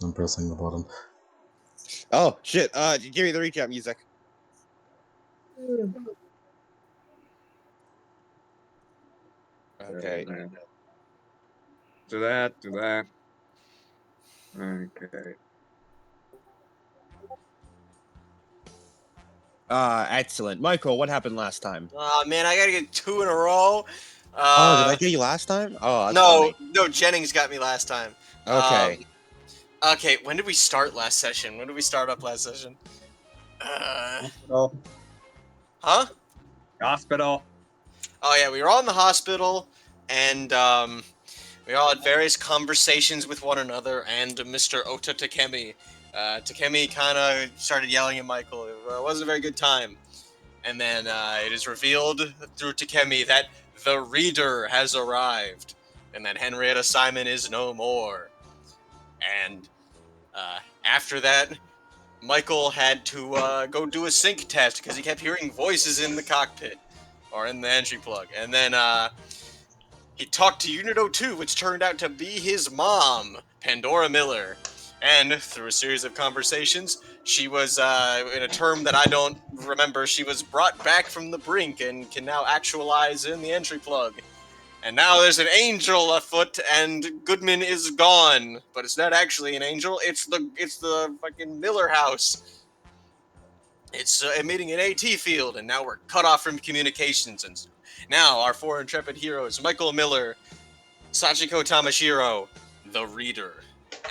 I'm pressing the button. Oh, shit. Give me the recap music. Okay. Do that. Okay. Excellent. Michael, what happened last time? Man, I gotta get 2 in a row. Did I get you last time? Oh, that's No, funny. no, Jennings got me last time. Okay. Okay, when did we start last session? When did we start up last session? Hospital. Huh? Hospital. Oh yeah, we were all in the hospital, and we all had various conversations with one another, and Mr. Ota Takemi. Takemi kind of started yelling at Michael. It wasn't a very good time. And then it is revealed through Takemi that the reader has arrived, and that Henrietta Simon is no more. And after that, Michael had to go do a sync test because he kept hearing voices in the cockpit or in the entry plug. And then he talked to Unit 02, which turned out to be his mom, Pandora Miller. And through a series of conversations, she was, in a term that I don't remember, she was brought back from the brink and can now actualize in the entry plug. And now there's an angel afoot, and Goodman is gone. But it's not actually an angel. It's the fucking Miller house. It's emitting an AT field, and now we're cut off from communications. And now our 4 intrepid heroes, Michael Miller, Sachiko Tamashiro, the Reader,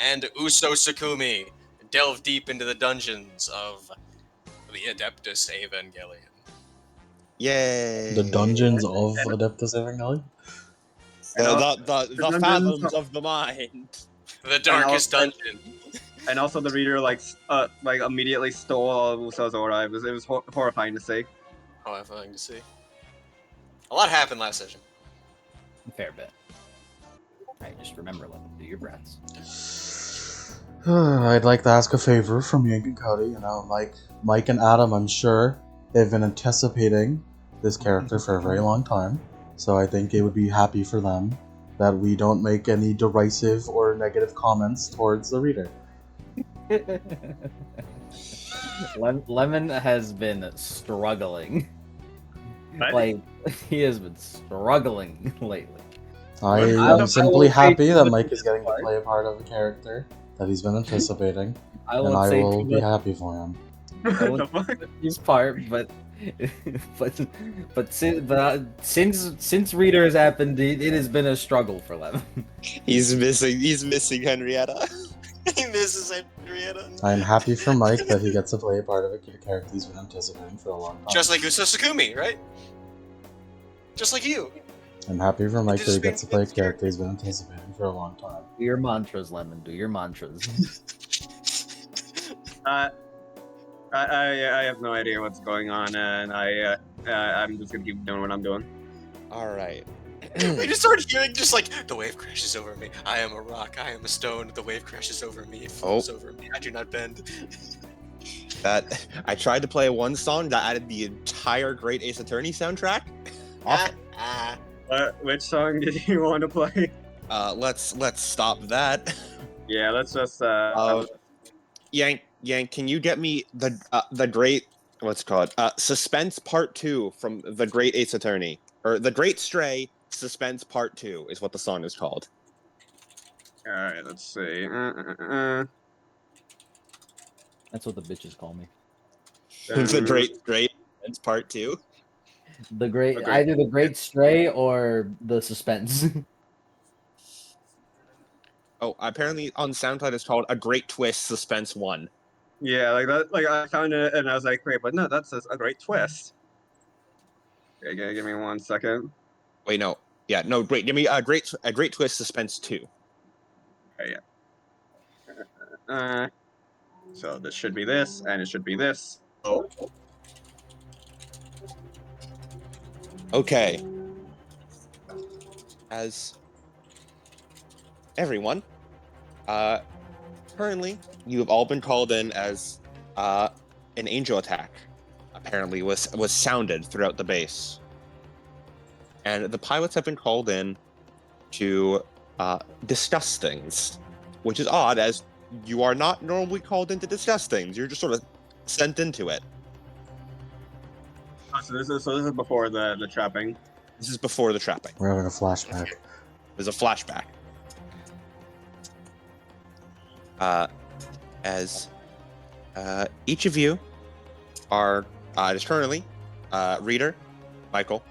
and Uso Sakumi, delve deep into the dungeons of the Adeptus Evangelion. Yay. The dungeons of Adeptus Evangelion? The fathoms of the mind. The darkest dungeon. And also the reader like immediately stole all of Uso's aura. It was horrifying to see. Horrifying to see. A lot happened last session. A fair bit. Alright, just remember, do your breaths. I'd like to ask a favor from Yank and Cody. You know, Mike and Adam, I'm sure they've been anticipating this character for a very long time. So I think it would be happy for them that we don't make any derisive or negative comments towards the reader. Lemon has been struggling. What? Like, he has been struggling lately. I I am simply will happy say that to Mike the is getting to part. play a part of a character that he's been anticipating, I and won't I say will too be much happy for him. What I the won't fuck? say his part, but since Reader has happened, it has been a struggle for Lemon. He's missing Henrietta. He misses Henrietta. I'm happy for Mike that he gets to play a part of a character he's been anticipating for a long time. Just like Uso Sakumi, right? Just like you. I'm happy for Mike that he gets to play a Anticipating character he's been anticipating for a long time. Do your mantras, Lemon. Do your mantras. I have no idea what's going on, and I'm just gonna keep doing what I'm doing. All right. We just started hearing just like, the wave crashes over me. I am a rock. I am a stone. The wave crashes over me. It flows over me. I do not bend. That I tried to play one song that added the entire Great Ace Attorney soundtrack. Which song did you want to play? Let's stop that. Yeah, let's just Yank, can you get me the great what's it called? Suspense Part 2 from the Great Ace Attorney, or the Great Stray Suspense Part 2 is what the song is called. All right, let's see. That's what the bitches call me. The Great Stray Suspense Part 2. The great, Okay. either the Great Stray or the Suspense. Oh, apparently on SoundCloud it's called A Great Twist Suspense 1. Yeah, like that. Like I found it, and I was like, wait, but no, that's a great twist. Okay, give me 1 second. Wait, no. Yeah, no, great. Give me a great twist suspense 2. Okay, yeah. So this should be this, and it should be this. Oh. Okay. As everyone, currently you have all been called in as an angel attack apparently was sounded throughout the base. And the pilots have been called in to discuss things, which is odd as you are not normally called in to discuss things. You're just sort of sent into it. Oh, so this is before the trapping. This is before the trapping. We're having a flashback. There's a flashback. As each of you are just currently Reader, Michael,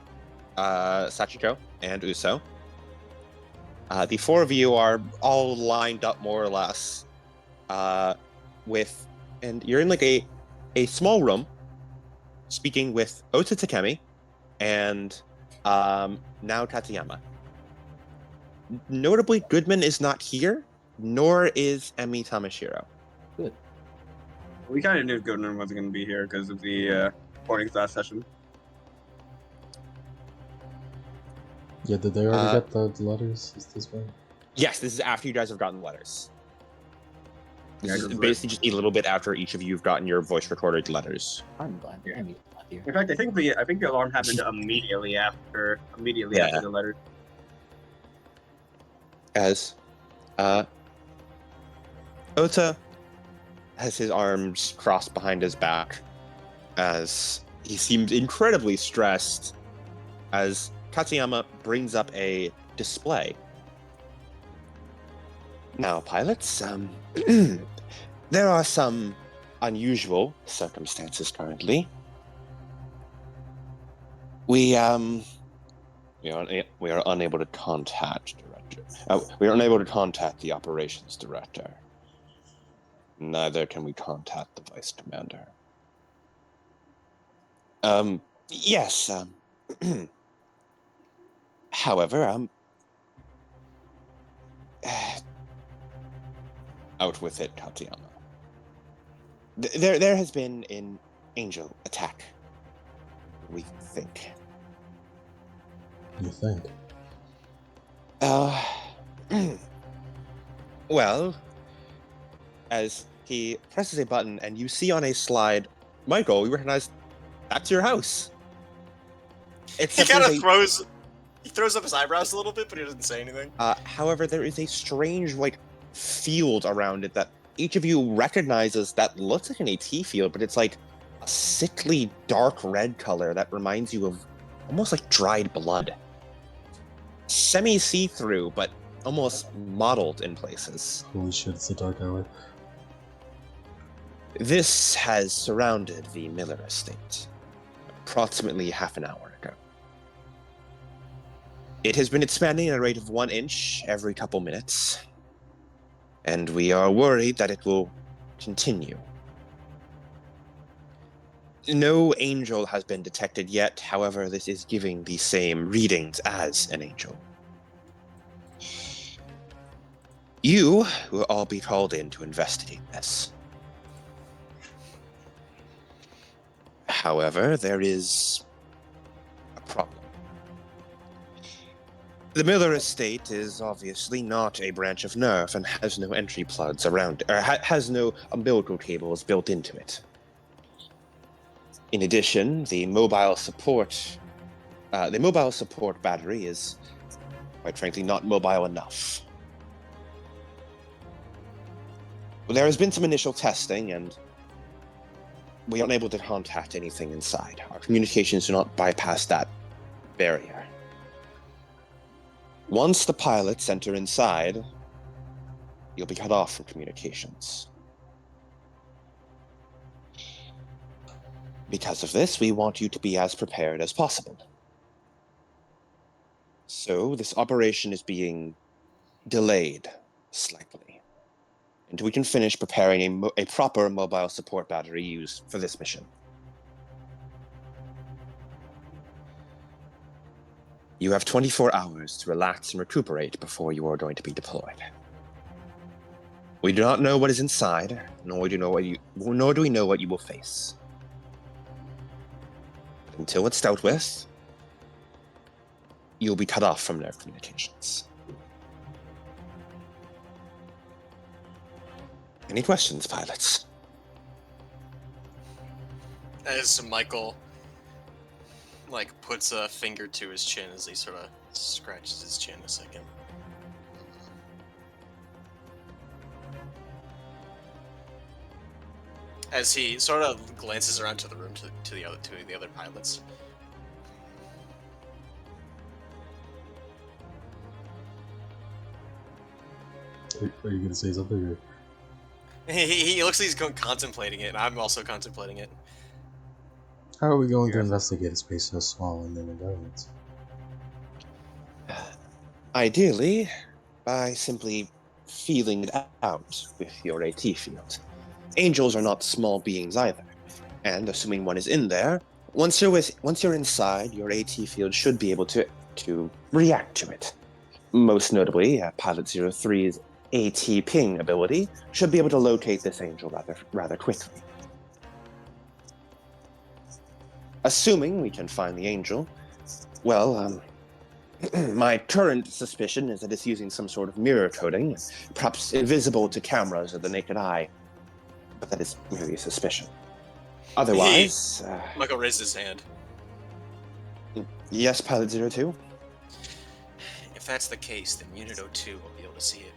Sachiko, and Uso. The four of you are all lined up more or less and you're in like a small room speaking with Ota Takemi and now Tateyama. Notably, Goodman is not here, nor is Emi Tamashiro. Good. We kind of knew Goodman wasn't going to be here because of the recording last session. Yeah, did they already get the letters? Is this way? Yes, this is after you guys have gotten letters. This Yeah, is 'cause basically just a little bit after each of you have gotten your voice recorded letters. I'm glad Yeah. I'm not here. In fact, I think the alarm happened immediately after Yeah. the letter. As Ota has his arms crossed behind his back as he seems incredibly stressed as Katsuyama brings up a display. Now, pilots, there are some unusual circumstances currently. We are unable to contact we are unable to contact the operations director. Neither can we contact the vice commander. Yes. However, out with it, Katsuyama. There has been an angel attack. We think. You think? Well, as he presses a button and you see on a slide, Michael, you recognize that's your house. He kind of throws up his eyebrows a little bit, but he doesn't say anything. However, there is a strange, field around it that each of you recognizes that looks like an AT field, but it's like a sickly dark red color that reminds you of almost like dried blood. Semi-see-through, but almost mottled in places. Holy shit, it's a dark hour. This has surrounded the Miller estate approximately half an hour ago. It has been expanding at a rate of 1 inch every couple minutes, and we are worried that it will continue. No angel has been detected yet, however, this is giving the same readings as an angel. You will all be called in to investigate this. However, there is a problem. The Miller estate is obviously not a branch of nerve and has no entry plugs around, or has no umbilical cables built into it. In addition, the mobile support battery is, quite frankly, not mobile enough. There has been some initial testing, and we aren't able to contact anything inside. Our communications do not bypass that barrier. Once the pilots enter inside, you'll be cut off from communications. Because of this, we want you to be as prepared as possible. So, this operation is being delayed slightly until we can finish preparing a proper mobile support battery used for this mission. You have 24 hours to relax and recuperate before you are going to be deployed. We do not know what is inside, nor do we know what you will face. Until it's dealt with, you'll be cut off from nerve communications. Any questions, pilots? As Michael, puts a finger to his chin as he sort of scratches his chin a second. As he sort of glances around to the room to the other pilots. Are you gonna say something? Or? He looks like he's contemplating it, and I'm also contemplating it. How are we going to Yes. investigate a space so small and then governments? Ideally, by simply feeling it out with your AT field. Angels are not small beings either, and assuming one is in there, once you're inside, your AT field should be able to react to it. Most notably, Pilot 03's AT ping ability should be able to locate this angel rather quickly. Assuming we can find the angel, well, my current suspicion is that it's using some sort of mirror coding, perhaps invisible to cameras or the naked eye, but that is merely a suspicion. Otherwise, Michael raises his hand. yes, Pilot 02? If that's the case, then Unit 02 will be able to see it.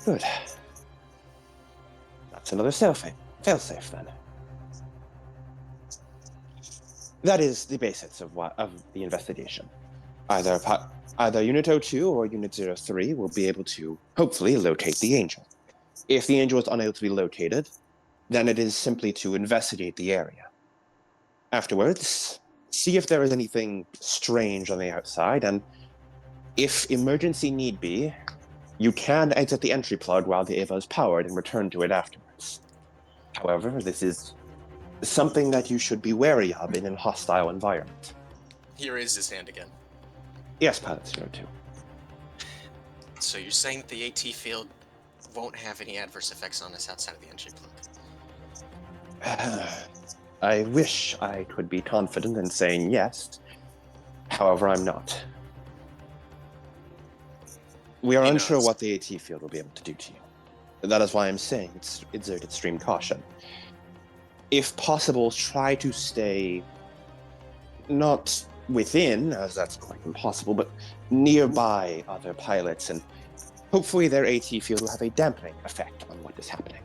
Good. That's another failsafe then. That is the basis of the investigation. Either Unit 02 or Unit 03 will be able to, hopefully, locate the angel. If the angel is unable to be located, then it is simply to investigate the area. Afterwards, see if there is anything strange on the outside, and if emergency need be, you can exit the entry plug while the Eva is powered and return to it afterwards. However, this is something that you should be wary of in a hostile environment. He raises his hand again. Yes, Pilot 02. So you're saying that the AT field won't have any adverse effects on us outside of the entry plug? I wish I could be confident in saying yes. However, I'm not. We are unsure what the AT field will be able to do to you. That is why I'm saying exert extreme caution. If possible, try to stay not within, as that's quite impossible, but nearby other pilots, and hopefully their AT field will have a dampening effect on what is happening.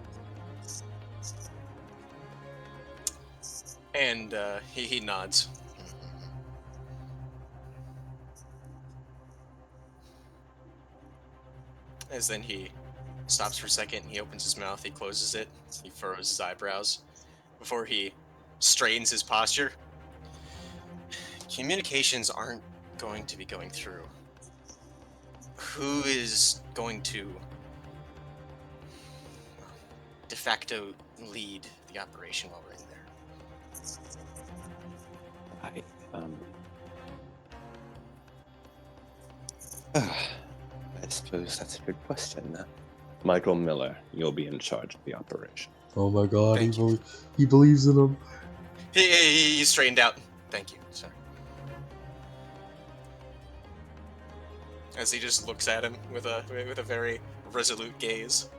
And he nods. As then he stops for a second, he opens his mouth, he closes it, he furrows his eyebrows before he straightens his posture. Communications aren't going to be going through. Who is going to de facto lead the operation while we're in there? I suppose that's a good question. Michael Miller, you'll be in charge of the operation. Oh my god, Thank you. he believes in him. He straightened out. Thank you, sir. As he just looks at him with a very resolute gaze.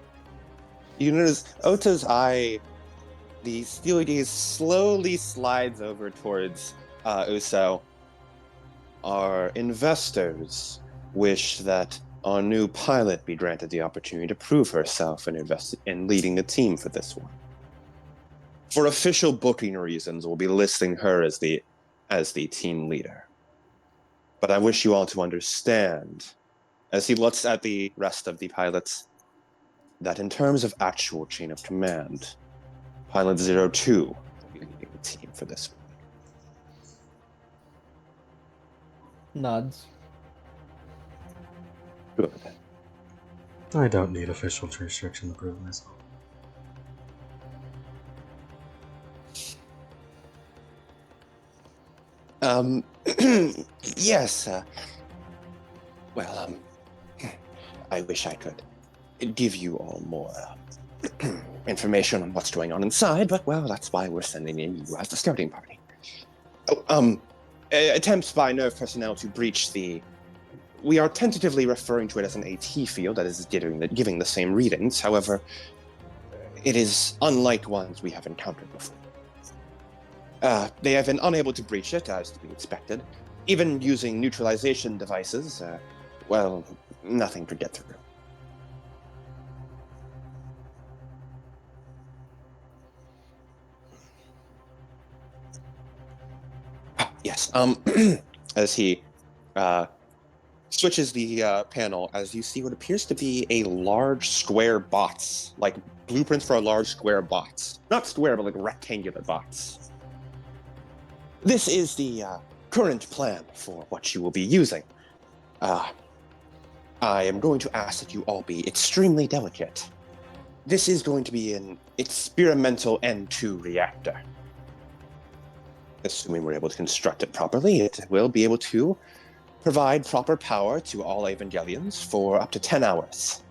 You notice Ota's eye, the steely gaze slowly slides over towards Uso. Our investors wish that our new pilot be granted the opportunity to prove herself in leading the team for this one. For official booking reasons, we'll be listing her as the team leader. But I wish you all to understand, as he looks at the rest of the pilots, that in terms of actual chain of command, Pilot 02 will be leading the team for this one. Nods. Good. I don't need official restriction to prove myself. Yes, well, I wish I could give you all more information on what's going on inside, but, well, that's why we're sending in you as the scouting party. Attempts by nerve personnel to breach we are tentatively referring to it as an AT field that is giving the same readings. However, it is unlike ones we have encountered before. They have been unable to breach it, as to be expected. Even using neutralization devices, well, nothing could get through. Yes. As he switches the panel, as you see what appears to be a large square box, like blueprints for a large square box. Not square, but like rectangular box. This is the current plan for what you will be using. I am going to ask that you all be extremely delicate. This is going to be an experimental N2 reactor. Assuming we're able to construct it properly, it will be able to provide proper power to all Evangelions for up to 10 hours.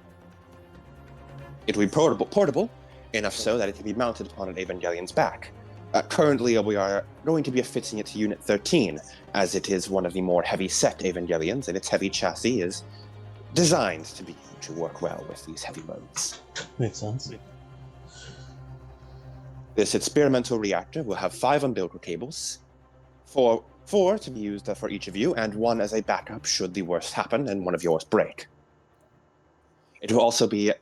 It will be portable, enough so that it can be mounted upon an Evangelion's back. Currently, we are going to be fitting it to Unit 13, as it is one of the more heavy-set Evangelions, and its heavy chassis is designed to work well with these heavy loads. Makes sense. This experimental reactor will have 5 umbilical cables, four to be used for each of you, and 1 as a backup should the worst happen and one of yours break. It will also be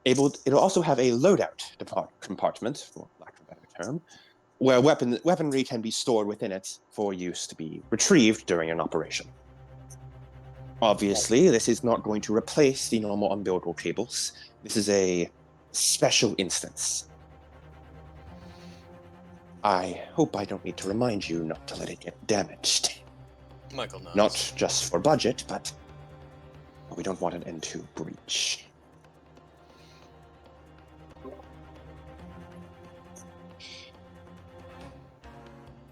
it'll also have a loadout compartment, for lack of a better term, where weaponry can be stored within it for use to be retrieved during an operation. Obviously, this is not going to replace the normal umbilical cables. This is a special instance. I hope I don't need to remind you not to let it get damaged. Michael knows. Not just for budget, but we don't want an N2 breach.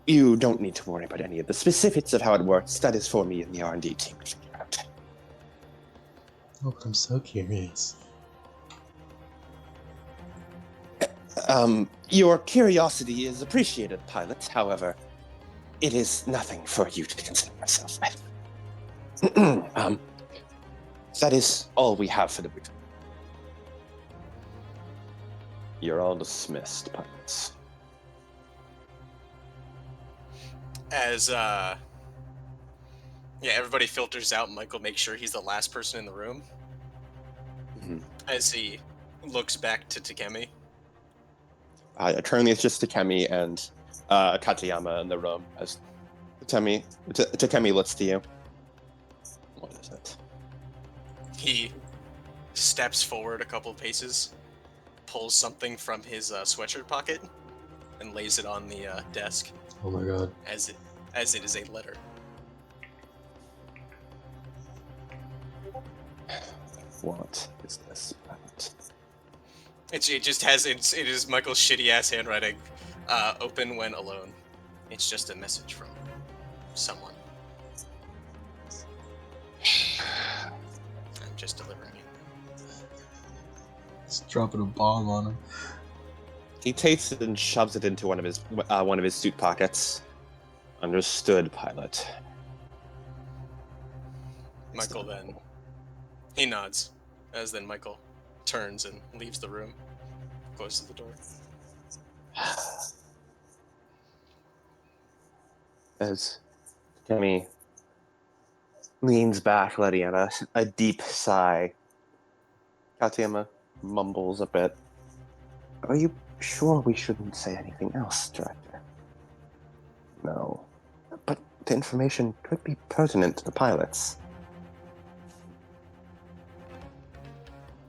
You don't need to worry about any of the specifics of how it works. That is for me and the R&D team to figure out. Oh, I'm so curious. Your curiosity is appreciated, pilot. However, it is nothing for you to concern yourself with. That is all we have for the week. You're all dismissed, pilots. As everybody filters out, Michael makes sure he's the last person in the room. Mm-hmm. As he looks back to Takemi. Currently, it's just Takemi and Katayama in the room. As Takemi looks to you. What is it? He steps forward a couple of paces, pulls something from his sweatshirt pocket, and lays it on the desk. Oh my god. As it is a letter. What is this? It just has it is Michael's shitty ass handwriting. Open when alone. It's just a message from someone. I'm just delivering it. Just dropping a bomb on him. He takes it and shoves it into one of his suit pockets. Understood, pilot. Michael then he nods, as then Michael turns and leaves the room, closes the door. As Takemi leans back, letting out a deep sigh, Katayama mumbles a bit. Are you sure we shouldn't say anything else, Director? No. But the information could be pertinent to the pilots.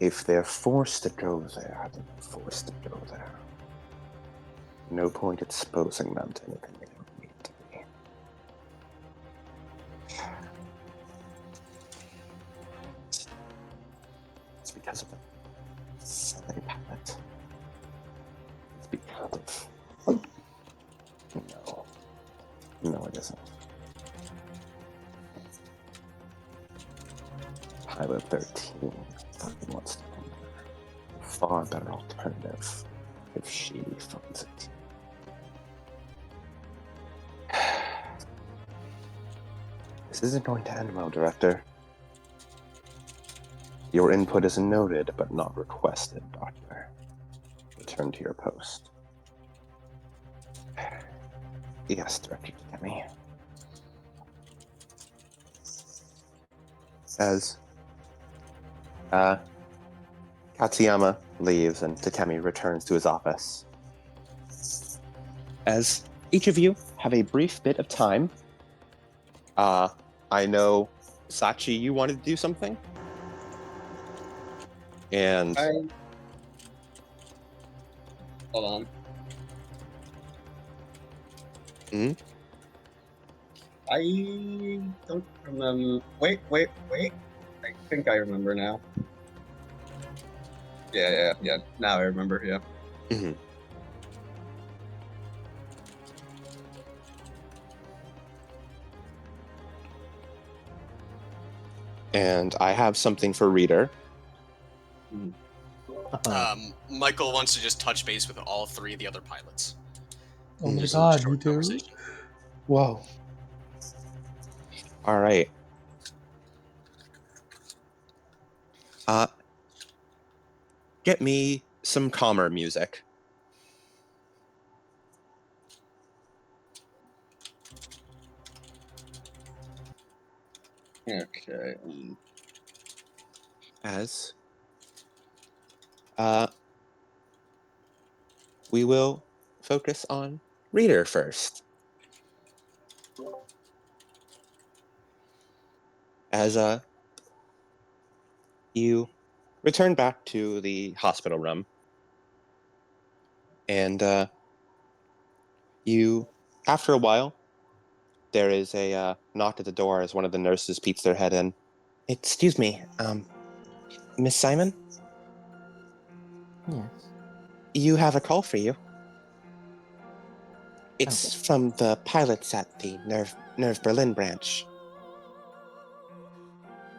If they're forced to go there, then they're forced to go there. No point exposing them to anything they don't need to be. It's because of the silly pilot. It's because of... No, it isn't. Pilot 13 fucking wants to come there. Far better alternative if she funds it. This isn't going to end well, Director. Your input is noted, but not requested, Doctor. Return to your post. Yes, Director Takemi. As Katsuyama leaves and Takemi returns to his office. As each of you have a brief bit of time I know, Sachi, you wanted to do something? And Hold on. Mhm. I don't remember. Wait. I think I remember now. Yeah. Now I remember, yeah. Mhm. And I have something for Reader. Michael wants to just touch base with all three of the other pilots. Oh my Just god, short you too? conversation. Whoa. All right. Get me some calmer music. Okay. As we will focus on Reader first. As you return back to the hospital room, and you, after a while, there is a knock at the door as one of the nurses peeks their head in. Excuse me, Miss Simon? Yes. You have a call for you. It's from the pilots at the Nerve Berlin branch.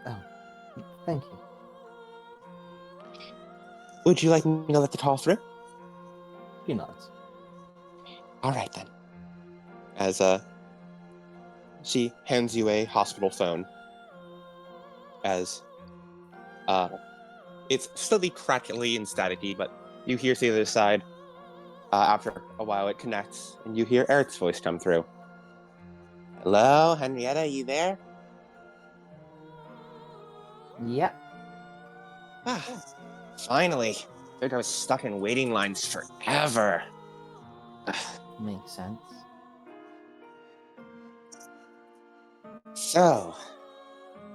Oh, thank you. Would you like me to let the call through? She nods. All right then. As she hands you a hospital phone. As it's slightly crackly and staticky, but you hear to the other side. After a while, it connects, and you hear Eric's voice come through. Hello, Henrietta, you there? Yep. Ah, finally. I think I was stuck in waiting lines forever. Makes sense. So,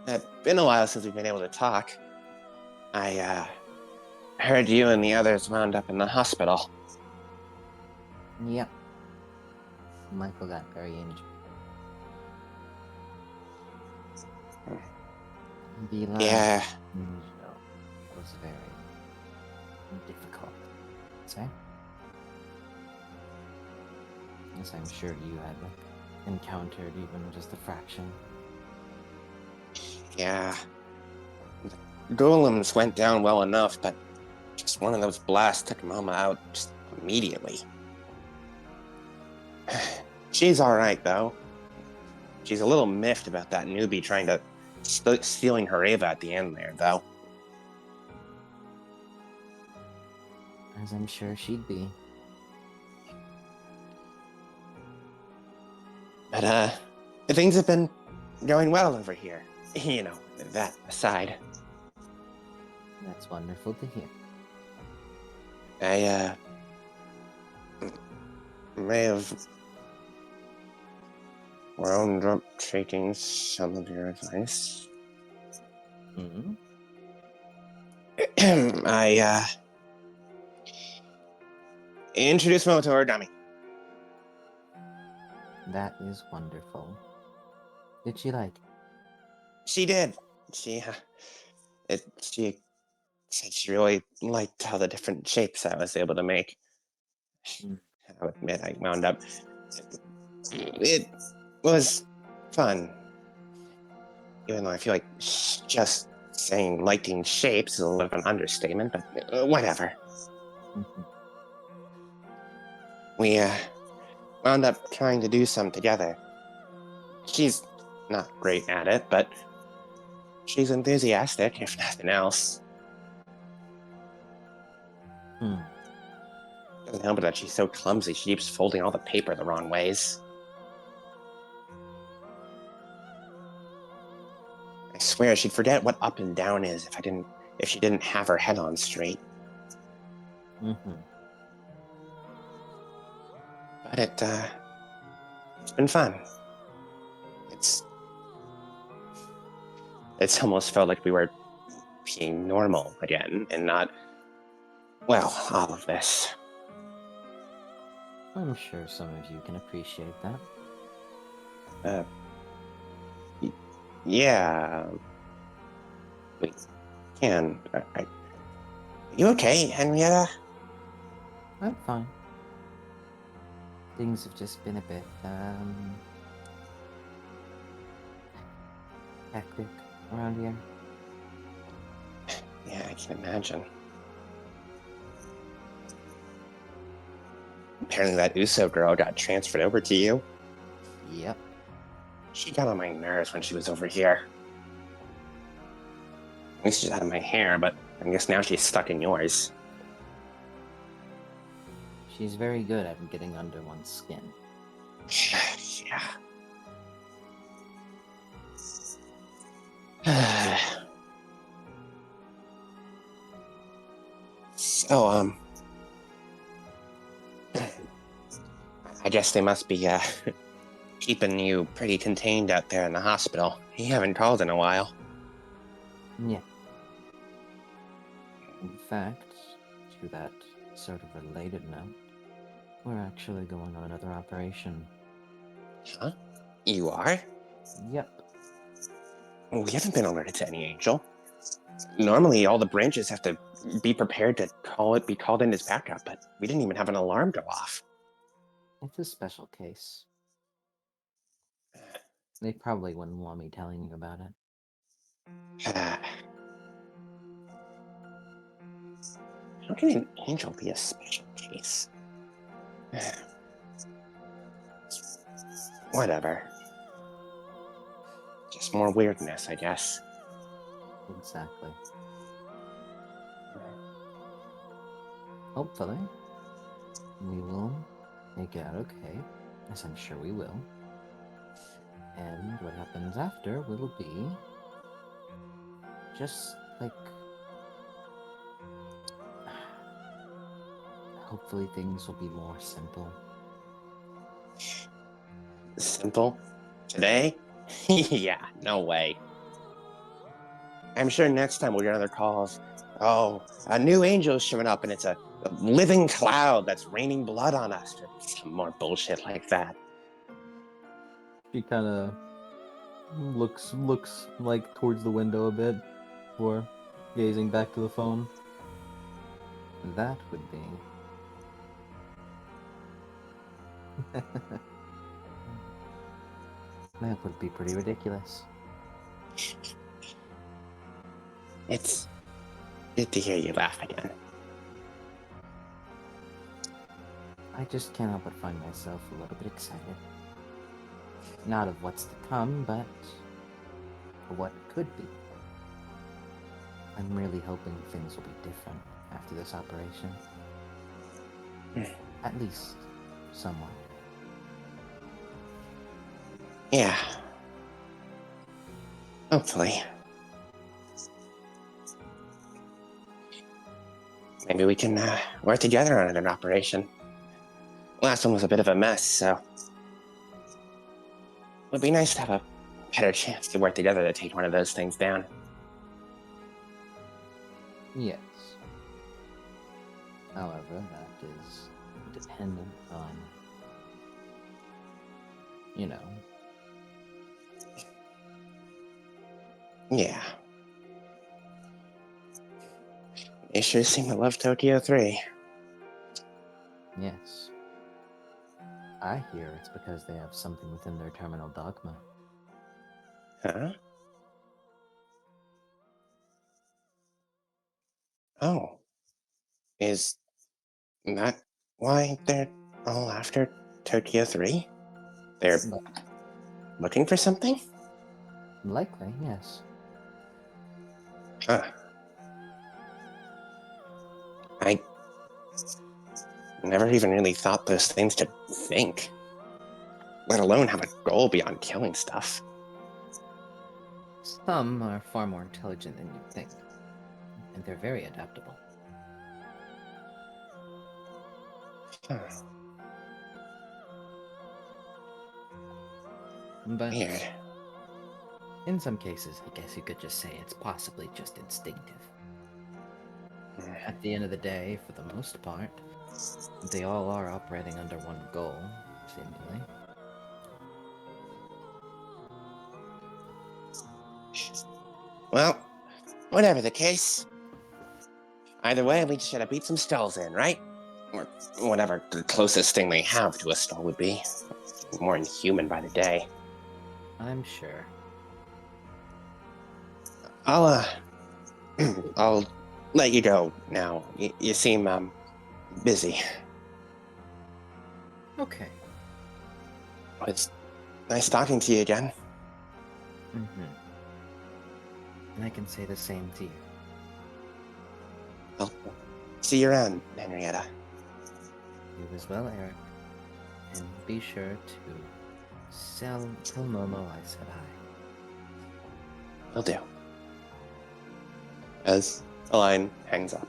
it's been a while since we've been able to talk. I heard you and the others wound up in the hospital. Yep. Michael got very injured. The last Yeah. show was very difficult. Say? As I'm sure you had encountered even just a fraction. Yeah. The golems went down well enough, but just one of those blasts took Mama out just immediately. She's alright, though. She's a little miffed about that newbie trying to stealing her Ava at the end there, though. As I'm sure she'd be. But, things have been going well over here. You know, that aside. That's wonderful to hear. I, may have wound up taking some of your advice. Mm-hmm. I, introduced Mo to her dummy. That is wonderful. Did she like? She did. She said she really liked all the different shapes I was able to make. Mm. I'll admit I wound up. It was fun. Even though I feel like just saying liking shapes is a little bit of an understatement, but whatever. Mm-hmm. We wound up trying to do some together. She's not great at it, but she's enthusiastic, if nothing else. Hmm. Doesn't help it that she's so clumsy. She keeps folding all the paper the wrong ways. I swear she'd forget what up and down is if she didn't have her head on straight. Mm-hmm. But it's been fun. It's It's almost felt like we were being normal again and not, well, all of this. I'm sure some of you can appreciate that. Yeah, we can. You okay, Henrietta? I'm fine. Things have just been a bit, hectic around here. Yeah, I can imagine. Apparently that Uso girl got transferred over to you. Yep. She got on my nerves when she was over here. At least she's out of my hair, but I guess now she's stuck in yours. She's very good at getting under one's skin. Yeah. So, I guess they must be, keeping you pretty contained out there in the hospital. You haven't called in a while. Yeah. In fact, to that sort of related note, we're actually going on another operation. Huh? You are? Yep. We haven't been alerted to any angel. Normally, all the branches have to be prepared to be called in as backup, but we didn't even have an alarm go off. It's a special case. They probably wouldn't want me telling you about it. How can an angel be a special case? Whatever. Just more weirdness, I guess. Exactly. Hopefully, we will make it out okay, as I'm sure we will. And what happens after will be just like, hopefully things will be more simple. Simple? Today? Yeah, no way. I'm sure next time we'll get other calls. Oh, a new angel's showing up and it's a living cloud that's raining blood on us. Or some more bullshit like that. She kind of looks like towards the window a bit before gazing back to the phone. That would be that would be pretty ridiculous. It's good to hear you laugh again. I just can't help but find myself a little bit excited. Not of what's to come, but for what could be. I'm really hoping things will be different after this operation. At least, somewhat. Yeah. Hopefully. Maybe we can work together on an operation. Last one was a bit of a mess, so it would be nice to have a better chance to work together to take one of those things down. Yes. However, that is dependent on, you know. Yeah. They sure seem to love Tokyo 3. Yes. I hear it's because they have something within their terminal dogma. Huh? Oh. Is that why they're all after Tokyo 3? They're looking for something? Likely, yes. Huh. I never even really thought those things could think, let alone have a goal beyond killing stuff. Some are far more intelligent than you'd think, and they're very adaptable. Huh. But Weird. In some cases, I guess you could just say it's possibly just instinctive. At the end of the day, for the most part, they all are operating under one goal, seemingly. Well, whatever the case. Either way, we just gotta beat some stalls in, right? Or whatever the closest thing they have to a stall would be. More inhuman by the day. I'm sure. I'll I'll let you go now. You seem busy. Okay. It's nice talking to you again. Mm-hmm. And I can say the same to you. I'll see you around, Henrietta. You as well, Eric. And be sure to tell Momo I said hi. Will do. As Aline hangs up.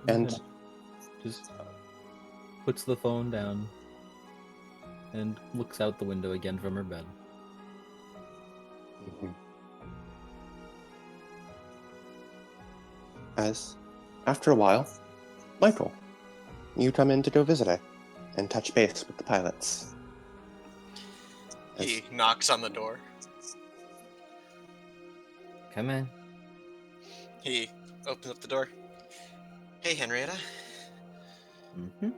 And just puts the phone down and looks out the window again from her bed. as after a while, Michael, you come in to go visit her and touch base with the pilots. He knocks on the door. Come in. He opens up the door. Hey, Henrietta. Mm-hmm.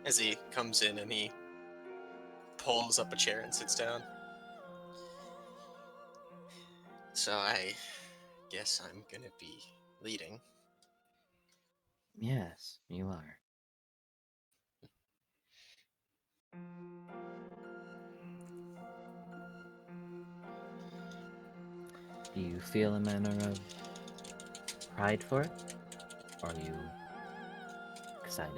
As he comes in and he pulls up a chair and sits down. So I guess I'm gonna be leading. Yes, you are. Do you feel a manner of pride for it? Or are you excited?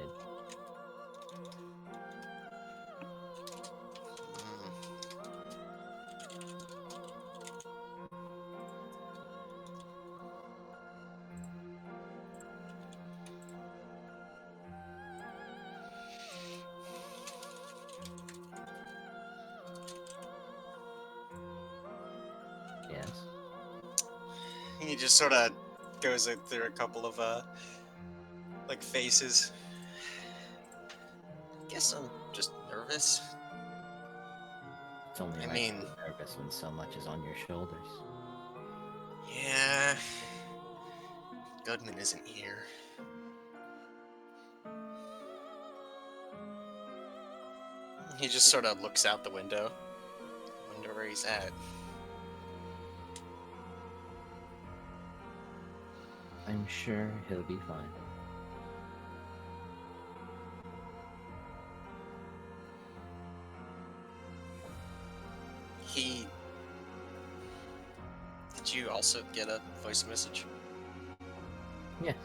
Yes. He just sort of goes through a couple of like faces. Guess I'm just nervous. It's only I right mean- to be nervous when so much is on your shoulders. Yeah. Goodman isn't here. He just sort of looks out the window. Wonder where he's at. I'm sure he'll be fine. Did you also get a voice message? Yes.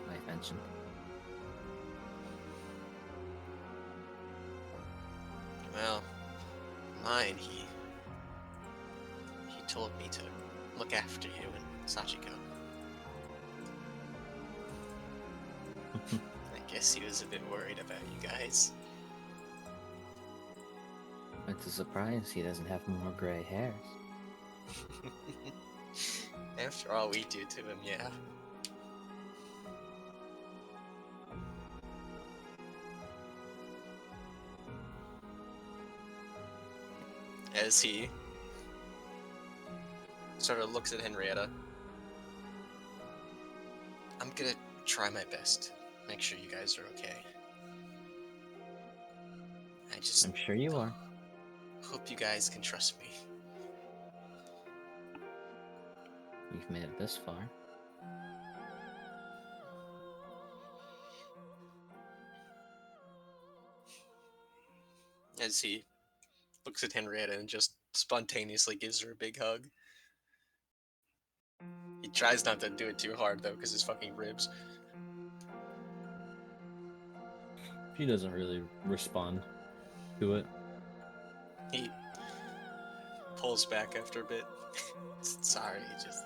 I mentioned. Well, mine, he told me to look after you and Sachiko. I guess he was a bit worried about you guys. It's a surprise he doesn't have more gray hairs. After all we do to him, yeah. As he sort of looks at Henrietta. I'm gonna try my best to make sure you guys are okay. I'm sure you are. hope you guys can trust me. You've made it this far. As he looks at Henrietta and just spontaneously gives her a big hug. He tries not to do it too hard though, because his fucking ribs. She doesn't really respond to it. He pulls back after a bit. Sorry, just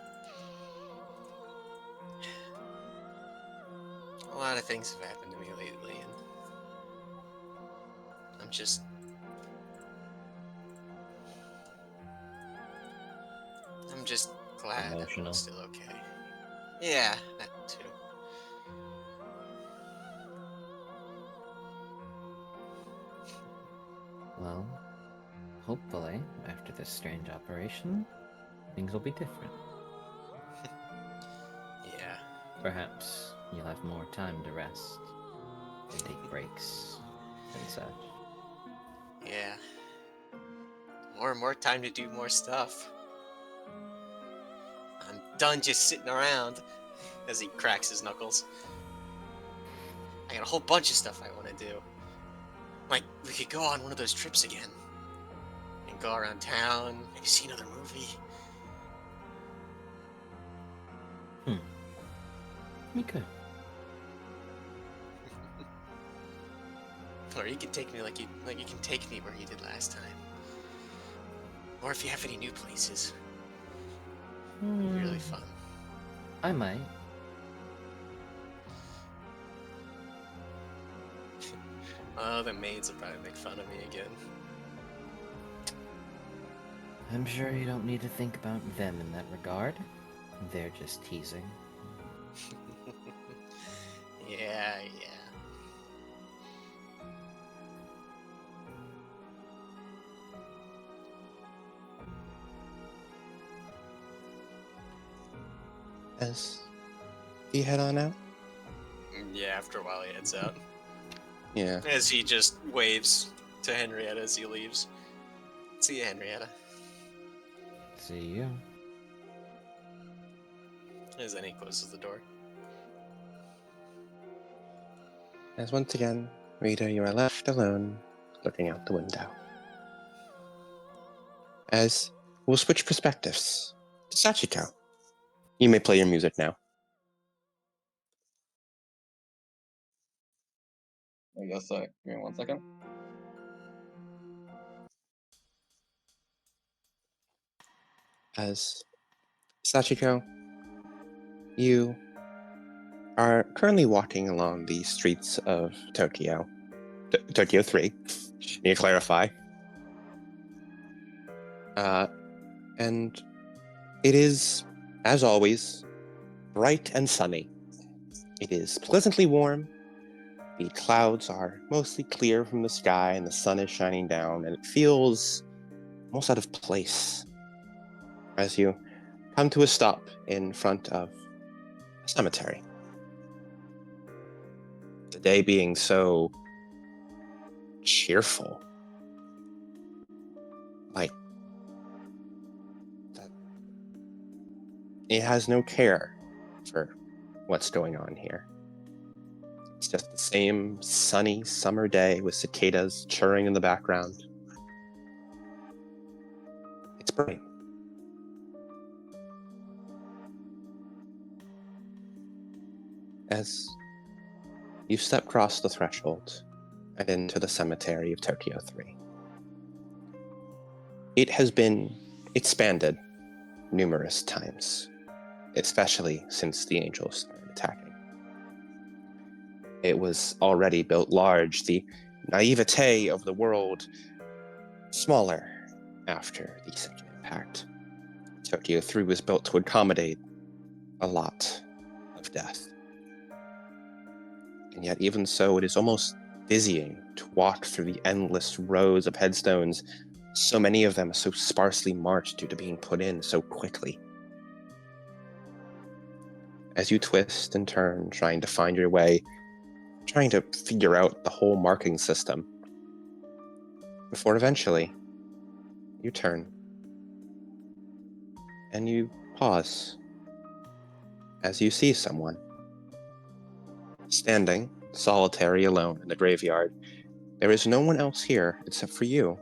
a lot of things have happened to me lately, and I'm just glad Emotional. everyone's still okay. Yeah, that too. Well, hopefully, after this strange operation, things will be different. Yeah. Perhaps you'll have more time to rest and take breaks and such. Yeah. More and more time to do more stuff. I'm done just sitting around as he cracks his knuckles. I got a whole bunch of stuff I want to do. Like, we could go on one of those trips again. And go around town, maybe see another movie. We could. Or you can take me like you can take me where you did last time. Or if you have any new places. It'd be really fun. I might. Oh, the maids will probably make fun of me again. I'm sure you don't need to think about them in that regard. They're just teasing. Yeah. As you head on out? Yeah, after a while he heads out. Yeah. As he just waves to Henrietta as he leaves. See you, Henrietta. See you. As then he closes the door. As once again, Rita, you are left alone, looking out the window. As we'll switch perspectives to Sachiko. You may play your music now. I guess so. Give me 1 second. As Sachiko, you are currently walking along the streets of Tokyo. Tokyo 3, need to clarify. And it is, as always, bright and sunny. It is pleasantly warm. The clouds are mostly clear from the sky and the sun is shining down, and it feels almost out of place as you come to a stop in front of a cemetery. The day being so cheerful. Like, that it has no care for what's going on here. It's just the same sunny summer day with cicadas chirring in the background. It's bright. As you step across the threshold and into the cemetery of Tokyo 3. It has been expanded numerous times, especially since the angels started attacking. It was already built large, the naivete of the world smaller after the second impact. Tokyo 3 was built to accommodate a lot of death. And yet, even so, it is almost dizzying to walk through the endless rows of headstones, so many of them so sparsely marked due to being put in so quickly. As you twist and turn, trying to find your way, trying to figure out the whole marking system, before eventually you turn and you pause as you see someone standing solitary alone in the graveyard. There is no one else here except for you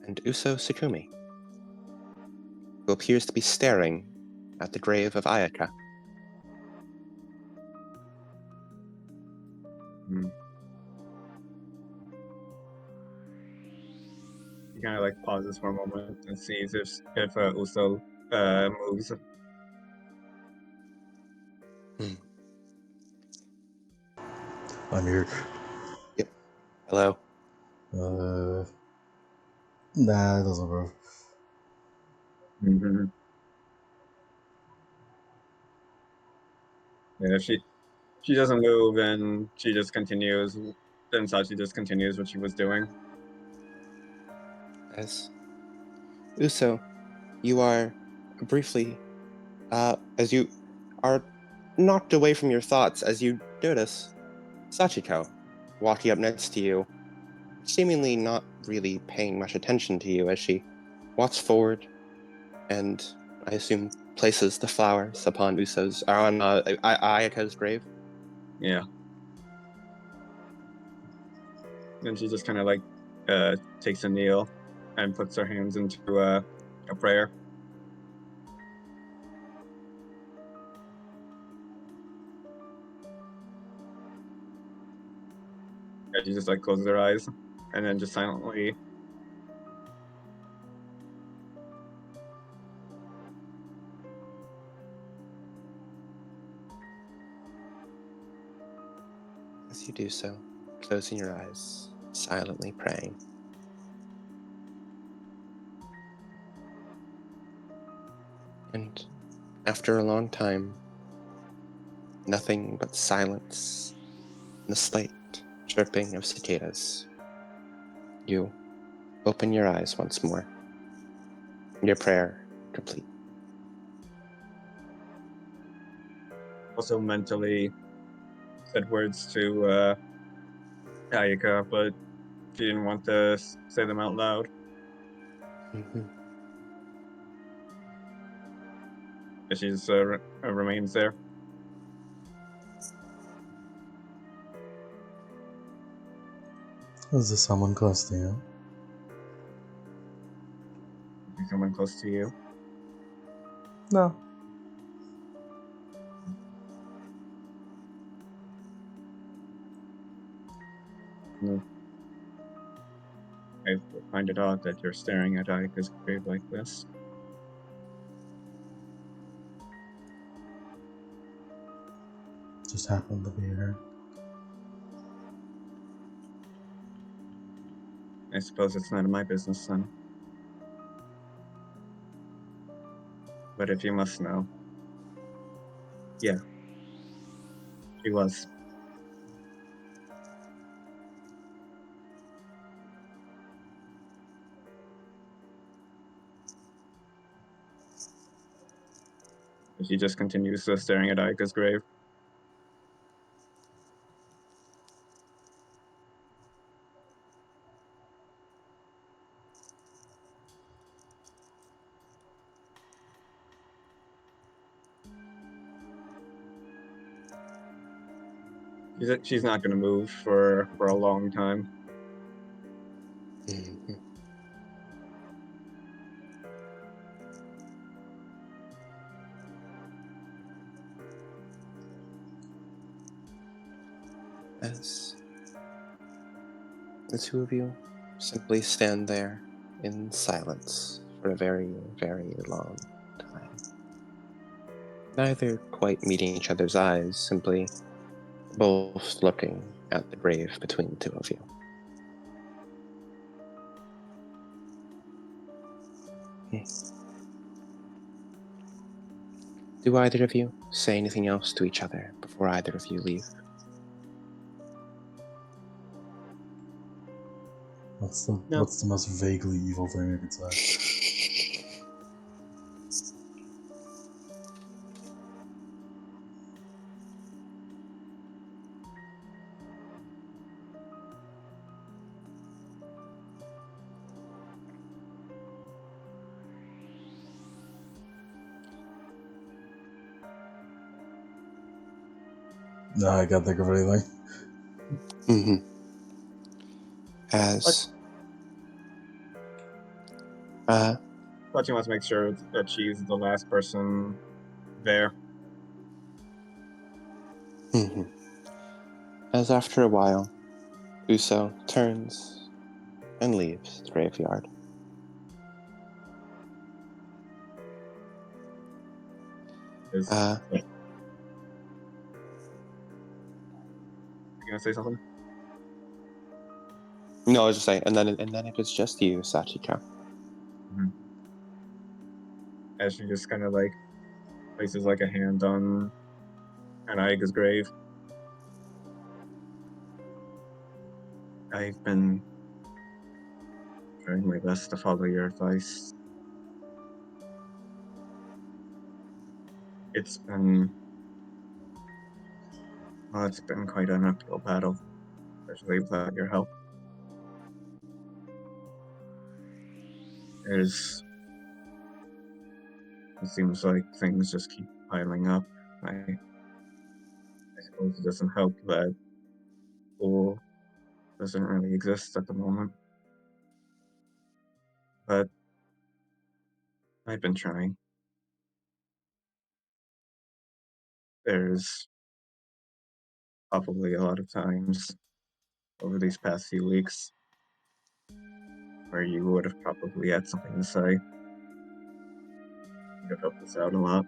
and Uso Sakumi, who appears to be staring at the grave of Ayaka. He kind of like pauses for a moment and sees if Uso moves. I'm here. Yep. Hello. Nah, it doesn't move. Mm-hmm. Yeah, if she doesn't move and she just continues. Then Sachi just continues what she was doing. As Uso, you are briefly, as you are knocked away from your thoughts, as you notice Sachiko walking up next to you, seemingly not really paying much attention to you as she walks forward and, I assume, places the flowers upon Ayaka's grave. Yeah. Then she just kind of like takes a kneel and puts her hands into a prayer. And she just like closes her eyes and then just silently. As you do so, closing your eyes, silently praying. And after a long time, nothing but silence and the slight chirping of cicadas. You open your eyes once more. Your prayer complete. Also mentally said words to Ayaka, but she didn't want to say them out loud. Mm-hmm. She just remains there. Is this someone close to you? Someone close to you. No. No. I find it odd that you're staring at Ayaka's grave like this. Just happened to be here. I suppose it's none of my business then. But if you must know, yeah, she was. She just continues staring at Ayaka's grave. She's not going to move for a long time. Mm-hmm. As the two of you simply stand there in silence for a very, very long time. Neither quite meeting each other's eyes, simply both looking at the grave between the two of you. Do either of you say anything else to each other before either of you leave? No. What's the most vaguely evil thing I could say? No, I can't think of anything. Mm-hmm. As Sachi wants to make sure that she's the last person there. mm-hmm. As after a while, Uso turns and leaves the graveyard. Is you gonna say something? No, I was just saying, and then it is just you, Sachiko. As she just kind of like places like a hand on Aiga's grave. I've been trying my best to follow your advice. It's been quite an uphill battle, especially without your help. It seems like things just keep piling up. I suppose it doesn't help that school doesn't really exist at the moment. But I've been trying. There's probably a lot of times over these past few weeks where you would have probably had something to say. You'd have helped us out a lot.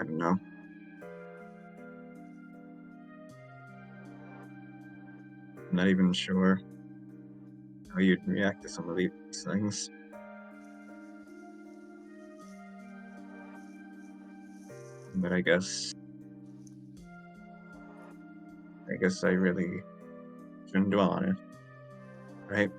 I don't know. I'm not even sure how you'd react to some of these things. But I guess I really shouldn't dwell on it, right?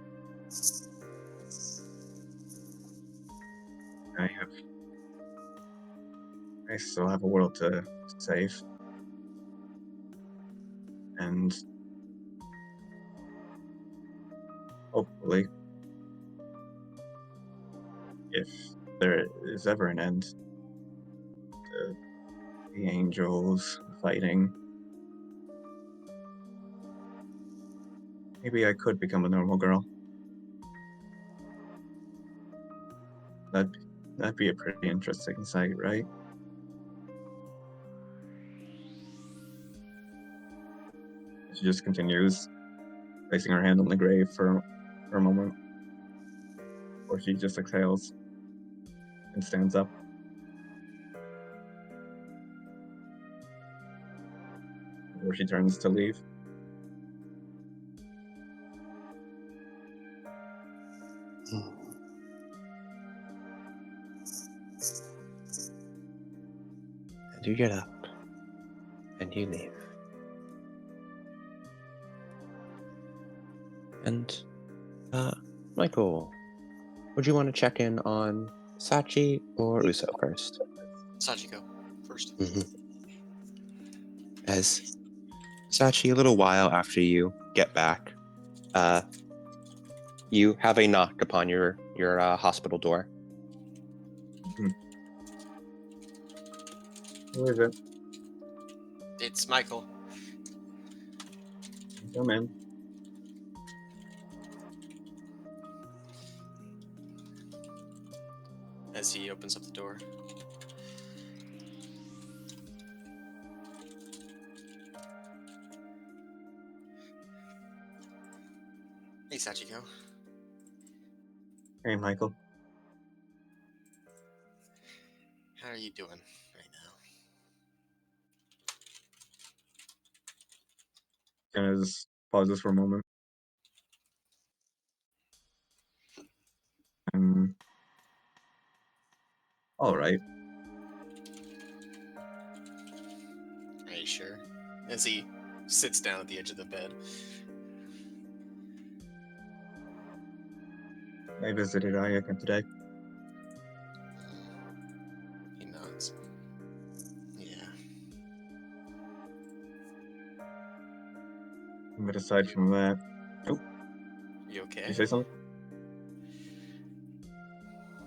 I still have a world to save. And hopefully, if there is ever an end to the angels fighting, maybe I could become a normal girl. That'd be a pretty interesting sight, right? She just continues placing her hand on the grave for a moment, or she just exhales and stands up. Or she turns to leave. And you get up, and you leave. And, Michael, would you want to check in on Sachi or Uso first? Sachiko, first. As Sachi, a little while after you get back, you have a knock upon your hospital door. Who is it? It's Michael. Come in. As he opens up the door. Hey, Sachiko. Hey, Michael. How are you doing right now? Kind of just pauses for a moment. All right. Are you sure? As he sits down at the edge of the bed. I visited Ayaka today. He nods. Yeah. But aside from that, You okay? did you say something?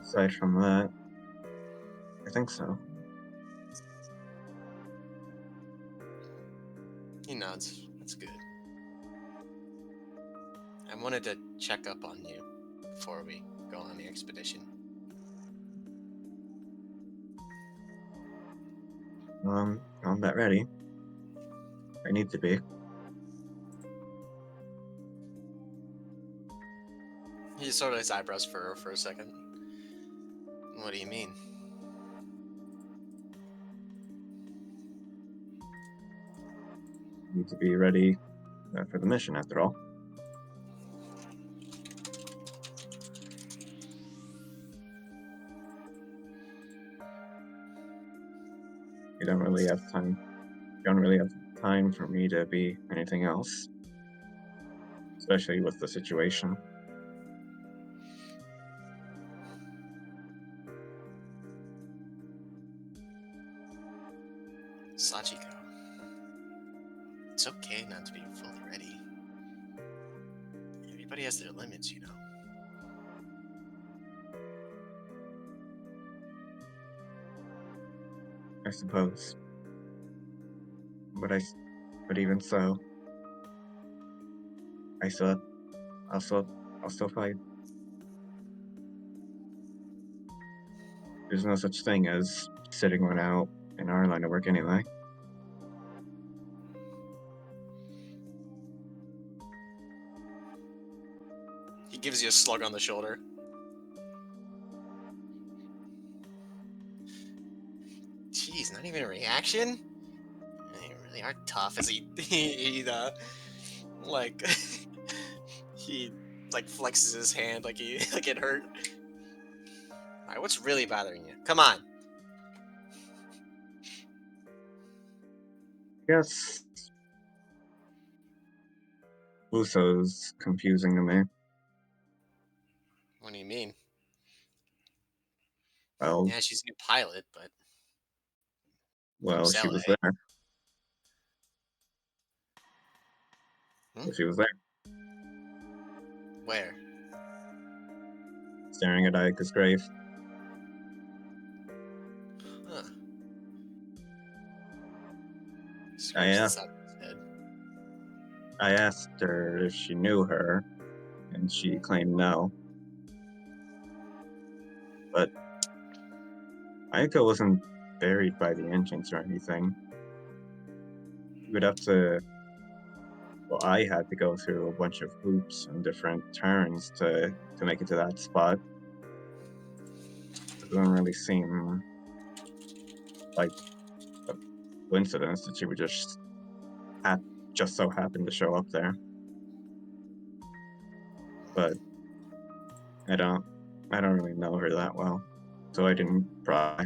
Aside from that, I think so. He nods. That's good. I wanted to check up on you before we go on the expedition. I'm about ready. I need to be. He just sort of his eyebrows furrow for a second. What do you mean? need to be ready for the mission, after all. You don't really have time. You don't really have time for me to be anything else, especially with the situation. Sachiko, it's okay not to be fully ready. Everybody has their limits, you know. I suppose. But even so, I'll still fight. There's no such thing as sitting one out in our line of work anyway. He gives you a slug on the shoulder. Jeez, not even a reaction? You really are tough as he like, he, like, flexes his hand like like it hurt. Alright, what's really bothering you? Come on. I guess Uso's confusing to me. What do you mean? Well, Yeah, she's a new pilot, but well, she Cell, was eh? there. Hmm? She was there, Where? staring at Ayaka's grave. Huh. I Scratch this asked, out of his head. I asked her if she knew her, and she claimed no. But Ayaka wasn't buried by the entrance or anything. You would have to. Well, I had to go through a bunch of hoops and different turns to make it to that spot. It doesn't really seem like a coincidence that she would just so happen to show up there. But I don't really know her that well, so I didn't pry.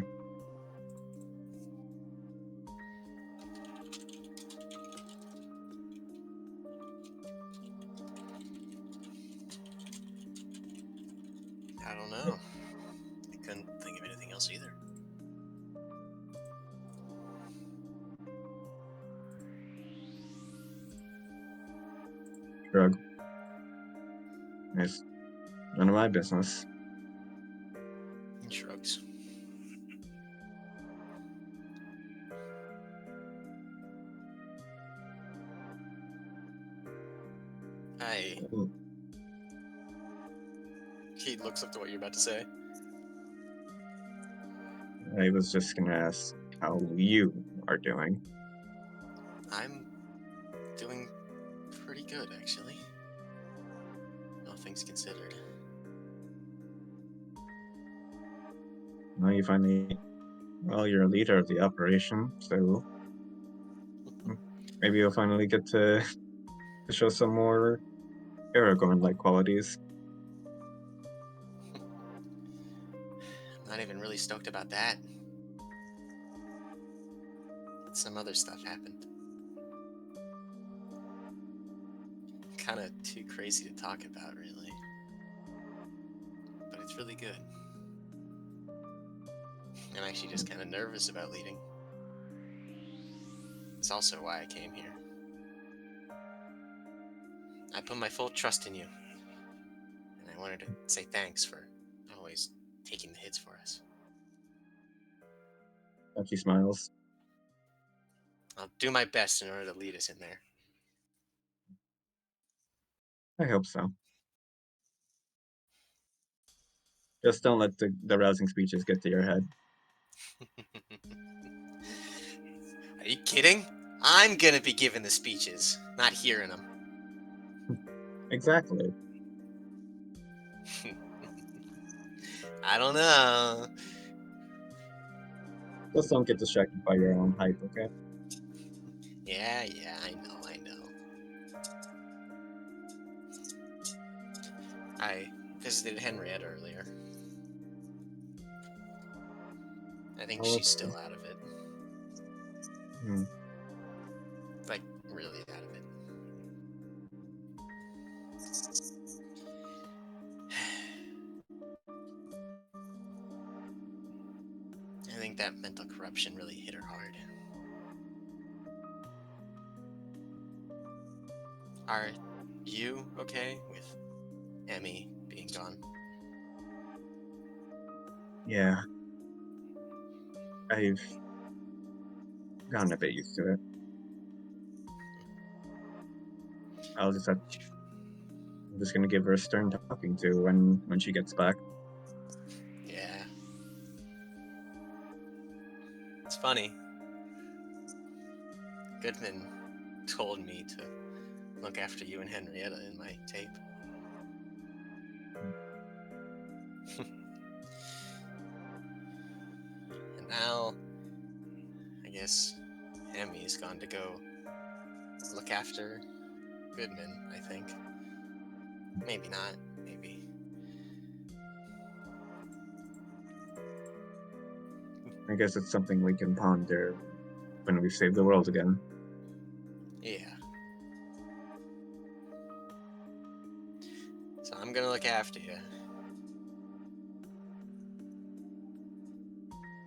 I don't know. I couldn't think of anything else either. Shrug. It's none of my business. He shrugs. He looks up to what you're about to say. I was just gonna ask how you are doing. I'm doing pretty good, actually. All things considered. Well, you're a leader of the operation, so maybe you'll finally get to show some more Aragorn-like qualities. Not even really stoked about that. Some other stuff happened. Kind of too crazy to talk about, really. But it's really good. I'm actually just kind of nervous about leaving. It's also why I came here. I put my full trust in you. And I wanted to say thanks for always taking the hits for us. She smiles. I'll do my best in order to lead us in there. I hope so. Just don't let the rousing speeches get to your head. Are you kidding? I'm gonna be giving the speeches, not hearing them. Exactly. I don't know. Just don't get distracted by your own hype, okay? Yeah, I visited Henrietta earlier. I think Oh, she's still out of it. Hmm. Like, really out of it. I think that mental corruption really hit her hard. Are you okay with Emmy being gone? Yeah, I've gotten a bit used to it. I'm just gonna give her a stern talking to when she gets back. Yeah. It's funny. Goodman told me to look after you and Henrietta in my tape. And now, I guess Emmy's gone to go look after Goodman, I think. Maybe not, maybe. I guess it's something we can ponder when we save the world again. Yeah. So I'm gonna look after you.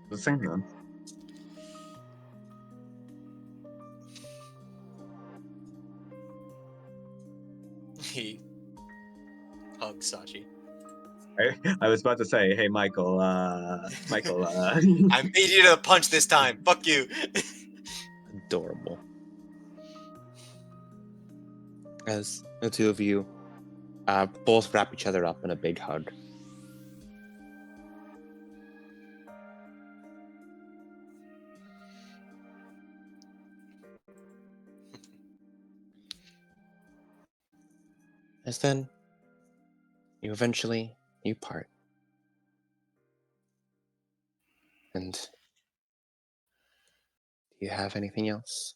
The same then. He hugs Sachi. I was about to say, hey, Michael, I beat you to the punch this time. Fuck you. Adorable. As the two of you both wrap each other up in a big hug. As then, you part. And do you have anything else?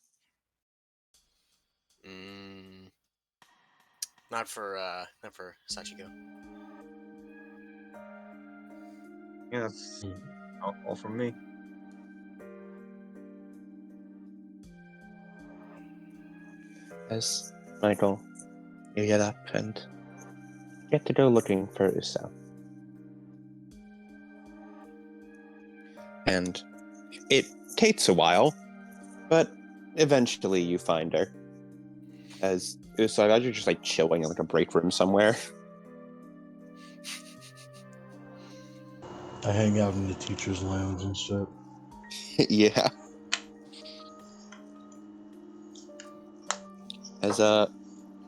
Not for Sachiko. Yeah, that's all from me. As Michael, you get up and get to go looking for Uso. And it takes a while, but eventually you find her. As Uso, I imagine you're just like chilling in like a break room somewhere. I hang out in the teacher's lounge and shit. Yeah. As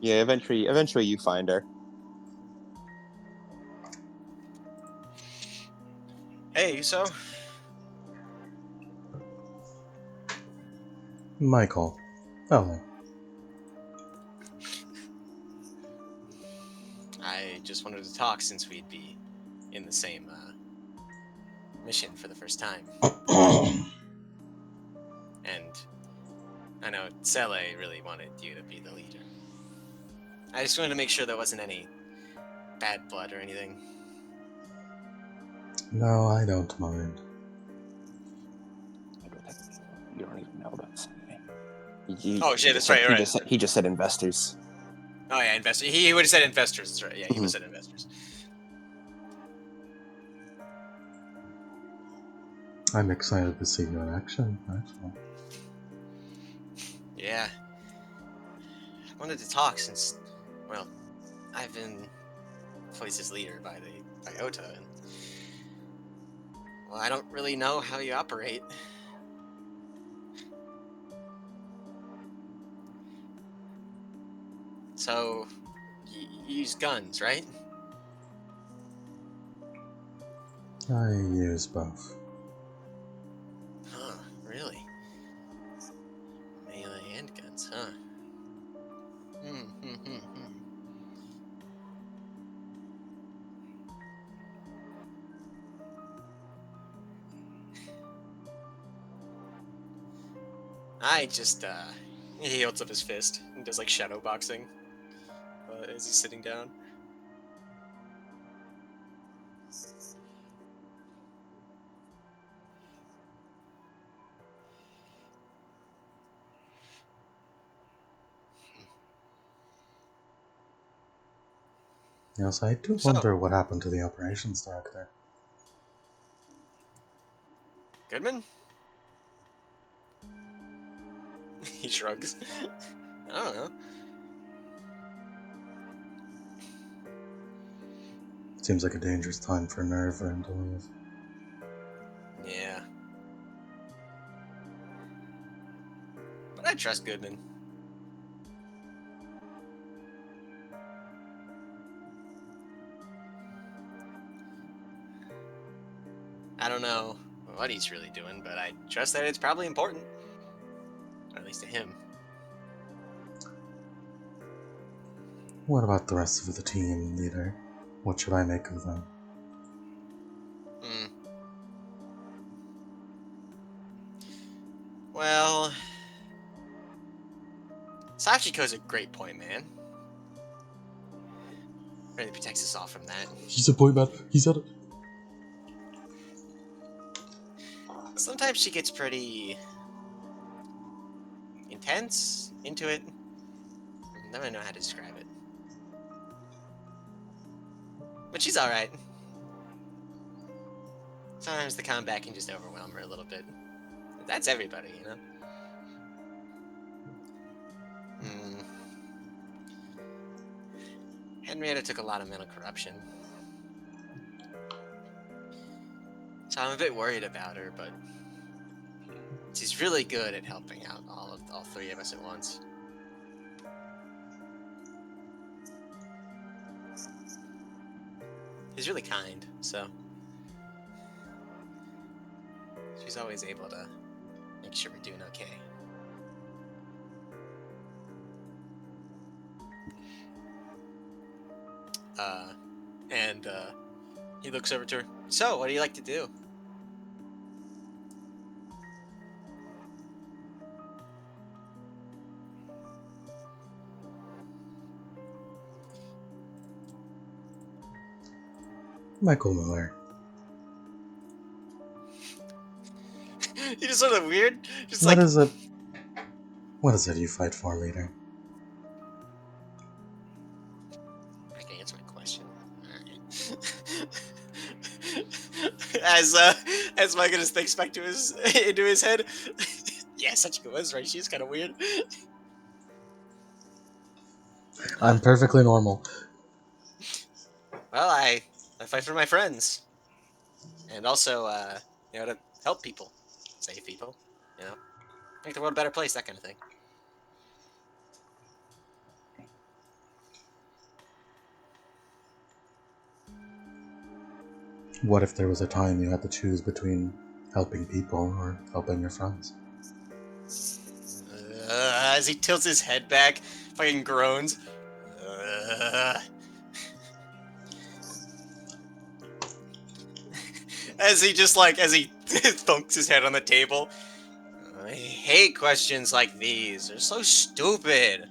eventually you find her. Hey, so Michael. Oh, I just wanted to talk since we'd be in the same mission for the first time. And I know Sele really wanted you to be the leader. I just wanted to make sure there wasn't any bad blood or anything. no, I don't mind. You don't even know about something. Oh shit, that's right. He just said investors. Oh yeah, investors. He would have said investors. That's right. Yeah, he would have said investors. I'm excited to see you in action, actually. Yeah. I wanted to talk since, well, I've been placed as leader by Ota, and well, I don't really know how you operate. So, you use guns, right? I use both. Huh, really? Melee and guns, huh? Hmm. I just, he holds up his fist and does like shadow boxing as he's sitting down. Yes, I do So- wonder what happened to the operations director. Goodman? He shrugs. I don't know. Seems like a dangerous time for Nerve for him to leave. Yeah. But I trust Goodman. I don't know what he's really doing, but I trust that it's probably important. Or at least to him. What about the rest of the team, leader? What should I make of them? Hmm. Well, Sachiko's a great point man. Really protects us all from that. He's a point man. He said it. Sometimes she gets pretty intense, into it. I don't know how to describe it. But she's alright. Sometimes the combat can just overwhelm her a little bit. That's everybody, you know? Hmm. Henrietta took a lot of mental corruption. So I'm a bit worried about her, but she's really good at helping out all three of us at once. She's really kind, so she's always able to make sure we're doing okay. And he looks over to her. So, what do you like to do? Michael Miller. You just sort of weird. Just What like is it? What is it you fight for, leader? I can answer my question. Alright. As Micah just thinks back to his into his head. Yeah, Sachiko was right. She's kind of weird. I'm perfectly normal. Well, I fight for my friends, and also to help people, save people, make the world a better place, that kind of thing. What if there was a time you had to choose between helping people or helping your friends? As he tilts his head back, fucking groans. As he thunks his head on the table. I hate questions like these. They're so stupid.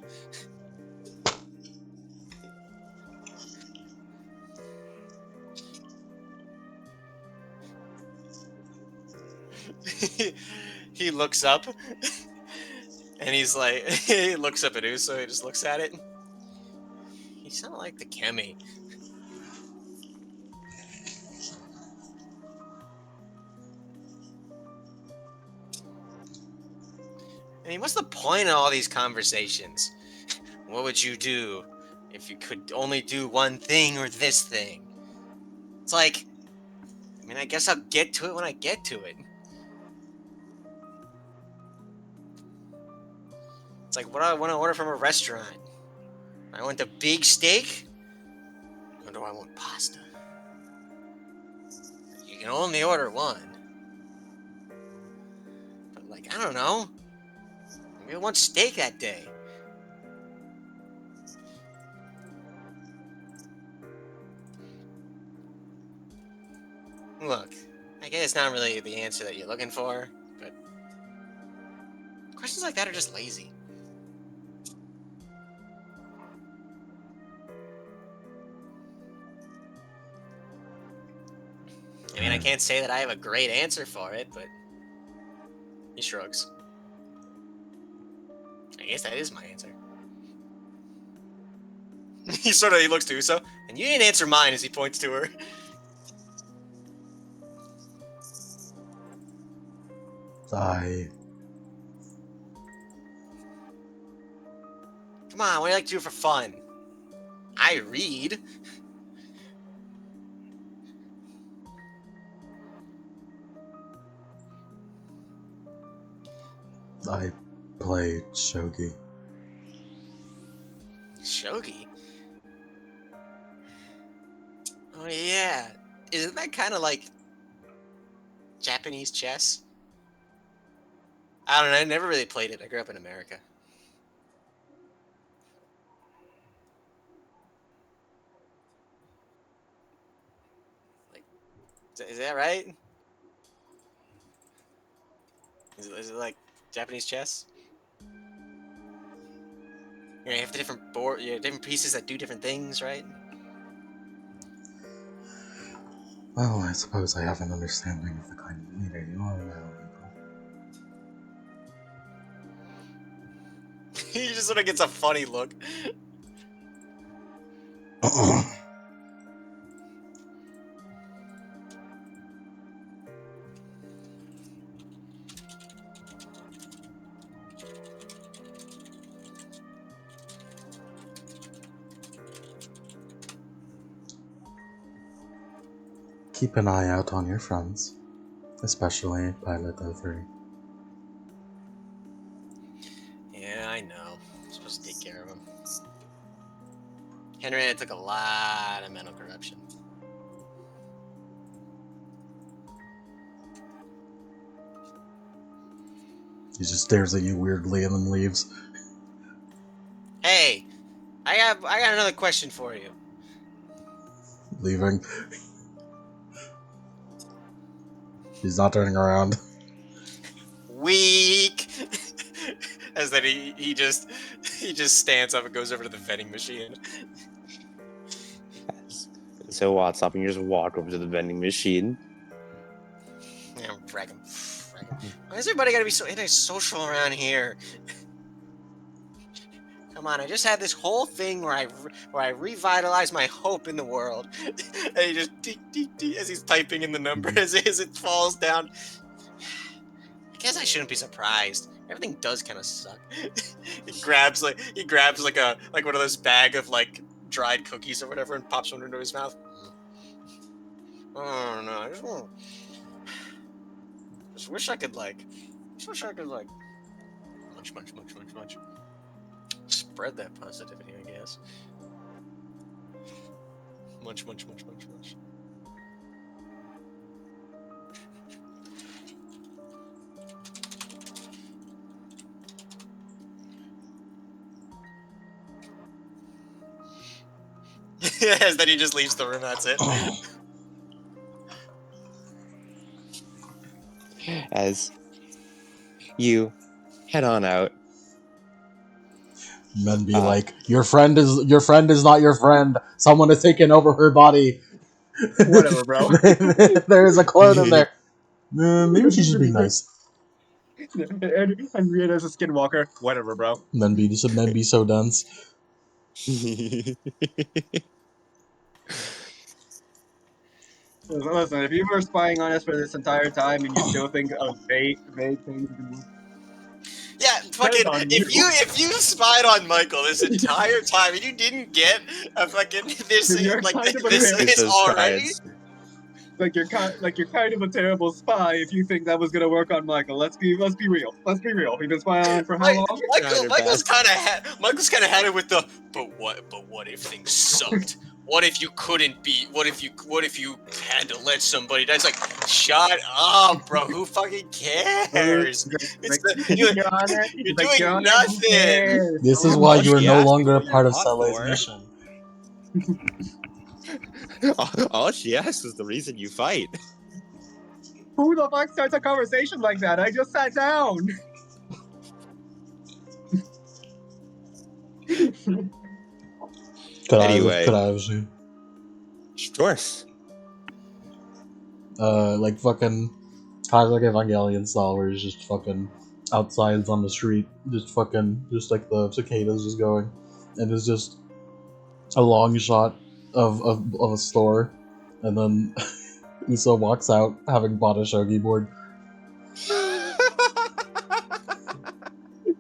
He looks up, and he's like, he looks up at Uso. He just looks at it. You sound like the Kemi. I mean, what's the point of all these conversations? What would you do if you could only do one thing or this thing? It's like, I mean, I guess I'll get to it when I get to it. It's like, what do I want to order from a restaurant? I want a big steak? Or do I want pasta? You can only order one. But, like, I don't know. Maybe I want steak that day. Look, I guess it's not really the answer that you're looking for, but questions like that are just lazy. I mean, I can't say that I have a great answer for it, but he shrugs. I guess that is my answer. He looks to Uso, and you didn't answer mine as he points to her. Come on, what do you like to do for fun? I read. I play shogi. Shogi? Oh yeah. Isn't that kind of like Japanese chess? I don't know, I never really played it. I grew up in America. Like, is that right? Is it like Japanese chess? You have the different board, different pieces that do different things, right? Well, I suppose I have an understanding of the kind of leader you are now, He just sort of gets a funny look. April. Keep an eye out on your friends, especially Pilot 03. Yeah, I know. I'm supposed to take care of him. Henrietta took a lot of mental corruption. He just stares at you weirdly and then leaves. Hey, I got another question for you. Leaving. He's not turning around. Weak. As that he just stands up and goes over to the vending machine. So what's up? And you just walk over to the vending machine. Yeah, frag him. Why is everybody gotta be so antisocial around here? Come on, I just had this whole thing where I revitalized my hope in the world. And he just as he's typing in the number as it falls down. I guess I shouldn't be surprised. Everything does kind of suck. he grabs like one of those bag of like dried cookies or whatever and pops one into his mouth. Oh no, I just wish I could like munch. Spread that positivity, I guess. Munch. Yes, then he just leaves the room, that's it. As you head on out. Men be like, your friend is not your friend. Someone has taken over her body. Whatever, bro. There is a clone in there. Maybe she should be nice. Henrietta's a skinwalker. Whatever, bro. Men be so dense. Listen, if you were spying on us for this entire time and you still think of vague things, Yeah, fucking. If you spied on Michael this entire time and you didn't get a fucking this You're like kind of a this racist. already. like you're kind of a terrible spy if you think that was gonna work on Michael. Let's be real. You've been spying on him for how long? Michael's kind of had it with the but what if things sucked? What if you couldn't be? What if you had to let somebody die? It's like, shut up, bro. Who fucking cares? You're doing nothing. This is why you are no longer a part of Saleh's mission. All she asks is the reason you fight. Who the fuck starts a conversation like that? I just sat down. Could Anyway. I have a scene? Sure. Like fucking Classic Evangelion style, where he's just fucking outside on the street, just like the cicadas just going, and it's just a long shot of a store, and then Uso walks out having bought a shogi board.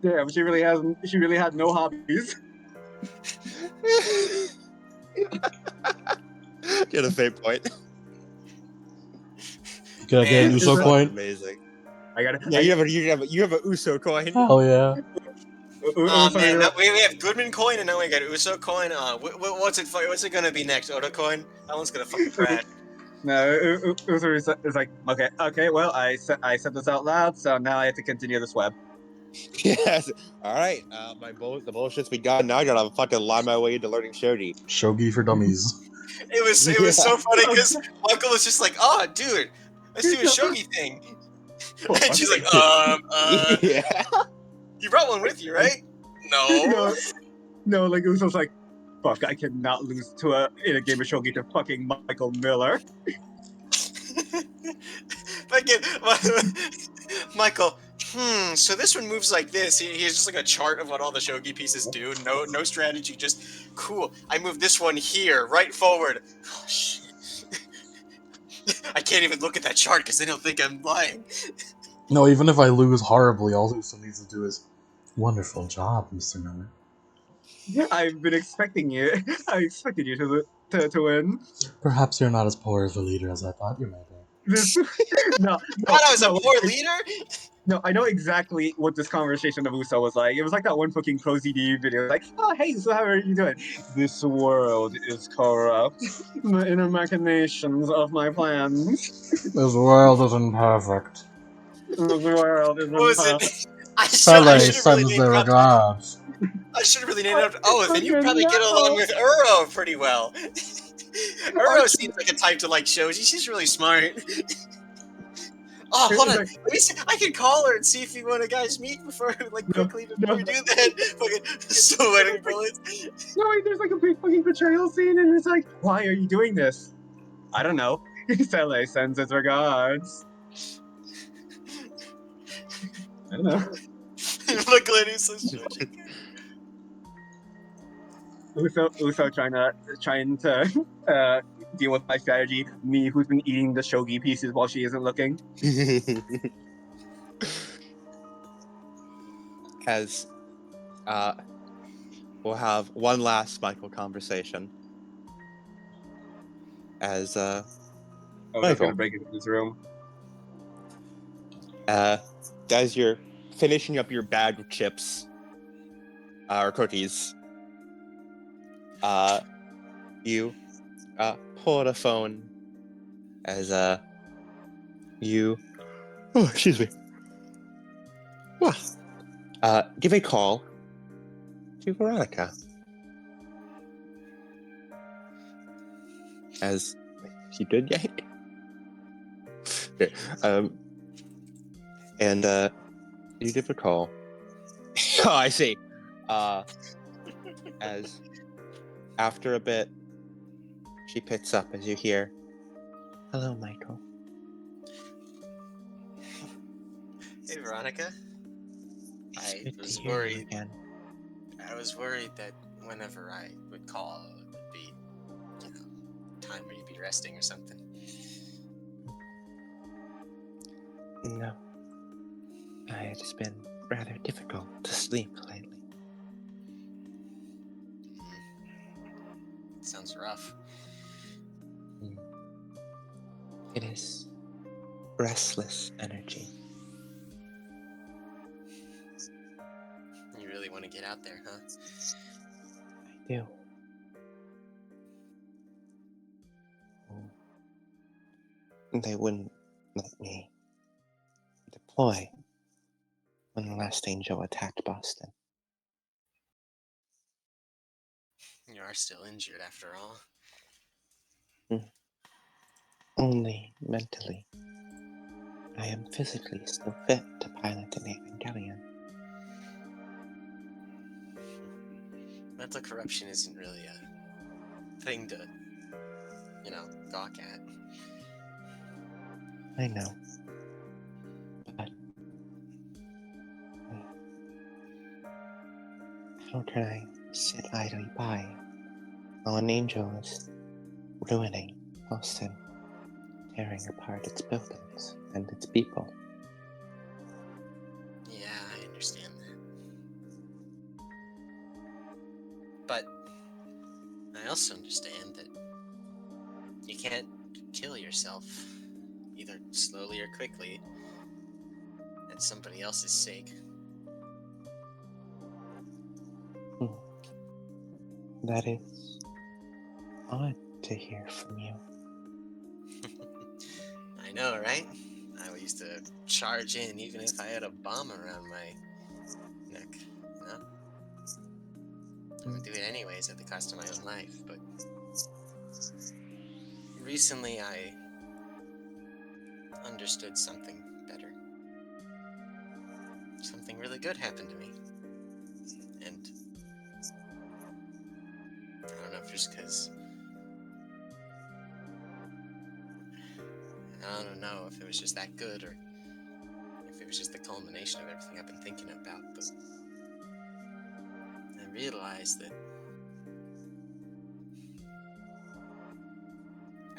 Damn, she really hasn't. She really had no hobbies. Get a fair point. Can I get an Man, Uso Is it- coin? Amazing. I got Yeah, you have a Uso coin. Hell yeah. Oh man, we have Goodman coin and now we got Uso coin. What's it gonna be next? Oda coin? That one's gonna fucking crash. No, Uso is like, okay. Well, I said this out loud, so now I have to continue this web. Yes. All right. The bullshit's begun. Now I gotta fucking lie my way into learning shogi. Shogi for dummies. It was so funny because Michael was just like, "Oh, dude, let's do a shogi thing," and she's like, Yeah. You brought one with you, right?" No. No, like Uso's like, fuck, I cannot lose in a game of shogi to fucking Michael Miller. Michael. So this one moves like this. He's just like a chart of what all the shogi pieces do. No strategy. Just cool. I move this one here, right forward. Oh shit. I can't even look at that chart because they don't think I'm lying. No, even if I lose horribly, all Uso needs to do is, wonderful job, Mr. Miller. I've been expecting you. I expected you to win. Perhaps you're not as poor of a leader as I thought you might be. No, Thought I was a poor leader? No, I know exactly what this conversation of Uso was like. It was like that one fucking ProZD video. Like, oh, hey, so how are you doing? This world is corrupt. The inner machinations of my plans. This world isn't perfect. This world isn't What was perfect. it? I Pele should have really sends their named it. regards. I should have really named it. Oh, then you Fucking probably get no. along with Uro pretty well. Uro seems like a type to like shows. She's really smart. Oh, hold on. Let me see. I can call her and see if you want to guys meet before, like, quickly before we do that. Fucking sweating bullets. No, wait, there's like a big fucking betrayal scene, and it's like, why are you doing this? I don't know. Pele sends his regards. I don't know. Look, Lenny's so judgy. Uso trying to deal with my strategy. Me, who's been eating the shogi pieces while she isn't looking. As we'll have one last Michael conversation. As Oh, he's Michael. gonna break into this room. As you're finishing up your bag of chips or cookies, you pull out a phone as you excuse me. Give a call to Veronica. As you did, Yank. Okay, and you give a call. Oh, I see. As after a bit, she picks up as you hear, "Hello, Michael." Hey, Veronica. It's I good to was hear you worried. again. I was worried that whenever I would call, it would be, time where you'd be resting or something. No. It's been rather difficult to sleep lately. Sounds rough. It is restless energy. You really want to get out there, huh? I do. They wouldn't let me deploy when the last angel attacked Boston. You are still injured after all. Only mentally. I am physically still fit to pilot an Evangelion. Mental corruption isn't really a thing to, gawk at. I know. But how can I sit idly by While an angel is ruining Boston, tearing apart its buildings and its people. Yeah, I understand that. But I also understand that you can't kill yourself, either slowly or quickly, at somebody else's sake. That is odd to hear from you. I know, right? I used to charge in even if I had a bomb around my neck, you know? I would do it anyways at the cost of my own life, but recently I understood something better. Something really good happened to me. And I don't know if just because I don't know if it was just that good or if it was just the culmination of everything I've been thinking about, but I realized that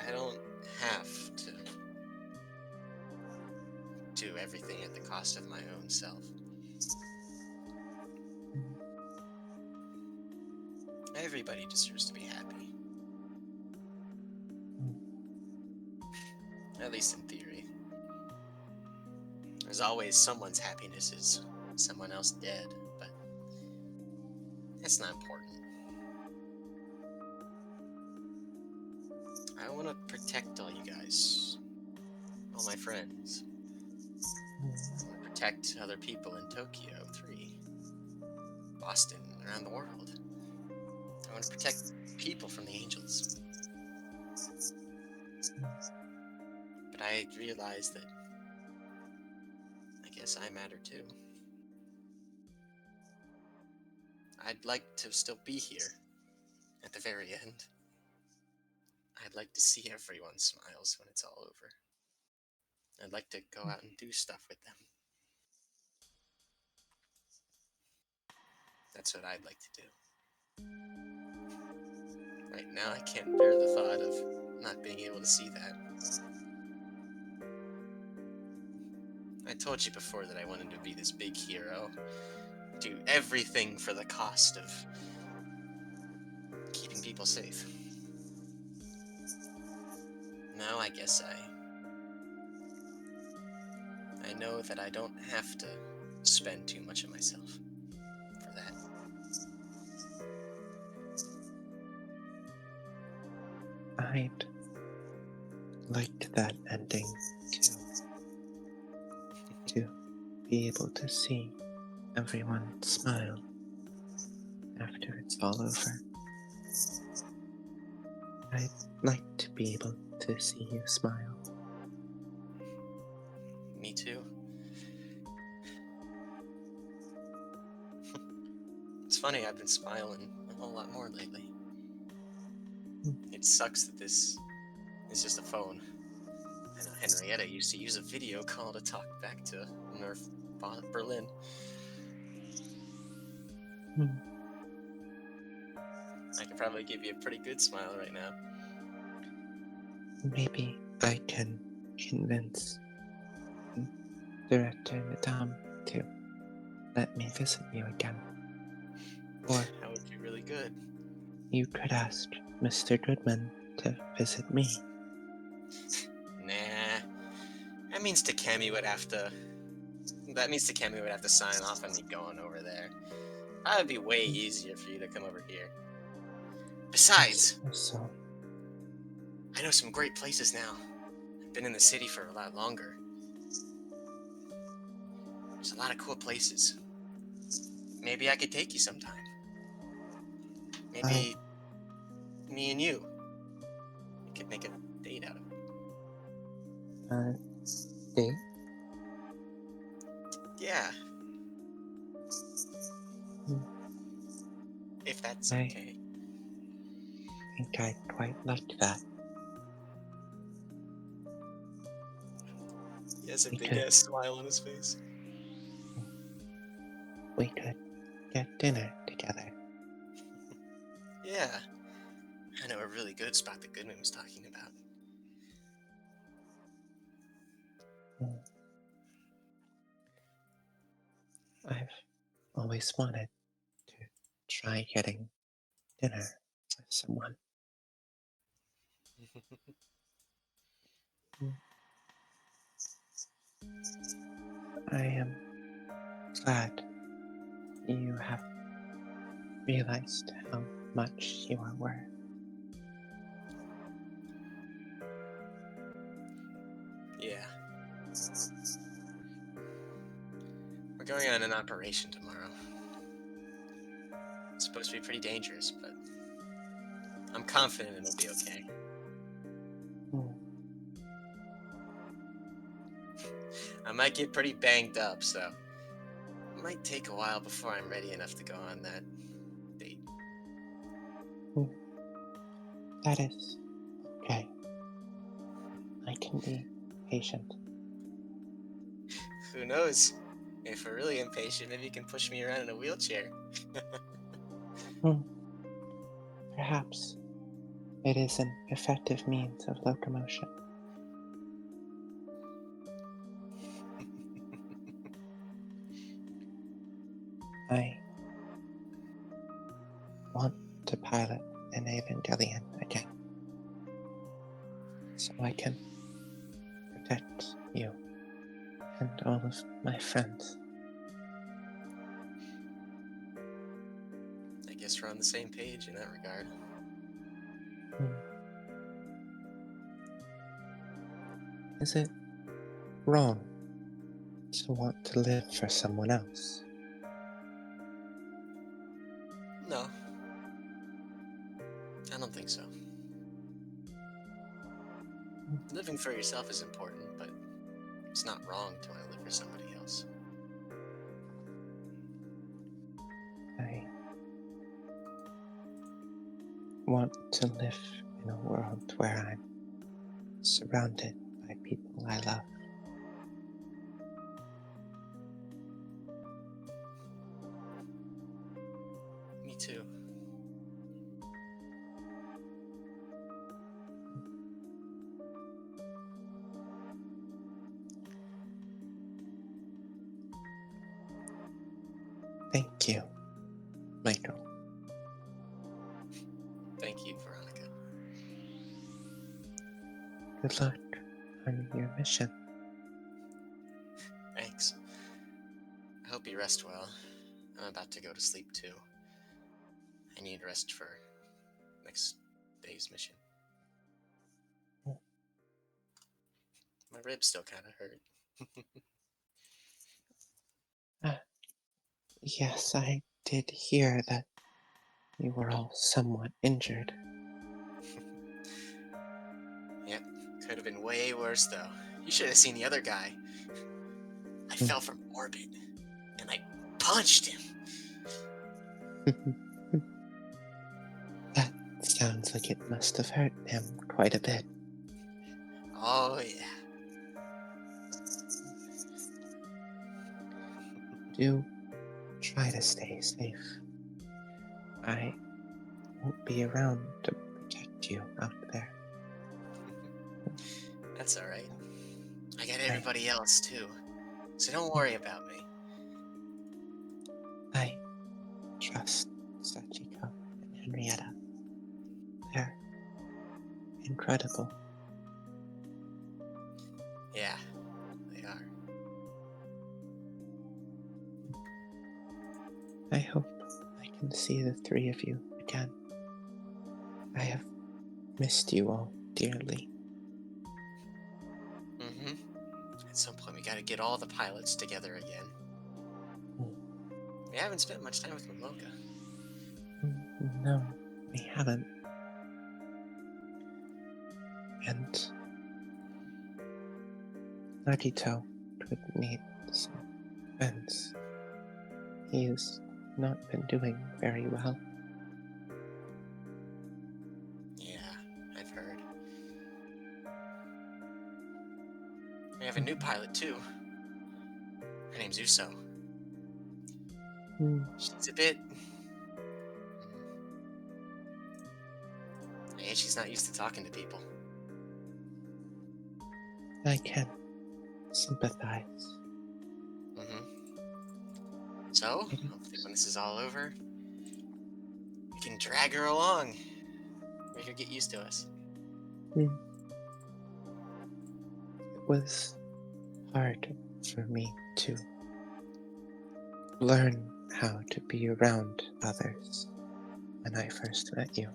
I don't have to do everything at the cost of my own self. Everybody deserves to be happy. At least in theory. There's always someone's happiness is someone else dead, but that's not important. I want to protect all you guys, all my friends. I want to protect other people in Tokyo 3, Boston, around the world. I want to protect people from the angels. But I realized that I guess I matter too. I'd like to still be here at the very end. I'd like to see everyone smiles when it's all over. I'd like to go out and do stuff with them. That's what I'd like to do. Right now, I can't bear the thought of not being able to see that. I told you before that I wanted to be this big hero. Do everything for the cost of keeping people safe. Now I guess I know that I don't have to spend too much of myself for that. I'd like that ending too. To be able to see everyone smile after it's all over. I'd like to be able to see you smile. Me too. It's funny, I've been smiling a whole lot more lately. It sucks that this is just a phone. I know Henrietta used to use a video call to talk back to Nerf Berlin. I could probably give you a pretty good smile right now. Maybe I can convince Director Madame to let me visit you again. Or That would be really good. you could ask Mr. Goodman to visit me. Nah. That means Takemi would have to sign off on me going over there. That would be way easier for you to come over here. Besides, So, I know some great places now. I've been in the city for a lot longer. There's a lot of cool places. Maybe I could take you sometime. Maybe me and you. We could make a date out of it. date? Yeah. If that's I okay. think I'd quite like that. He has a We big could. ass smile on his face. We could get dinner together. Yeah. good spot that Goodman was talking about. I've always wanted to try getting dinner with someone. I am glad you have realized how much you are worth. Yeah. We're going on an operation tomorrow. It's supposed to be pretty dangerous, but I'm confident it'll be okay. Hmm. I might get pretty banged up, so it might take a while before I'm ready enough to go on that date. That is okay. I can be patient. Who knows? If we're really impatient, maybe you can push me around in a wheelchair. Perhaps it is an effective means of locomotion. I want to pilot an Evangelion again, so I can protect you and all of my friends. I guess we're on the same page in that regard. Is it wrong to want to live for someone else? No. I don't think so. Living for yourself is important, but it's not wrong to want to live for somebody else. I want to live in a world where I'm surrounded by people I love. Me too. Thank you, Michael. Thank you, Veronica. Good luck on your mission. Thanks. I hope you rest well. I'm about to go to sleep too. I need rest for next day's mission. My ribs still kind of hurt. Yes, I did hear that you were all somewhat injured. Yep, could have been way worse though. You should have seen the other guy. I fell from orbit, and I punched him. That sounds like it must have hurt him quite a bit. Oh yeah. Do try to stay safe. I won't be around to protect you out there. That's alright. I got everybody else too. So don't worry about me. I trust Sachiko and Henrietta. They're incredible. Yeah, they are. I hope I can see the three of you again. I have missed you all dearly. Mm-hmm. At some point we gotta get all the pilots together again. We haven't spent much time with Momoka. No, we haven't. And Nagito could need some friends. He has not been doing very well. Yeah, I've heard. We have a new pilot too. Her name's Uso. She's a bit... she's not used to talking to people. I can sympathize. Mm-hmm. So, hopefully when this is all over, we can drag her along. Make her get used to us. It was hard for me to learn how to be around others when I first met you.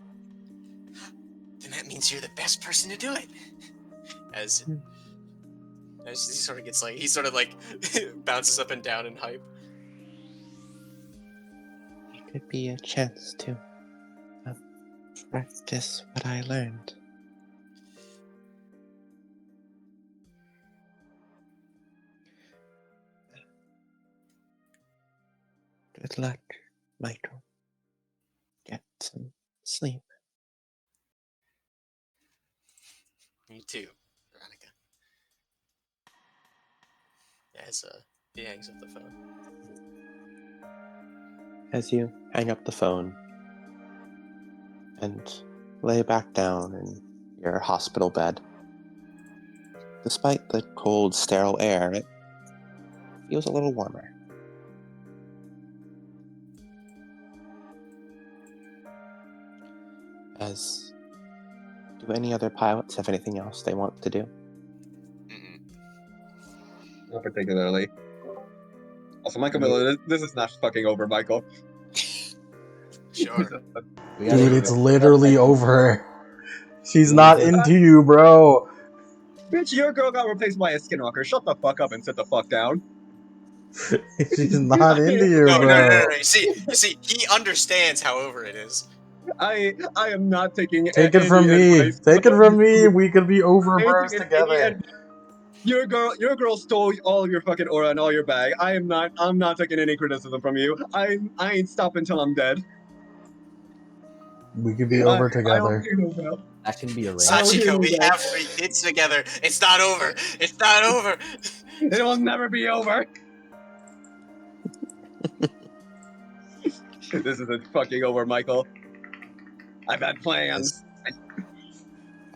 Then that means you're the best person to do it. As he sort of gets like, he sort of like bounces up and down in hype. It could be a chance to practice what I learned. Good luck, Michael. Get some sleep. You too, Veronica. As he hangs up the phone. As you hang up the phone and lay back down in your hospital bed, despite the cold, sterile air, it feels a little warmer. Do any other pilots have anything else they want to do? Mm-mm. Not particularly. Also, Michael Miller, this is not fucking over, Michael. Sure. Dude, it's literally over. She's not into you, bro. Bitch, your girl got replaced by a skinwalker. Shut the fuck up and sit the fuck down. She's not into you, No. bro. You see, he understands how over it is. I am not taking Take it any from me. advice Take it from me. you. We could be over I ain't bros taking any together. advice. Your girl stole all of your fucking aura and all your bag. I'm not taking any criticism from you. I ain't stopping until I'm dead. We could be over I don't together. hear no bell. That can be arranged. I don't hear Sachiko, no we bell. have 3 kids together. It's not over. It's not over. It will never be over. This isn't fucking over, Michael. I've had plans.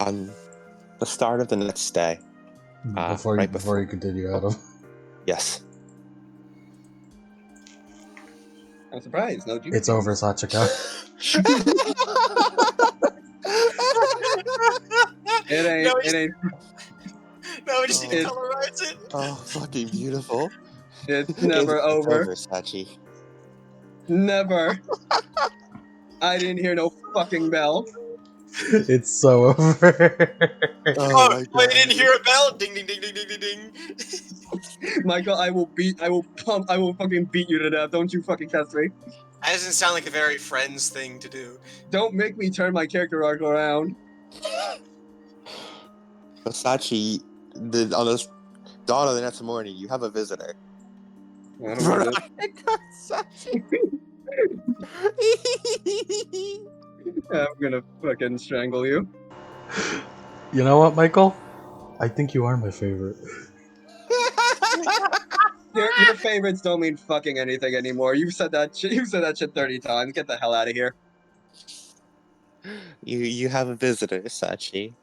On the start of the next day, Before you continue, Adam. yes, I'm surprised. No juice. It's over, Sachika. It ain't. No, we just need to It's- colorize it. oh, fucking beautiful. It's never over. It's over, Sachi. Never. I didn't hear no fucking bell. It's so over. Oh, you didn't hear a bell? Ding, ding, ding, ding, ding, ding, ding. Michael, I will fucking beat you to death. Don't you fucking test me. That doesn't sound like a very Friends thing to do. Don't make me turn my character arc around. But Sachi, on this dawn of the next morning, you have a visitor. I don't need it. Sachi. I'm gonna fucking strangle you. You know what, Michael? I think you are my favorite. Your favorites don't mean fucking anything anymore. You said that shit 30 times. Get the hell out of here. You have a visitor, Sachi.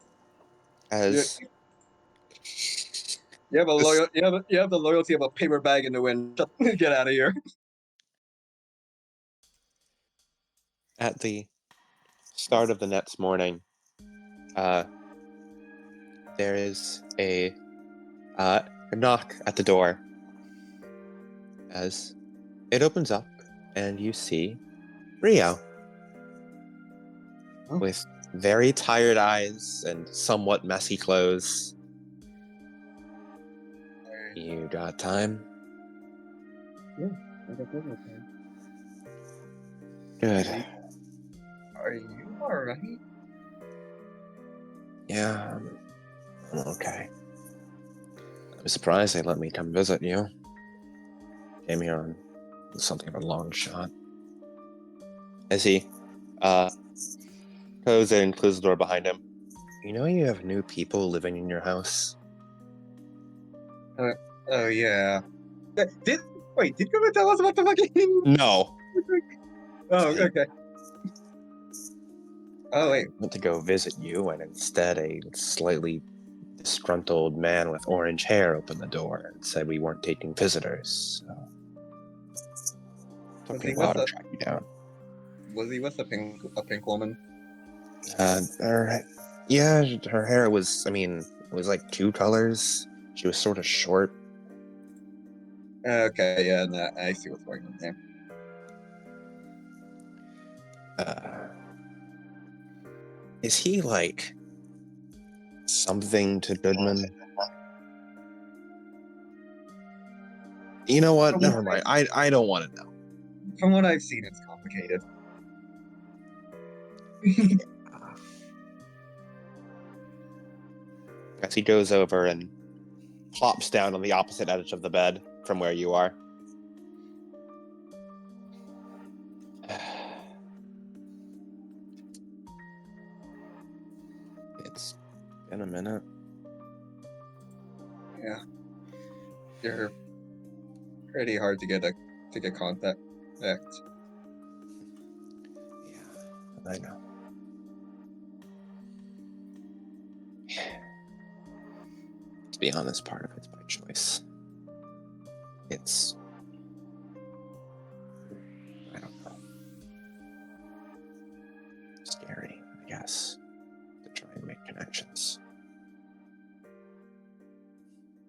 As You have the loyalty of a paper bag in the wind. Get out of here. at the start of the next morning, there is a knock at the door. As it opens up, and you see Rio Oh. with very tired eyes and somewhat messy clothes. You got time? Good. Are you alright? Yeah, I'm okay. I'm surprised they let me come visit you. Came here on something of a long shot. As he goes in and closes the door behind him. You know you have new people living in your house? Oh yeah. Did you ever tell us about the fucking? No. Oh, okay. Oh wait, went to go visit you, and instead a slightly disgruntled man with orange hair opened the door and said we weren't taking visitors. So it took was me he a while with to a track you down. pink woman? Yeah, her hair was, I mean, it was like two colors. She was sort of short. Okay, yeah, no, I see what's going on there. Is he like something to Goodman? You know what? Never mind. I don't want to know. From what I've seen, it's complicated. As he goes over and plops down on the opposite edge of the bed from where you are. It's been a minute. Yeah, you're pretty hard to get contact. Yeah, I know. To be honest, part of it's by choice. It's, I don't know, scary, I guess, to try and make connections.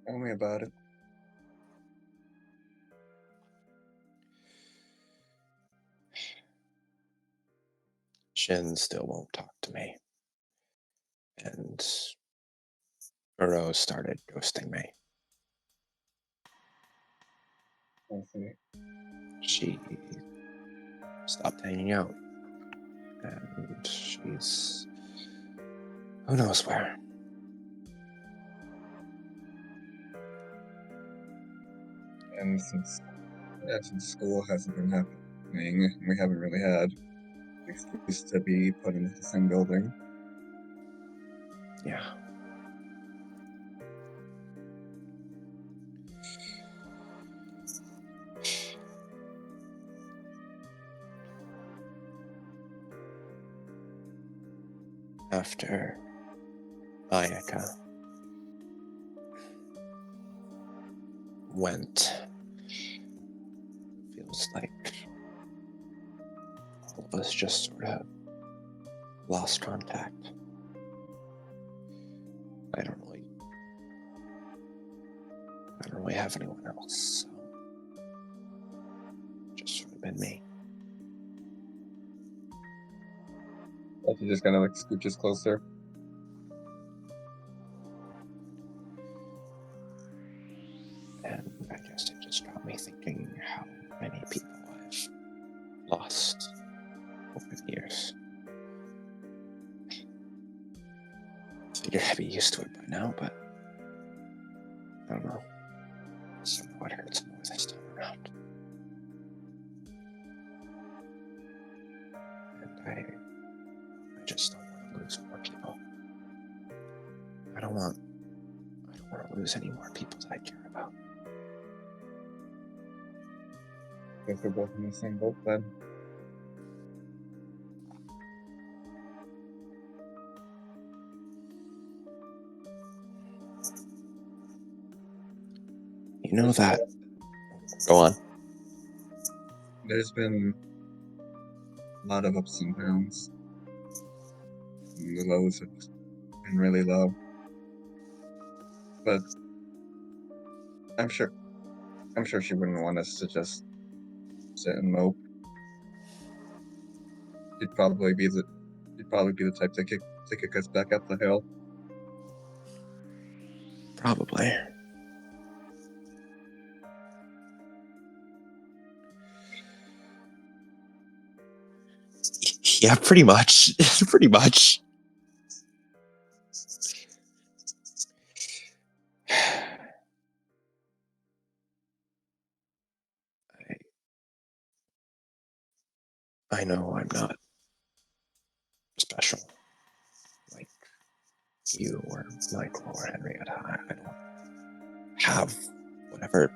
Tell me about it. Shin still won't talk to me. And Uro started ghosting me. I see. She stopped hanging out. And she's who knows where. And since school hasn't been happening, we haven't really had an excuse to be put into the same building. Yeah. After Ayaka went, feels like all of us just sort of lost contact. I don't really have anyone else, so just sort of been me. Like he just kind of like scooches closer. And I guess it just got me thinking how many people I've lost over the years. I figured I'd be used to it by now, but I don't know. Somehow it hurts more this time around. And I just don't want to lose more people. I don't want to lose any more people that I care about. Guess we're both in the same boat then. You know that. Go on. There's been a lot of ups and downs. And the lows have been really low. But I'm sure she wouldn't want us to just sit and mope. She'd probably be the type to kick us back up the hill. Probably. Yeah, pretty much. Pretty much. I know I'm not special like you or Michael or Henrietta. I don't have whatever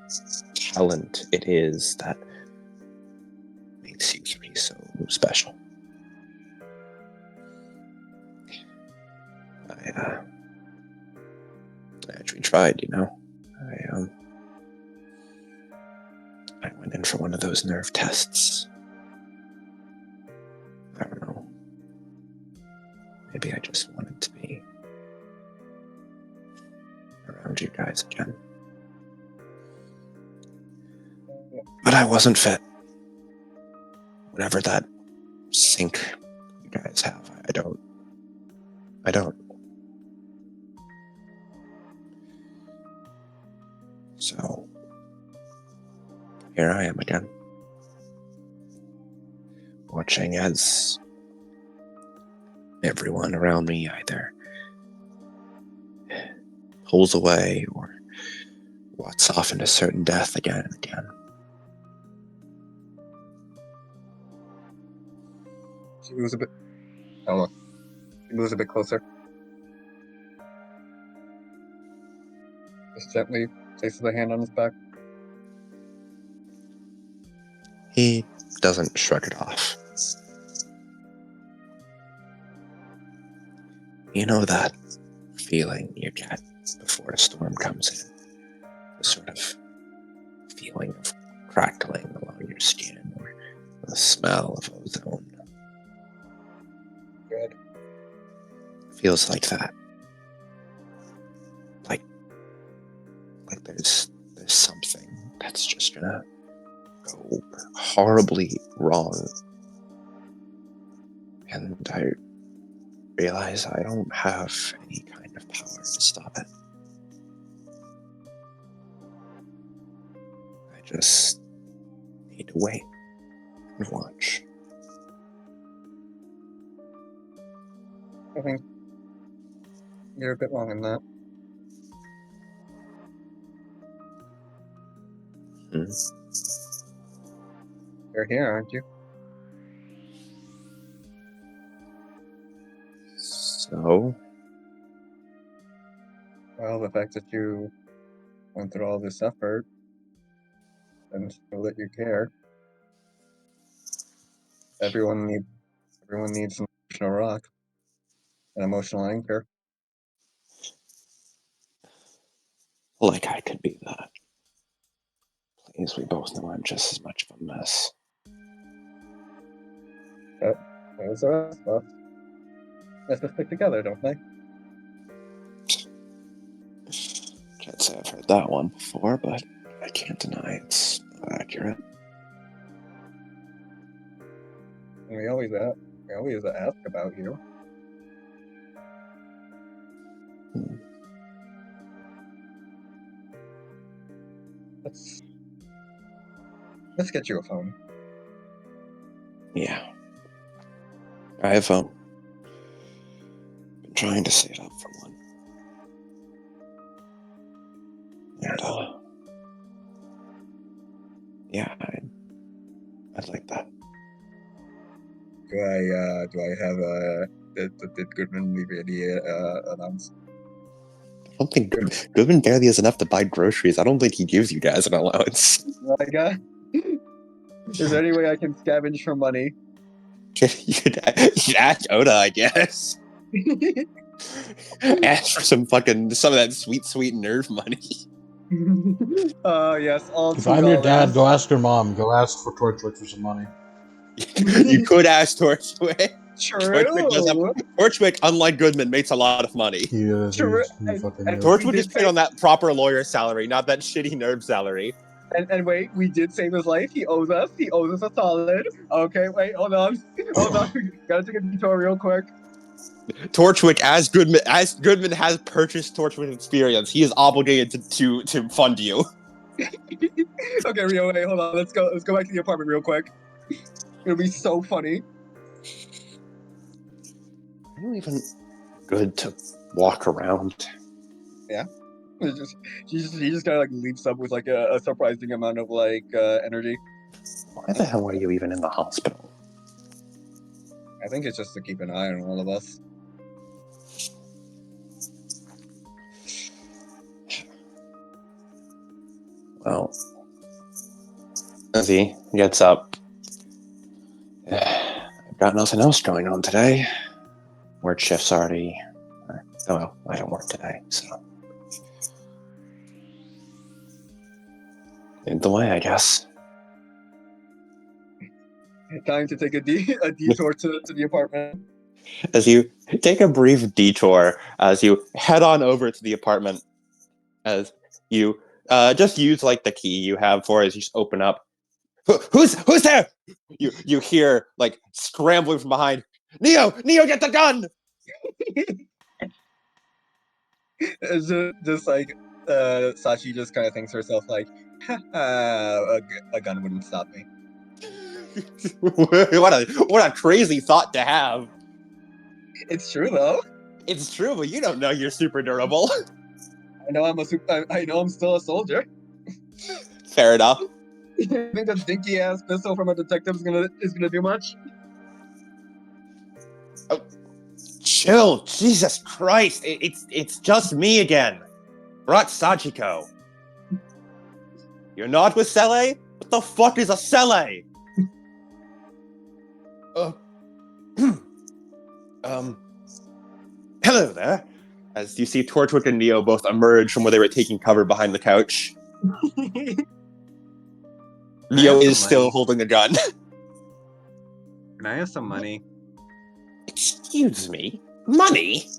talent it is that makes you three so special. I actually tried, I went in for one of those nerve tests. I don't know. Maybe I just wanted to be around you guys again. But I wasn't fit. Whatever that sink you guys have, I don't. So, here I am again. Watching as everyone around me either pulls away or walks off into certain death again and again. She moves a bit. Oh, look. She moves a bit closer. Just gently places a hand on his back. He doesn't shrug it off. You know that feeling you get before a storm comes in? The sort of feeling of crackling along your skin or the smell of ozone. Good. Feels like that. Like there's something that's just gonna go horribly wrong. And I realize I don't have any kind of power to stop it. I just need to wait and watch. I think you're a bit wrong in that. You're here, aren't you? So, Well, the fact that you went through all this effort and show that you care. Everyone needs an emotional rock, an emotional anchor. like I could be that. Please, we both know I'm just as much of a mess. There's the rest of us. Let's just stick together, don't they? Can't say I've heard that one before, but I can't deny it's not accurate. And we always ask about you. Let's get you a phone. Yeah. I have been trying to save up for one. And, yeah, I'd like that. Do I have did Goodman leave any announcement? I don't think Goodman barely has enough to buy groceries. I don't think he gives you guys an allowance. Is there any way I can scavenge for money? You'd ask Oda, I guess. Ask for some of that sweet nerve money. Yes, all If $2. I'm your dad, go ask your mom. Go ask for Torchwick for some money. You could ask Torchwick. True. Torchwick, unlike Goodman, makes a lot of money. He is. True. He fucking And is. Torchwick is paid on that proper lawyer salary, not that shitty nerd salary. And wait, we did save his life. He owes us a solid. Okay, wait, hold on. Gotta take a detour real quick. Torchwick, as Goodman has purchased Torchwick experience, he is obligated to fund you. Okay, Rio, wait, hold on. Let's go back to the apartment real quick. It'll be so funny. Are you even good to walk around? Yeah. He just kind of like leaps up with like a surprising amount of like energy. Why the hell are you even in the hospital? I think it's just to keep an eye on all of us. Well, as he gets up, I've got nothing else going on today. Work shift's already Oh well, I don't work today, so lead the way, I guess. Time to take a detour to the apartment. As you take a brief detour, as you head on over to the apartment, as you just use like the key you have for it, as you just open up. Who's there? You hear like scrambling from behind. Neo, get the gun! It's just like Sachi just kind of thinks to herself like, a gun wouldn't stop me. what a crazy thought to have. It's true though. It's true, but you don't know you're super durable. I know I know I'm still a soldier. Fair enough. You think a dinky ass pistol from a detective is gonna do much? Chill, Jesus Christ! It's just me again. Brought Sachiko. You're not with Sele? What the fuck is a Sele? Hello there. As you see Torchwick and Neo both emerge from where they were taking cover behind the couch. Neo is still holding a gun. Can I have some money? Excuse me? Money?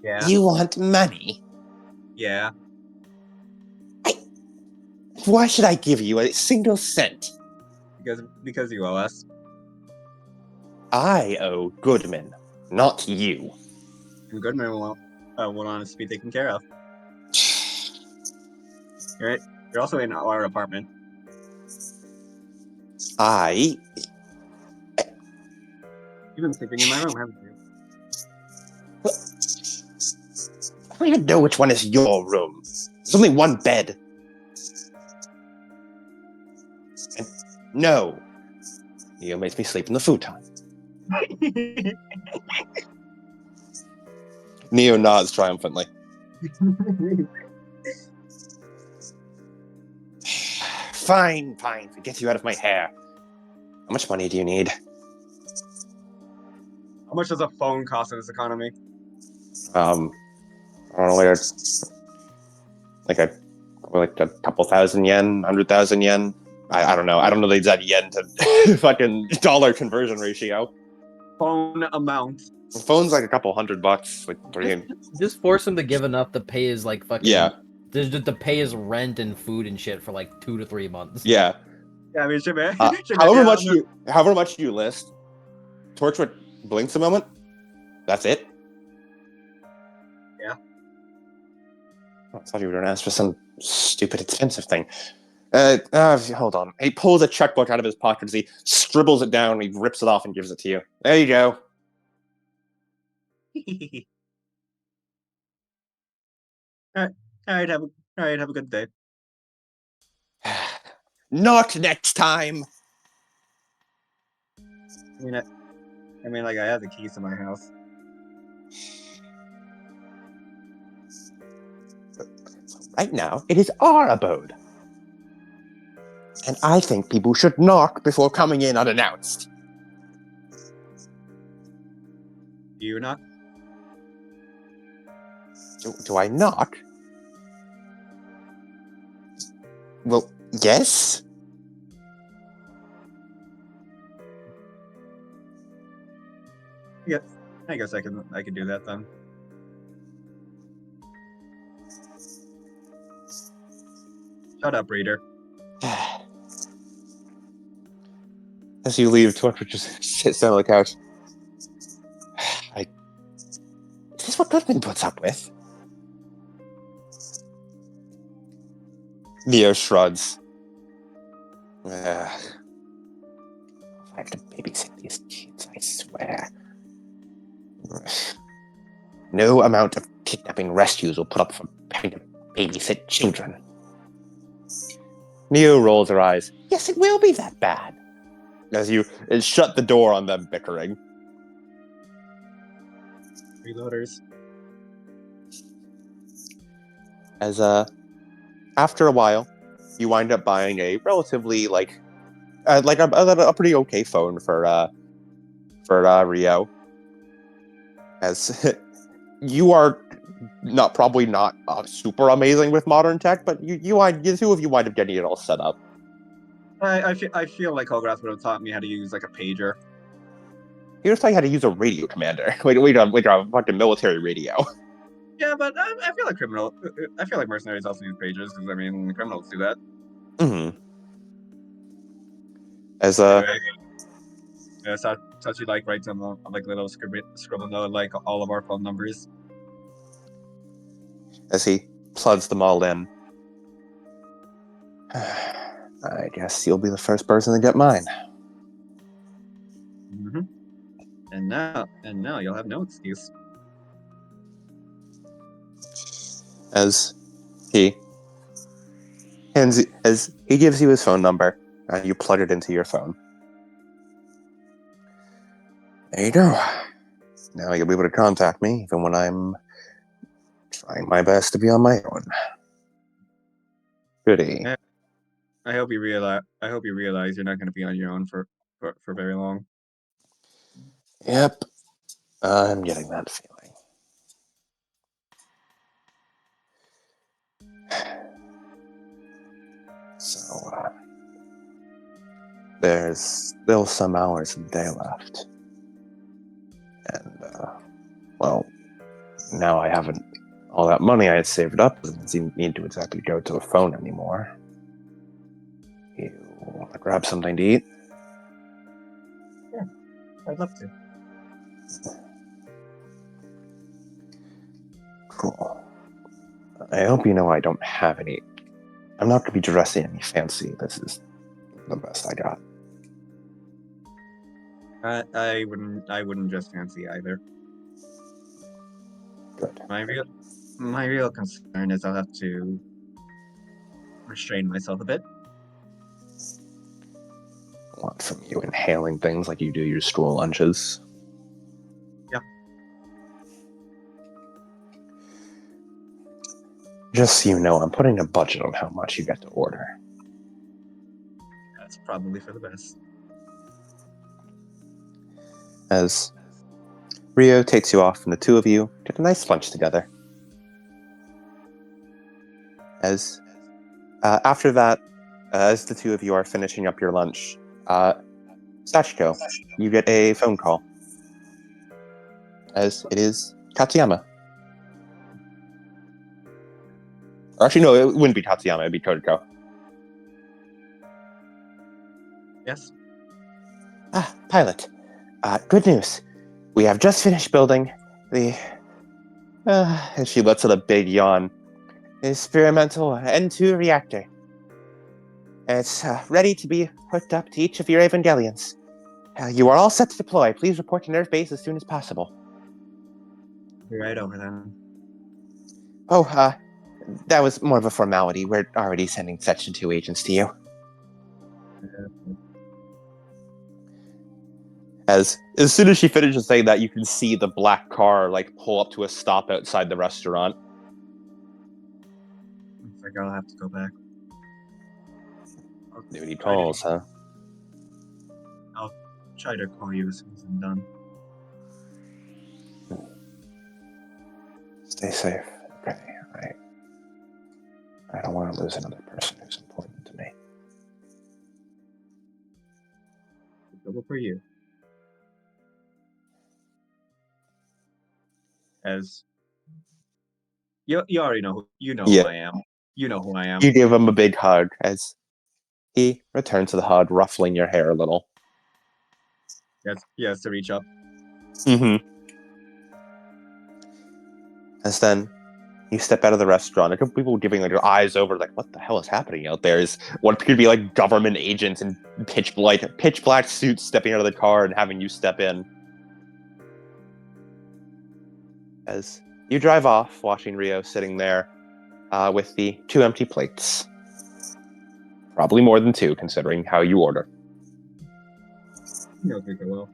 Yeah. You want money? Yeah. Why should I give you a single cent? Because you owe us. I owe Goodman, not you. And Goodman will want us to be taken care of. You're also in our apartment. I... You've been sleeping in my room, haven't you? I don't even know which one is your room. There's only one bed. And no. Neo makes me sleep in the futon. Neo nods triumphantly. Fine. To get you out of my hair. How much money do you need? How much does a phone cost in this economy? I don't know, like a couple thousand yen, 100,000 yen. I don't know. I don't know the exact yen to fucking dollar conversion ratio. Phone amount. The phone's like a couple $100, like $3. Just force him to give enough to pay his like fucking Yeah. to pay his rent and food and shit for like 2 to 3 months. Yeah. Yeah, I mean, However much you list, Torchwood blinks a moment. That's it. Yeah. I thought you were going to ask for some stupid expensive thing. Hold on. He pulls a checkbook out of his pocket as he scribbles it down. He rips it off and gives it to you. There you go. All right. Have a good day. Not next time. I mean, like I have the keys to my house. Right now, it is our abode. And I think people should knock before coming in unannounced. Do you not? Do I knock? Well, yes. Yeah. I guess I can do that then. Shut up, reader. As you leave, Torchwood just sits down on the couch. Is this what Goodman puts up with? Neo shrugs. I have to babysit these kids, I swear. No amount of kidnapping rescues will put up for having to babysit children. Neo rolls her eyes. Yes, it will be that bad. As you shut the door on them bickering. Freeloaders. As after a while, you wind up buying a relatively a pretty okay phone for Rio. As you are probably not super amazing with modern tech, but you the two of you wind up getting it all set up. I feel like Hogarth would have taught me how to use like a pager. He just taught you how to use a radio commander. Wait, a fucking military radio. Yeah, but I feel like mercenaries also use pagers because I mean criminals do that. Mm-hmm. As Anyway, yeah, Sachi like writes on like little scribble note like all of our phone numbers. as he plugs them all in. I guess you'll be the first person to get mine. Mm-hmm. And now you'll have no excuse. As he gives you his phone number, and you plug it into your phone. There you go. Now you'll be able to contact me even when I'm trying my best to be on my own. Goody. Yeah. I hope you realize you're not going to be on your own for very long. Yep, I'm getting that feeling. So, there's still some hours in the day left. And, well, now I haven't all that money I had saved up doesn't need to exactly go to a phone anymore. You want to grab something to eat? Yeah, I'd love to. Cool. I hope you know I don't have any. I'm not going to be dressing any fancy. This is the best I got. I wouldn't dress fancy either. Good. My real concern is I'll have to restrain myself a bit. I want from you inhaling things like you do your school lunches. Yeah. Just so you know, I'm putting a budget on how much you get to order. That's probably for the best. As Rio takes you off and the two of you get a nice lunch together. As after that, as the two of you are finishing up your lunch, Sachiko, you get a phone call. As it is Tatsuyama. Or actually, no, it wouldn't be Tatsuyama, it'd be Kodako. Yes. Pilot. Good news. We have just finished building the... and she lets out a big yawn. Experimental N2 reactor. It's ready to be hooked up to each of your Evangelions. You are all set to deploy. Please report to Nerve Base as soon as possible. Be right over then. Oh, that was more of a formality. We're already sending Section 2 agents to you. As soon as she finishes saying that, you can see the black car pull up to a stop outside the restaurant. Looks like I'll have to go back. Duty calls, huh? I'll try to call you as soon as I'm done. Stay safe. Okay. I don't want to lose another person who's important to me. Double for you. As you already know who I am. You know who I am. You give him a big hug as he returns to the hug, ruffling your hair a little. He has to reach up. Mm-hmm. As then you step out of the restaurant, a couple people giving their eyes over, what the hell is happening out there? Is what appear to be government agents in pitch black suits stepping out of the car and having you step in. As you drive off, watching Rio sitting there with the 2 empty plates. Probably more than 2, considering how you order. You'll think it will.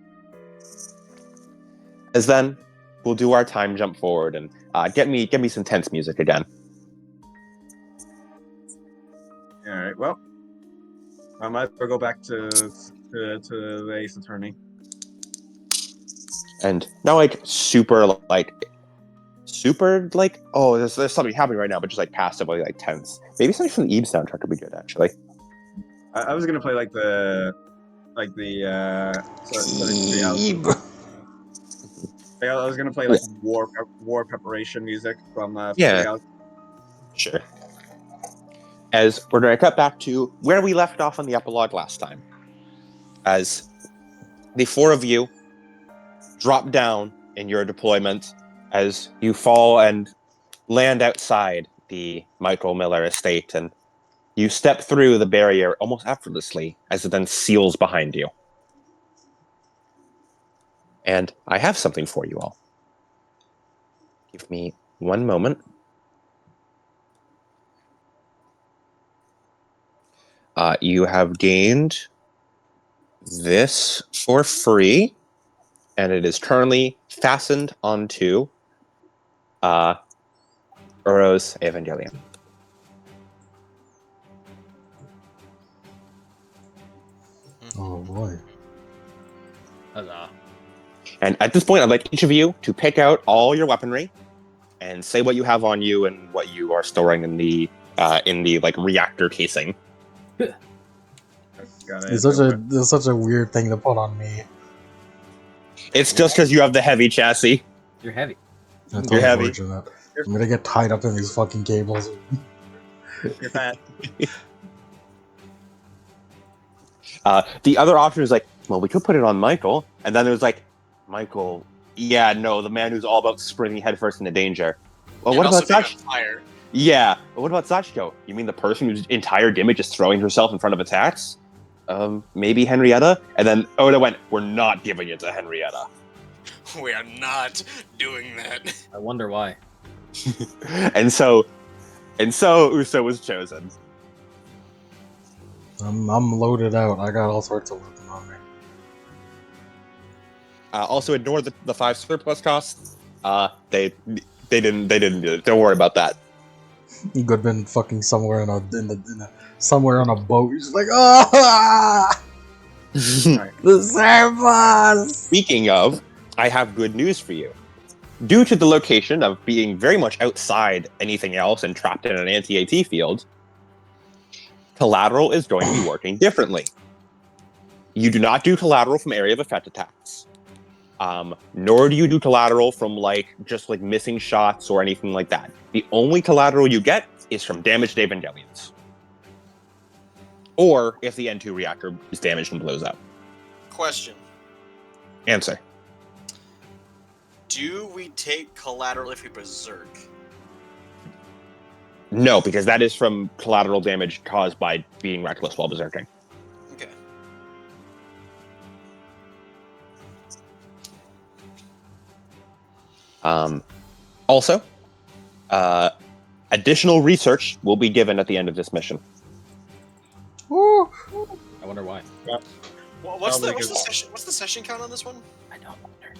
As then, we'll do our time jump forward and get me some tense music again. All right. Well, I might as well go back to the Ace Attorney. And not super super like, oh, there's something happening right now, but just like passively like tense. Maybe something from the Eve soundtrack would be good actually. I was gonna play like the Eve. I was gonna play like war preparation music from Yeah. Treehouse. Sure. As we're going to cut back to where we left off on the epilogue last time. As the four of you drop down in your deployment, as you fall and land outside the Michael Miller estate, and you step through the barrier almost effortlessly as it then seals behind you. And I have something for you all. Give me one moment. You have gained this for free, and it is currently fastened onto Uro's Evangelion. Oh boy. Huzzah. And at this point, I'd like each of you to pick out all your weaponry and say what you have on you and what you are storing in the like reactor casing. It's such a weird thing to put on me. It's just because you have the heavy chassis. You're heavy. That's You're heavy. unfortunate. I'm gonna get tied up in these fucking cables. You're fat. The other option is like, well, we could put it on Michael, and then there's like, Michael, yeah, no, the man who's all about sprinting headfirst into danger. Well, what about Sachiko? Fire. Yeah, but what about Sachiko? You mean the person whose entire gimmick is throwing herself in front of attacks? Maybe Henrietta? And then Oda went, we're not giving it to Henrietta. We are not doing that. I wonder why. and so Uso was chosen. I'm loaded out. I got all sorts of weapons on me. Also ignore the 5 surplus costs. They didn't do it. Don't worry about that. Goodman fucking somewhere somewhere on a boat. He's just like, ah, the surplus. Speaking of, I have good news for you. Due to the location of being very much outside anything else and trapped in an anti-AT field, collateral is going to be working differently. You do not do collateral from area of effect attacks. Nor do you do collateral from just missing shots or anything like that. The only collateral you get is from damaged Evangelions. Or if the N2 reactor is damaged and blows up. Question. Answer. Do we take collateral if we berserk? No, because that is from collateral damage caused by being reckless while berserking. Okay. Also, additional research will be given at the end of this mission. I wonder why. What's the session count on this one? I don't wonder.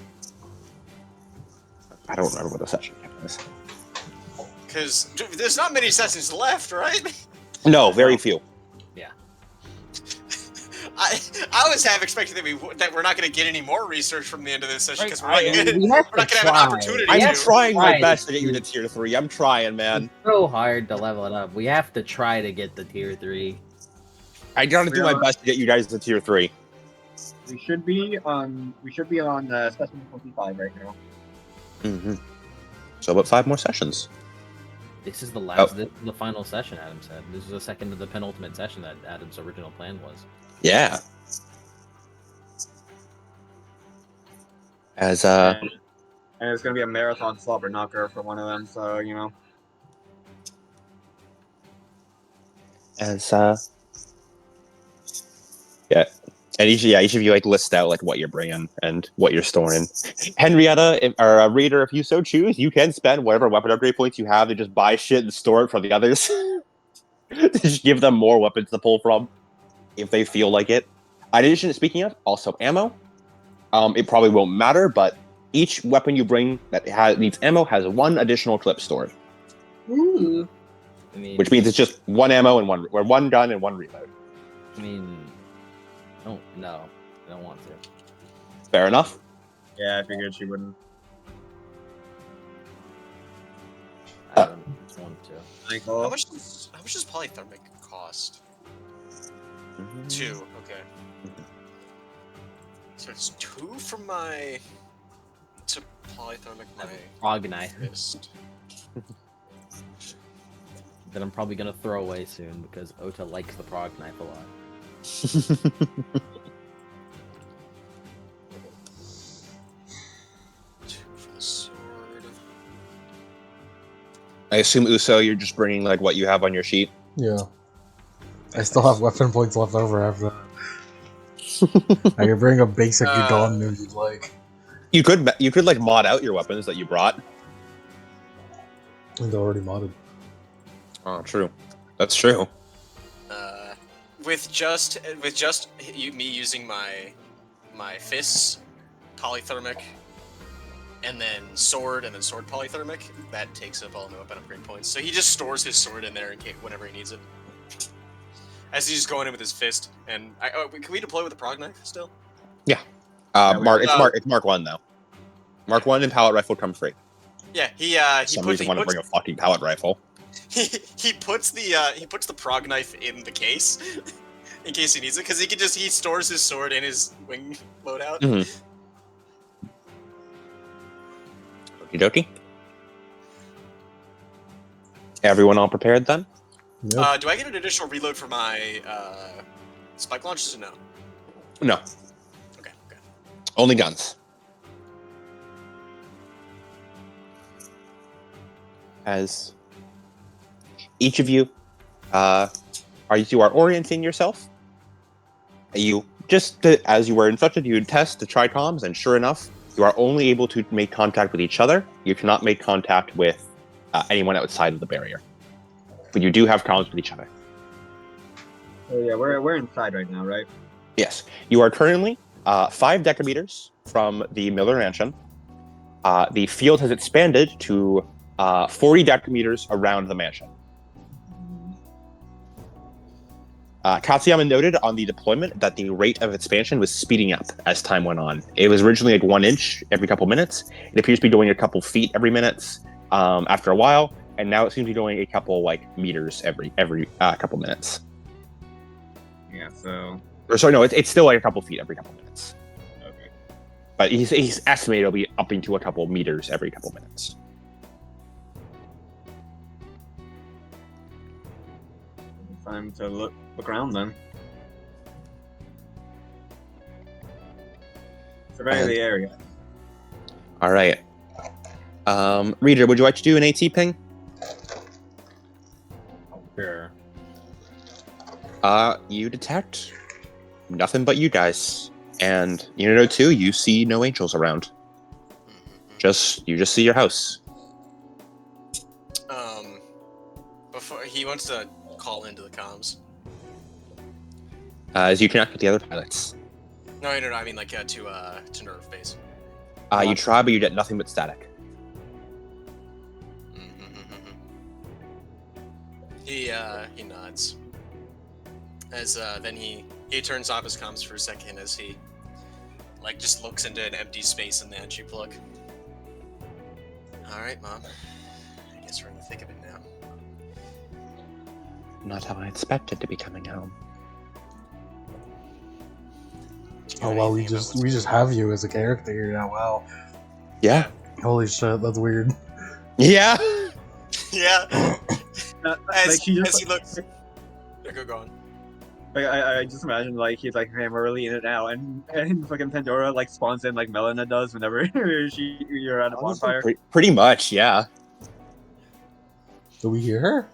I don't remember what the session count is. Because there's not many sessions left, right? No, very few. Yeah. I was half expecting that we're not going to get any more research from the end of this session because we're We not have to going to have an try. opportunity I'm to. trying my Right. best to get you to tier 3. I'm trying, man. It's so hard to level it up. We have to try to get the tier 3. I gotta do my best to get you guys to tier 3. We should be on session 25 right now. Mm-hmm. So about 5 more sessions. This is the last. This is the final session. Adam said this is the second of the penultimate session that Adam's original plan was. Yeah. As And it's gonna be a marathon slobber knocker for one of them, so you know. as yeah. And each of you list out what you're bringing and what you're storing. Henrietta, or a reader, if you so choose, you can spend whatever weapon upgrade points you have to just buy shit and store it for the others. To just give them more weapons to pull from, if they feel like it. In addition, speaking of, also ammo. It probably won't matter, but each weapon you bring that needs ammo has 1 additional clip stored. Ooh. I mean, Which means it's just 1 ammo and 1 gun and 1 reload. I mean, no, I don't want to. Fair enough. Yeah, I figured she wouldn't. I don't want to. Michael. How much does polythermic cost? 2. Okay. So it's 2 from my to polythermic my Frog knife fist. that I'm probably gonna throw away soon because Ota likes the prog knife a lot. 2 for the sword. I assume, Uso, you're just bringing like what you have on your sheet. Yeah. I still have weapon points left over after that. I can bring a basic gun if you'd like. You could like mod out your weapons that you brought. They're already modded. Oh, true. That's true. With just me using my fists, polythermic, and then sword polythermic, that takes up all my weapon upgrade points. So he just stores his sword in there in case whenever he needs it. As he's just going in with his fist, and can we deploy with the prog knife still? Yeah. Yeah, It's Mark 1 though. Mark 1 and pallet rifle come free. Yeah, he Some reason want to bring a fucking pallet rifle. he puts the prog knife in the case in case he needs it, because he stores his sword in his wing loadout. Mm-hmm. Okie dokie. Everyone all prepared then? Yep. Do I get an additional reload for my spike launches or no? No. Okay. Only guns. As each of you are orienting yourself, you just as you were instructed, you test the tricoms, and sure enough, you are only able to make contact with each other. You cannot make contact with anyone outside of the barrier, but you do have comms with each other. Oh yeah, we're inside right now, right? Yes, you are currently 5 decameters from the Miller Mansion. The field has expanded to 40 decameters around the mansion. Katsuyama noted on the deployment that the rate of expansion was speeding up as time went on. It was originally like 1 inch every couple minutes. It appears to be going a couple feet every minute after a while, and now it seems to be going a couple like meters every couple minutes. Yeah, so Or sorry, no, it's still like a couple feet every couple minutes. okay. But he's estimated it'll be up into a couple meters every couple minutes. Time to look around then. Survey the area. All right. Reader, would you like to do an AT ping? Sure. You detect nothing but you guys, and Unit 02, you see no angels around. You just see your house. Before he wants to call into the comms. As you connect with the other pilots. No, I mean like to nerve base. You try, but you get nothing but static. He nods. As then he turns off his comms for a second as he like just looks into an empty space in the entry plug. All right, Mom. I guess we're in the thick of it now. Not how I expected to be coming home. Oh wow, we just have you as a character here now. Wow. Yeah. Holy shit, that's weird. Yeah. Yeah. As she just, he looks. Yeah, go on. like, I just imagine like he's like really in it now, and fucking Pandora like spawns in like Melina does whenever you're at a bonfire. Pretty much, yeah. Do we hear her?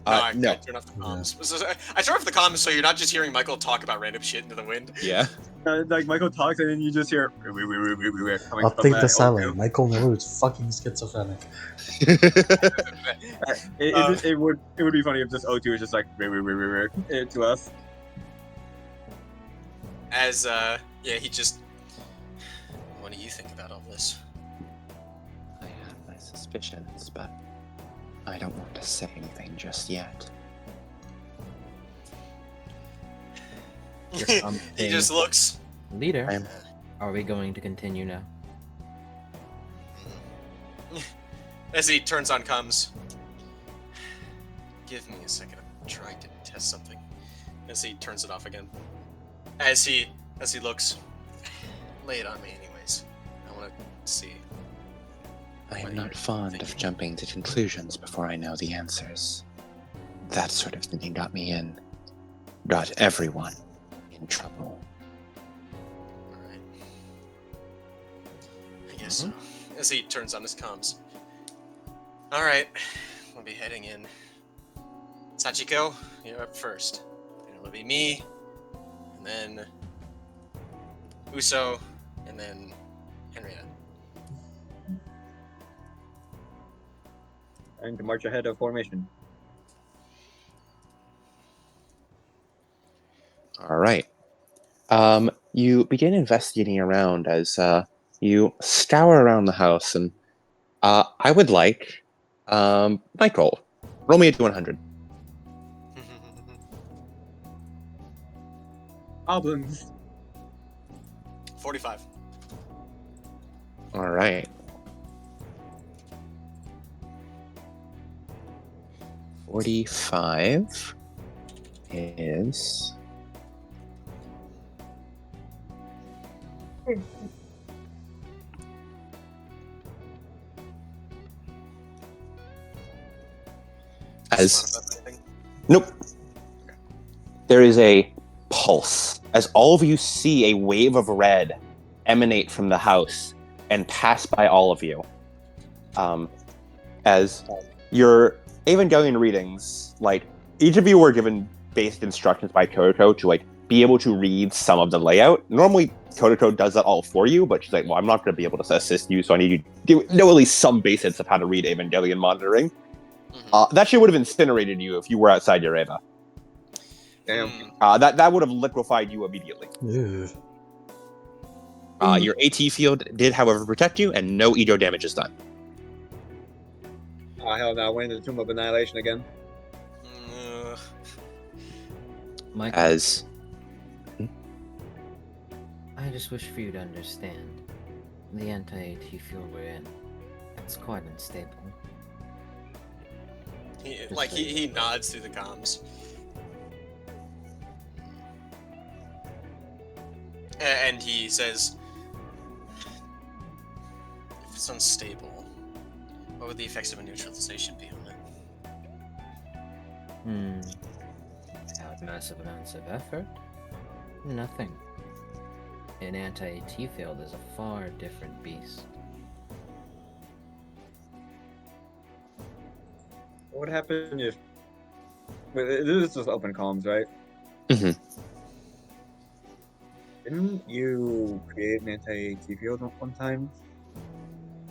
I No. turned off the comms. So, I turned off the comms so you're not just hearing Michael talk about random shit into the wind. Yeah. Like Michael talks and then you just hear coming I'll from take that the silent. audio. Michael Miller is fucking schizophrenic. It would be funny if this O2 is just like to us. As he just. What do you think about all this? I have my suspicions, but I don't want to say anything just yet. He just looks. Leader, are we going to continue now? As he turns on comms. Give me a second. I'm trying to test something. As he turns it off again. As he looks. Lay it on me anyways. I want to see. I am not fond of jumping to conclusions before I know the answers. That sort of thinking got everyone in trouble. Alright. I guess so. As he turns on his comms. Alright. We'll be heading in. Sachiko, you're up first. Then it'll be me, and then Uso, and then Henrietta. Trying to march ahead of formation. All right. You begin investigating around as you scour around the house, and I would like Michael, roll me a 100. Goblins. 45. All right. 45 is as nope. There is a pulse as all of you see a wave of red emanate from the house and pass by all of you. As your Evangelion readings, like each of you were given basic instructions by Kodako to like be able to read some of the layout. Normally Kodako does that all for you, but she's like, well, I'm not going to be able to assist you, so I need you to know at least some basics of how to read Evangelion monitoring. That shit would have incinerated you if you were outside your Eva. Damn. That would have liquefied you immediately. Ew. Your AT field did, however, protect you, and no Edo damage is done. Oh, hell no. We're in the Tomb of Annihilation again. Mike, As I just wish for you to understand. The anti-AT field we're in, it's quite unstable. He nods through the comms. And he says, if it's unstable, what would the effects of a neutralization be on it? Without massive amounts of effort? Nothing. An anti-AT field is a far different beast. What would happen if... Wait, this is open comms, right? Mhm. Didn't you create an anti-AT field one time?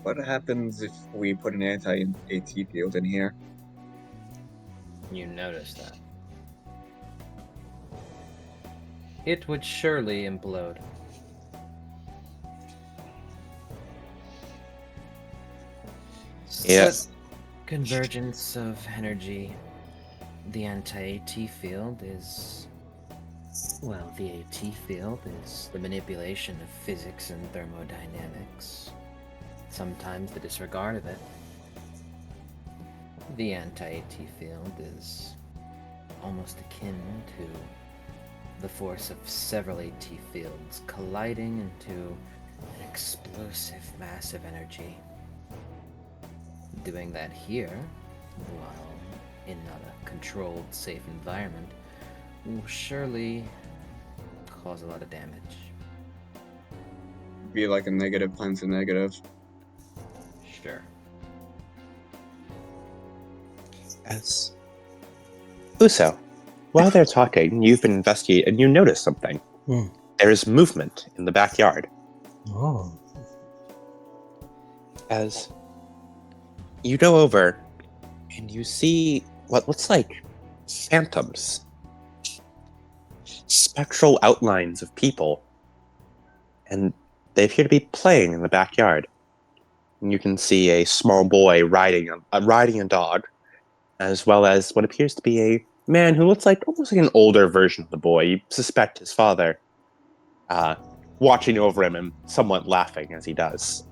What happens if we put an anti-AT field in here? You notice that. It would surely implode. Yes. But convergence of energy. The anti-AT field is... Well, the AT field is the manipulation of physics and thermodynamics. Sometimes the disregard of it. The anti-AT field is almost akin to the force of several AT fields colliding into an explosive mass of energy. Doing that here, while in not a controlled, safe environment, will surely cause a lot of damage. Be like a negative times a negative. Sure. As Uso, while they're talking, you've been investigating and you notice something. There is movement in the backyard. Oh. As you go over and you see what looks like phantoms, spectral outlines of people, and they appear to be playing in the backyard. And you can see a small boy riding a dog, as well as what appears to be a man who looks like almost like an older version of the boy. You suspect his father, watching over him and somewhat laughing as he does.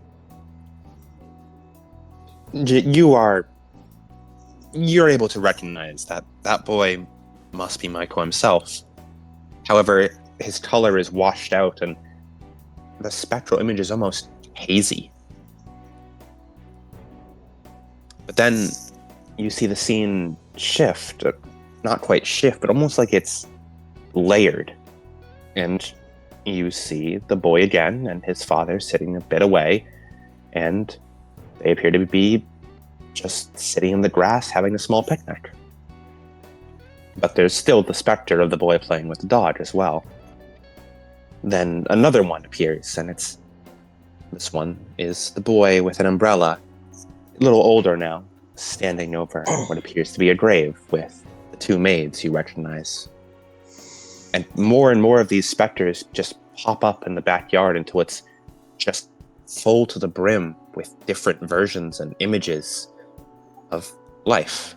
you're able to recognize that that boy must be Michael himself. However, his color is washed out and the spectral image is almost hazy. But then you see the scene shift, not quite shift, but almost like it's layered. And you see the boy again and his father sitting a bit away, and they appear to be just sitting in the grass having a small picnic. But there's still the specter of the boy playing with the dog as well. Then another one appears, and this one is the boy with an umbrella, a little older now, standing over what appears to be a grave with the two maids you recognize. And more of these specters just pop up in the backyard until it's just full to the brim with different versions and images of life.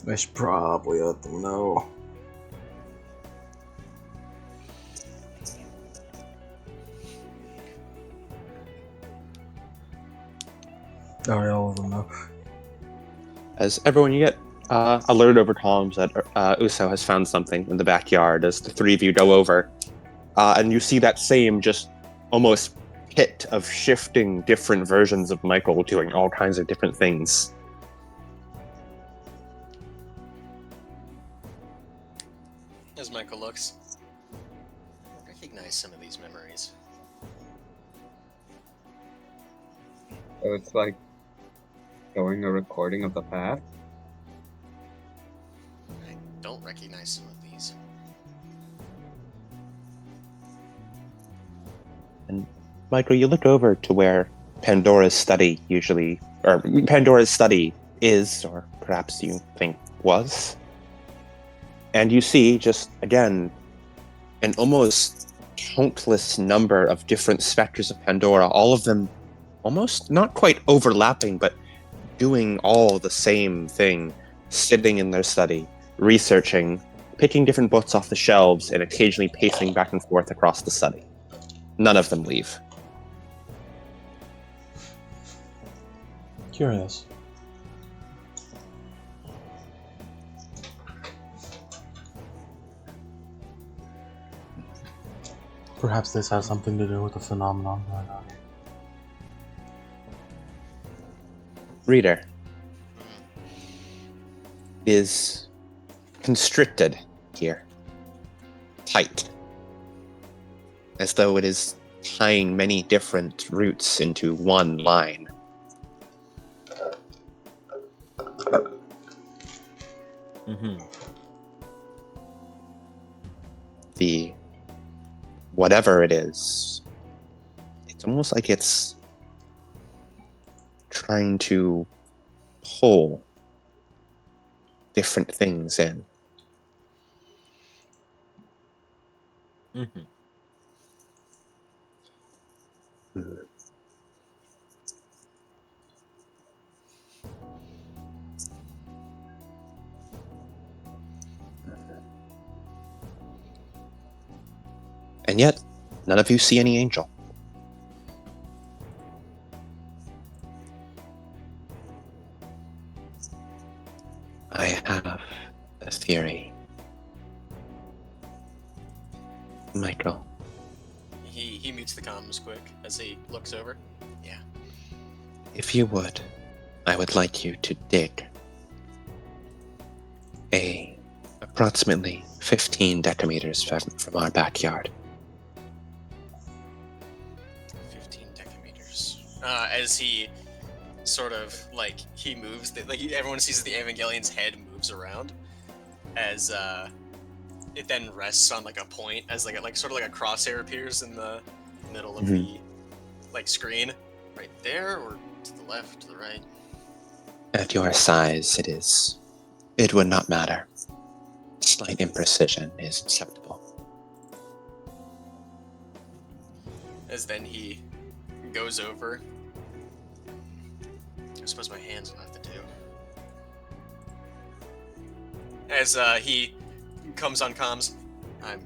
I should probably let them know. Alright, I'll let them know. As everyone, you get alerted over comms that Uso has found something in the backyard as the three of you go over. And you see that same just almost pit of shifting different versions of Michael doing all kinds of different things. As Michael looks, I recognize some of these memories. So it's like showing a recording of the past. I don't recognize some of these. And Michael, you look over to where Pandora's study is, or perhaps you think was. And you see, just again, an almost countless number of different specters of Pandora, all of them almost not quite overlapping, but doing all the same thing, sitting in their study, researching, picking different books off the shelves, and occasionally pacing back and forth across the study. None of them leave. Curious. Perhaps this has something to do with the phenomenon going on. Reader is constricted here, tight, as though it is tying many different roots into one line. The whatever it is, it's almost like it's trying to pull different things in. And yet, none of you see any angel. I have a theory. Michael. He mutes the comms quick as he looks over. Yeah. If you would, I would like you to dig approximately 15 decameters from our backyard. 15 decameters. As he sort of, like, he moves, everyone sees that the Evangelion's head moves around as, it then rests on, like, a point, as, sort of like a crosshair appears in the middle of the, screen. Right there, or to the left, to the right? At your size, it would not matter. Slight imprecision is acceptable. As then he goes over. I suppose my hands will have to do. As he comes on comms, I'm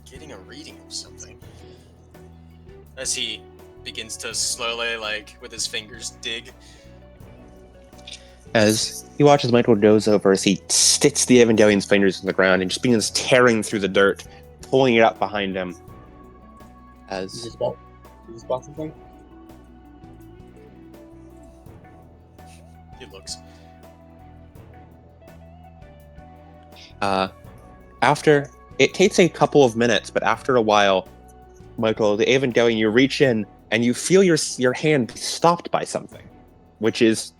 getting a reading of something. As he begins to slowly, like, with his fingers, dig. As he watches Michael doze over as he sticks the Evangelion's fingers in the ground and just begins tearing through the dirt, pulling it up behind him. Did you spot something? He looks. After it takes a couple of minutes, but after a while, Michael, the Evangelion, you reach in and you feel your hand be stopped by something, which is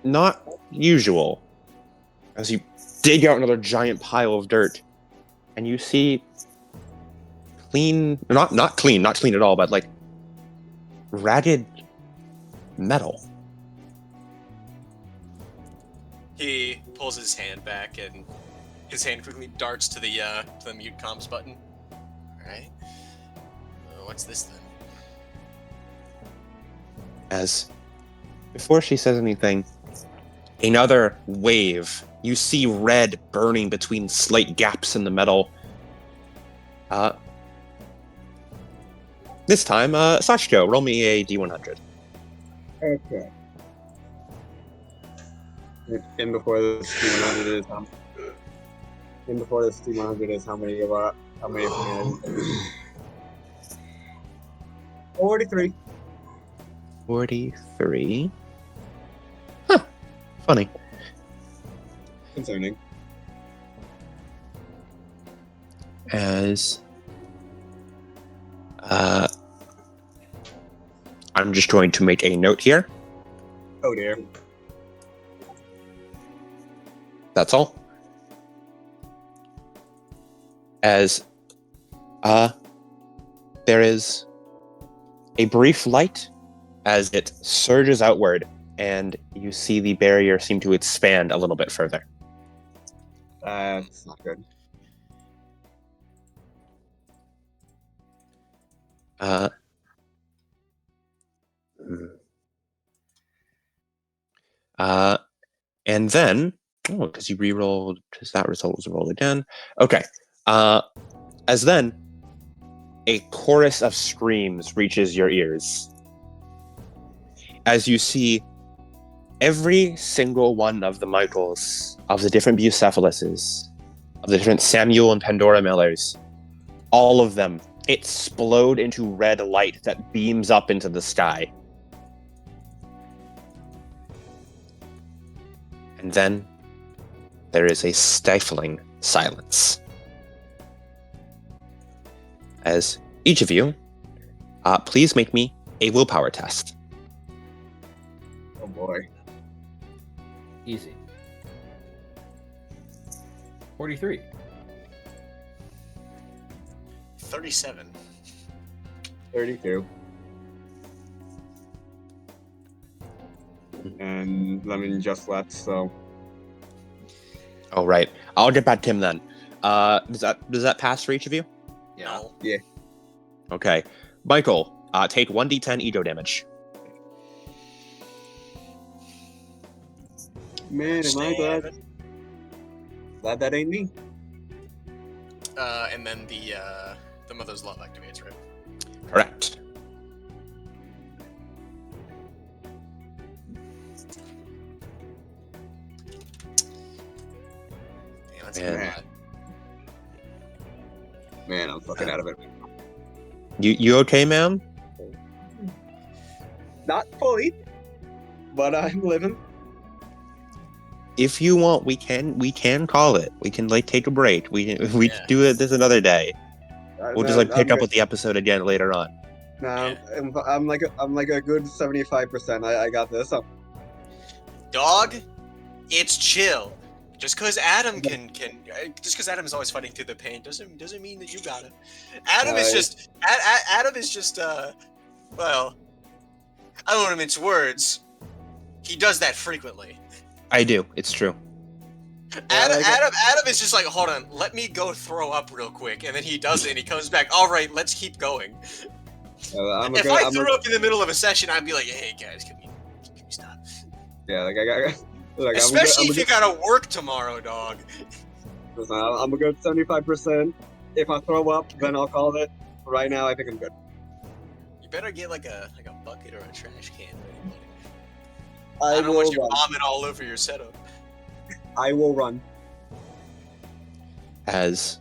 not usual. As you dig out another giant pile of dirt, and you see not clean at all, but like ragged metal. He pulls his hand back, and his hand quickly darts to the mute comms button. Alright. What's this then? As before she says anything, another wave. You see red burning between slight gaps in the metal. This time, Sachiko, roll me a D100. Okay. And before this D100 is how many of me? 43. 43. Huh. Funny. Concerning. As I'm just going to make a note here. Oh dear. That's all. As there is a brief light as it surges outward, and you see the barrier seem to expand a little bit further. That's not good. And then, because you re-rolled, because that result was rolled again. Okay. As then, a chorus of screams reaches your ears. As you see every single one of the Michaels, of the different Bucephalises, of the different Samuel and Pandora Millers, all of them explode into red light that beams up into the sky. And then there is a stifling silence. As each of you, please make me a willpower test. Oh boy. Easy. 43. 37. 32. And Lemon just left, so Oh, right. I'll get back to him then. Does that pass for each of you? No. Okay. Michael, take 1d10 ego damage. man, am I glad that ain't me. And then the mother's love activates, right? Correct. Yeah, that's Man. a lot. Man, I'm fucking out of it. You okay, ma'am? Not fully, but I'm living. If you want, we can call it. We can take a break. We Yeah. can do it this another day. We'll just pick up with with the episode again later on. No, I'm like a good 75%. I got this. Dog, it's chill. Just because Adam just because Adam is always fighting through the pain doesn't mean that you got it. Adam is just well, I don't want to mince words. He does that frequently. I do. It's true. Adam is just like, hold on, let me go throw up real quick, and then he does it, and he comes back. All right, let's keep going. If I threw up in the middle of a session, I'd be like, hey guys, can we stop? Yeah, like I got. Like, Especially I'm if you gotta work tomorrow, dog. I'm a good 75%. If I throw up, then I'll call it. Right now, I think I'm good. You better get like a bucket or a trash can ready, buddy. I I don't want will you run. vomit all over your setup. I will run. As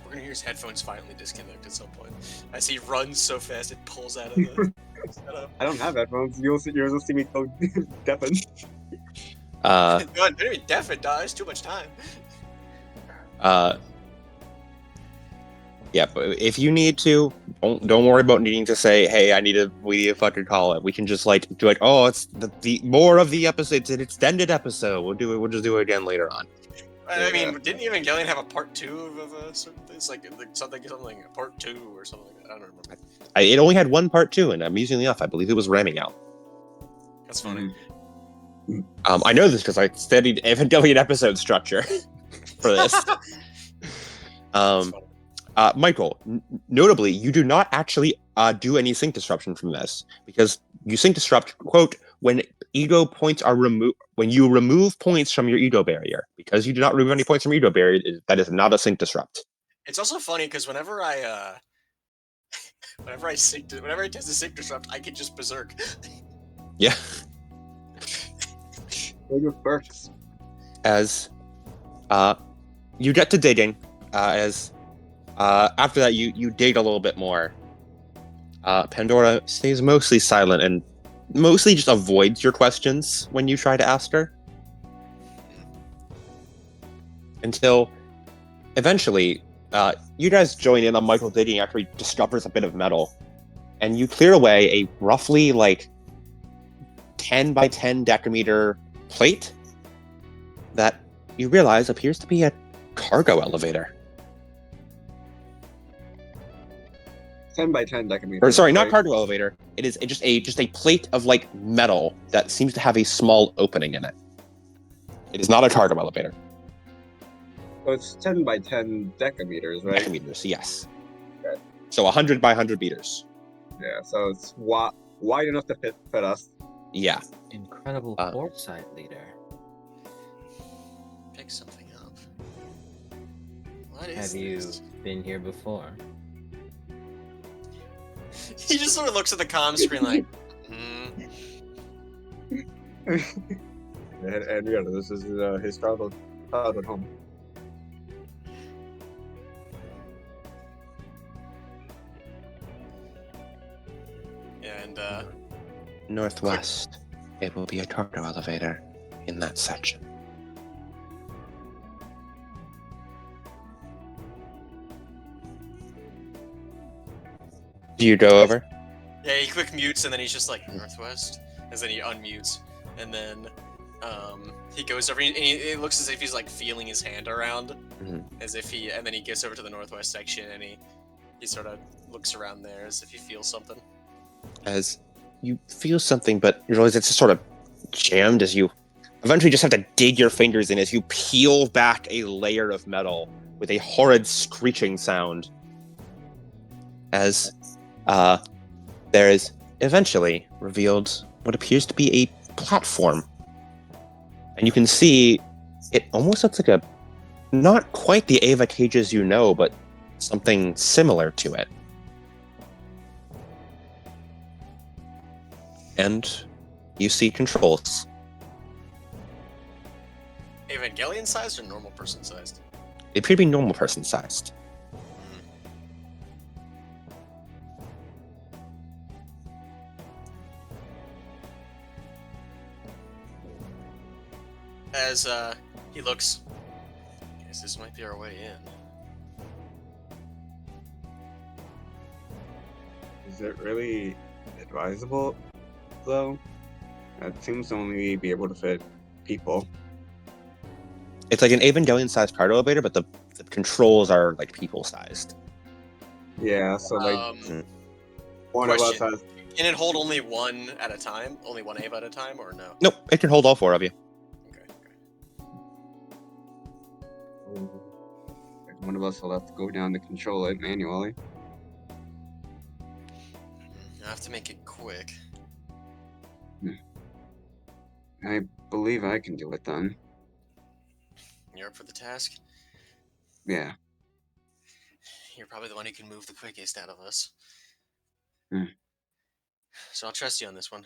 We're gonna hear his headphones finally disconnect at some point. As he runs so fast, it pulls out of the setup. I don't have headphones. You'll see me go deafen. uh Don't even deafen, dog. It's too much time. yeah, but if you need to, don't worry about needing to say, hey, we need to fucking call it. We can just like do like, oh, it's the more of the episode, it's an extended episode. We'll just do it again later on. I mean, didn't Evangelion have a part 2 of certain things? Like something, a part 2 or something like that? I don't remember. It only had one part 2, and amusingly enough, I believe it was ramming out. That's funny. I know this because I studied Evangelion episode structure for this. That's funny. Michael, notably, you do not actually do any sync disruption from this because you sync disrupt, quote, when ego points are removed, when you remove points from your ego barrier. Because you do not remove any points from ego barrier, that is not a sync disrupt. It's also funny because whenever I test a sync disrupt, I can just berserk. Yeah. Bigger perks. As you get to digging, after that you dig a little bit more. Pandora stays mostly silent and mostly just avoids your questions when you try to ask her. Until eventually, you guys join in on Michael digging after he discovers a bit of metal. And you clear away a roughly like 10 by 10 decameter plate that you realize appears to be a cargo elevator. 10 by 10 decameters. Or sorry, not right? cargo elevator. It is just a plate of like metal that seems to have a small opening in it. It is not a cargo elevator. So it's 10 by 10 decameters, right? Decameters, yes. Okay. So 100 by 100 meters. Yeah, so it's wide enough to fit us. Yeah. Incredible foresight, leader. Pick something up. What is Have you this? been here before? He just sort of looks at the comm screen like, And yeah, this is his childhood home. and Northwest. It will be a cargo elevator in that section. Do you go over? yeah, he quick mutes and then he's just like northwest, and then he unmutes, and then he goes over and it looks as if he's like feeling his hand around, as if and then he gets over to the northwest section and he sort of looks around there as if he feels something. As you feel something, but you realize it's just sort of jammed as you eventually just have to dig your fingers in as you peel back a layer of metal with a horrid screeching sound. As there is eventually revealed what appears to be a platform. And you can see it almost looks like not quite the Ava cages you know, but something similar to it. And you see controls. Evangelion sized or normal person sized? They appear to be normal person sized. As he looks, guess this might be our way in. Is it really advisable, though? It seems to only be able to fit people. It's like an Evangelion sized cargo elevator, but the controls are like people sized. Yeah, so like one question. of us has. Can it hold only one at a time? Only one Ava at a time, or no? Nope, it can hold all four of you. One of us will have to go down to control it manually. have to make it quick. I believe I can do it then. You're up for the task? Yeah. You're probably the one who can move the quickest out of us. Hmm. So I'll trust you on this one.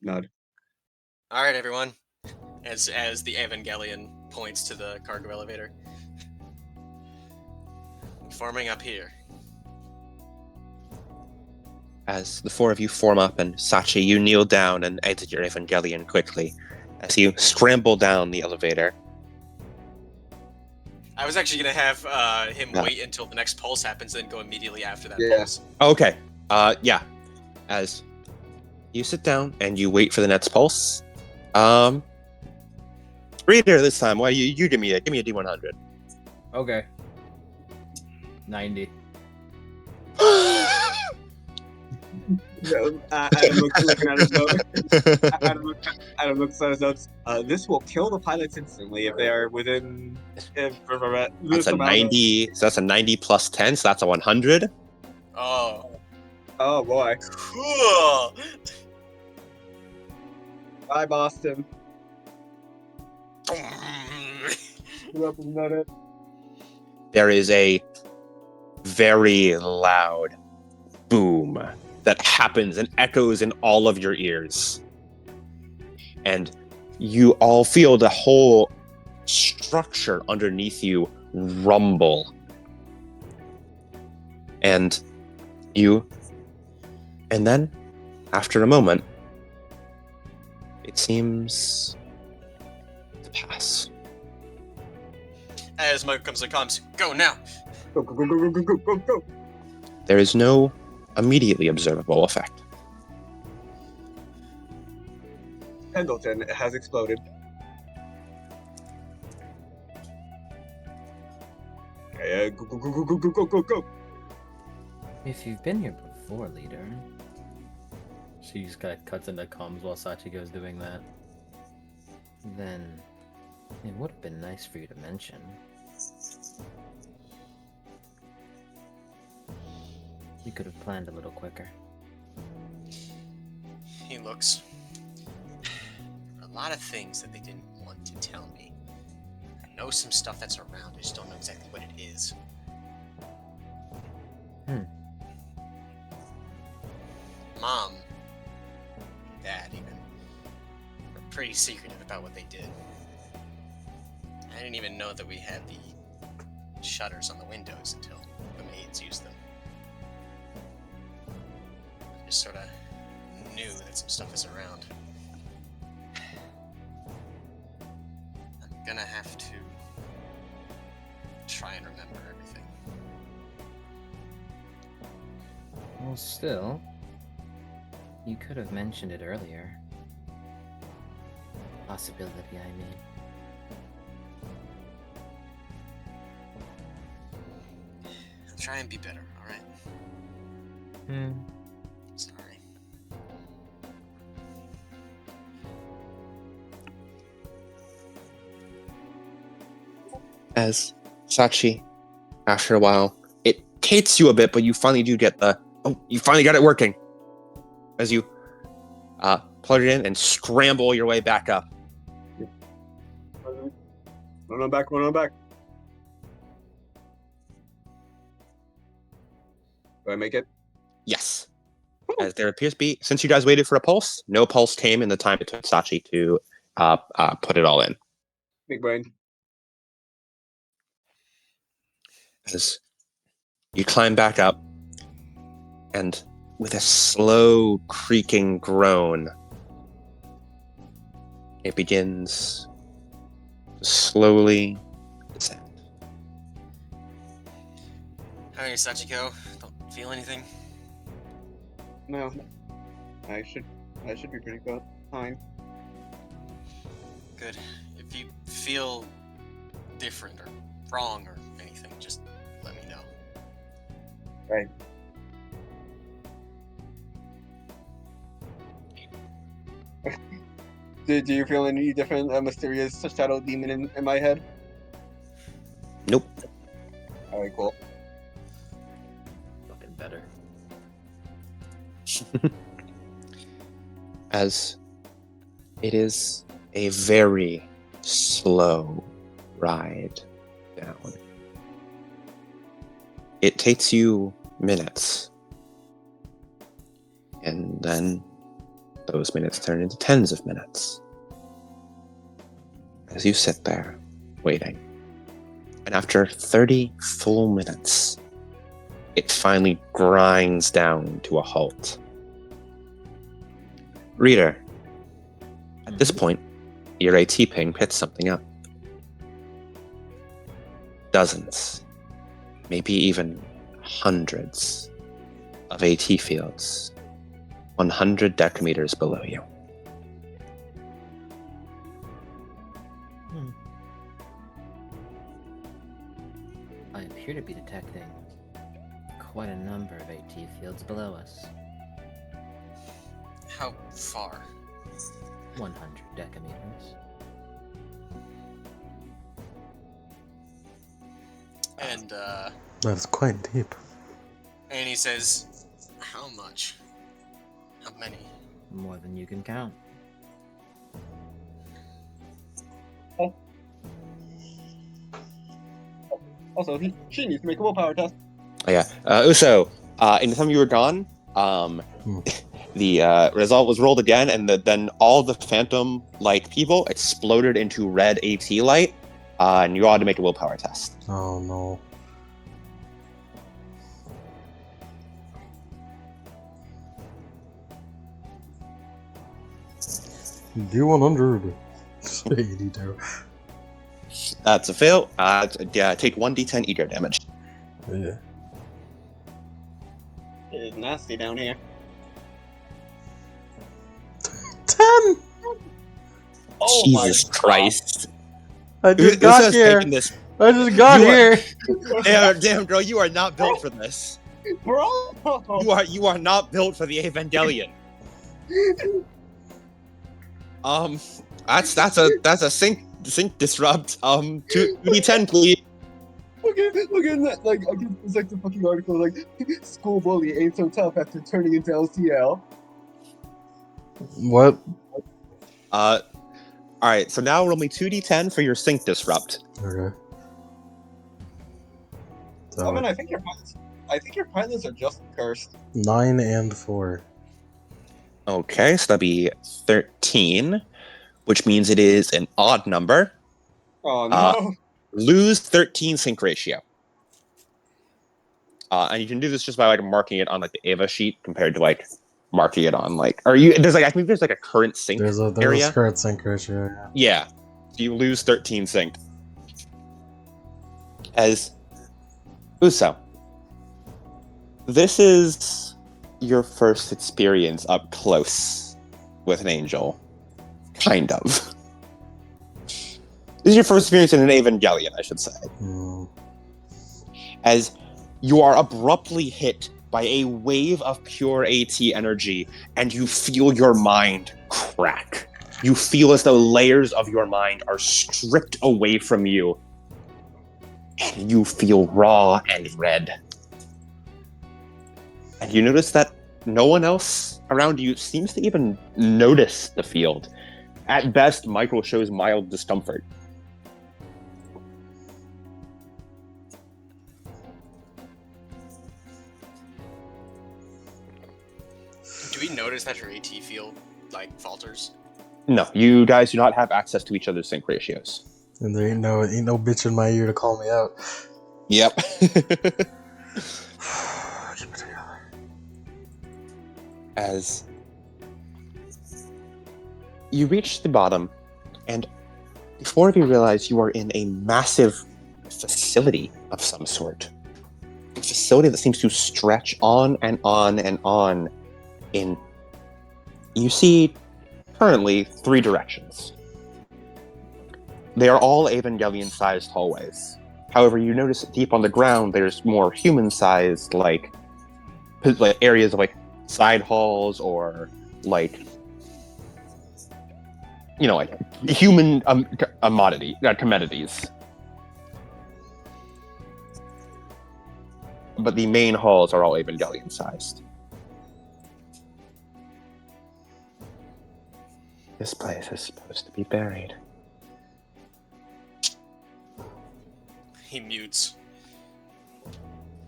Nod. All right, everyone. As the Evangelion points to the cargo elevator. Forming up here. As the four of you form up, and Sachi, you kneel down and exit your Evangelion quickly. As you scramble down the elevator. I was actually gonna have him Yeah. wait until the next pulse happens, then go immediately after that Yeah. pulse. Okay. Yeah. As you sit down and you wait for the next pulse. Reader this time. Why you give me a D100. Okay. 90. Adam looks looking at his notes. Adam looks at his notes. This will kill the pilots instantly if they are within. That's a 90. So that's a 90 plus 10. So that's a 100. Oh, Oh boy! cool. Bye, Boston. There is a very loud boom that happens and echoes in all of your ears. And you all feel the whole structure underneath you rumble. And then, after a moment, it seems to pass. As Michael comes and comms, go now. Go go go go go go go go! There is no immediately observable effect. Pendleton has exploded. Go go go go go go go go go! If you've been here before, leader. She just kind of cuts into comms while Sachiko's doing that. Then it would have been nice for you to mention. We could have planned a little quicker. He looks. A lot of things that they didn't want to tell me. I know some stuff that's around, I just don't know exactly what it is. Mom, Dad even, were pretty secretive about what they did. I didn't even know that we had the shutters on the windows until the maids used them. I just sort of knew that some stuff is around. I'm gonna have to try and remember everything. Well, still, you could have mentioned it earlier. Possibility, I mean. I'll try and be better, alright? Sorry. As Sachi, after a while, it hates you a bit, but you finally do get you finally got it working. As you plug it in and scramble your way back up. Run on back, run on back. Do I make it? Yes. As there appears to be, since you guys waited for a pulse, no pulse came in the time it took Sachi to put it all in. Big brain. As you climb back up, and with a slow creaking groan, it begins to slowly descend. How are you, Sachiko? Don't feel anything? No. I should be pretty good. Fine. Good. If you feel different or wrong or anything, just let me know. Right. Do you feel any different mysterious shadow demon in my head? Nope. Alright, cool. Fucking better. As it is a very slow ride down. It takes you minutes. And then those minutes turn into tens of minutes. As you sit there, waiting. And after 30 full minutes, it finally grinds down to a halt. Reader, at this point, your AT ping picks something up. Dozens, maybe even hundreds of AT fields 100 decameters below you. I appear to be detecting quite a number of AT fields below us. How far? 100 decameters. And That's quite deep. he says, "How much? How many?" More than you can count. Also, she needs to make a willpower test. Oh, yeah. Uso, in the time you were gone, the result was rolled again, and then all the phantom-like people exploded into red AT light, and you all had to make a willpower test. Oh no. D100. 82. That's a fail. Yeah, take 1d10 ego damage. Yeah. It's nasty down here. 10! Oh Jesus my Christ. I just got Uso's here! taking this. I just got You are- here! Damn, girl, you are not built for this. Bro! You are not built for the Evangelion. That's a sync disrupt. 2d10, please. Look at that! Like, I guess it's like the fucking article, like, school bully ain't so tough after turning into LCL. What? Alright, so now roll me 2d10 for your sync disrupt. Okay. So, I mean, I think your pilots are just cursed. 9 and 4. Okay, so that'd be 13, which means it is an odd number. Oh no! Lose 13 sync ratio. And you can do this just by like marking it on like the Ava sheet compared to like marking it on like, or you there's like, I think there's like a current sync There's a area. current sync ratio, yeah. Yeah, so you lose 13 sync. As Uso, this is your first experience up close with an angel. Kind of. This is your first experience in an Evangelion, I should say. As you are abruptly hit by a wave of pure AT energy, and you feel your mind crack. You feel as though layers of your mind are stripped away from you, and you feel raw and red. And you notice that no one else around you seems to even notice the field. At best, Michael shows mild discomfort. Do we notice that her AT field like falters? No, you guys do not have access to each other's sync ratios. And there ain't no bitch in my ear to call me out. Yep. Keep it together. As you reach the bottom, and before you realize you are in a massive facility of some sort. A facility that seems to stretch on and on and on in, you see currently 3 directions. They are all Evangelion-sized hallways. However, you notice deep on the ground there's more human-sized, like areas of like side halls or like, you know, like human commodities. But the main halls are all Evangelion-sized. This place is supposed to be buried. He mutes.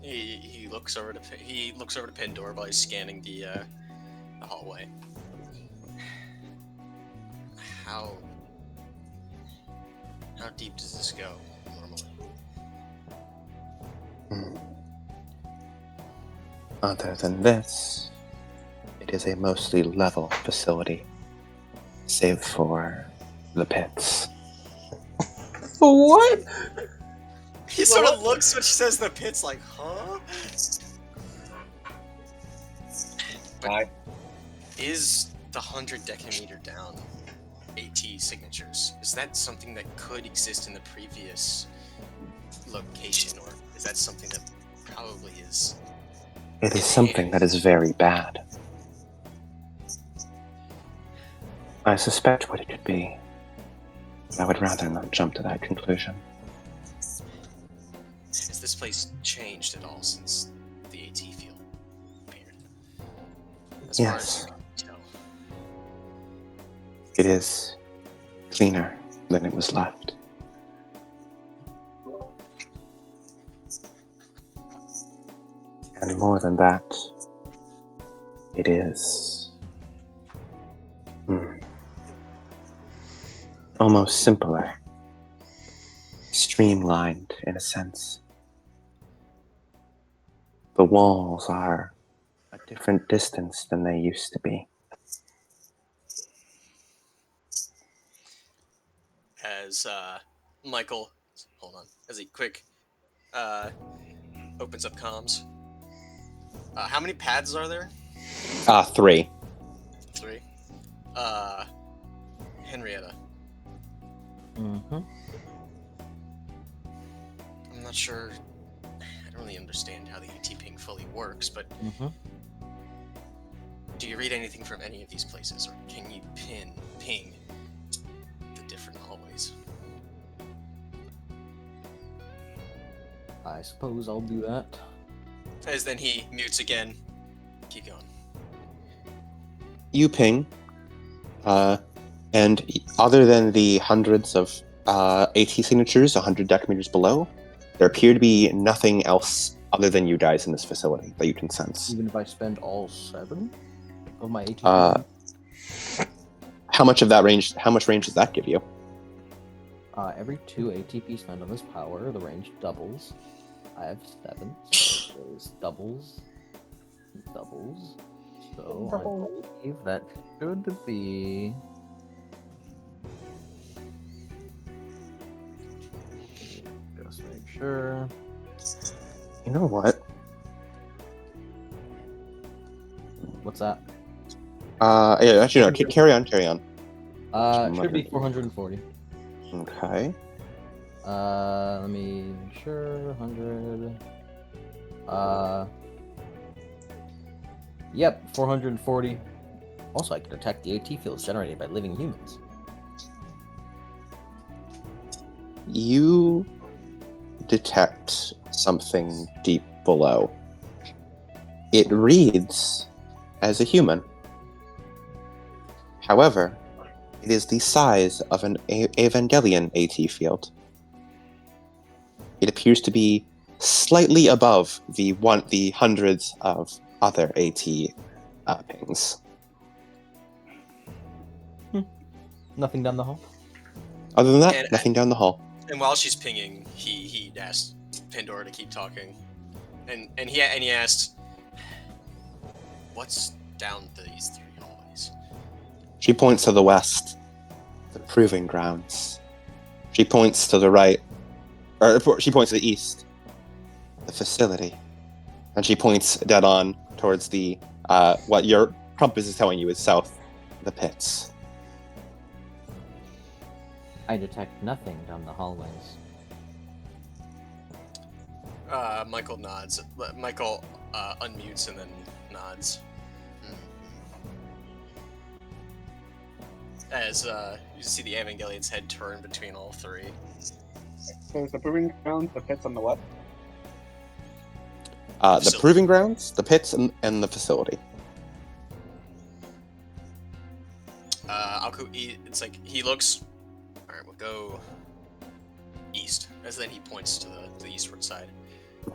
He looks over to Pandora while he's scanning the hallway. How deep does this go normally? Other than this, it is a mostly level facility, save for the pits. What? He sort of looks when she says the pits, like, huh? But is the 100 decameter down AT signatures? Is that something that could exist in the previous location, or is that something that probably is? It is something that is very bad. I suspect what it could be. I would rather not jump to that conclusion. Has this place changed at all since the AT field appeared? As far as Yes, you can tell. it is cleaner than it was left. And more than that, it is almost simpler, streamlined in a sense. The walls are a different distance than they used to be. As Michael, hold on, as he quick opens up comms. How many pads are there? 3. 3. Henrietta. Mm-hmm. I'm not sure. I don't really understand how the AT ping fully works, but Mm-hmm. do you read anything from any of these places, or can you ping the different hallways? I suppose I'll do that. As then he mutes again. Keep going. You ping, and other than the hundreds of AT signatures 100 decameters below, there appear to be nothing else other than you guys in this facility that you can sense. Even if I spend all 7 of my ATP. How much range does that give you? Every 2 ATP spent on this power, the range doubles. I have 7, so there's doubles. So I believe that should be... Just make sure. You know what? What's that? Yeah, actually, no, carry on. It should be 440. Okay. Let me make sure. 100. Yep, 440. Also, I can detect the AT fields generated by living humans. You detect something deep below. It reads as a human. However, it is the size of an Evangelion AT field. It appears to be slightly above the hundreds of other AT pings. Nothing down the hall? Other than that, And- nothing down the hall. And while she's pinging, he asked Pandora to keep talking, and he asked, "What's down these 3 hallways?" She points to the west, the proving grounds. She points to the right, or she points to the east, the facility. And she points dead on towards the, what your compass is telling you is south, the pits. I detect nothing down the hallways. Michael nods. Michael unmutes and then nods. As you see the Evangelion's head turn between all 3. So is the proving ground the pits on the what? The Facility. proving grounds, the pits, and the facility. It's like he looks. All right, we'll go east. As then he points to the eastward side.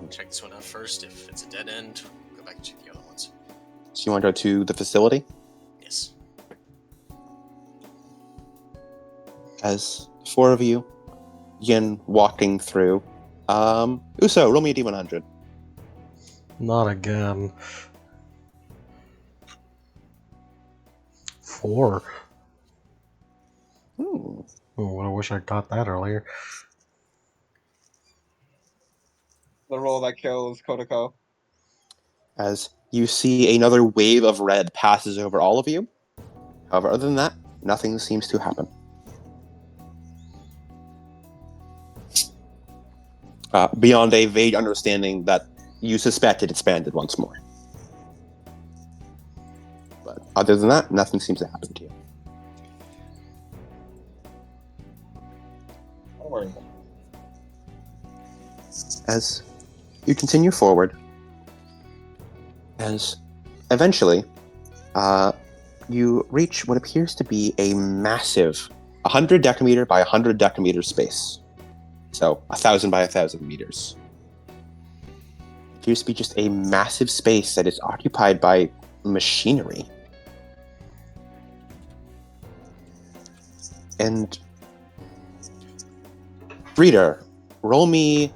Check this one out first. If it's a dead end, we'll go back and check the other ones. So you want to go to the facility? Yes. As the four of you begin walking through, Uso, roll me a D100. Not again. 4. Ooh. Oh, I wish I got that earlier. The roll that kills Kodako. As you see another wave of red passes over all of you. However, other than that, nothing seems to happen. Beyond a vague understanding that you suspect it expanded once more. But other than that, nothing seems to happen to you. Don't worry about As you continue forward, as eventually you reach what appears to be a massive 100 decameter by 100 decameter space. So 1,000 by 1,000 meters. Appears to be just a massive space that is occupied by machinery. And reader, roll me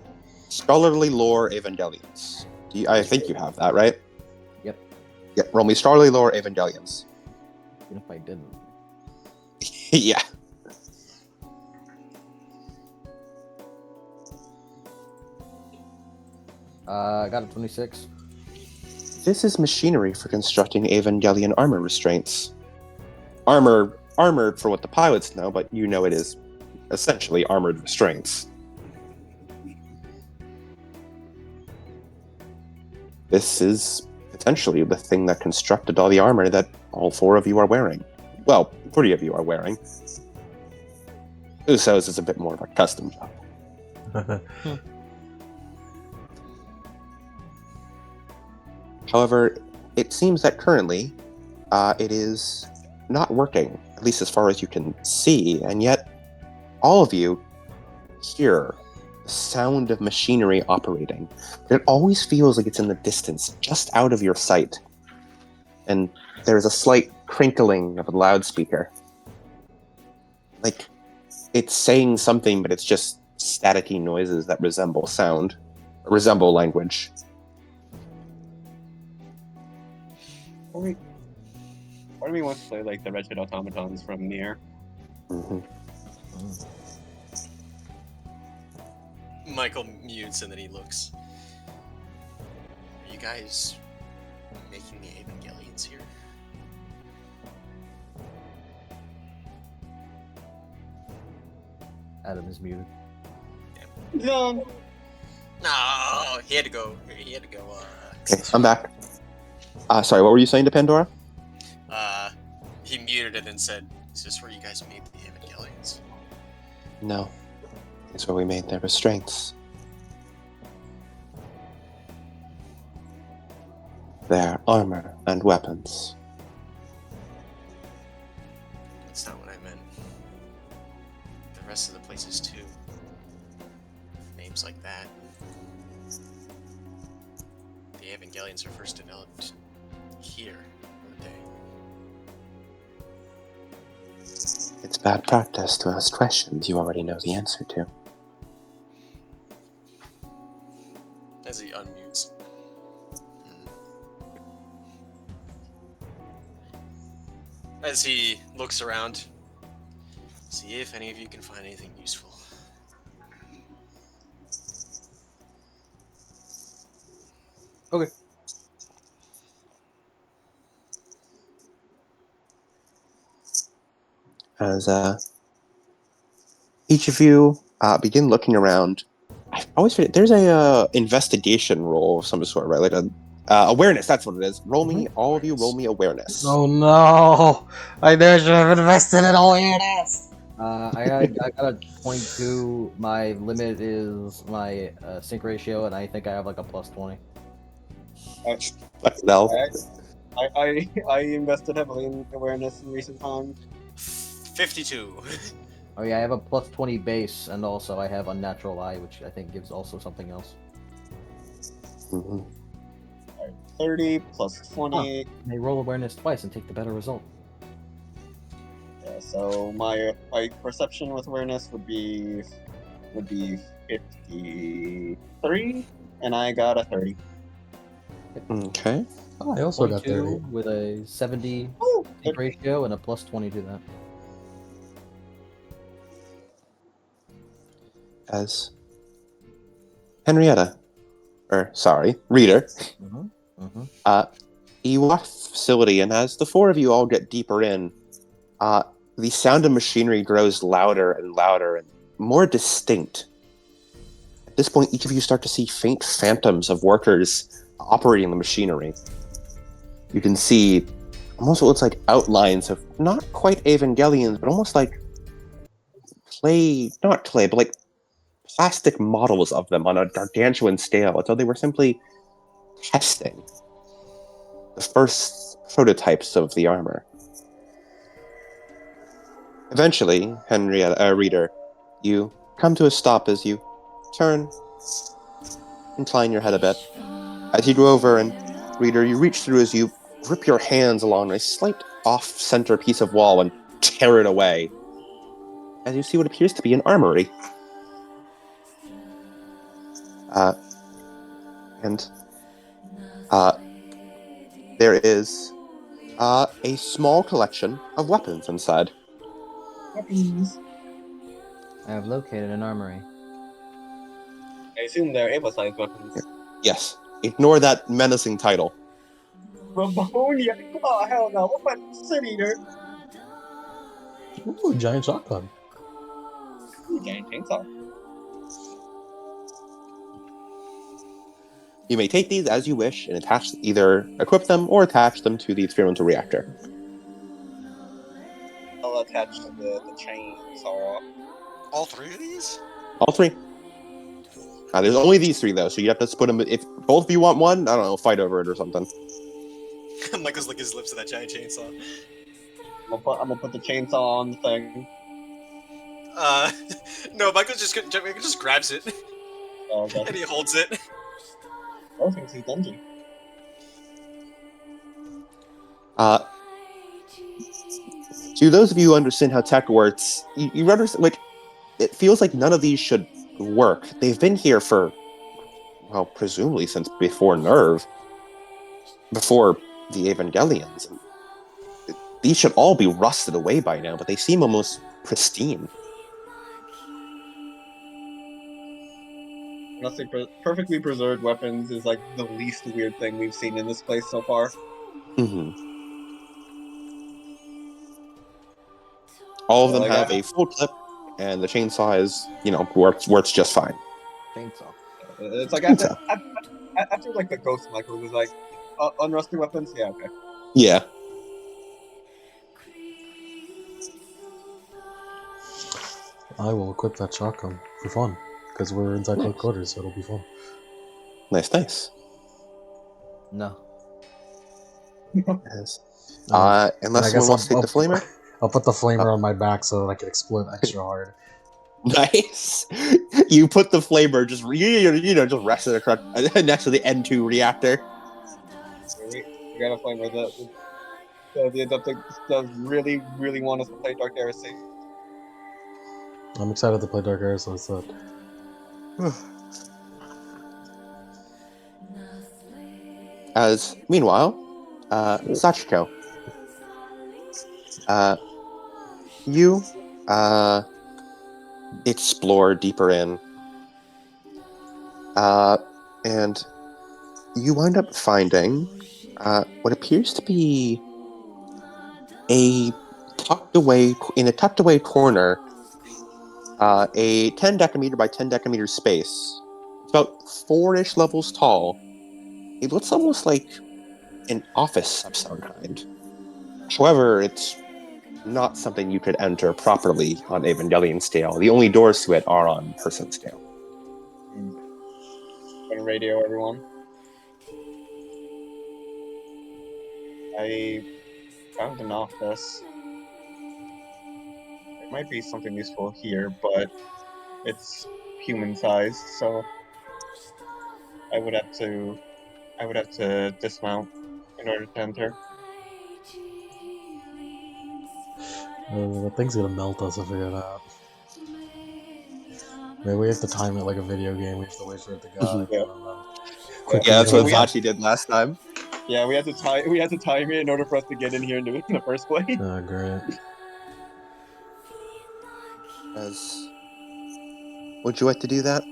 scholarly lore Evangelions. I think you have that, right? Yep. Yeah, roll me scholarly lore Evangelions. Even if I didn't. Yeah. I got a 26. This is machinery for constructing Evangelion armor restraints. Armored for what the pilots know, but you know it is essentially armored restraints. This is potentially the thing that constructed all the armor that all four of you are wearing. Well, 3 of you are wearing. Uso's is a bit more of a custom job. However, it seems that currently it is not working, at least as far as you can see, and yet all of you hear the sound of machinery operating. But it always feels like it's in the distance, just out of your sight. And there's a slight crinkling of a loudspeaker. Like, it's saying something, but it's just staticky noises that resemble language. Part of me wants to play like the wretched automatons from Nier. Mm-hmm. Michael mutes and then he looks. Are you guys making the Evangelions here? Adam is muted. No. No, he had to go. Okay, I'm back. Sorry, what were you saying to Pandora? He muted it and said, "Is this where you guys made the Evangelions?" No. It's where we made their restraints. Their armor and weapons. That's not what I meant. The rest of the places too. Names like that. The Evangelions are first developed here, weren't they? It's bad practice to ask questions you already know the answer to. As he unmutes. As he looks around, see if any of you can find anything useful. Okay. As each of you begin looking around, I always forget, there's a investigation roll of some sort, right? Like a awareness, that's what it is. Roll me, all of you roll me awareness. Oh no! I never should have invested in awareness! I got a 22. My limit is my sync ratio, and I think I have like a plus 20. No. I invested heavily in awareness in recent times. 52. Oh yeah, I have a plus 20 base, and also I have Unnatural Eye, which I think gives also something else. Mhm. 30 plus 20. They roll awareness twice and take the better result. Yeah, so my perception with awareness would be 53, and I got a 30. Okay. Oh, I also got 22 30. with a 70 Oh, sync ratio and a plus 20 to that. As Henrietta, or sorry, Reader, you walk the facility, and as the four of you all get deeper in, the sound of machinery grows louder and louder and more distinct. At this point, each of you start to see faint phantoms of workers operating the machinery. You can see almost what looks like outlines of not quite Evangelions, but almost like not clay, but like plastic models of them on a gargantuan scale, as though they were simply testing the first prototypes of the armor. Eventually, Henrietta, Reader, you come to a stop as you turn, incline your head a bit. As you go over and, Reader, you reach through as you grip your hands along a slight off-center piece of wall and tear it away, as you see what appears to be an armory. And there is a small collection of weapons inside. Weapons. I have located an armory. I assume they're Ava-sized weapons. Yes, ignore that menacing title. Rabonia! Oh, hell no. What about City Eater? Ooh, giant shotgun. Giant chainsaw. You may take these as you wish and either equip them or attach them to the experimental reactor. I'll attach to the chainsaw. All three of these? All three. There's only these three, though, so you have to split them. If both of you want one, I don't know, fight over it or something. Michael's licking his lips at that giant chainsaw. I'm gonna put the chainsaw on the thing. No, Michael just grabs it Okay. and he holds it. I was gonna see dungeon. To those of you who understand how tech works, you understand, like, it feels like none of these should work. They've been here for, well, presumably since before Nerve, before the Evangelions. These should all be rusted away by now, but they seem almost pristine. Honestly, perfectly preserved weapons is like the least weird thing we've seen in this place so far. Mm-hmm. All of them Like, have a full clip, and the chainsaw is, works just fine. Chainsaw. It's like after like the ghost Michael was like, unrusted weapons? Yeah, okay. Yeah. I will equip that shotgun for fun, because we're inside close quarters, so it'll be fun. Nice. No. Yes. And Unless I someone guess wants to take the flamer? I'll put the flamer on my back so that I can explode extra hard. Nice. You put the flamer just just rested across next to the N2 reactor. We got a flame where the Adeptus does really, really want us to play Dark Heresy. I'm excited to play Dark Heresy instead. As meanwhile, Sachiko, you explore deeper in, and you wind up finding what appears to be a tucked away corner, a 10 decameter by 10 decameter space. It's about 4-ish levels tall. It looks almost like an office of some kind. However, it's not something you could enter properly on Evangelion scale. The only doors to it are on person scale. Gonna radio everyone. I found an office. might be something useful here, but it's human-sized, so I would have to dismount in order to enter. The thing's gonna melt us if we get out. Maybe we have to time it like a video game. We have to wait for it to guide. Yeah. Quickly Yeah, that's what turn it. Sachi did last time. Yeah, we had to time it in order for us to get in here and do it in the first place. Oh, great. As would you like to do that?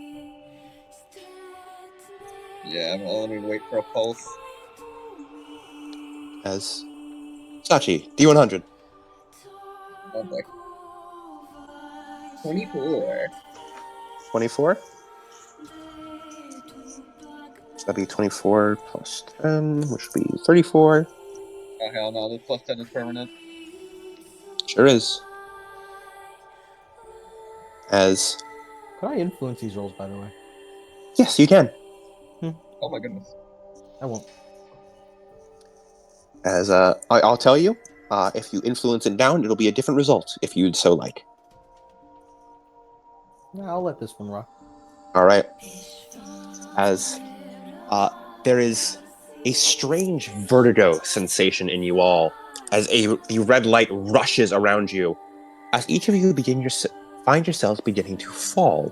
Yeah, well, let me wait for a pulse. As Sachi, D100. Oh boy. 24. 24. So that'd be 24 plus 10, which would be 34. Oh hell no, this plus 10 is permanent. Sure is. As Could I influence these rolls, by the way? yes, you can. Oh my goodness. I won't. As I'll tell you, if you influence it down, it'll be a different result if you'd so like. Yeah, I'll let this one rock. All right. As there is a strange vertigo sensation in you all as the red light rushes around you. As each of you find yourselves beginning to fall.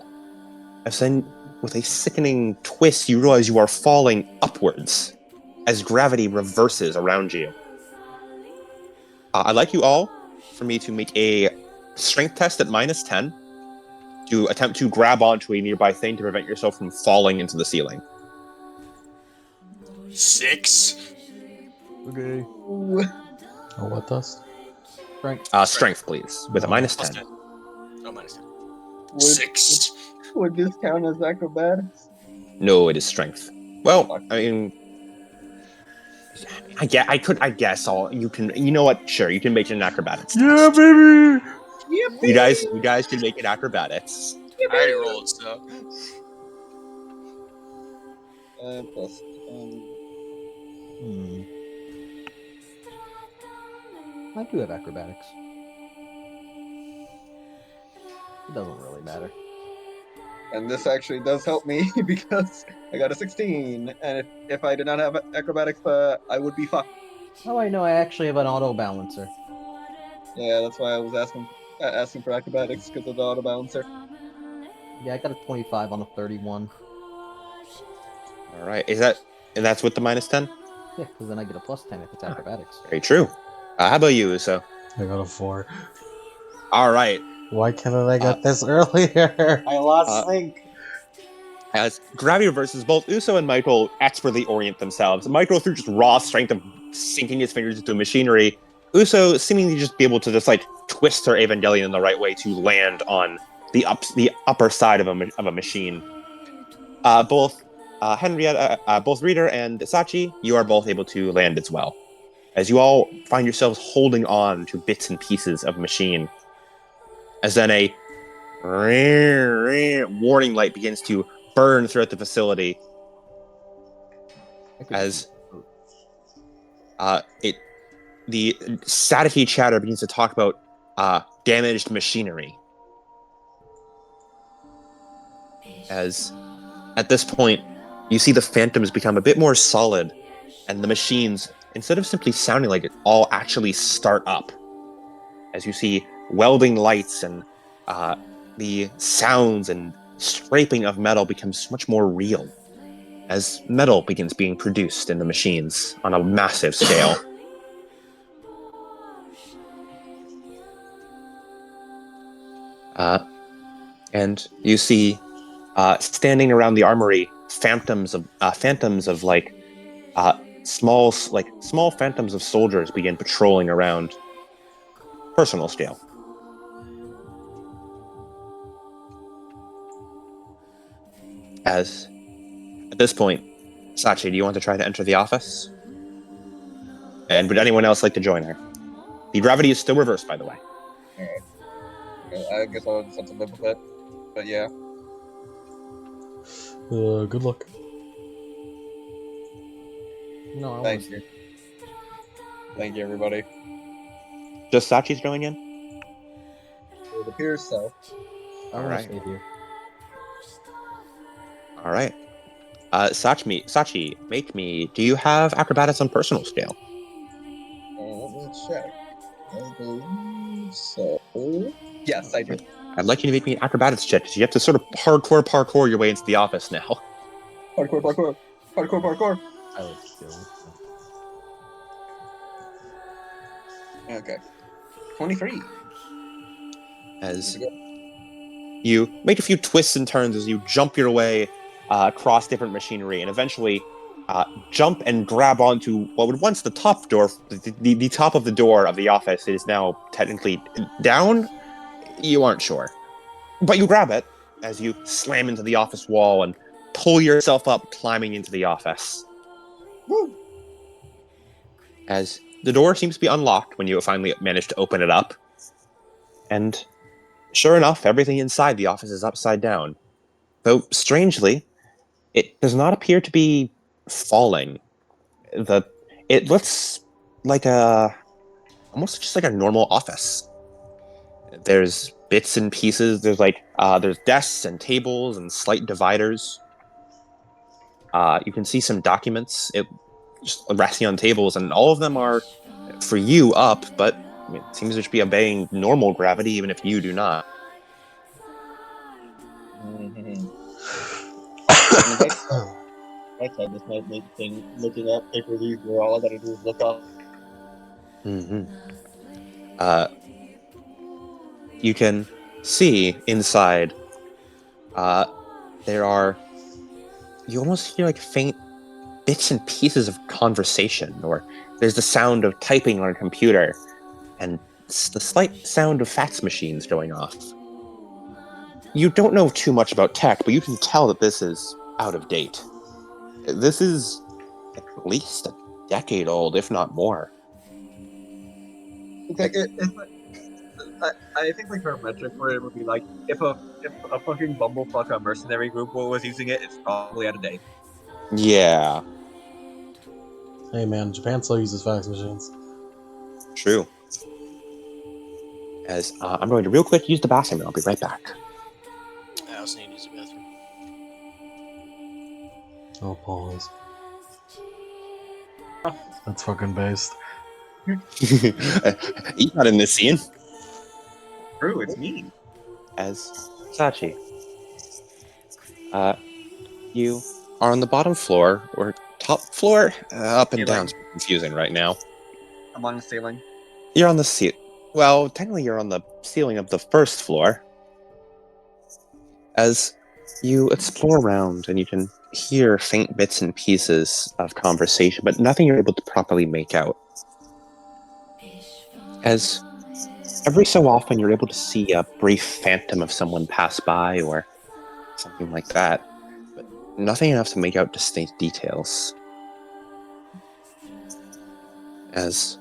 As then, with a sickening twist, you realize you are falling upwards as gravity reverses around you. I'd like you all for me to make a strength test at -10 to attempt to grab onto a nearby thing to prevent yourself from falling into the ceiling. 6. Okay. Oh, what dust? Strength, please, with a Plus -10. 10. Oh, -10. Would, 6. would this count as acrobatics? No, it is strength. Well, I mean, I guess you can. You know what? Sure, you can make it an acrobatics test. baby! You guys can make it acrobatics. I already rolled, so. Plus 10. I do have acrobatics. It doesn't really matter. And this actually does help me because I got a 16. And if I did not have acrobatics, I would be fucked. Oh, I know. I actually have an auto balancer. Yeah, that's why I was asking for acrobatics because of the auto balancer. Yeah, I got a 25 on a 31. All right, and that's with the -10? Yeah, because then I get a plus 10 if it's acrobatics. Very true. How about you, Uso? I got a 4. All right. Why couldn't I get this earlier? I lost sync. As gravity reverses, both Uso and Michael expertly orient themselves. Michael through just raw strength of sinking his fingers into machinery. Uso seemingly just be able to just like twist her Evangelion in the right way to land on the upper side of a machine. Both Henrietta, both Reader and Sachi, you are both able to land as well, as you all find yourselves holding on to bits and pieces of machine. As then a warning light begins to burn throughout the facility. As the staticky chatter begins to talk about damaged machinery. As at this point, you see the phantoms become a bit more solid, and the machines, instead of simply sounding like it, all actually start up. As you see welding lights and the sounds and scraping of metal becomes much more real, as metal begins being produced in the machines on a massive scale. And you see standing around the armory phantoms of like small phantoms of soldiers begin patrolling around. Personal scale. As at this point, Sachi, do you want to try to enter the office? And would anyone else like to join her? The gravity is still reversed, by the way. Alright. I guess I'll just have to live with it. But yeah. Good luck. No, Thank you. Thank you, everybody. Just Sachi's going in? appears so. I All want right. to stay here. All right. Sachi, make me. Do you have acrobatics on personal scale? Let me check. I believe so. Yes, I do. I'd like you to make me an acrobatics check because you have to sort of parkour your way into the office now. Parkour, parkour. Parkour, parkour. I like skill. Okay. 23. As you make a few twists and turns as you jump your way across different machinery and eventually jump and grab onto what was once the top door, the top of the door of the office. It is now technically down. You aren't sure. But you grab it as you slam into the office wall and pull yourself up, climbing into the office. Woo! As the door seems to be unlocked when you finally manage to open it up. And sure enough, everything inside the office is upside down. Though, strangely, it does not appear to be falling. It looks like almost just like a normal office. There's bits and pieces. There's desks and tables and slight dividers. You can see some documents just resting on tables, and all of them are for you up, but it seems to be obeying normal gravity, even if you do not. Right side, this might make thing looking up papers easier. All I gotta do is look up. Mm-hmm. You can see inside. There are. You almost hear like faint bits and pieces of conversation, or there's the sound of typing on a computer, and the slight sound of fax machines going off. You don't know too much about tech, but you can tell that this is out of date. This is at least a decade old, if not more. It's like I think like her metric for it would be like if a fucking bumblefuck mercenary group was using it, it's probably out of date. Yeah, Hey man, Japan still uses fax machines. true. As I'm going to real quick use the bathroom, and I'll be right back. I also need to use the bathroom. I'll pause. That's fucking based. He's not in this scene. True, it's me. As Sachi, you are on the bottom floor or top floor. Up and down is confusing right now. I'm on the ceiling. You're on the seat. Well, technically, you're on the ceiling of the first floor. As you explore around, and you can hear faint bits and pieces of conversation, but nothing you're able to properly make out. As every so often, you're able to see a brief phantom of someone pass by, or something like that, but nothing enough to make out distinct details. As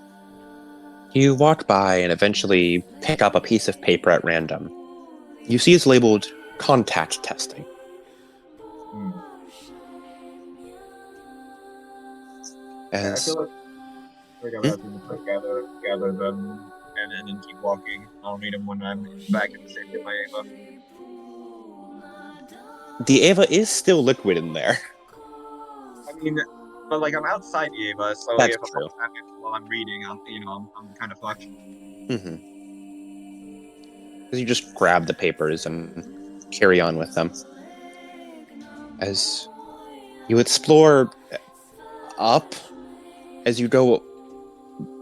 you walk by and eventually pick up a piece of paper at random, you see it's labeled contact testing. I As feel like I'm having to gather them and then keep walking. I'll need them when I'm back in the safety of my Ava. the Ava is still liquid in there. I mean, but like I'm outside the Ava, so That's if a true. phone happens while I'm reading, I'm kind of fucked. Mm-hmm. As you just grab the papers and carry on with them. As you explore up, as you go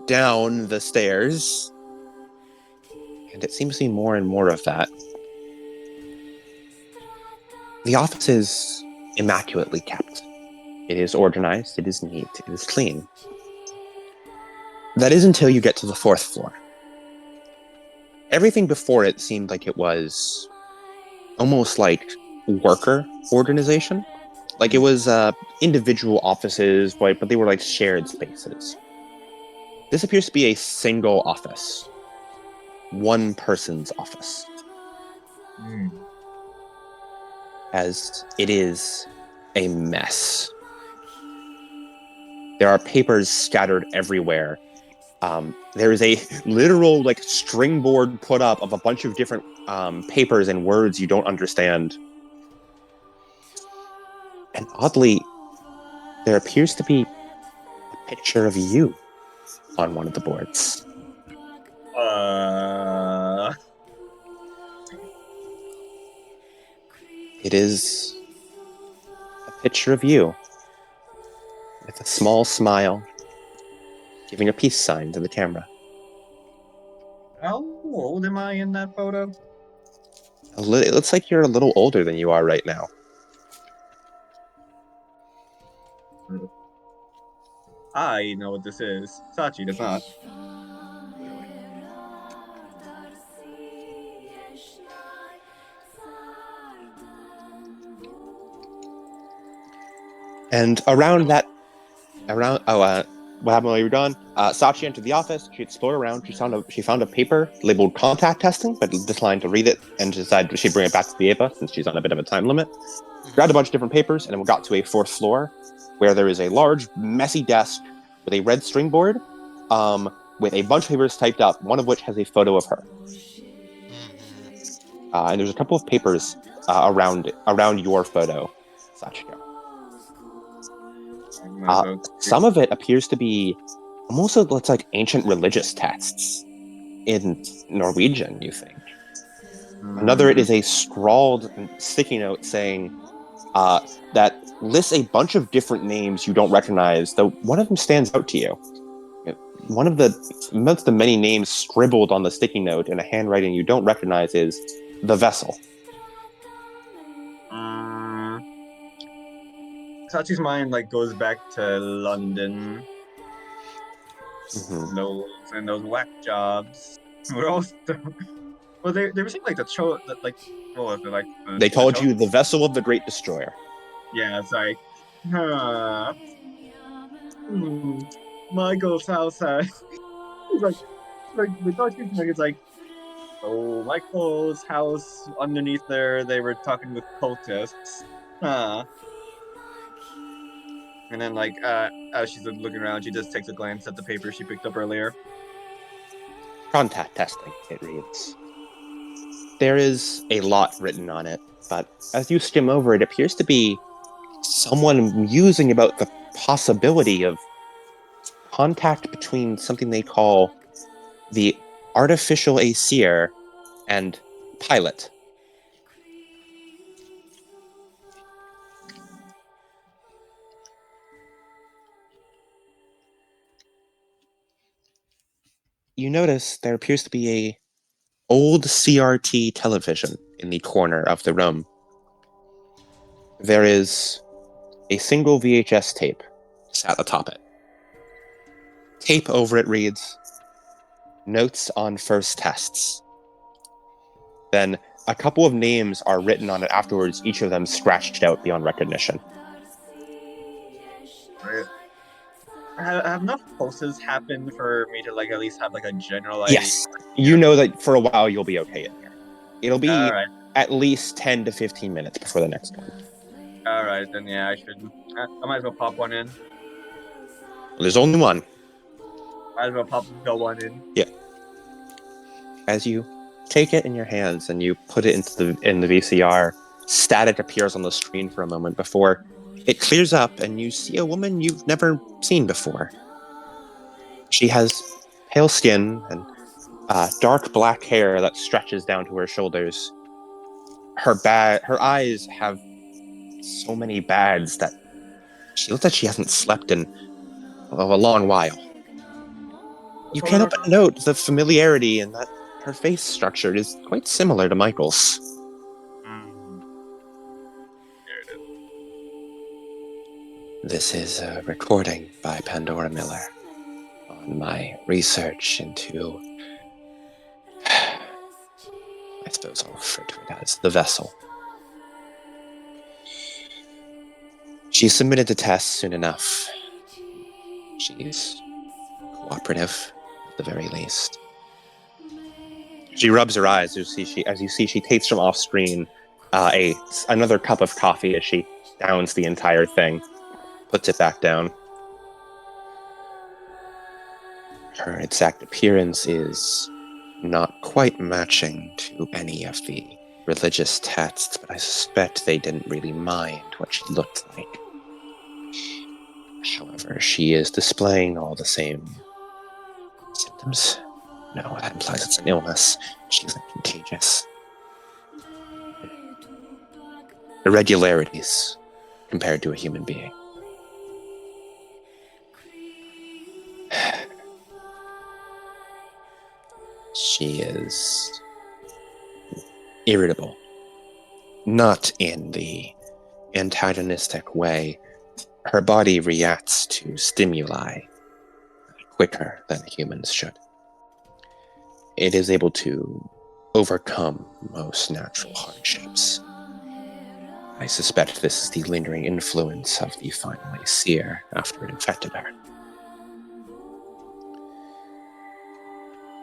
down the stairs, and it seems to be more and more of that. The office is immaculately kept. It is organized, it is neat, it is clean. That is until you get to the fourth floor. Everything before it seemed like it was almost like worker organization. Like it was individual offices, but they were like shared spaces. This appears to be a single office. One person's office. As it is a mess. There are papers scattered everywhere. There is a literal like string board put up of a bunch of different papers and words you don't understand. And oddly, there appears to be a picture of you on one of the boards. It is a picture of you with a small smile, giving a peace sign to the camera. How old am I in that photo? It looks like you're a little older than you are right now. I know what this is. Sachi does not. And what happened while you were gone? Sachi entered the office. She explored around. She found a paper labeled contact testing, but declined to read it and decided she'd bring it back to the Ava since she's on a bit of a time limit. Grabbed a bunch of different papers and then we got to a fourth floor where there is a large, messy desk with a red string board with a bunch of papers typed up, one of which has a photo of her. And there's a couple of papers around your photo, Sachiko. Some of it appears to be almost looks like ancient religious texts in Norwegian, you think. Another it is a scrawled sticky note saying that lists a bunch of different names you don't recognize, though one of them stands out to you. One of the many names scribbled on the sticky note in a handwriting you don't recognize is The Vessel. Sachi's mind like goes back to London. Those whack jobs. But also, well, they were saying like like what was it like? They called you the Vessel of the Great Destroyer. Yeah, it's like, Michael's house. It's like the document is like, oh, Michael's house. Underneath there, they were talking with cultists. And then, like, as she's looking around, she just takes a glance at the paper she picked up earlier. Contact testing, it reads. There is a lot written on it, but as you skim over, it appears to be someone musing about the possibility of contact between something they call the artificial Aesir and pilot. You notice there appears to be a old CRT television in the corner of the room. There is a single VHS tape sat atop it. Tape over it reads, Notes on First Tests. Then a couple of names are written on it afterwards, each of them scratched out beyond recognition. Right. Have enough pulses happened for me to like at least have like a general idea? Yes. You know that for a while you'll be okay in here. It'll be right. at least 10 to 15 minutes before the next one. Alright, then yeah, I should. I might as well pop one in. There's only one. Might as well pop the one in. Yeah. As you take it in your hands and you put it in the VCR, static appears on the screen for a moment before it clears up and you see a woman you've never seen before. She has pale skin and dark black hair that stretches down to her shoulders. Her eyes have so many bags that she looks like she hasn't slept in a long while. You can't help but note the familiarity and that her face structure is quite similar to Michael's. There it is. This is a recording by Pandora Miller on my research into, I suppose I'll refer to it as the Vessel. She submitted the test soon enough. She's cooperative, at the very least. She rubs her eyes as you see she takes from off screen another cup of coffee as she downs the entire thing, puts it back down. Her exact appearance is not quite matching to any of the religious texts, but I suspect they didn't really mind what she looked like. However, she is displaying all the same symptoms. No, that implies it's an illness. She isn't contagious. Irregularities compared to a human being. She is irritable. Not in the antagonistic way. Her body reacts to stimuli quicker than humans should. It is able to overcome most natural hardships. I suspect this is the lingering influence of the final seer after it infected her.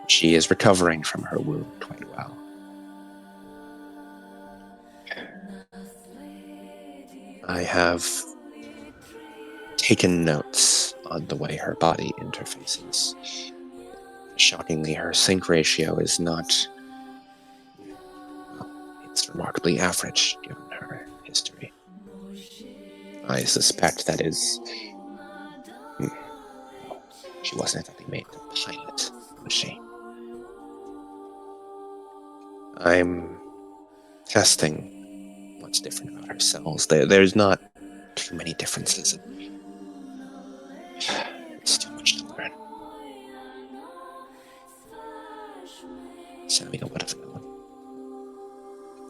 She is recovering from her wound quite well. I have taken notes on the way her body interfaces. Shockingly, her sync ratio is not... It's remarkably average, given her history. I suspect that is... She wasn't exactly made to pilot, was she? I'm testing what's different about her cells. There's not too many differences. It's too much to learn. Samuel would have known.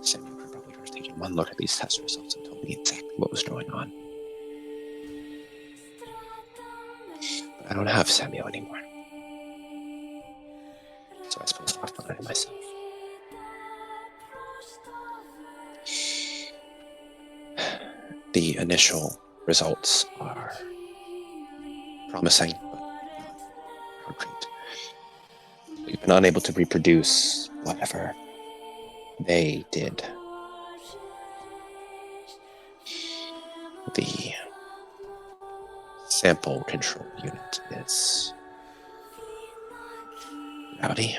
Samuel could probably have taken one look at these test results and told me exactly what was going on. But I don't have Samuel anymore. So I suppose I'll have to learn it myself. The initial results are promising, but not concrete. We've been unable to reproduce whatever they did. The sample control unit is rowdy.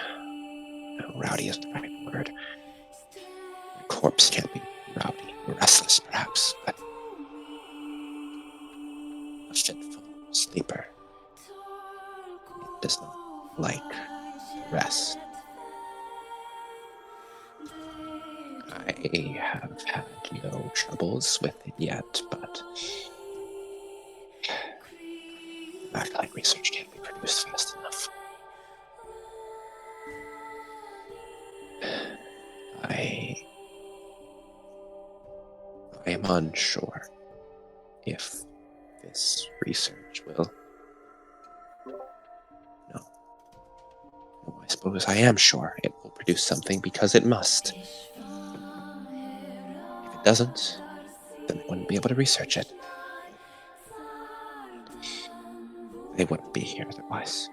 No, rowdy isn't the right word. A corpse can't be rowdy. Restless, perhaps, but a fitful sleeper. It does not like rest. I have had no troubles with it yet, but like research can't be produced fast enough. I am unsure if this research will... No, I suppose I am sure it will produce something because it must. If it doesn't, then they wouldn't be able to research it. They wouldn't be here otherwise.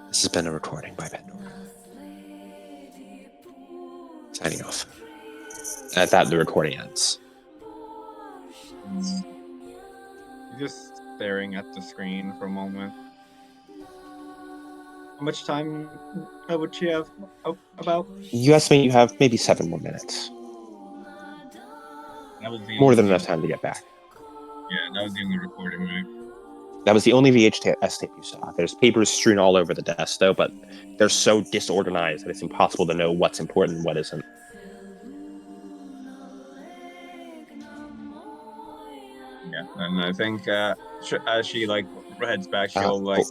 This has been a recording by Pandora. Signing off. At that, the recording ends. Just staring at the screen for a moment. How much time would she have about? You estimate you have maybe 7 more minutes. That was the More only than enough time to get back. Yeah, that was the only recording, right? That was the only VHS tape you saw. There's papers strewn all over the desk, though, but they're so disorganized that it's impossible to know what's important and what isn't. Yeah, and I think as she like heads back, she'll read.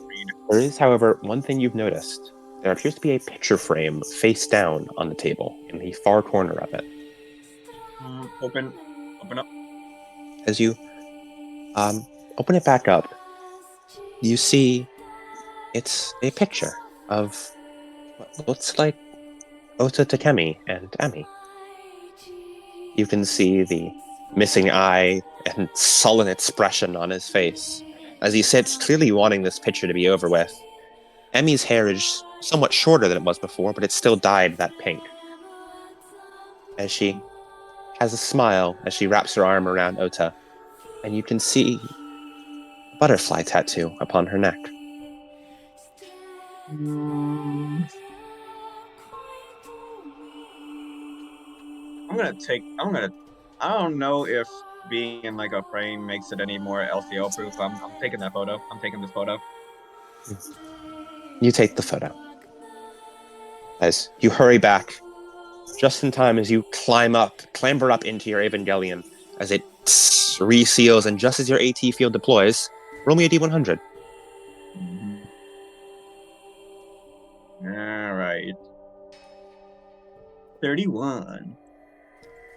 There is, however, one thing you've noticed. There appears to be a picture frame face down on the table in the far corner of it. Open up. As you open it back up, you see it's a picture of what looks like Ota Takemi and Emi. You can see the missing eye and sullen expression on his face as he sits, clearly wanting this picture to be over with. Emi's hair is somewhat shorter than it was before, but it's still dyed that pink. As she has a smile as she wraps her arm around Ota, and you can see butterfly tattoo upon her neck. I don't know if being in like a frame makes it any more LCO proof. I'm taking that photo. I'm taking this photo. You take the photo. As you hurry back, just in time as you clamber up into your Evangelion, as it reseals, and just as your AT field deploys, roll me a D100. All right. 31.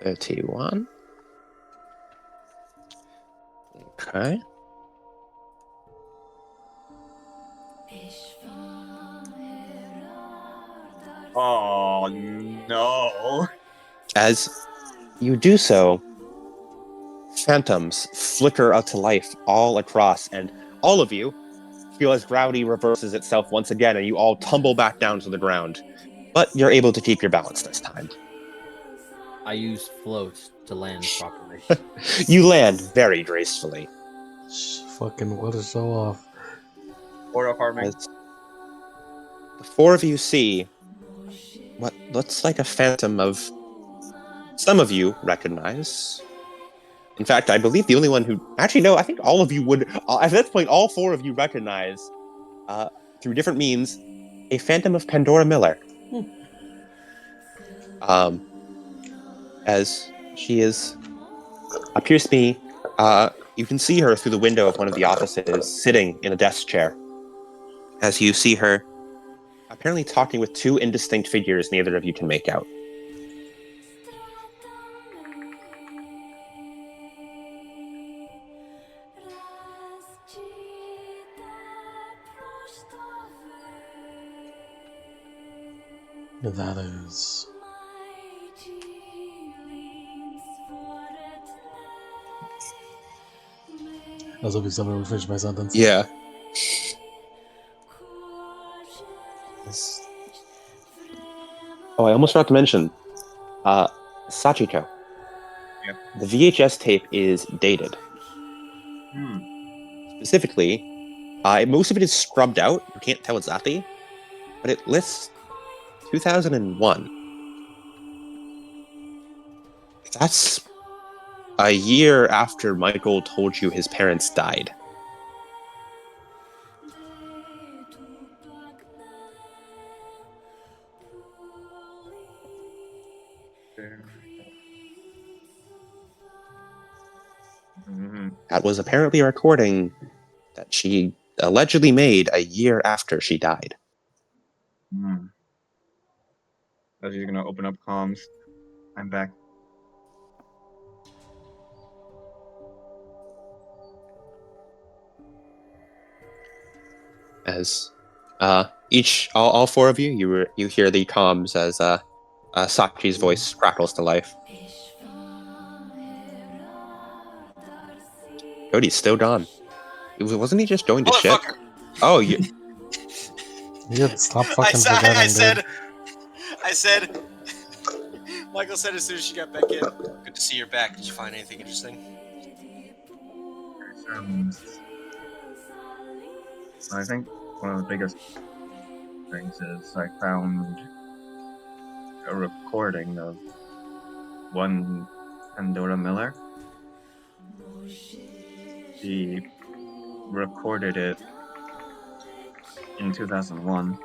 31. Okay. Oh no. As you do so, phantoms flicker out to life all across, and all of you feel as gravity reverses itself once again, and you all tumble back down to the ground. But you're able to keep your balance this time. I use float to land properly. You land very gracefully. Fucking what a show off. Aura farming. As the four of you see what looks like a phantom of some of you recognize. In fact, I believe the only one who actually no, I think all of you would at this point, all four of you recognize through different means a phantom of Pandora Miller. As she appears to be, you can see her through the window of one of the offices, sitting in a desk chair. As you see her apparently talking with two indistinct figures neither of you can make out. That is. I was hoping someone would finish my sentence. Yeah. Oh, I almost forgot to mention, Sachiko. Yeah. The VHS tape is dated. Specifically, most of it is scrubbed out. You can't tell exactly, but it lists 2001. That's a year after Michael told you his parents died. That was apparently a recording that she allegedly made a year after she died. So she's gonna open up comms. I'm back. As all four of you hear the comms as Sachi's voice crackles to life. Cody's still gone. Wasn't he just going to shit? Motherfucker! Oh, you. Yeah, stop fucking forgetting, I said, Michael said as soon as she got back in, good to see you're back. Did you find anything interesting? I think one of the biggest things is I found a recording of one Pandora Miller. She recorded it in 2001.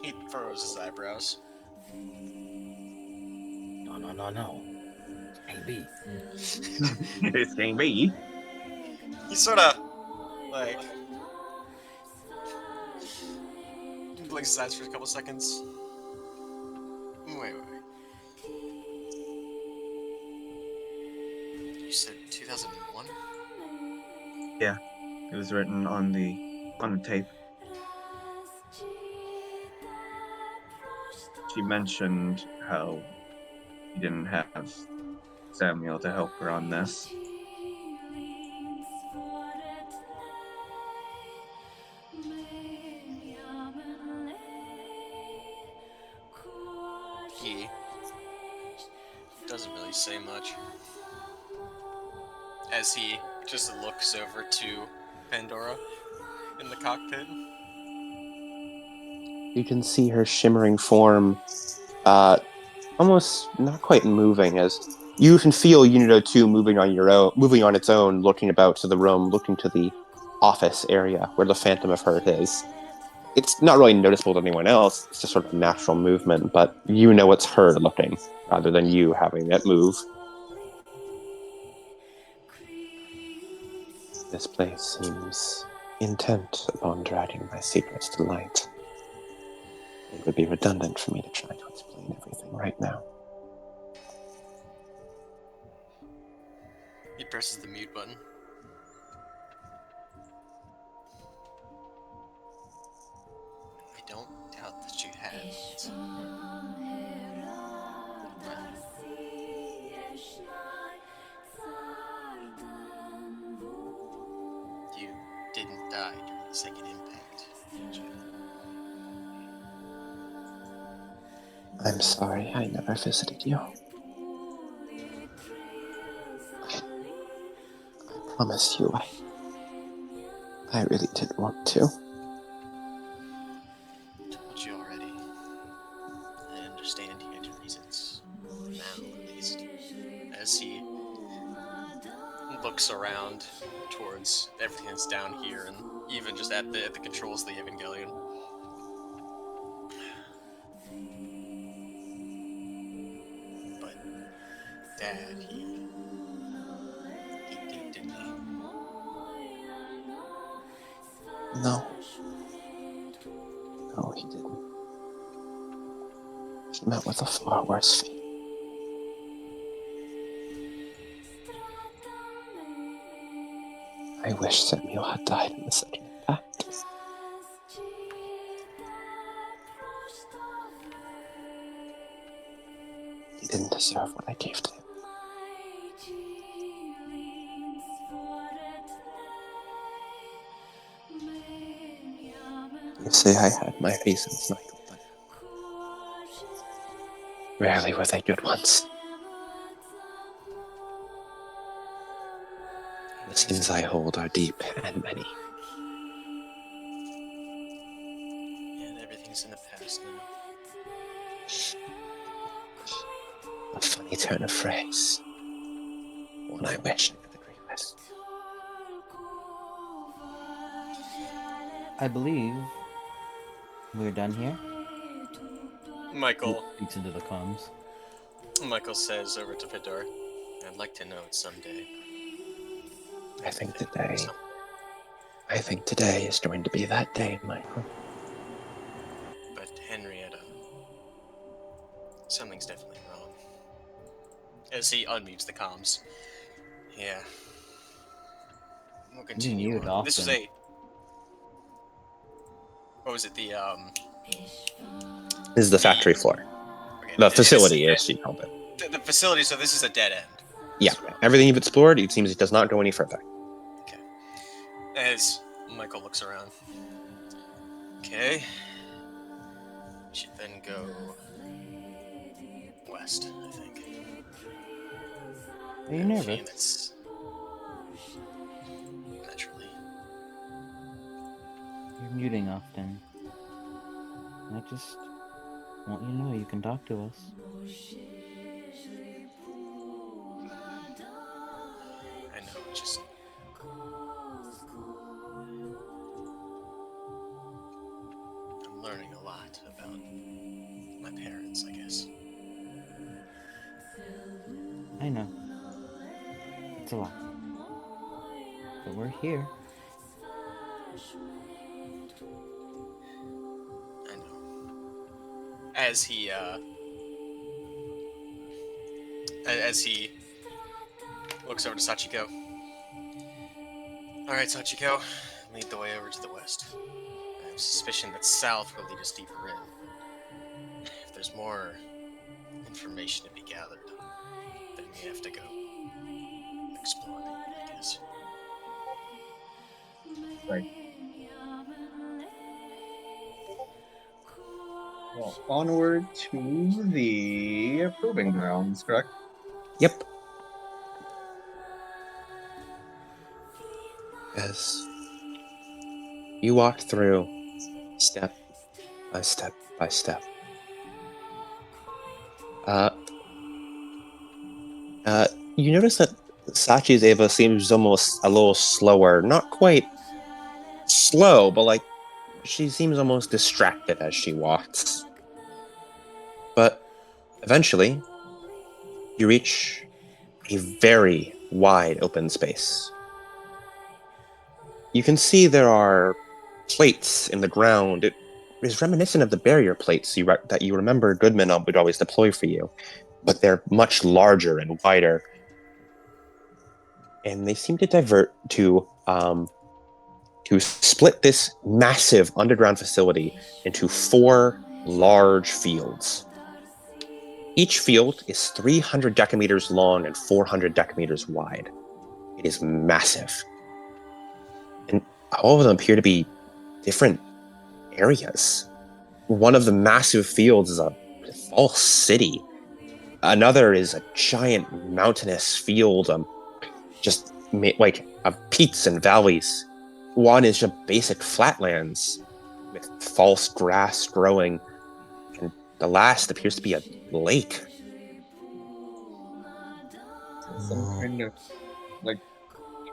He furrows his eyebrows. No. Can't be. This can't be. He sort of, like, blinks his eyes for a couple seconds. Wait. You said 2001? Yeah, it was written on the tape. She mentioned how she didn't have Samuel to help her on this. He doesn't really say much. as he just looks over to Pandora in the cockpit. You can see her shimmering form, almost not quite moving, as you can feel Unit 02 moving on its own, looking about to the room, looking to the office area where the Phantom of Hurt is. It's not really noticeable to anyone else. It's just sort of a natural movement, but you know it's her looking rather than you having it move. This place seems intent upon dragging my secrets to light. It would be redundant for me to try to explain everything right now. He presses the mute button. I don't doubt that you have it. You didn't die during the second impact, did you? I'm sorry I never visited you. I promise you, I really didn't want to. Told you already. I understand you had your reasons. Now, at least. As he looks around towards everything that's down here, and even just at the controls of the Evangelion. But Dad, he did, didn't he? No. No, he didn't. He met with a far worse fate. I wish Samuel had died in the second impact. He didn't deserve what I gave to him. You say I had my reasons, Michael, but rarely were they good ones. The sins I hold are deep and many. And everything's in the past now. A funny turn of phrase. One I wish I could agree with. I believe we're done here. Michael Speaks into the comms. says over to Fedor, I'd like to know it someday. I think today is going to be that day, Michael. But Henrietta, something's definitely wrong. As he unmutes the comms. Yeah. We'll continue mute on. This was often. what was it, the This is the factory floor. okay, The facility, as she called it. the facility, so this is a dead end. Yeah, everything you've explored, it seems it does not go any further. Okay. As Michael looks around. Okay. Should then go west, I think. Are you nervous? That's naturally. You're muting often. I just want you to know you can talk to us. I know, just I'm learning a lot about my parents, I guess. I know. It's a lot. But we're here. I know. As he looks over to Sachiko. Alright, Sachiko, lead the way over to the west. I have suspicion that south will lead us deeper in. If there's more information to be gathered, then we have to go exploring, I guess. Right. Well, onward to the proving grounds, correct? Yep. as you walk through step by step by step. You notice that Sachi's Ava seems almost a little slower. Not quite slow, but like she seems almost distracted as she walks. But eventually, you reach a very wide open space. You can see there are plates in the ground. It is reminiscent of the barrier plates that you remember Goodman would always deploy for you, but they're much larger and wider. And they seem to divert to split this massive underground facility into 4 large fields. Each field is 300 decameters long and 400 decameters wide. It is massive. And all of them appear to be different areas. One of the massive fields is a false city. Another is a giant mountainous field, just like of peaks and valleys. One is just basic flatlands with false grass growing, and the last appears to be a lake. Some kind of like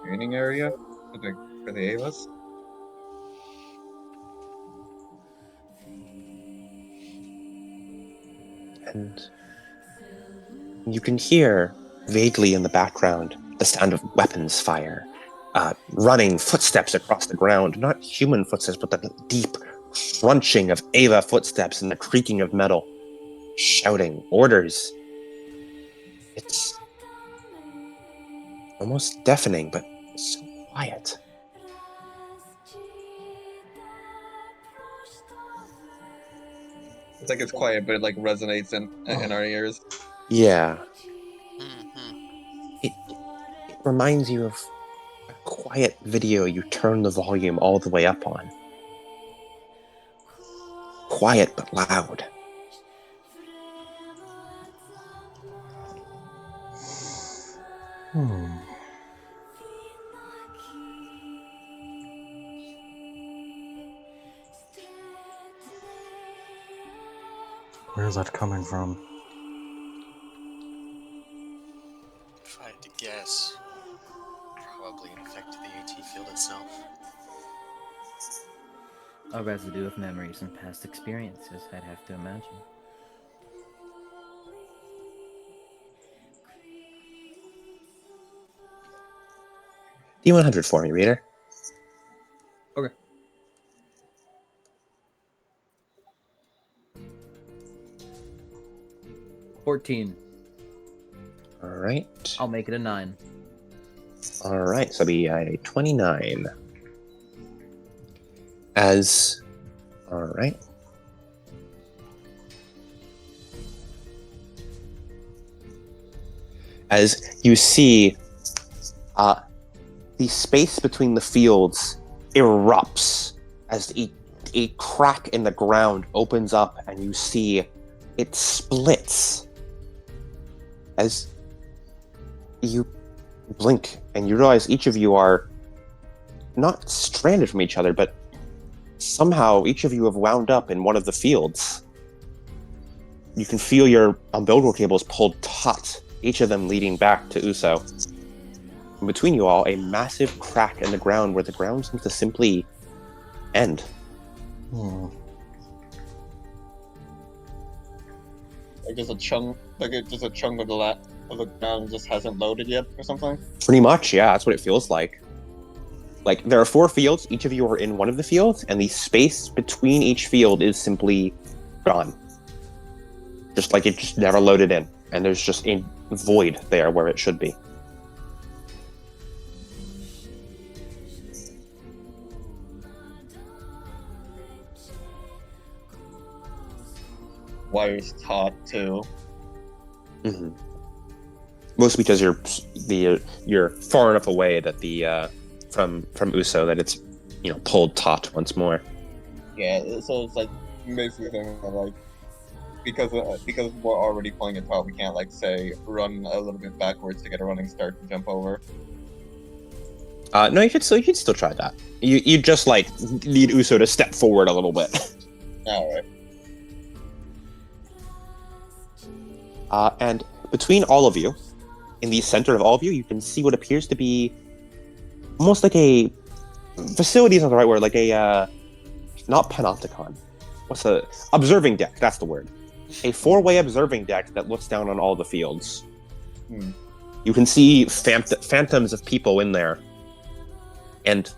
training area for the Avas. And you can hear vaguely in the background the sound of weapons fire, running footsteps across the ground, not human footsteps, but the deep crunching of Ava footsteps and the creaking of metal, shouting orders. It's almost deafening, but so quiet. It's like it's quiet, but it like resonates in our ears. Yeah. Mhm. It reminds you of a quiet video you turn the volume all the way up on. Quiet but loud. Where's that coming from? If I had to guess, probably infected the AT field itself. A residue of memories and past experiences, I'd have to imagine. D100 for me, reader. Okay. $14. All right. I'll make it a 9. All right, so it'll be a 29. All right. As you see, the space between the fields erupts as a crack in the ground opens up and you see it splits. As you blink and you realize each of you are not stranded from each other, but somehow each of you have wound up in one of the fields. You can feel your umbilical cables pulled taut, each of them leading back to Uso. And between you all, a massive crack in the ground where the ground seems to simply end. Like just a chunk of the ground just hasn't loaded yet or something. Pretty much, yeah, that's what it feels like. Like, there are 4 fields, each of you are in one of the fields, and the space between each field is simply gone. Just like it just never loaded in, and there's just a void there where it should be. Wires taut too. Mm-hmm. Mostly because you're far enough away that the from Uso that it's pulled taut once more. Yeah, so it's like basically saying that, like, because we're already pulling it taut, we can't like say run a little bit backwards to get a running start to jump over. No, you could still try that. You just like need Uso to step forward a little bit. All right. And between all of you, in the center of all of you, you can see what appears to be almost like a facility isn't the right word, like a not panopticon. What's a observing deck? That's the word. A four-way observing deck that looks down on all the fields. You can see phantoms of people in there, and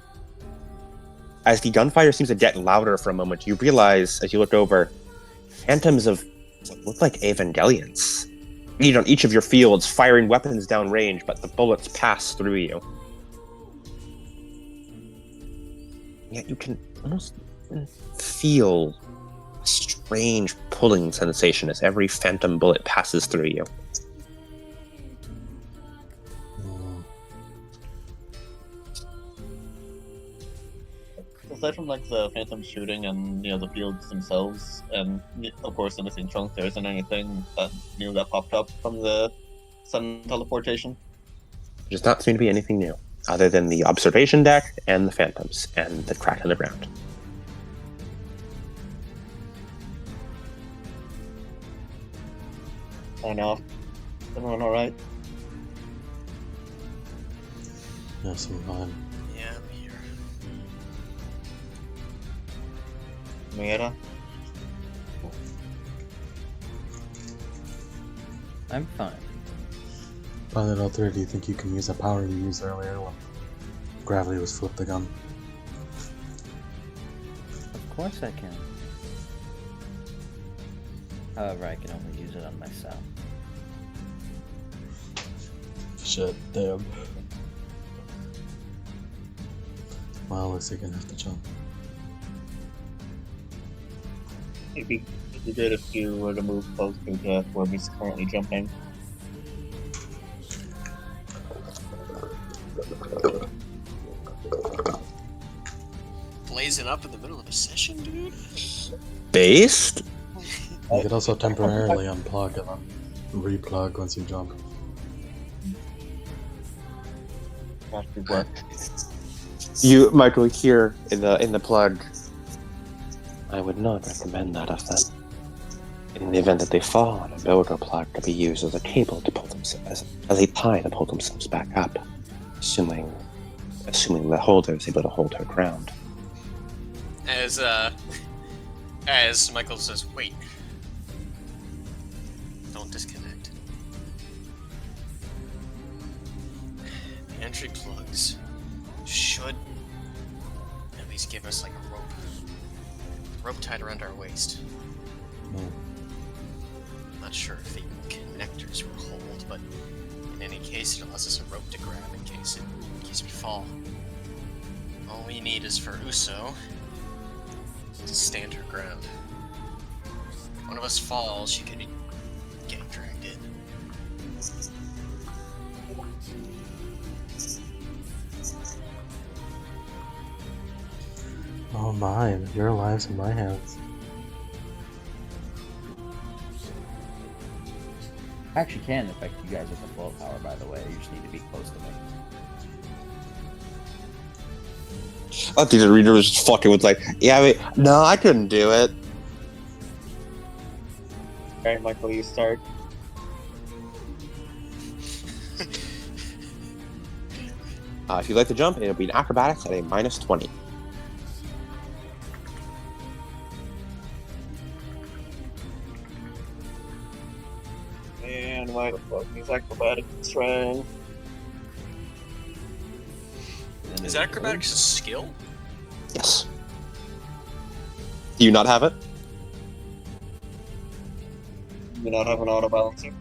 as the gunfire seems to get louder for a moment, you realize as you look over, phantoms of what look like Evangelions. On each of your fields, firing weapons downrange, but the bullets pass through you. Yet you can almost feel a strange pulling sensation as every phantom bullet passes through you. Aside from like the phantom shooting and the fields themselves, and of course the missing trunk, there isn't anything that new that popped up from the sudden teleportation. There does not seem to be anything new, other than the observation deck and the phantoms and the crack in the ground. Sign off. Everyone all right? Yes, I'm fine. Yeah, I'm here. Miera? I'm fine. Pilot L3, do you think you can use the power you used earlier when gravity was flipped the gun? Of course I can. However, I can only use it on myself. Shit, damn. Well, looks like you're gonna have to jump. It'd be good if you were to move close to where we're currently jumping. Blazing up in the middle of a session, dude? Based? You could also temporarily unplug and then replug once you jump. That could work. You, Michael, here in the plug. I would not recommend that of them. In the event that they fall on a umbilical plug to be used as a cable to pull themselves, as a tie to pull themselves back up, assuming the holder is able to hold her ground. As Michael says, wait. Don't disconnect. The entry plugs should at least give us like a rope tied around our waist. Not sure if the connectors will hold, but in any case, it allows us a rope to grab in case we fall. All we need is for Uso to stand her ground. If one of us falls, she could be getting dragged in. Oh mine, your lives in my hands. I actually can affect you guys with the flow power, by the way. You just need to be close to me. I think the reader was just fucking with like, yeah, wait, no, I couldn't do it. Alright, Michael, you start. If you'd like to jump, it'll be an acrobatics at a -20. And why the fuck is acrobatic strength? Is acrobatics a skill? Yes. Do you not have it? You not have an auto balancing?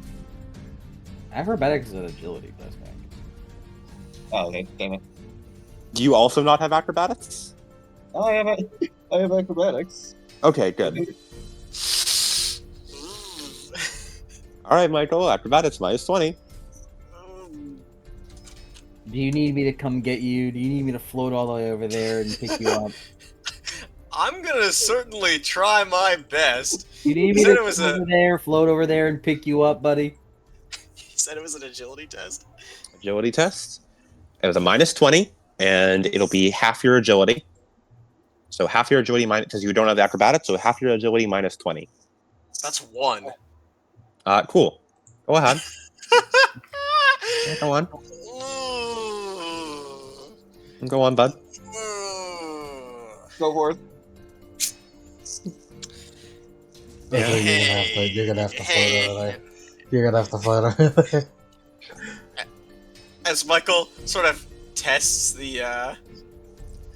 Acrobatics is an agility test, man. Oh, okay, damn it. Do you also not have acrobatics? Oh, I have acrobatics. Okay, good. All right, Michael, acrobatics -20. Do you need me to come get you? Do you need me to float all the way over there and pick you up? I'm gonna certainly try my best. You need me You said to it was float over there and pick you up, buddy? You said it was an agility test? Agility test. It was a -20. and it'll be half your agility. So half your agility minus, because you don't have the acrobatics, so half your agility minus 20. That's 1. Cool. Go ahead. Yeah, go on. Go on, bud. Go forth. Okay, you're gonna have to fight over there. You're gonna have to fight over there. As Michael sort of tests the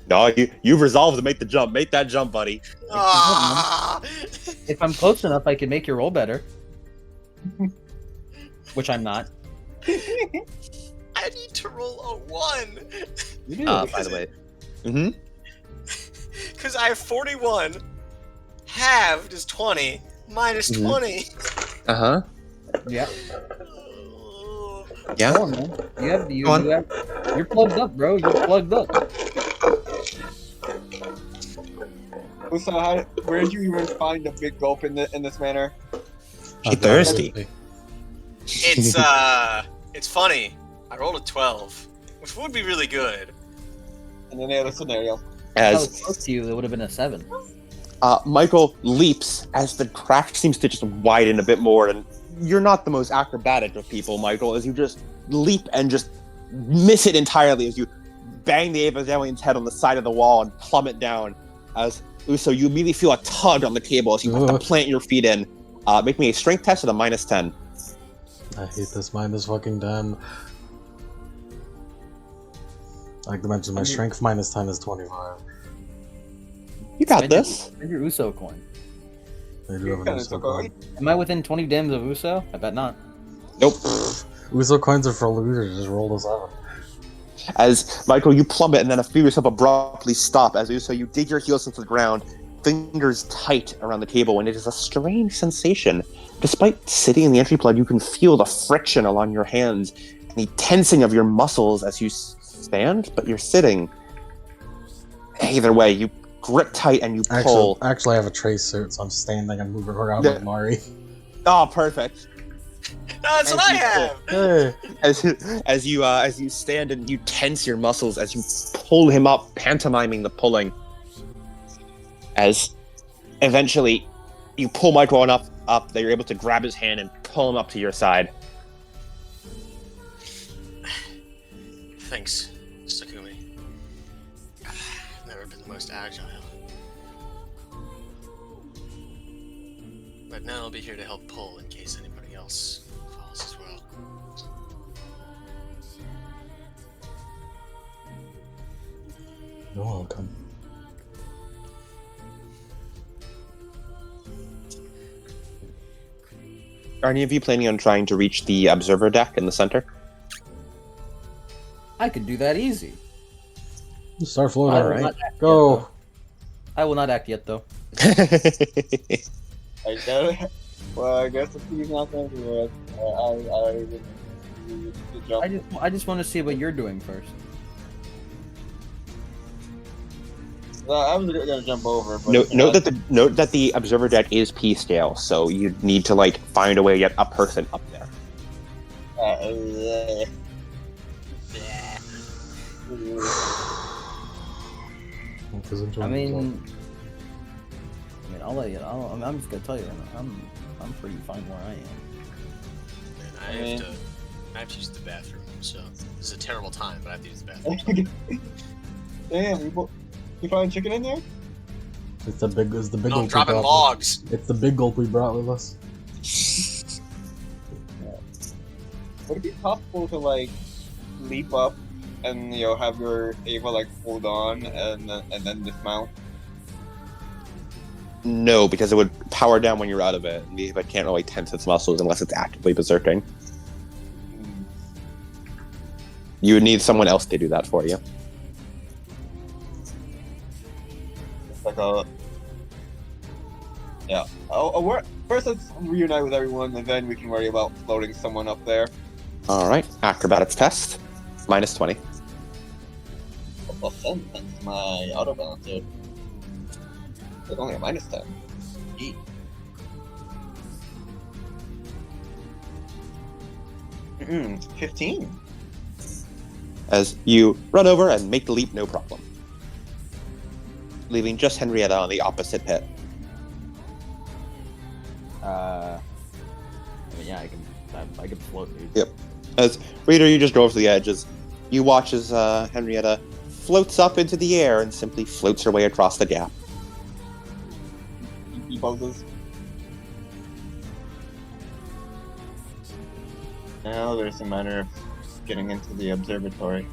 No, you've resolved to make the jump. Make that jump, buddy. If I'm close enough, I can make your roll better. Which I'm not. I need to roll a 1. You do. By the way. Mm-hmm. Because I have 41. Halved is 20. Minus 20. Uh-huh. Yeah. Yeah. Go on, man. You're plugged up, bro. You're plugged up. So where did you even find a big gulp in this manner? She thirsty. It's funny. I rolled a 12, which would be really good. In any other scenario. If I was As close to you, it would have been a 7. Michael leaps as the crack seems to just widen a bit more, and you're not the most acrobatic of people, Michael, as you just leap and just miss it entirely as you bang the Evangelion's head on the side of the wall and plummet down. As Uso, you immediately feel a tug on the table as you have to plant your feet in. Make me a strength test at a minus 10. I hate this minus fucking 10. Like to mention, my strength minus 10 is 25. You got this. Spend your Uso coin. I do have an Uso coin. Am I within 20 dims of Uso? I bet not. Nope. Uso coins are for losers. Just roll a 7. As Michael, you plummet and then feel yourself abruptly stop. As Uso, you dig your heels into the ground, fingers tight around the table, and it is a strange sensation. Despite sitting in the entry plug, you can feel the friction along your hands and the tensing of your muscles as you stand, but you're sitting. Either way, you grip tight and you pull. Actually, I have a trace suit, so I'm standing and moving around like Mari. Oh, perfect. That's what I have. Hey. As you stand and you tense your muscles as you pull him up, pantomiming the pulling. As eventually you pull Michael up that you're able to grab his hand and pull him up to your side. Thanks, Sakumi. Never been the most agile. But now I'll be here to help pull in case anybody else falls as well. You're welcome. Are any of you planning on trying to reach the observer deck in the center? I could do that easy. Start floating. All right. Go. I will not act yet, though. I guess if he's not going to do it, I would do the jump. I just want to see what you're doing first. I was going to jump over, but Note that the observer deck is P scale, so you need to find a way to get a person up there. I'll let you. I'm just gonna tell you, I'm pretty fine where I am. And I have to use the bathroom, so this is a terrible time, but I have to use the bathroom. Damn, you find chicken in there? It's the big No, I'm gulp dropping we brought logs. It's the big gulp we brought with us. Would it be possible to leap up and have your Ava hold on and then dismount? No, because it would power down when you're out of it. But can't really tense its muscles unless it's actively berserking. You would need someone else to do that for you. It's yeah. First, let's reunite with everyone, and then we can worry about floating someone up there. All right, acrobatics test, minus 20. Plus 10, that's my auto balancer. It's only a minus 10. Eat. Mm-hmm. 15. as you run over and make the leap no problem, leaving just Henrietta on the opposite pit. I mean, yeah, I can float, dude. Yep. As reader, you just go over to the edge as you watch as Henrietta floats up into the air and simply floats her way across the gap. He poses. Now there's a matter of getting into the observatory.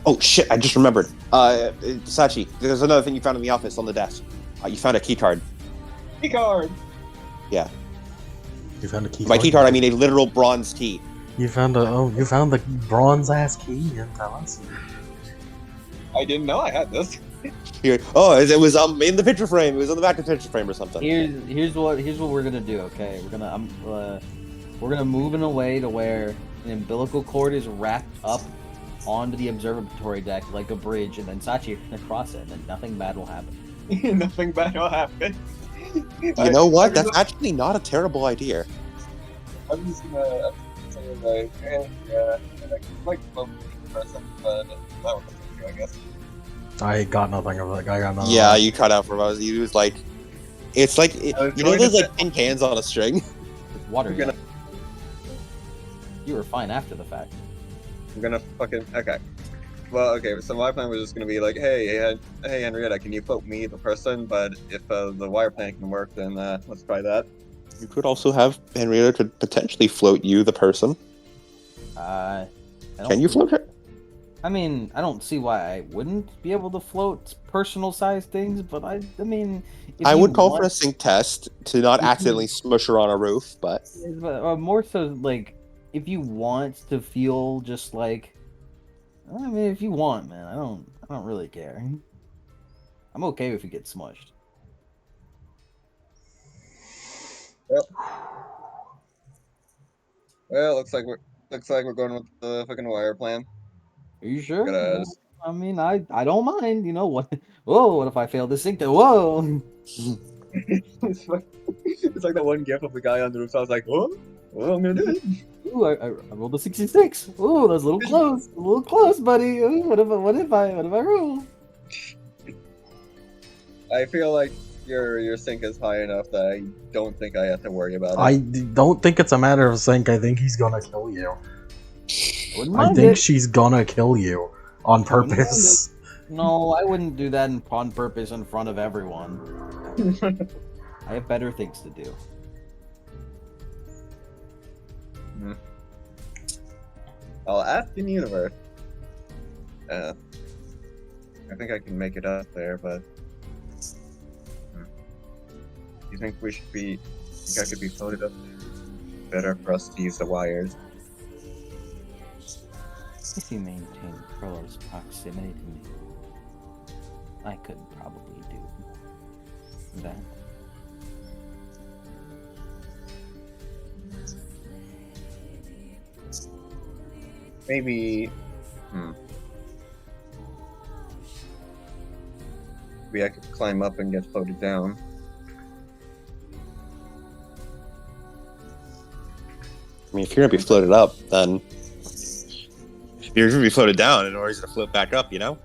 Oh shit! I just remembered. Sachi, there's another thing you found in the office on the desk. You found a key card. Key card. Yeah. You found a key. By key card, I mean a literal bronze key. You found the bronze ass key. You didn't tell us. I didn't know I had this. It was in the picture frame. It was on the back of the picture frame or something. Here's what we're gonna do. Okay, we're gonna move in a way to where an umbilical cord is wrapped up onto the observatory deck like a bridge, and then Sachi can cross it, and then nothing bad will happen. Nothing bad will happen. You know what? That's actually not a terrible idea. I'm just gonna say like, hey, yeah, like person, but that was I guess. I got nothing of it. I got nothing. Yeah, you cut out for us. You was like, it's like you know those like tin cans on a string. With water. I'm gonna- You were fine after the fact. I'm gonna fucking okay. Well, okay. So my plan was just gonna be like, hey, Henrietta, can you float me the person? But if the wire plan can work, then let's try that. You could also have Henrietta could potentially float you, the person. Can you float her? I mean, I don't see why I wouldn't be able to float personal size things, but I mean, if I you would call want- for a sync test to not accidentally smush her on a roof, but more so like if you want to feel just like, I mean, if you want, man, I don't really care. I'm okay if you get smushed. Yep. Well, looks like we're going with the fucking wire plan. Are you sure? Gotta- I mean, I don't mind. You know what? Whoa! What if I fail to sync? Whoa! it's like that one gif of the guy on the roof. So I was like, oh, I'm gonna do it. Ooh, I rolled a 66. Ooh, that's a little close, buddy. Ooh, what if I roll? I feel like your sync is high enough that I don't think I have to worry about it. I don't think it's a matter of sync. I think he's gonna kill you. Wouldn't I mind think it. she's gonna kill you on purpose. No, I wouldn't do that on purpose in front of everyone. I have better things to do. I'll ask in universe. I think I can make it up there, but you think we should be? Think I could be floated up there? Better for us to use the wires. If you maintain close proximity to me, I could probably do that. Maybe. Maybe I could climb up and get floated down. I mean, if you're gonna be floated up, then you're gonna be floated down in order to float back up. You know.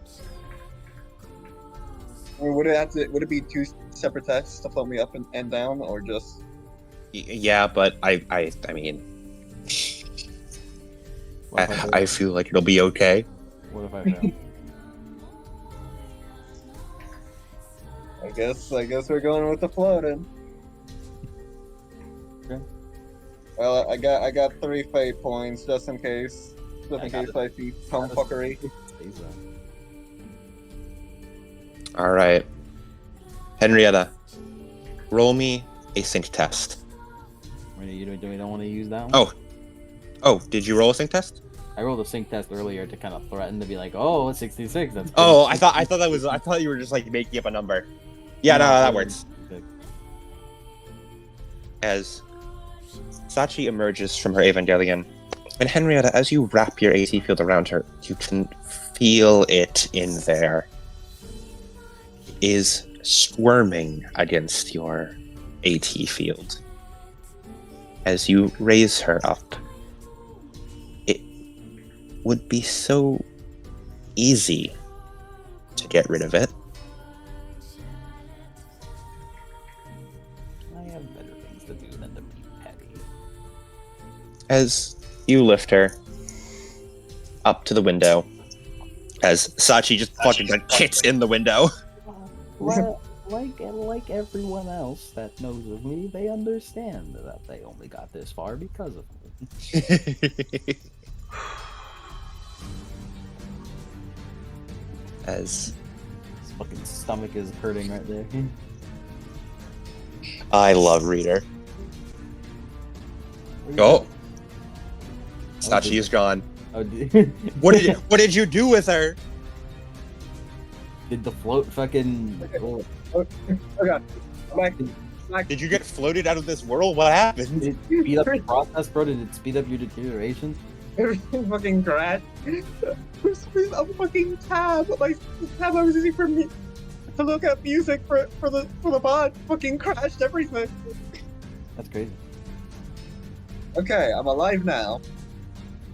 Or would it be two separate tests to float me up and down, or just? Yeah, but I mean, What if I feel like it'll be okay. What if I fail? I guess we're going with the floating. Okay. Well, I got 3 fate points just in case. Just I in got case it. I see some fuckery. All right, Henrietta, roll me a sync test. You don't want to use that one? Oh, did you roll a sync test? I rolled a sync test earlier to kind of threaten to be like, oh, it's 66. That's Oh, I thought you were just like making up a number. Yeah, no, that works. Okay. As Sachi emerges from her Evangelion, and Henrietta, as you wrap your AT field around her, you can feel it in there. It is squirming against your AT field. As you raise her up, it would be so easy to get rid of it. I have better things to do than to be petty. As you lift her up to the window, as Sachi just fucking like hits in the window. Like everyone else that knows of me, they understand that they only got this far because of me. As His fucking stomach is hurting right there. I love Reader. Where Oh, you Sachi is gone. Oh, did, What did you do with her? did the float fucking? Oh god. Back. Did you get floated out of this world? What happened? Did it speed up the process, bro? Did it speed up your deterioration? Everything fucking crashed. A fucking tab. Like the tab I was using for me to look at music for the pod fucking crashed everything. That's crazy. Okay, I'm alive now.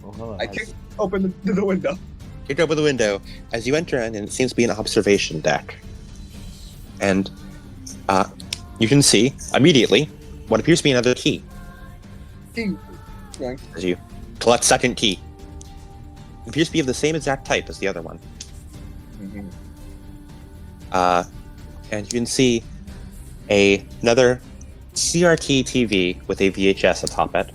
Well, hold on. I kicked open the window. Kicked open the window as you enter in, and it seems to be an observation deck. And you can see immediately what appears to be another key. King. Yeah. As you collect second key. It appears to be of the same exact type as the other one. Mm-hmm. And you can see another CRT TV with a VHS atop it.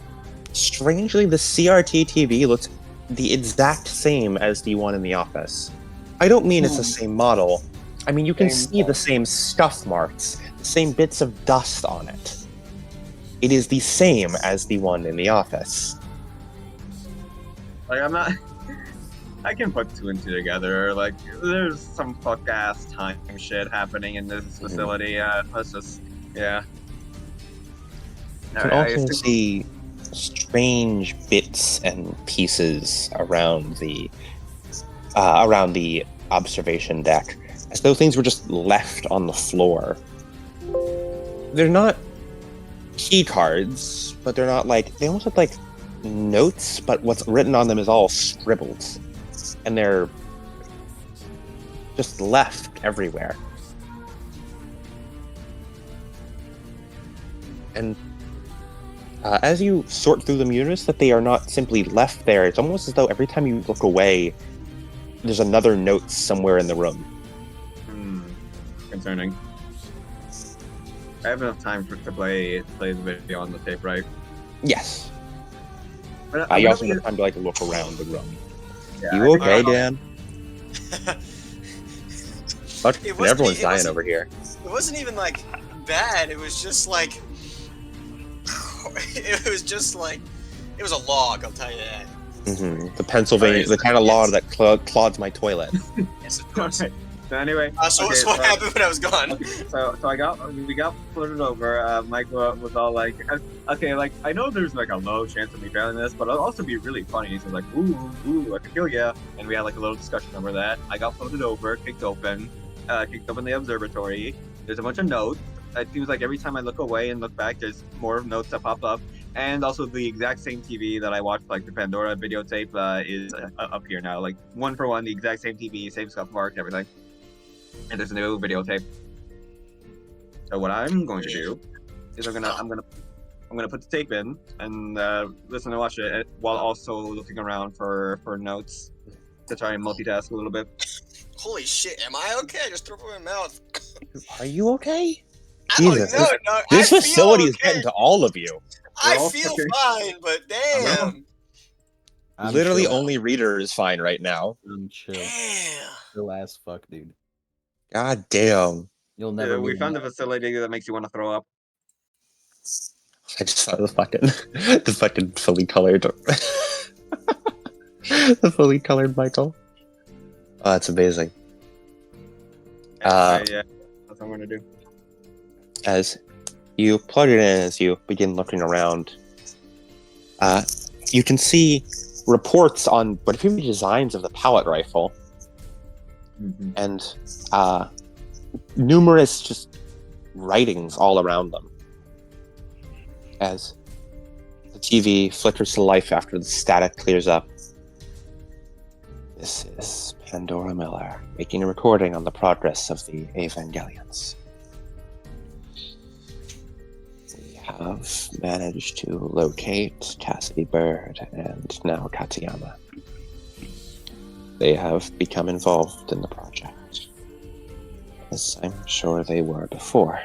Strangely, the CRT TV looks the exact same as the one in the office. I don't mean it's the same model. I mean, you can see the same scuff marks, the same bits of dust on it. It is the same as the one in the office. Like I'm not. I can put two and two together. Like there's some fuck ass time shit happening in this facility. Let's just yeah. You can also see strange bits and pieces around the observation deck, as though things were just left on the floor. They're not key cards, but they're not like they almost look like notes, but what's written on them is all scribbled, and they're just left everywhere. And as you sort through them, you notice that they are not simply left there. It's almost as though every time you look away, there's another note somewhere in the room. Concerning. I have enough time to play the video on the tape, right? Yes. But You also have time to look around the room. Yeah, You okay, Dan? Everyone's dying over here. It wasn't even like bad. It was just like it was a log. I'll tell you that. Mm-hmm. The Pennsylvania, the kind of log that clogs my toilet. Yes, of course. Alright. So anyway, So what happened when I was gone? Okay, so we got floated over. Mike was all like, okay, like I know there's like a low chance of me failing this, but it'll also be really funny. He's like, ooh, I could kill ya, and we had like a little discussion over that. I got floated over, kicked open the observatory. There's a bunch of notes. It seems like every time I look away and look back, there's more notes that pop up. And also the exact same TV that I watched, like the Pandora videotape, is up here now. Like one for one, the exact same TV, same scuff mark, everything. And there's a new videotape. So what I'm going to do is I'm gonna put the tape in and listen and watch it while also looking around for notes to try and multitask a little bit. Holy shit, am I okay? I just threw up in my mouth. Are you okay? I don't Jesus, know. No, this I feel facility is okay. getting to all of you. I all feel fucking- fine, but damn. I'm Literally, chill. only Reader is fine right now. I'm chill. Damn. Chill as fuck, dude. God damn. You'll never. We meet found me. a facility that makes you want to throw up. I just saw the fucking fully colored, the fully colored Michael. Oh, that's amazing. Yeah, that's what I'm gonna do. As you plug it in, as you begin looking around, you can see reports on what appear to be designs of the pallet rifle, and numerous just writings all around them. As the TV flickers to life after the static clears up. This is Pandora Miller, making a recording on the progress of the Evangelions. We have managed to locate Cassidy Bird and now Katayama. They have become involved in the project, as I'm sure they were before.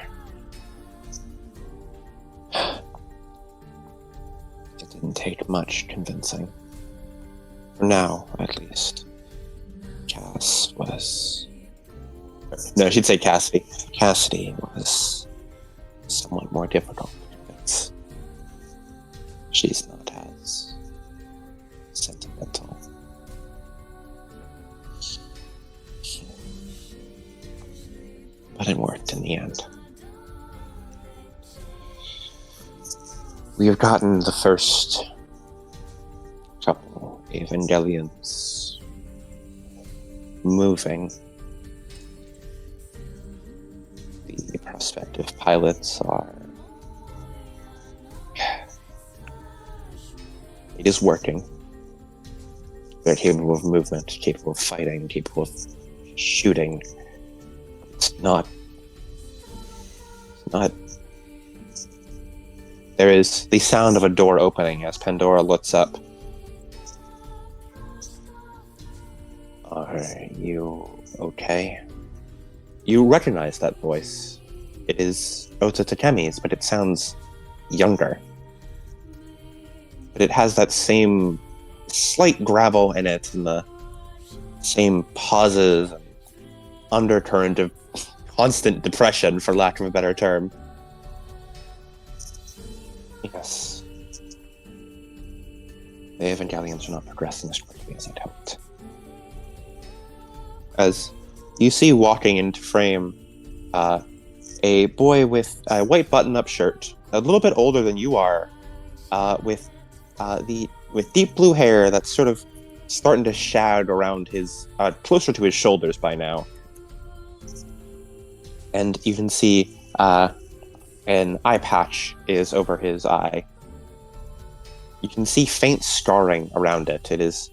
It didn't take much convincing. For now, at least. Cass was... No, I should say Cassidy. Cassidy was somewhat more difficult to convince. She's not as sentimental. But it worked in the end. We have gotten the first couple Evangelions moving. The prospective pilots are... It is working. They're capable of movement, capable of fighting, capable of shooting. It's not... There is the sound of a door opening as Pandora looks up. Are you okay? You recognize that voice. It is Ota Takemi's, but it sounds younger. But it has that same slight gravel in it, and the same pauses and undercurrent of constant depression, for lack of a better term. Yes. The Evangelions are not progressing as quickly as I'd hoped. As you see walking into frame a boy with a white button-up shirt, a little bit older than you are, with deep blue hair that's sort of starting to shag around his, closer to his shoulders by now. And you can see an eye patch is over his eye. You can see faint scarring around it. It is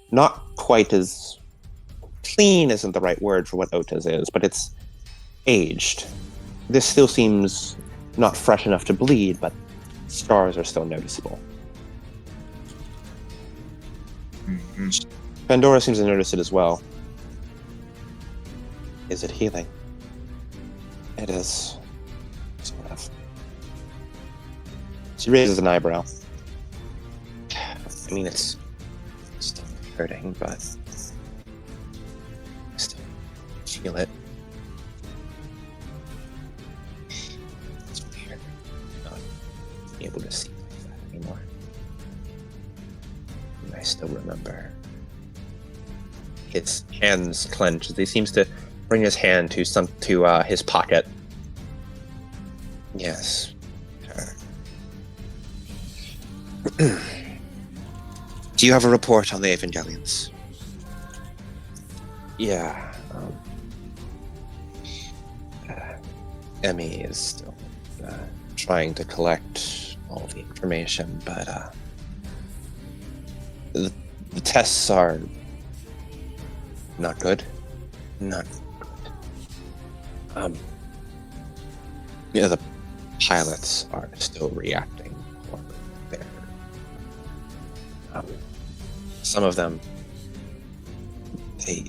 not quite as clean, isn't the right word for what Ota's is, but it's aged. This still seems not fresh enough to bleed, but scars are still noticeable. Mm-hmm. Pandora seems to notice it as well. Is it healing? It is. Sort of. She raises an eyebrow. I mean, it's still hurting, but I still feel it. It's weird not being able to see like that anymore. And I still remember his hands clenched as he seems to bring his hand to his pocket. Yes, her. Do you have a report on the Evangelions? Yeah. Emmy is still trying to collect all the information, but the tests are not good. Not good. Yeah, the pilots are still reacting poorly. They're some of them, they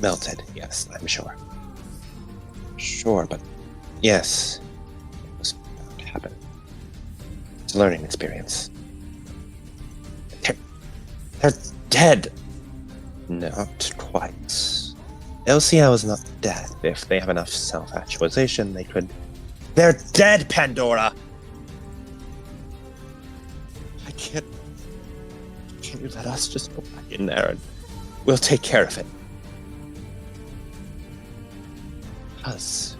melted, yes, I'm sure. Sure, but yes, it was bound to happen. It's a learning experience. They're dead! Not quite. LCL is not dead. If they have enough self-actualization, they could... They're dead, Pandora! I can't... Can you let us just go back in there and we'll take care of it? Because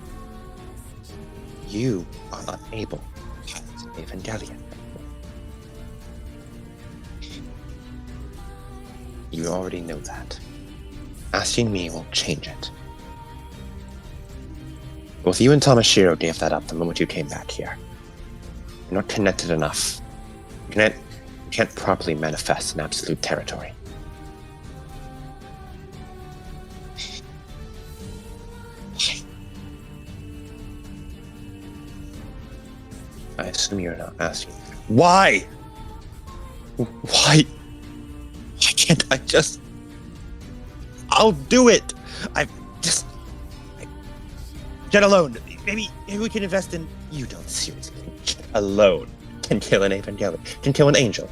you are unable to pilot Evangelion. You already know that. Asking me won't change it. Both you and Tamashiro gave that up the moment you came back here. You're not connected enough. You can't properly manifest in absolute territory. I assume you're not asking. Why? Why can't I just... I'll do it! Get alone. Maybe we can invest in... You don't seriously think Get alone can kill an Evangelion, can kill an angel.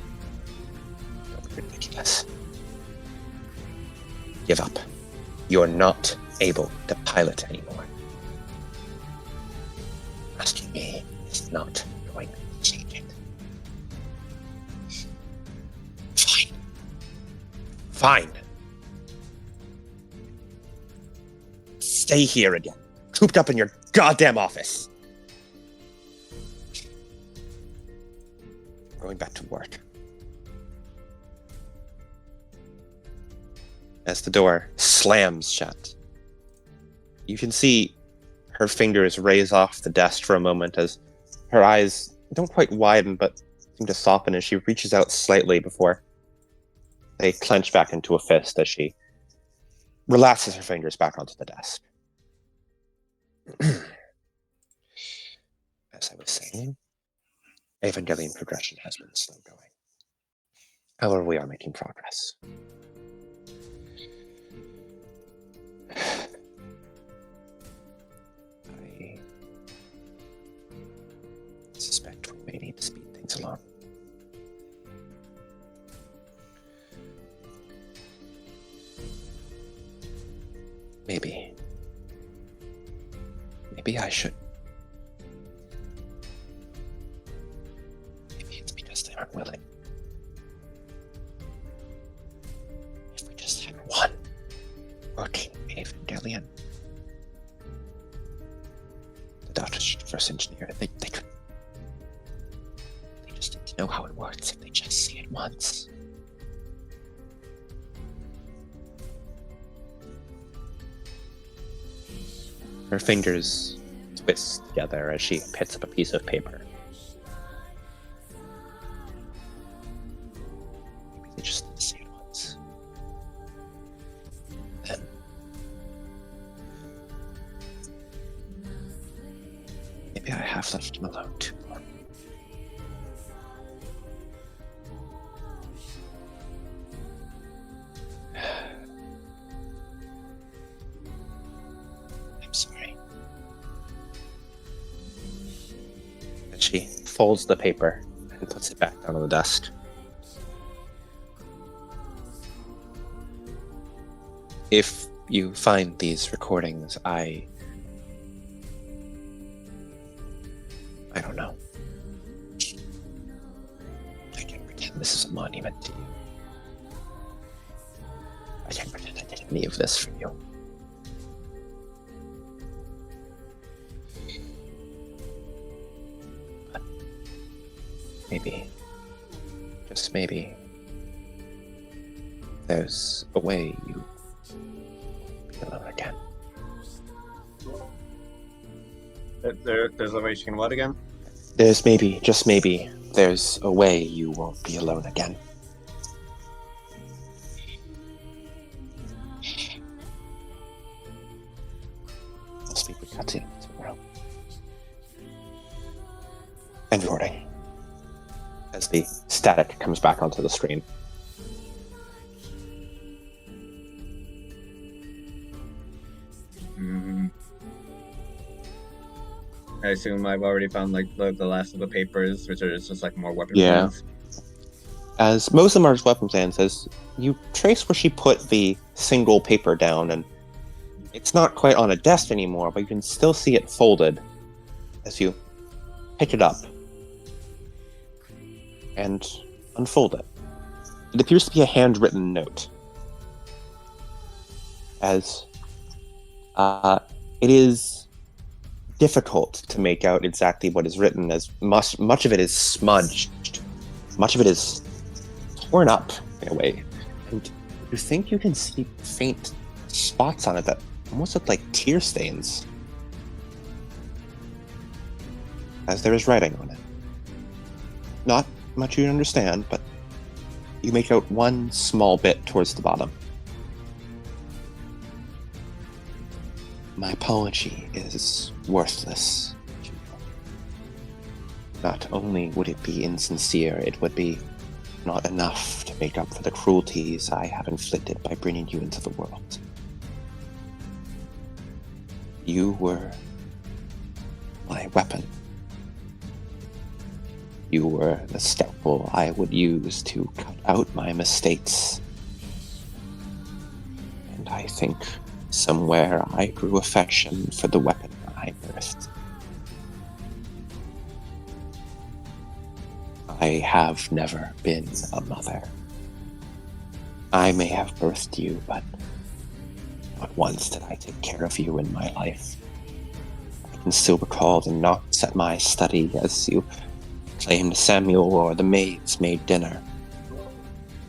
Don't be ridiculous. Give up. You're not able to pilot anymore. Asking me is not going to change it. Fine. Stay here again, cooped up in your goddamn office. I'm going back to work. As the door slams shut, you can see her fingers raise off the desk for a moment as her eyes don't quite widen but seem to soften as she reaches out slightly before they clench back into a fist as she relaxes her fingers back onto the desk. As I was saying, Evangelion progression has been slow going. However, we are making progress. I suspect we may need to speed things along. Maybe I should. Maybe it's because they aren't willing. If we just had one working Evangelion, the doctor's first engineer, they could. They just need to know how it works if they just see it once. Her fingers twist together as she picks up a piece of paper. Maybe they just need to see it once. Then maybe I have left him alone too long. I'm sorry. And she folds the paper and puts it back down on the desk. If you find these recordings, I don't know. I can't pretend this is a monument to you. I can't pretend I did any of this for you. But maybe, just maybe, there's a way you be alone again. There's a way she can what again? There's maybe, just maybe, there's a way you won't be alone again. I'll speak with Katya tomorrow. End recording. As the static comes back onto the screen. I assume I've already found like the last of the papers, which are just like more weapon Yeah. plans. As most of them are just weapon plans, as you trace where she put the single paper down, and it's not quite on a desk anymore, but you can still see it folded as you pick it up and unfold it. It appears to be a handwritten note, as it is difficult to make out exactly what is written, as much of it is smudged, much of it is torn up in a way, and you think you can see faint spots on it that almost look like tear stains, as there is writing on it. Not much you understand, but you make out one small bit towards the bottom. My apology is worthless. not only would it be insincere, it would be not enough to make up for the cruelties I have inflicted by bringing you into the world. You were my weapon. You were the scalpel I would use to cut out my mistakes. And I think somewhere I grew affection for the weapon I birthed. I have never been a mother. I may have birthed you, but not once did I take care of you in my life. I can still recall the knocks at my study as you claimed Samuel or the maids made dinner,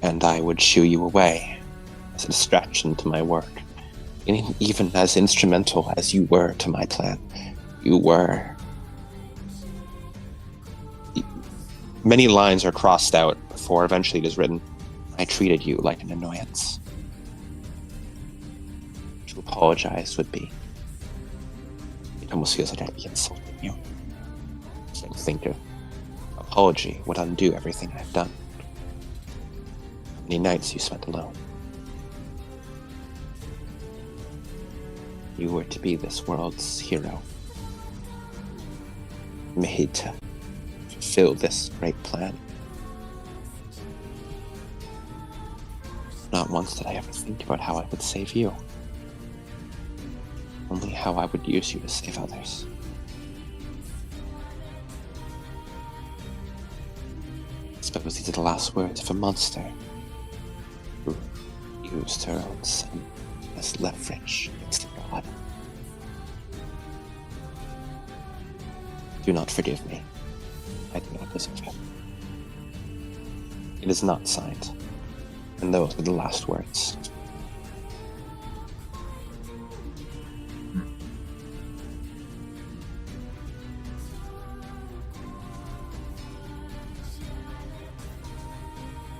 and I would shoo you away as a distraction to my work. And even as instrumental as you were to my plan, you were... Many lines are crossed out before eventually it is written, I treated you like an annoyance. To apologize would be... It almost feels like I'd be insulting you. I can't think of apology would undo everything I've done. How many nights you spent alone. You were to be this world's hero. Made to fulfill this great plan. Not once did I ever think about how I would save you. Only how I would use you to save others. I suppose these are the last words of a monster who used her own son as leverage against God. Do not forgive me. I do not deserve it. It is not signed, and those are the last words.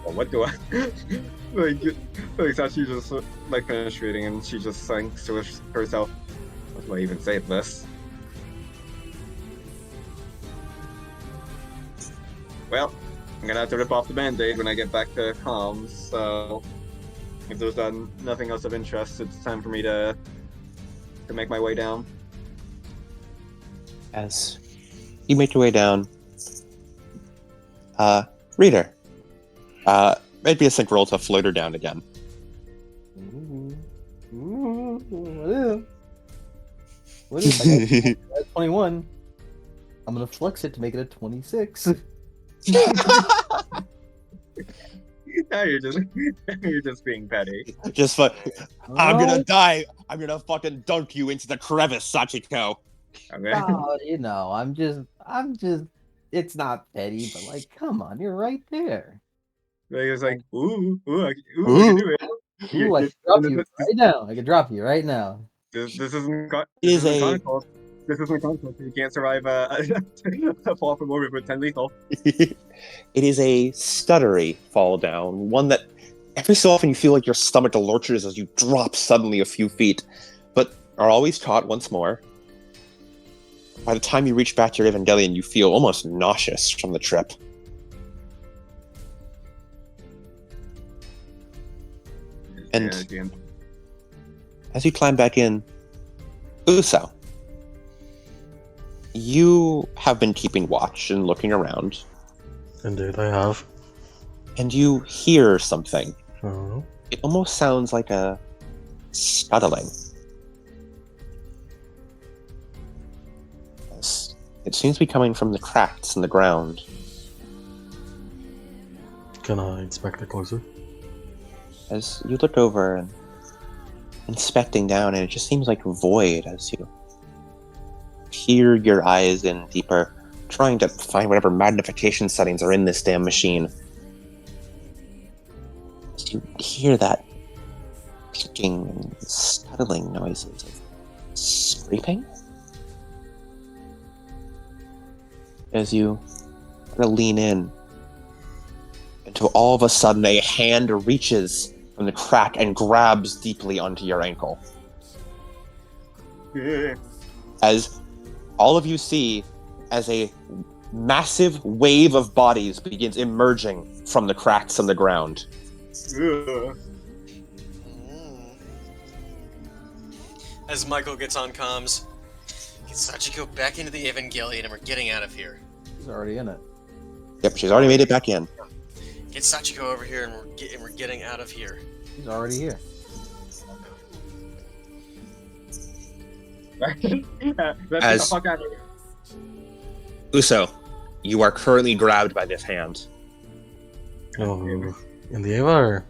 Well, what do I like? So she just like finished reading, and she just thinks to herself, "What do I even say to this?" Well, I'm gonna have to rip off the band-aid when I get back to comms, so if there's nothing else of interest, it's time for me to make my way down. As you make your way down, Reader, maybe a sync roll to float her down again. What is I got 21. I'm gonna flex it to make it a 26. Now you're just being petty. Just fuck. I'm gonna die. I'm gonna fucking dunk you into the crevice, Sachiko. Okay. Oh, you know, I'm just. It's not petty, but like, come on, you're right there. It's like, ooh, I can do it. Ooh, I can drop you right now. I can drop you right now. This isn't Chronicles. This isn't Chronicles. You can't survive a fall from orbit with 10 lethal. It is a stuttery fall down, one that every so often you feel like your stomach lurches as you drop suddenly a few feet, but are always caught once more. By the time you reach back to your Evangelion, you feel almost nauseous from the trip. And as you climb back in, Uso, you have been keeping watch and looking around. Indeed, I have. And you hear something. Oh. It almost sounds like a scuttling. It seems to be coming from the cracks in the ground. Can I inspect it closer? As you look over and inspecting down, and it just seems like void as you peer your eyes in deeper, trying to find whatever magnification settings are in this damn machine. As you hear that clicking and scuttling noises of scraping. As you kind of lean in, until all of a sudden a hand reaches from the crack and grabs deeply onto your ankle. As all of you see, as a massive wave of bodies begins emerging from the cracks in the ground. Ugh. As Michael gets on comms, get Sachiko back into the Evangelion and we're getting out of here. He's already in it. Yep, she's already made it back in. Get Sachiko over here and we're getting out of here. He's already here. Let's get the fuck out of here. Uso, you are currently grabbed by this hand. Oh, in the Ava or?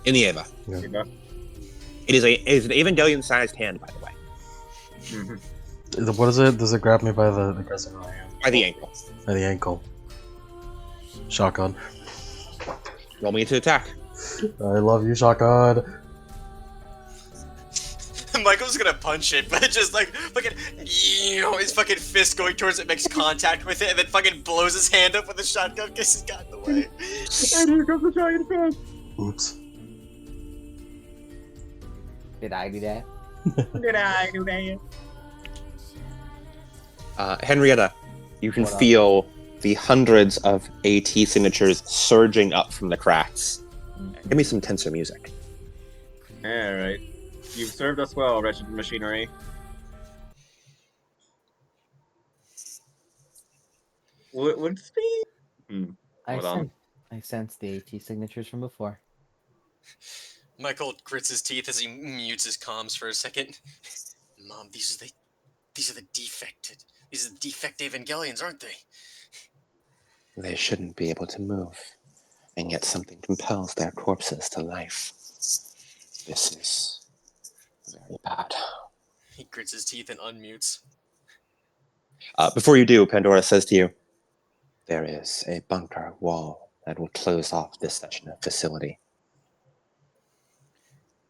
In the Eva. Yeah. It is an Evangelion-sized hand, by the way. Mhm. What is it? Does it grab me by the aggressive right hand? By the ankle. By the ankle. Shotgun. Roll me to attack. I love you, shotgun. Michael's gonna punch it, but just like fucking, his fucking fist going towards it makes contact with it, and then fucking blows his hand up with a shotgun because he's got in the way. And here comes the giant fan. Oops. Did I do that? Did I do that? Henrietta, you can What up? feel the hundreds of AT signatures surging up from the cracks. Give me some tensor music. Alright. You've served us well, wretched machinery. Would this be? Hold on. I sense the AT signatures from before. Michael grits his teeth as he mutes his comms for a second. Mom, these are the defected Evangelions, aren't they? They shouldn't be able to move, and yet something compels their corpses to life. This is very bad. He grits his teeth and unmutes. Before you do, Pandora says to you, There is a bunker wall that will close off this section of facility.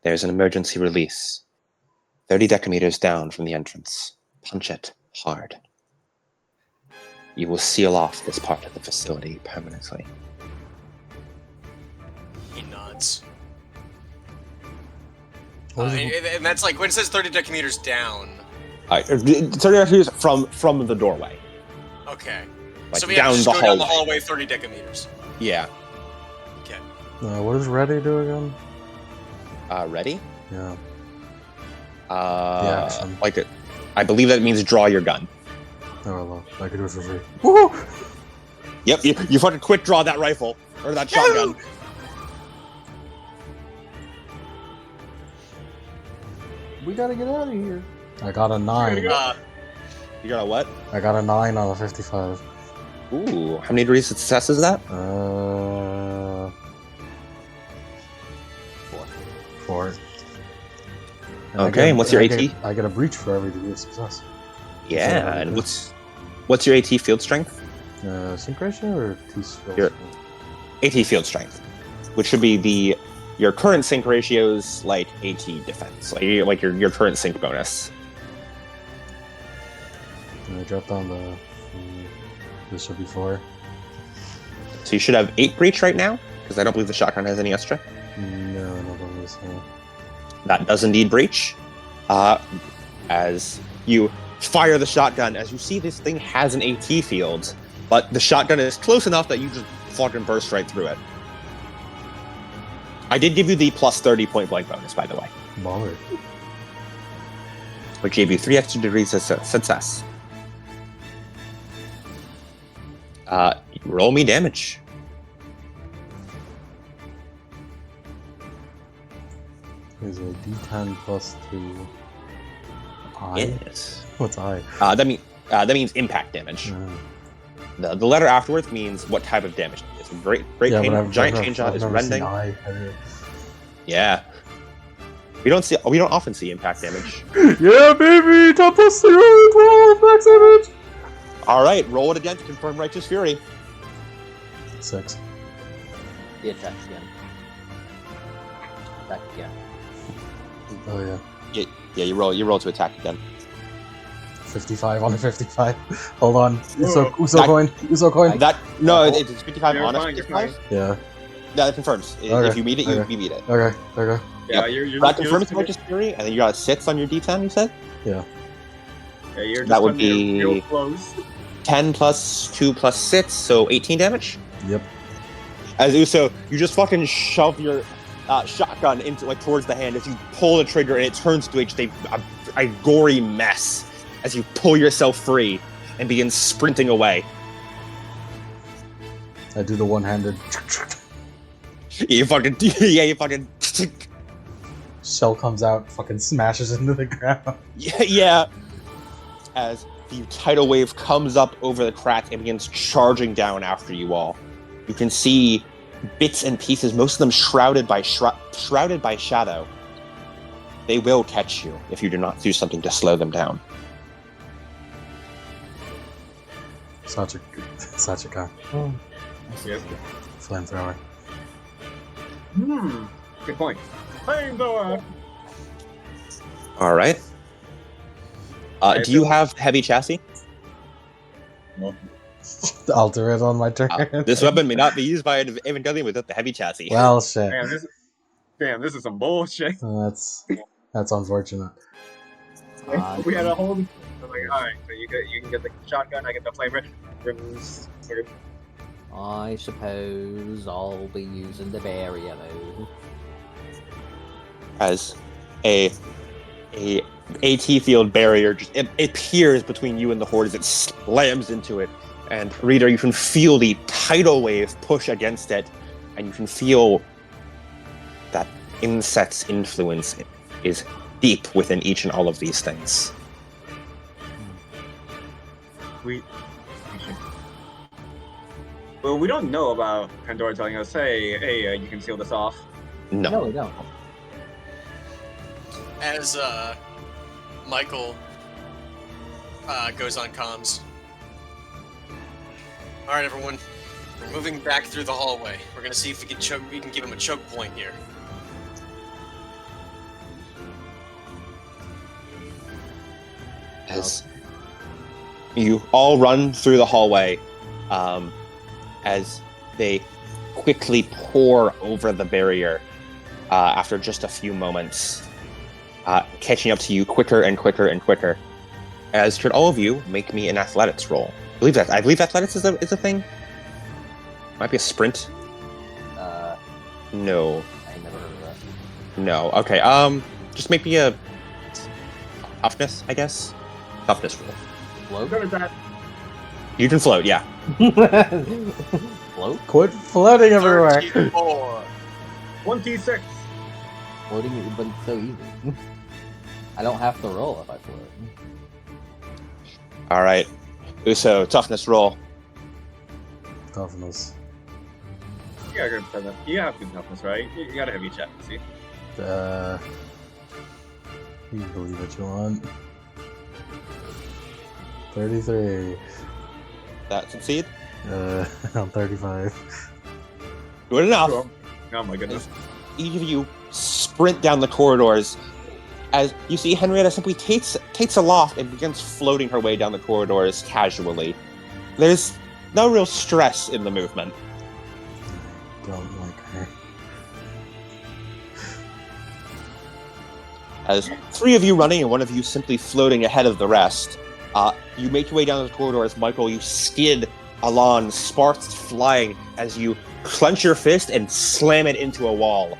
There's an emergency release, 30 decameters down from the entrance. Punch it hard. You will seal off this part of the facility permanently. He nods. What is it? And that's like when it says 30 decameters down. 30 decameters from the doorway. Okay. Like So we have down to just the go down the hallway. hallway 30 decameters. Yeah. Okay. What does ready do again? Ready? Yeah. Uh, action. like it. I believe that means draw your gun. Oh, well, I could do it for free. Woo! Yep, you fucking quick draw that rifle or that shotgun. We gotta get out of here. I got a 9. You got a what? I got a 9 on a 55. Ooh, how many degrees of success is that? 4. And Okay, and what's your AT? I get a breach for every degree of success. Yeah, and what's your AT field strength? Sync ratio or 2 skills? Your- AT field strength, which should be your current sync ratio's like AT defense, like your current sync bonus. And I dropped down the. This should be 4. So you should have 8 breach right now, because I don't believe the shotgun has any extra. No, no bonus. No. That does indeed breach. As you fire the shotgun, as you see this thing has an AT field, but the shotgun is close enough that you just fucking burst right through it. I did give you the plus 30 point blank bonus, by the way, Baller. which gave you 3 extra degrees of success. Roll me damage. Is a D10 plus 2. I? Yes. What's I? That means impact damage. The letter afterwards means what type of damage it is. Great Yeah, pain, but I've giant never- chain shot I've is never seen rending. I. Yeah. We don't often see impact damage. Yeah, baby! Top plus 12 max damage! Alright, roll it again to confirm Righteous Fury. 6. The attack again. Attack again. Oh, yeah. Yeah, you roll to attack again. 55 on a 55. Hold on. Uso That- coin. Uso coin. It's 55 You're on a fine, you're 55. Yeah. That confirms. Okay, If you meet it, you okay. beat it. Okay. Okay. Yeah, Yep. you're That just confirms Righteous Fury, and then you got a 6 on your D10, you said? Yeah, you're That just would coming here be- real close. 10 plus 2 plus 6, so 18 damage. Yep. As Uso, you just fucking shove your shotgun into like towards the hand as you pull the trigger, and it turns to a gory mess as you pull yourself free and begin sprinting away. I do the one-handed You fucking you fucking shell comes out, fucking smashes into the ground. yeah. As the tidal wave comes up over the crack and begins charging down after you all, you can see bits and pieces, most of them shrouded by shadow. They will catch you if you do not do something to slow them down. Sachika. Oh, Yes. Flamethrower. Good point. Flamethrower. All right. Do you have heavy chassis? No. Alter it on my turn. This weapon may not be used by an Evangelion without the heavy chassis. Well, shit. Damn, this is some bullshit. That's unfortunate. We had a whole. I'm like, all right, so you can get the shotgun, I get the flamethrower. I suppose I'll be using the barrier mode. As a AT field barrier just it appears between you and the horde as it slams into it. And reader, you can feel the tidal wave push against it, and you can feel that insect's influence is deep within each and all of these things. Well, we don't know about Pandora telling us, hey, you can seal this off. No, we don't. As Michael goes on comms. All right, everyone, we're moving back through the hallway. We're gonna see if we can give him a choke point here. As you all run through the hallway, as they quickly pour over the barrier after just a few moments, catching up to you quicker and quicker and quicker. As should all of you make me an athletics roll. I believe athletics is a thing. Might be a sprint. No. I never heard of that. No. Okay. Just make me a toughness, I guess. Toughness roll. Float? Good at that. You can float, yeah. Float? Quit floating everywhere. 34. 26. Floating, but it's so easy. I don't have to roll if I float. All right. Uso, toughness roll. Toughness. You got good toughness. You have good toughness, right? You got a heavy chest, see? You can believe what you want. 33. That succeed? I'm 35. Good enough. Oh my goodness. Each of you sprint down the corridors as you see Henrietta simply takes aloft and begins floating her way down the corridors casually. There's no real stress in the movement. Don't like her. As three of you running and one of you simply floating ahead of the rest, you make your way down the corridors. Michael, you skid along, sparks flying as you clench your fist and slam it into a wall.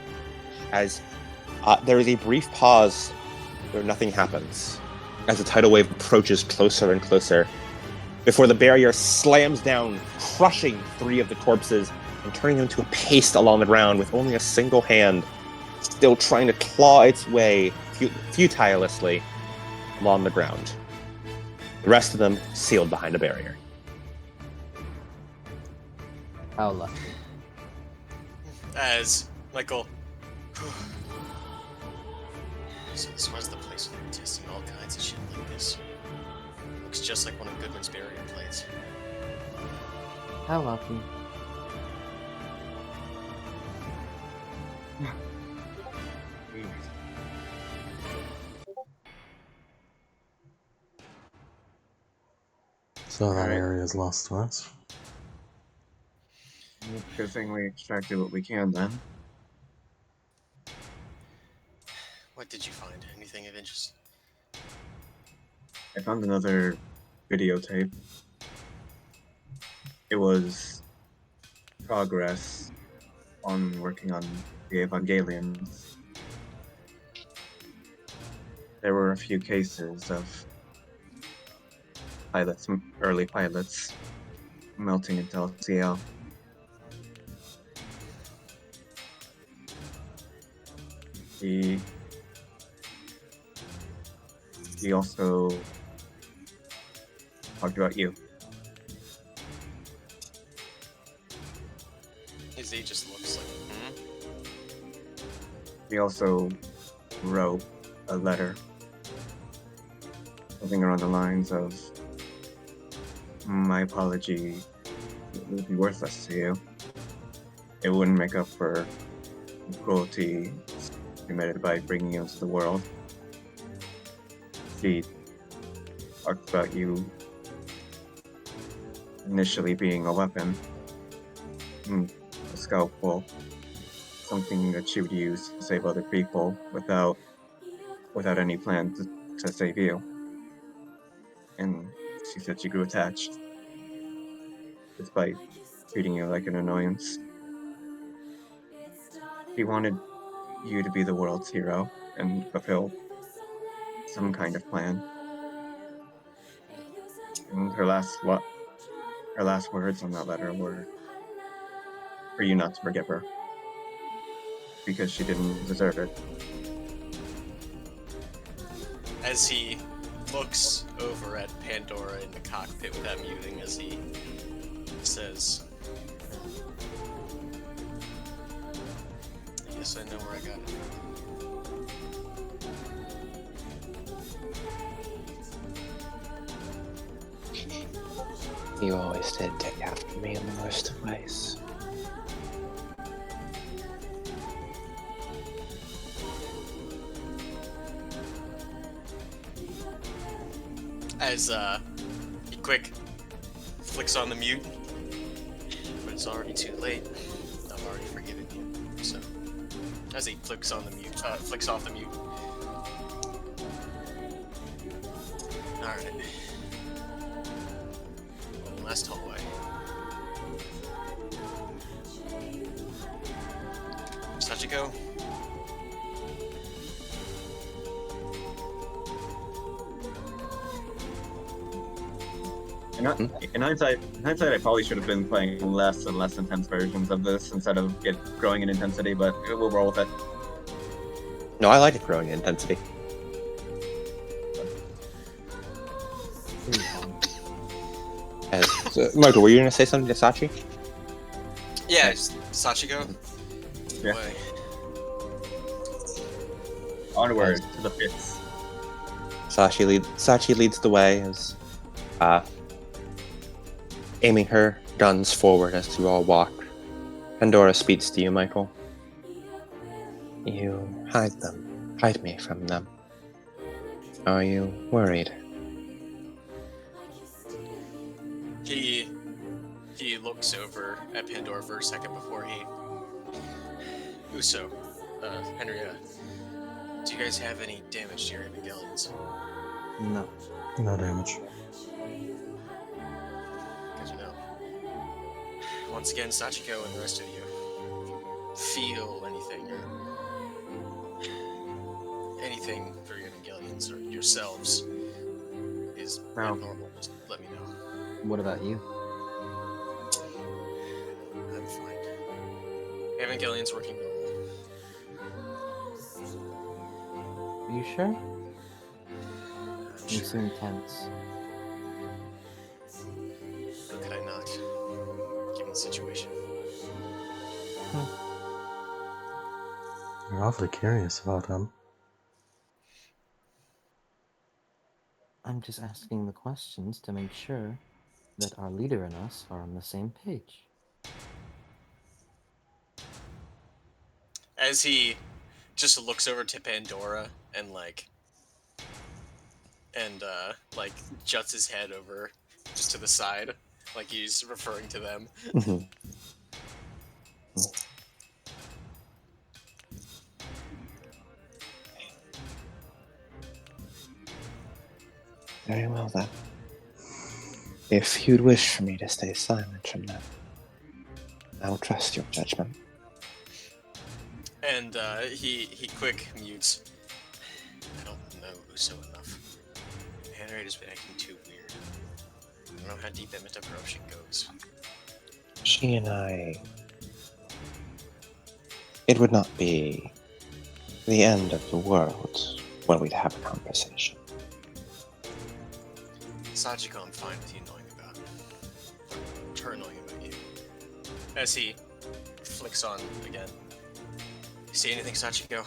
As there is a brief pause where nothing happens, as the tidal wave approaches closer and closer, before the barrier slams down, crushing three of the corpses and turning them to a paste along the ground with only a single hand still trying to claw its way futilely along the ground. The rest of them sealed behind a barrier. How lucky. As Michael. So this was the place where they're testing all kinds of shit like this. Looks just like one of Goodman's barrier plates. How lucky. So that Alright. area is lost to us. Good thing we extracted what we can then. What did you find? Anything of interest? I found another videotape. it was progress on working on the Evangelions. There were a few cases of pilots, early pilots, melting into LCL. He also talked about you. Izzy just looks like, He also wrote a letter, something along the lines of, my apology would be worthless to you. It wouldn't make up for the cruelty committed by bringing you into the world. He talked about you initially being a weapon, a scalpel, something that she would use to save other people without any plan to save you. And she said she grew attached, despite treating you like an annoyance. She wanted you to be the world's hero and fulfill some kind of plan. And her last words on that letter were for you not to forgive her, because she didn't deserve it. as he looks over at Pandora in the cockpit without muting, as he says, I guess I know where I got it. You always did take after me in the worst of ways. As he quick flicks on the mute, but it's already too late. I've already forgiven you. So, as he flicks on the mute, flicks off the mute. All right. One last hallway. Sachiko. In hindsight, I probably should have been playing less and less intense versions of this instead of it growing in intensity, but we'll roll with it. No, I like it growing in intensity. Michael, were you gonna say something to Sachi? Yeah, Sachiko. Yeah. Way. Onward to the pits. Sachi leads the way as aiming her guns forward as you all walk. Pandora speaks to you, Michael. You hide them. Hide me from them. Are you worried? He looks over at Pandora for a second before he... Uso, Henrietta, do you guys have any damage to your Evangelions? No. No damage. Good to know. Once again, Sachiko and the rest of you, if you feel anything or anything for your Evangelions or yourselves is abnormal, just let me know. What about you? I'm fine. Evangelion's working normal. Are you sure? I'm You sure. seem tense. How could I not? Given the situation. You're awfully curious about him. I'm just asking the questions to make sure that our leader and us are on the same page. As he just looks over to Pandora and juts his head over just to the side, like he's referring to them. Very well then. If you'd wish for me to stay silent from that, I will trust your judgment. And he quick mutes. I don't know Uso enough. Henry has been acting too weird. I don't know how deep that mental corruption goes. She and I... It would not be the end of the world when we'd have a conversation. Sachiko, I'm fine with you knowing about her knowing about you. As he flicks on again. You see anything, Sachiko?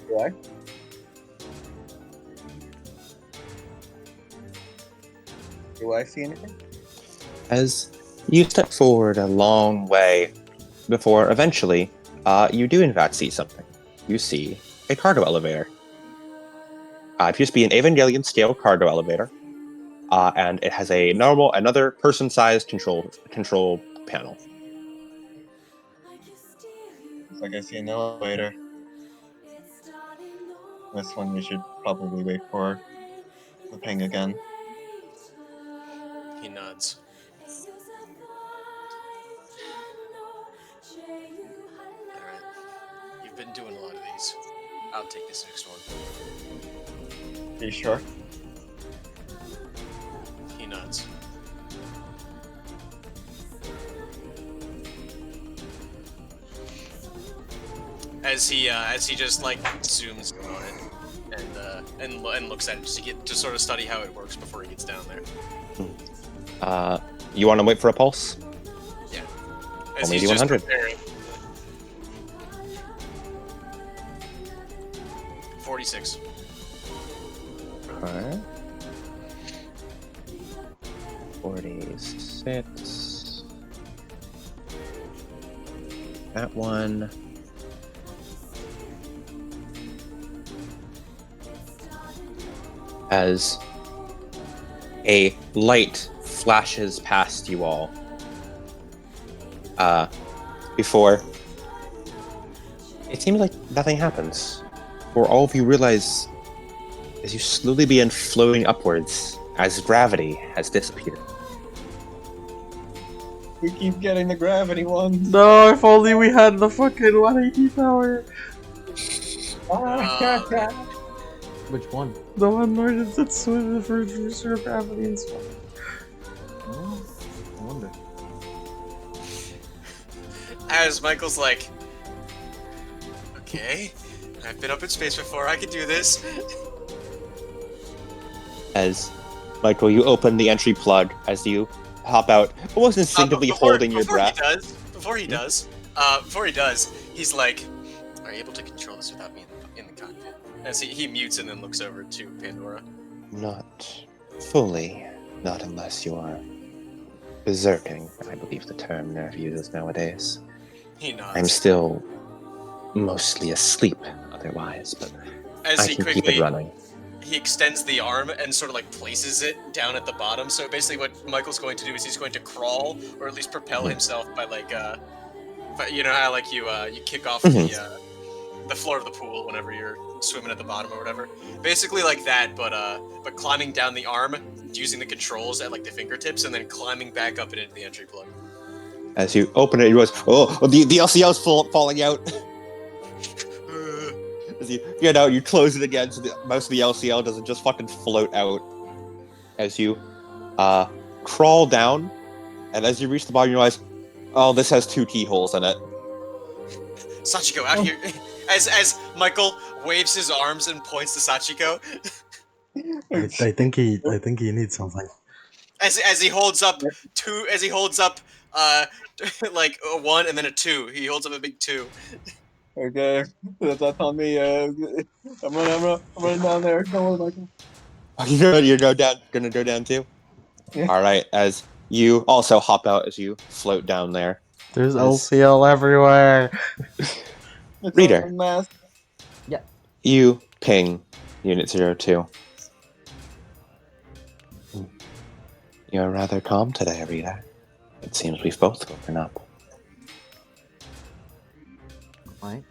Do I? Do I see anything? As you step forward a long way before eventually, you do in fact see something. You see a cargo elevator. It appears to be an Evangelion scale cargo elevator, and it has another person-sized control panel. Looks like I see an elevator. This one we should probably wait for the ping again. He nods. Alright. You've been doing a lot of these. I'll take this next one. Are you sure? He nods. As he just like zooms in on it and looks at it to sort of study how it works before he gets down there. You want to wait for a pulse? Yeah. As Only he's just 100. preparing. 46. Alright. 46. That one. As a light flashes past you all. Before it seems like nothing happens. For all of you realize as you slowly begin floating upwards as gravity has disappeared. We keep getting the gravity ones. No, if only we had the fucking 180 power. Which one? The one where it's swim for zero gravity and stuff. Oh, I wonder. As Michael's like, okay, I've been up in space before, I can do this. As Michael, you open the entry plug as you hop out, almost instinctively holding your breath. Before he does, he's like, are you able to control this without me in the cockpit? As he mutes and then looks over to Pandora. Not fully, not unless you are berserking, I believe the term Nerf uses nowadays. He nods. I'm still mostly asleep otherwise, but As I he can quickly keep it running. he extends the arm and sort of like places it down at the bottom. So basically, what Michael's going to do is he's going to crawl or at least propel himself by like you know how like you kick off the floor of the pool whenever you're swimming at the bottom or whatever. Basically like that, but climbing down the arm using the controls at like the fingertips and then climbing back up and into the entry plug. As you open it, you realize, the LCL's falling out. As you close it again, so most of the LCL doesn't just fucking float out. As you crawl down, and as you reach the bottom, you realize, oh, this has 2 keyholes in it. Sachiko, out here! As Michael waves his arms and points to Sachiko. I think he needs something. As he holds up like a 1 and then a 2. He holds up a big 2. Okay, that's on me. I'm running down there. Don't worry, Michael. You're gonna go down too? Yeah. Alright, as you also hop out as you float down there. There's LCL everywhere. Reader. Yeah. You ping Unit 02. You're rather calm today, Rita. It seems we've both woken up. Right.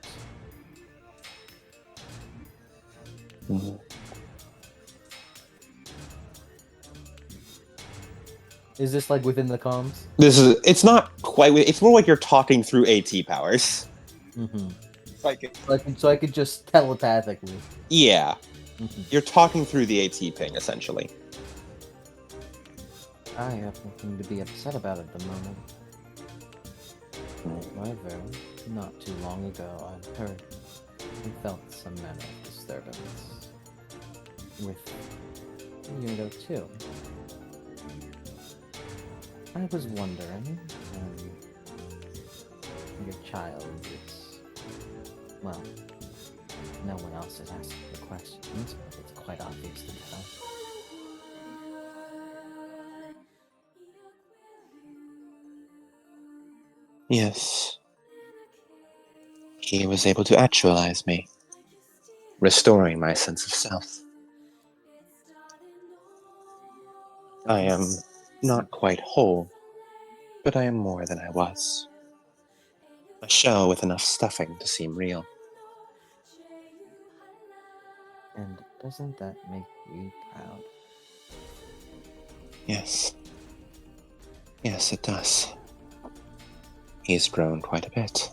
Is this like within the comms? It's not quite. It's more like you're talking through AT powers. Mm-hmm. Like, So I could just telepathically. Yeah, Mhm. you're talking through the AT ping essentially. I have nothing to be upset about at the moment. However, not too long ago, I heard and felt some manner of disturbance with Unito 2. I was wondering, your child is, well, no one else has asked the questions, but it's quite obvious to tell. Yes. He was able to actualize me, restoring my sense of self. I am not quite whole, but I am more than I was. A shell with enough stuffing to seem real. And doesn't that make you proud? Yes. Yes, it does. He's grown quite a bit.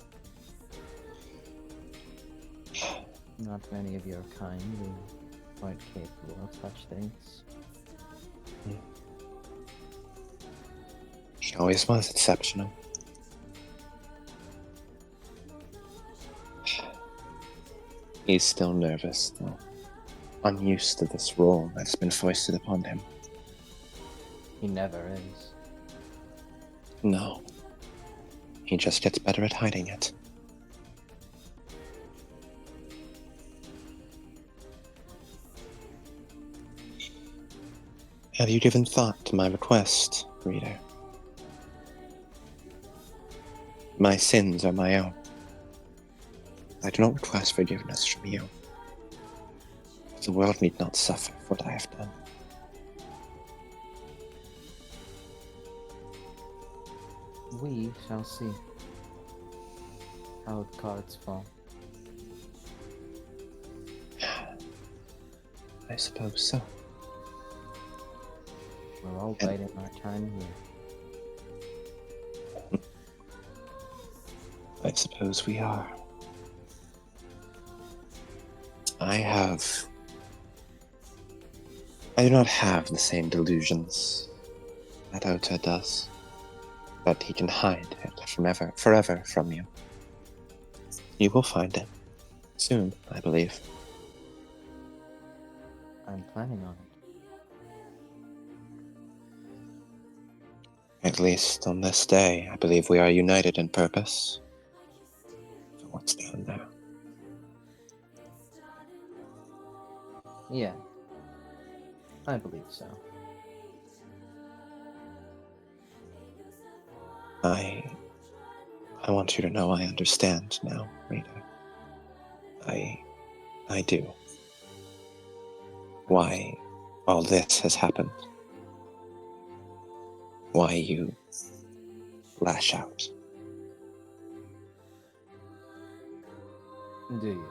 Not many of your kind are quite capable of such things. He always was exceptional. He's still nervous, though. Unused to this role that's been foisted upon him. He never is. No. He just gets better at hiding it. Have you given thought to my request, reader? My sins are my own. I do not request forgiveness from you. The world need not suffer for what I have done. We shall see how the cards fall. I suppose so. We're all biding our time here. I suppose we are. I do not have the same delusions that Ota does, but he can hide it forever from you. You will find it. Soon, I believe. I'm planning on it. At least on this day, I believe we are united in purpose for what's down there. Yeah. I believe so. I want you to know I understand now, reader. I do. Why all this has happened. Why you lash out. Do you?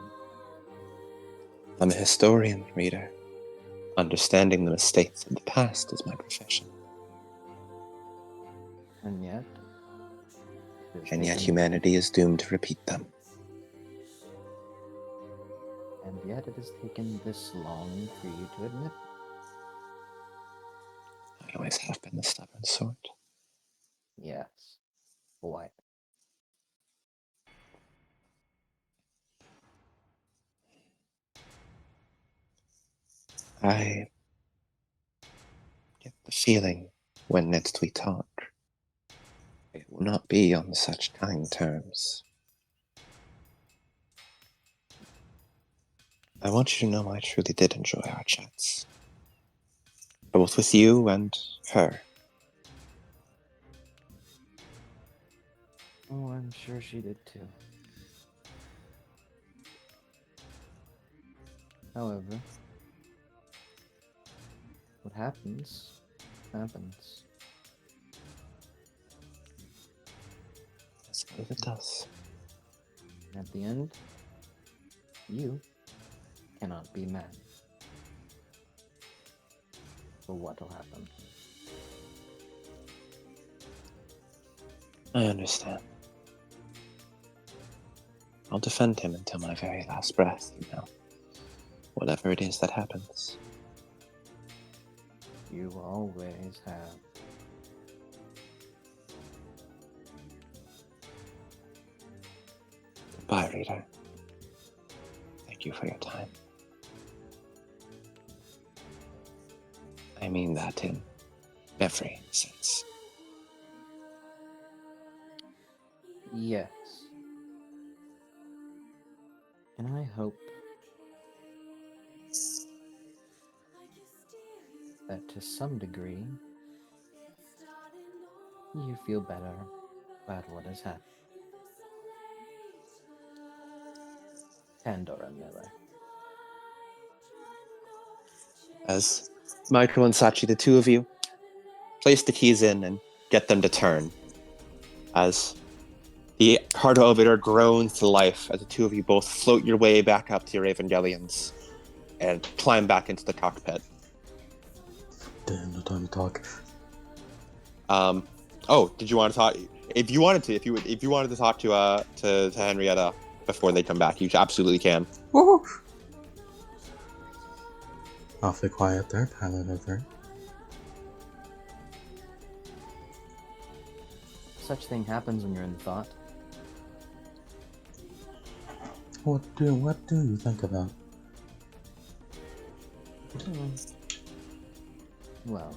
I'm a historian, reader. Understanding the mistakes of the past is my profession. And yet? And yet humanity is doomed to repeat them. And yet it has taken this long for you to admit. I always have been the stubborn sort. Yes. What? I get the feeling when next we talk, it will not be on such kind terms. I want you to know I truly did enjoy our chats. Both with you and her. Oh, I'm sure she did too. However, what happens, happens. I suppose it does. At the end, you cannot be mad for what will happen. I understand. I'll defend him until my very last breath, you know. Whatever it is that happens. You always have. Goodbye, reader. Thank you for your time. I mean that in every sense. Yes. And I hope that to some degree you feel better about what has happened. Pandora Miller. As Michael and Sachi, the two of you, place the keys in and get them to turn. As the hard elevator groans to life, as the two of you both float your way back up to your Evangelions and climb back into the cockpit. Damn, no time to talk. Oh, did you want to talk? If you wanted to, if you wanted to talk to Henrietta before they come back, you absolutely can. Woo! Awfully quiet there, pilot over. Such thing happens when you're in thought. What do you think about? Well,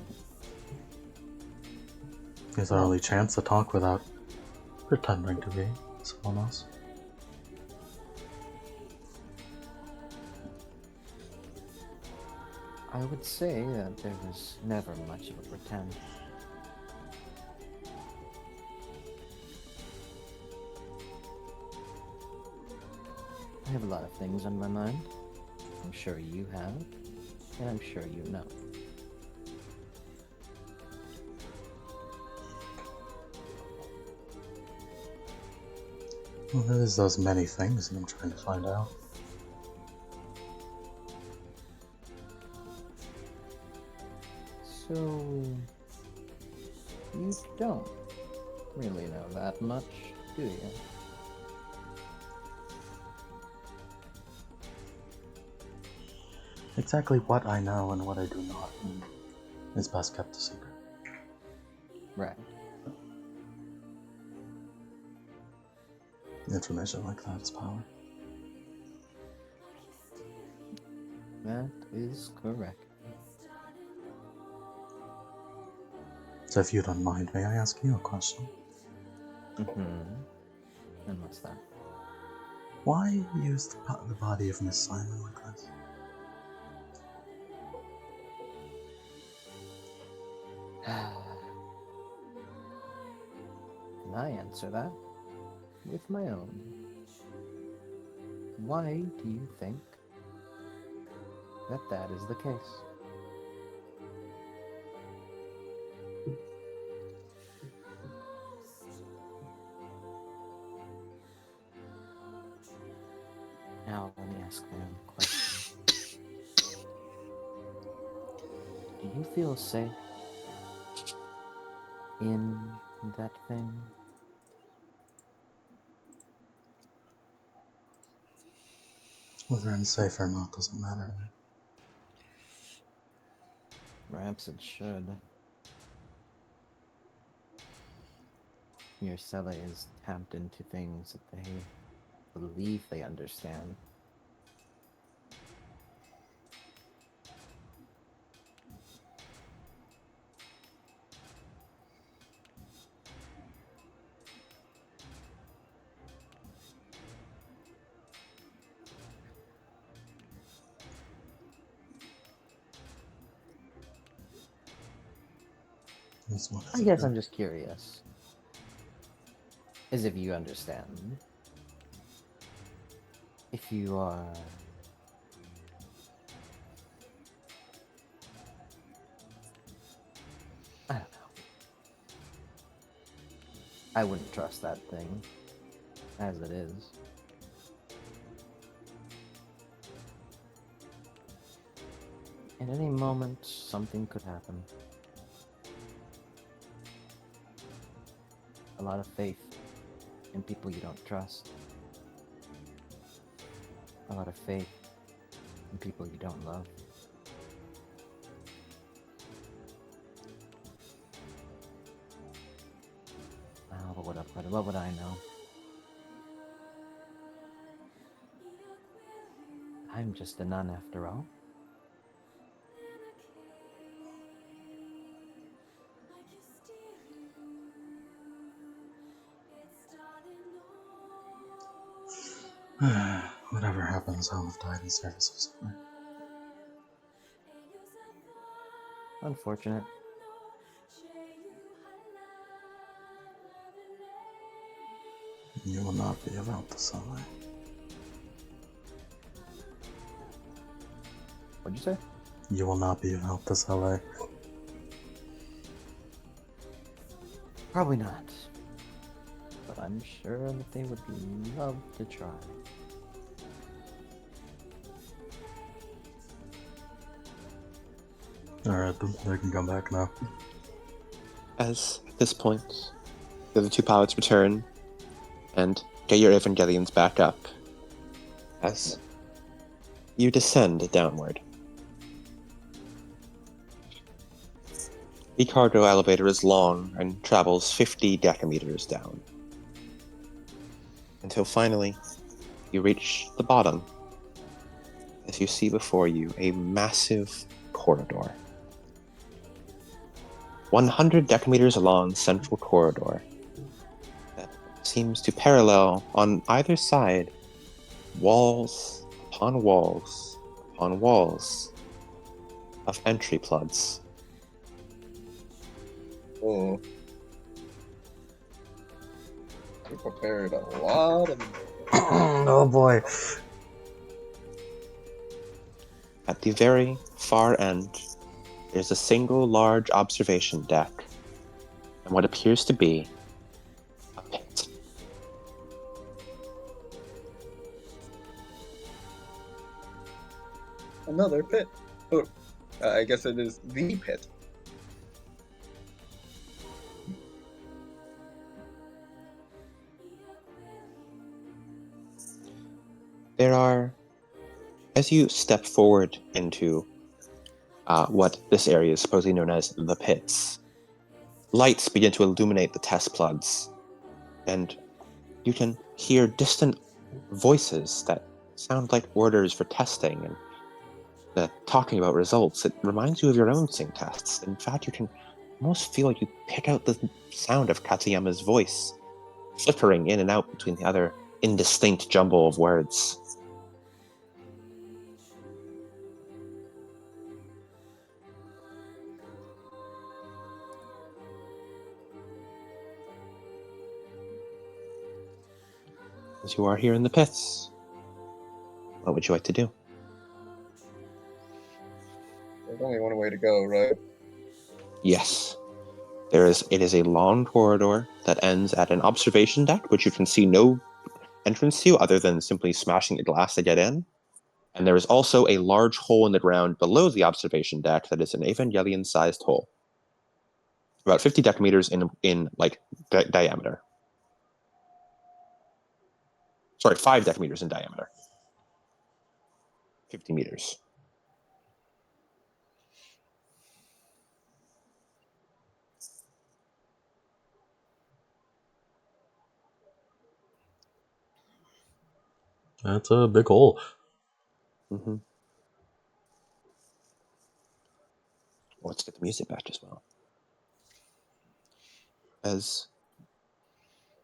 It's our only chance to talk without pretending to be someone else. I would say that there was never much of a pretend. I have a lot of things on my mind. I'm sure you have, and I'm sure you know. Well, there's those many things that I'm trying to find out. So, you don't really know that much, do you? Exactly what I know and what I do not is best kept a secret. Right. Information like that is power. That is correct. So if you don't mind, may I ask you a question? And what's that? Why use the body of Miss Simon like this? Can I answer that with my own? Why do you think that that is the case? Now let me ask my own question. Do you feel safe in that thing? Whether I'm safe or not doesn't matter to me. Perhaps it should. Your Sela is tapped into things that they believe they understand. That's what I guess I'm just curious. As if you understand. If you are... I don't know. I wouldn't trust that thing. As it is. At any moment, something could happen. a lot of faith in people you don't trust. A lot of faith in people you don't love. Oh, but what would I know? I'm just a nun after all. Whatever happens, I'll have died in service of someone. Unfortunate. You will not be of Adeptus, ally. What'd you say? You will not be of Adeptus, ally. Probably not. But I'm sure that they would love to try. Alright, then they can come back now. As at this point, the other two pilots return and get your Evangelions back up. As you descend downward. The cargo elevator is long and travels 50 decameters down. Until finally, you reach the bottom as you see before you a massive corridor. 100 decameters long central corridor that seems to parallel on either side walls upon walls upon walls of entry plugs. Oh. We prepared a lot of... Oh boy. At the very far end, there's a single large observation deck and what appears to be a pit. Another pit. Oh, I guess it is the pit. There are, as you step forward into what this area is supposedly known as the pits, lights begin to illuminate the test plugs, and you can hear distant voices that sound like orders for testing and talking about results. It reminds you of your own sync tests. In fact, you can almost feel like you pick out the sound of Katsuyama's voice, flickering in and out between the other indistinct jumble of words. As you are here in the pits, what would you like to do? There's only one way to go, right? Yes. It is a long corridor that ends at an observation deck, which you can see no entrance to other than simply smashing the glass to get in. And there is also a large hole in the ground below the observation deck that is an Evangelion-sized hole. About 50 decameters in diameter. Sorry, 5 decameters in diameter. 50 meters. That's a big hole. Mm-hmm. Let's get the music back as well. As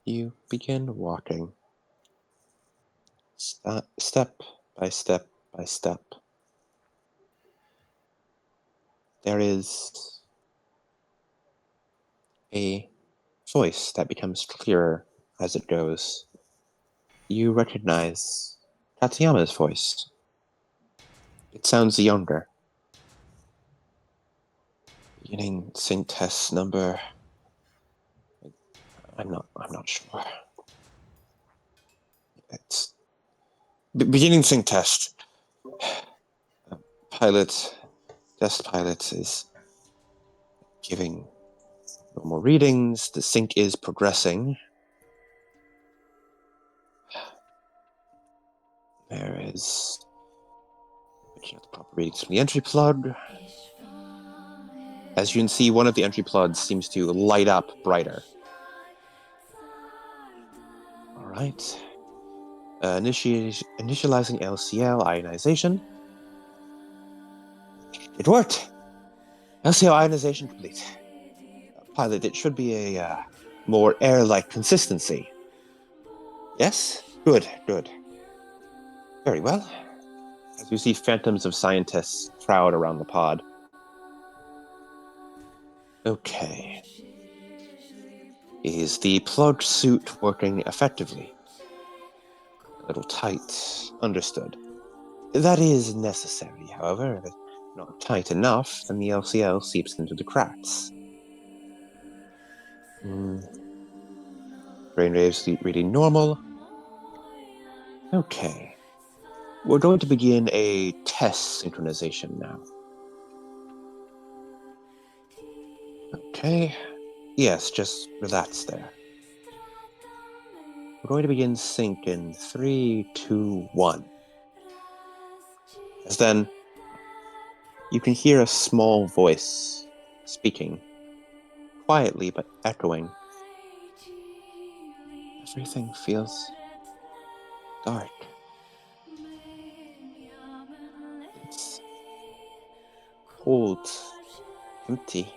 you begin walking, step by step by step, there is a voice that becomes clearer as it goes. You recognize Tatsuyama's voice. It sounds younger. Beginning sync test number. I'm not sure. It's beginning sync test. Test pilot is giving No more readings. The sync is progressing. There is the proper readings from the entry plug. As you can see, one of the entry plugs seems to light up brighter. All right. Initializing LCL ionization. It worked. LCL ionization complete. Pilot, it should be a more air-like consistency. Yes? Good, good. Very well. As you see phantoms of scientists crowd around the pod. Okay. Is the plug suit working effectively? A little tight. Understood. That is necessary, however. If it's not tight enough, then the LCL seeps into the cracks. Brainwaves reading normal. Okay. We're going to begin a test synchronization now. Okay. Yes, just relax there. We're going to begin sync in 3, 2, 1. As then, you can hear a small voice speaking, quietly but echoing. Everything feels dark. It's cold, empty.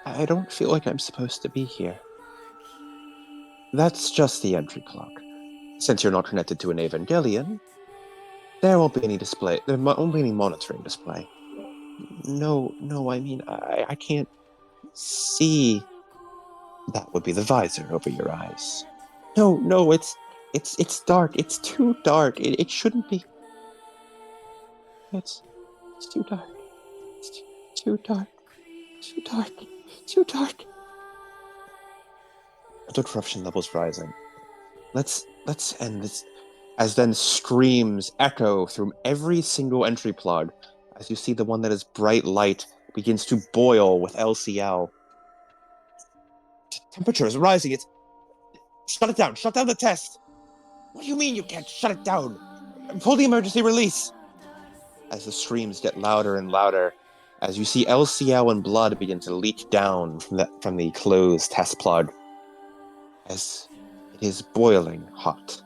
I don't feel like I'm supposed to be here. That's just the entry clock. Since you're not connected to an Evangelion, there won't be any display. There won't be any monitoring display. No, I mean, I can't see. That would be the visor over your eyes. No, it's dark. It's too dark. It shouldn't be. It's too dark. It's too dark. Too dark. Too dark. The corruption levels rising. Let's end this. As then screams echo through every single entry plug, as you see the one that is bright light begins to boil with LCL. Temperature is rising. It's shut it down. Shut down the test. What do you mean you can't shut it down? Pull the emergency release. As the screams get louder and louder, as you see LCL and blood begin to leak down from the closed test plug, as it is boiling hot.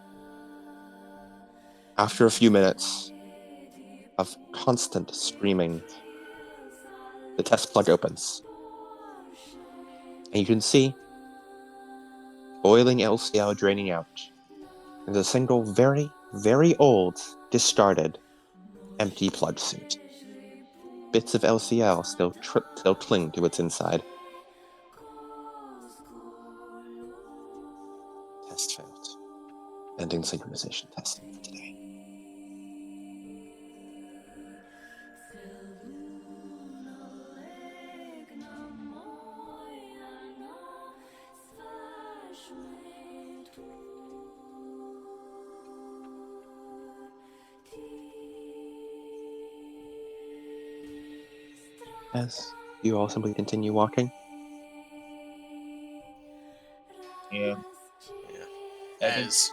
After a few minutes of constant screaming, the test plug opens. And you can see boiling LCL draining out. There's a single very, very old, discarded, empty plug suit. Bits of LCL still cling to its inside. Test failed. Ending synchronization testing for today. As you all simply continue walking. Yeah. Yeah. I As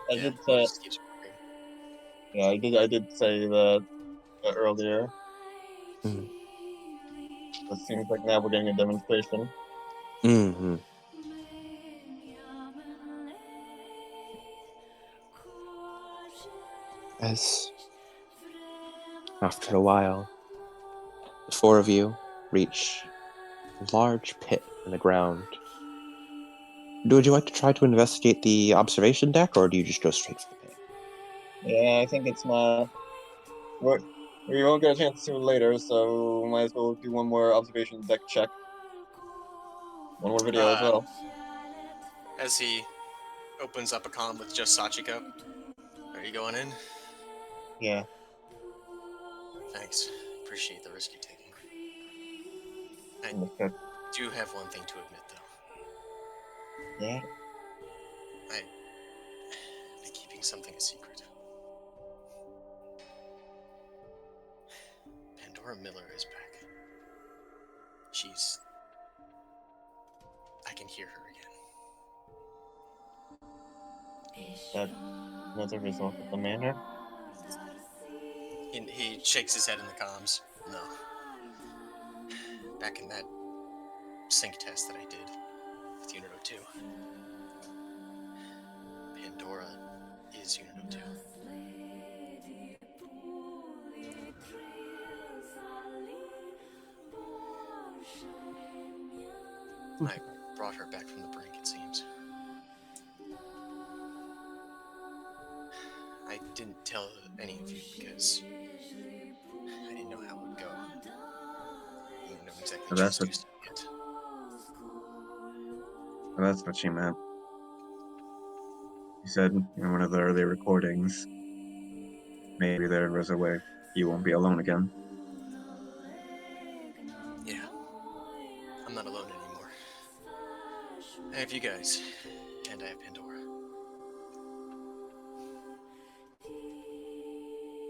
did it say, just keeps working. yeah, I did say that earlier. Mm. It seems like now we're getting a demonstration. Mm-hmm. As after a while, the four of you reach a large pit in the ground. Would you like to try to investigate the observation deck, or do you just go straight for the pit? Yeah, I think it's not. We won't get a chance to later, so might as well do one more observation deck check. One more video as well. As he opens up a comm with just Sachiko. Are you going in? Yeah. Thanks. Appreciate the risk you're taking. I Understood. do have one thing to admit, though. Yeah. I'd be keeping something a secret. Pandora Miller is back. I can hear her again. That's a result of the manor. He shakes his head in the comms. No. Back in that sync test that I did with Unit 02. Pandora is Unit 02. I brought her back from the brink, it seems. I didn't tell any of you because I didn't know how it would go. I didn't know exactly So that's what introduced it yet. that's what she meant. She said in one of the early recordings, maybe there was a way you won't be alone again. Yeah. I'm not alone anymore. I have you guys, and I have Pandora.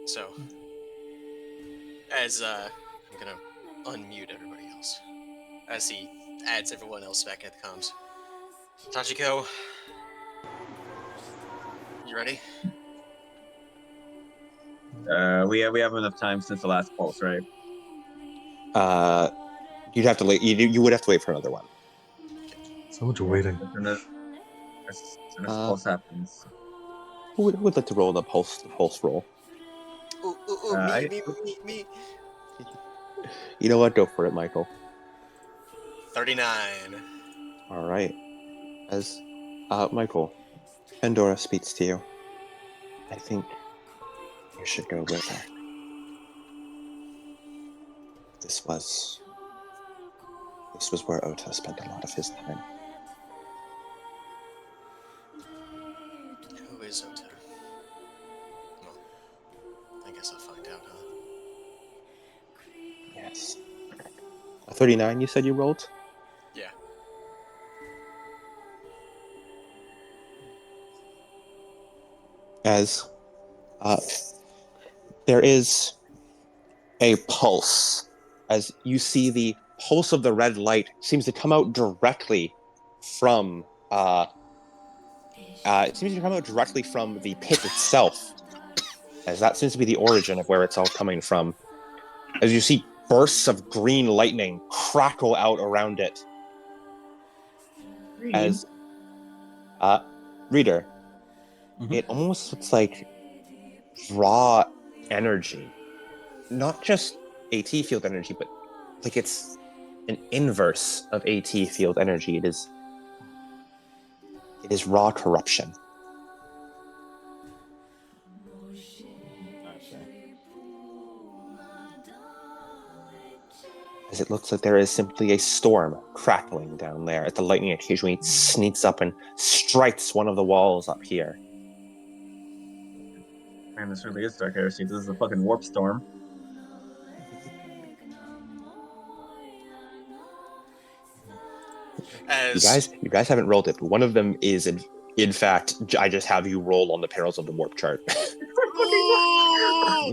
So, as I'm gonna unmute everybody else, as he adds everyone else back at the comms. Tachiko, you ready? We have enough time since the last pulse, right? You'd have to wait. You would have to wait for another one. So much waiting. As soon as the pulse happens. Who would like to roll the pulse roll? Me. You know what? Go for it, Michael. 39. All right. As Michael, Pandora speaks to you. I think you should go with her. This was where Ota spent a lot of his time. Who is Ota? Well, I guess I'll find out, huh? Yes. A 39, you said you rolled? Yeah. As there is a pulse, as you see the pulse of the red light seems to come out directly from the pit itself, as that seems to be the origin of where it's all coming from. As you see bursts of green lightning crackle out around it. Green. As reader, it almost looks like raw energy, not just AT field energy, but like it's an inverse of AT field energy. It is raw corruption. As it looks like there is simply a storm crackling down there as the lightning occasionally sneaks up and strikes one of the walls up here. Man, this really is Dark Heresy. This is a fucking warp storm. You guys haven't rolled it, but one of them is in fact, I just have you roll on the perils of the warp chart.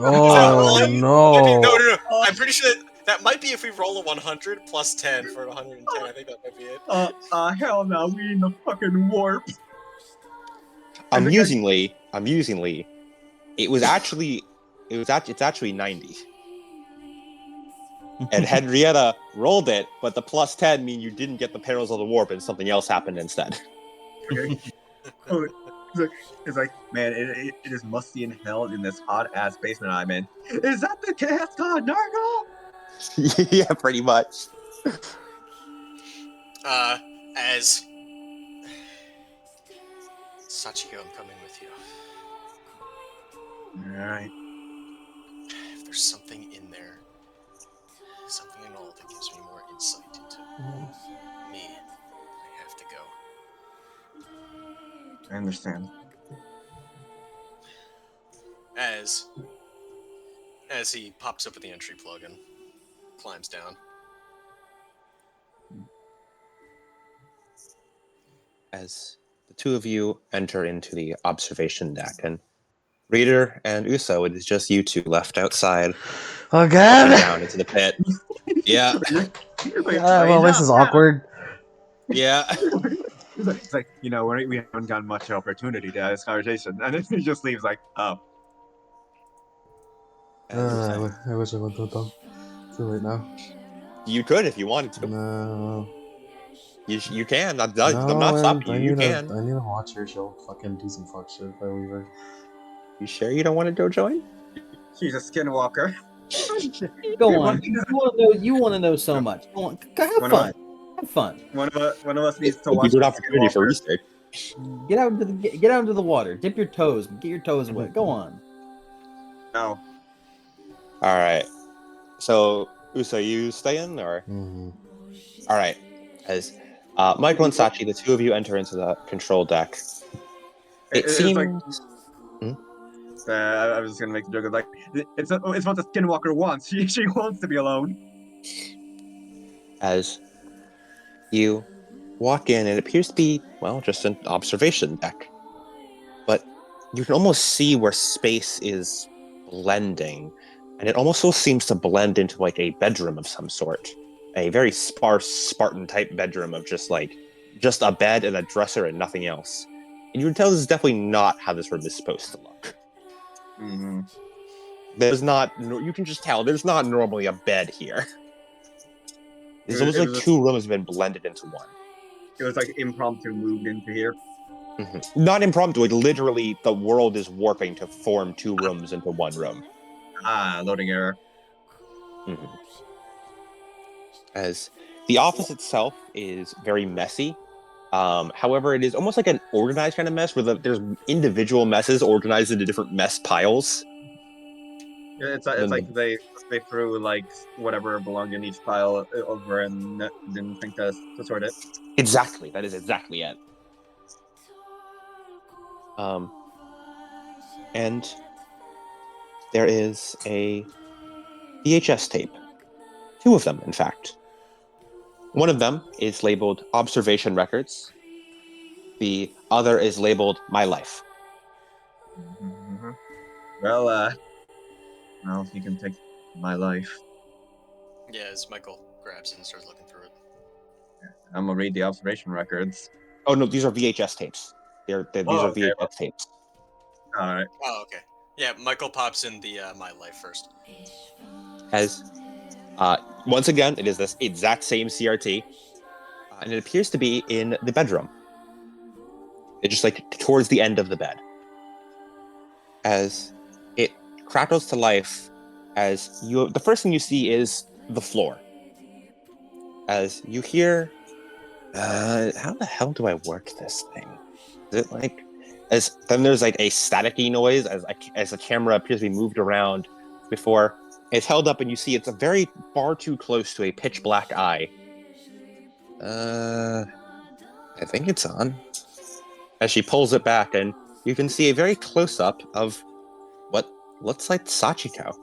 Oh no! No. I'm pretty sure that might be if we roll a 100 plus 10 for 110. I think that might be it. Hell no, we in the fucking warp. Amusingly, it's actually 90. And Henrietta rolled it, but the plus 10 mean you didn't get the perils of the warp and something else happened instead. Okay. It's like, man, it is musty and hell in this hot ass basement I'm in. Is that the Chaos God Nargle? Yeah, pretty much. As Sachiko, I'm coming with you. Alright. If there's something in there, something in all that gives me more insight into me, I have to go. I understand. As he pops up with the entry plug and climbs down. As the two of you enter into the observation deck, and Reader and Uso, it is just you two left outside. Again? down into the pit. Yeah. Well, this is awkward. Yeah. It's like, you know, we haven't gotten much opportunity to have this conversation, and then he just leaves like, oh. I wish I went to them. Too late now. You could if you wanted to. No. You can. I'm No, not stopping I you. You need can. I need to watch her. She'll fucking do some fuck shit if I leave her. You sure you don't want to go join? She's a skinwalker. Go on. You want to know so much. Go on. Have fun. Have fun. One of us needs to It'd be watch a good the opportunity for Skinwalker. Easter. Get out into the water. Dip your toes. Get your toes wet. Go on. No. All right. So, Uso, you stay in, or? Mm-hmm. All right. As Michael and Sachi, the two of you enter into the control deck. It's seems. like, I was just gonna make the joke of like, it's what the Skinwalker wants. She wants to be alone. As you walk in, it appears to be, well, just an observation deck. But you can almost see where space is blending, and it almost seems to blend into like a bedroom of some sort. A very sparse, Spartan-type bedroom of just a bed and a dresser and nothing else. And you can tell this is definitely not how this room is supposed to look. Mm-hmm. You can just tell, there's not normally a bed here. It's almost It like was two rooms have been blended into one. It was like impromptu moved into here. Mm-hmm. Not impromptu, like literally the world is warping to form two rooms into one room. Loading error. Mm-hmm. As the office itself is very messy. However, it is almost like an organized kind of mess where there's individual messes organized into different mess piles. It's like they threw like whatever belonged in each pile over and didn't think to sort it. Exactly, that is exactly it. And there is a VHS tape. Two of them, in fact. One of them is labeled Observation Records. The other is labeled My Life. Mm-hmm. Well, you can take My Life. Yeah, as Michael grabs it and starts looking through it. I'm gonna read the observation records. Oh no, these are VHS tapes. These are VHS tapes. All right. Oh, okay. Yeah, Michael pops in the My Life first. As once again, it is this exact same CRT, and it appears to be in the bedroom. It's just like towards the end of the bed. As it crackles to life, the first thing you see is the floor. As you hear, how the hell do I work this thing? Is it like, then there's like a staticky noise as the camera appears to be moved around before it's held up, and you see it's a far too close to a pitch black eye. I think it's on. As she pulls it back, and you can see a very close up of what looks like Sachiko.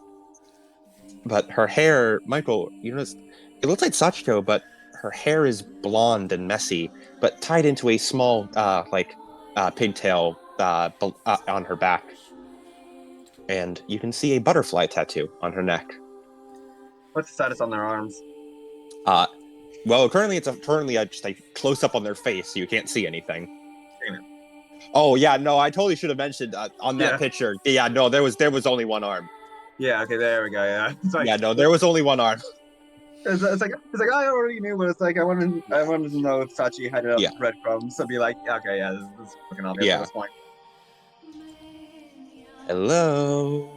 But her hair, Michael, you notice it looks like Sachiko, but her hair is blonde and messy, but tied into a small, pigtail on her back. And you can see a butterfly tattoo on her neck. What's the status on their arms? Well, currently it's just a close up on their face, so you can't see anything. Amen. Oh yeah, no, I totally should have mentioned on that picture. Yeah, no, there was only one arm. Yeah. Okay. There we go. Yeah. It's like, Yeah, no, there was only one arm. It's like I already knew, but it's like I wanted to know if Sachi had enough breadcrumbs to be like, okay, yeah, this is fucking obvious at this point. Hello.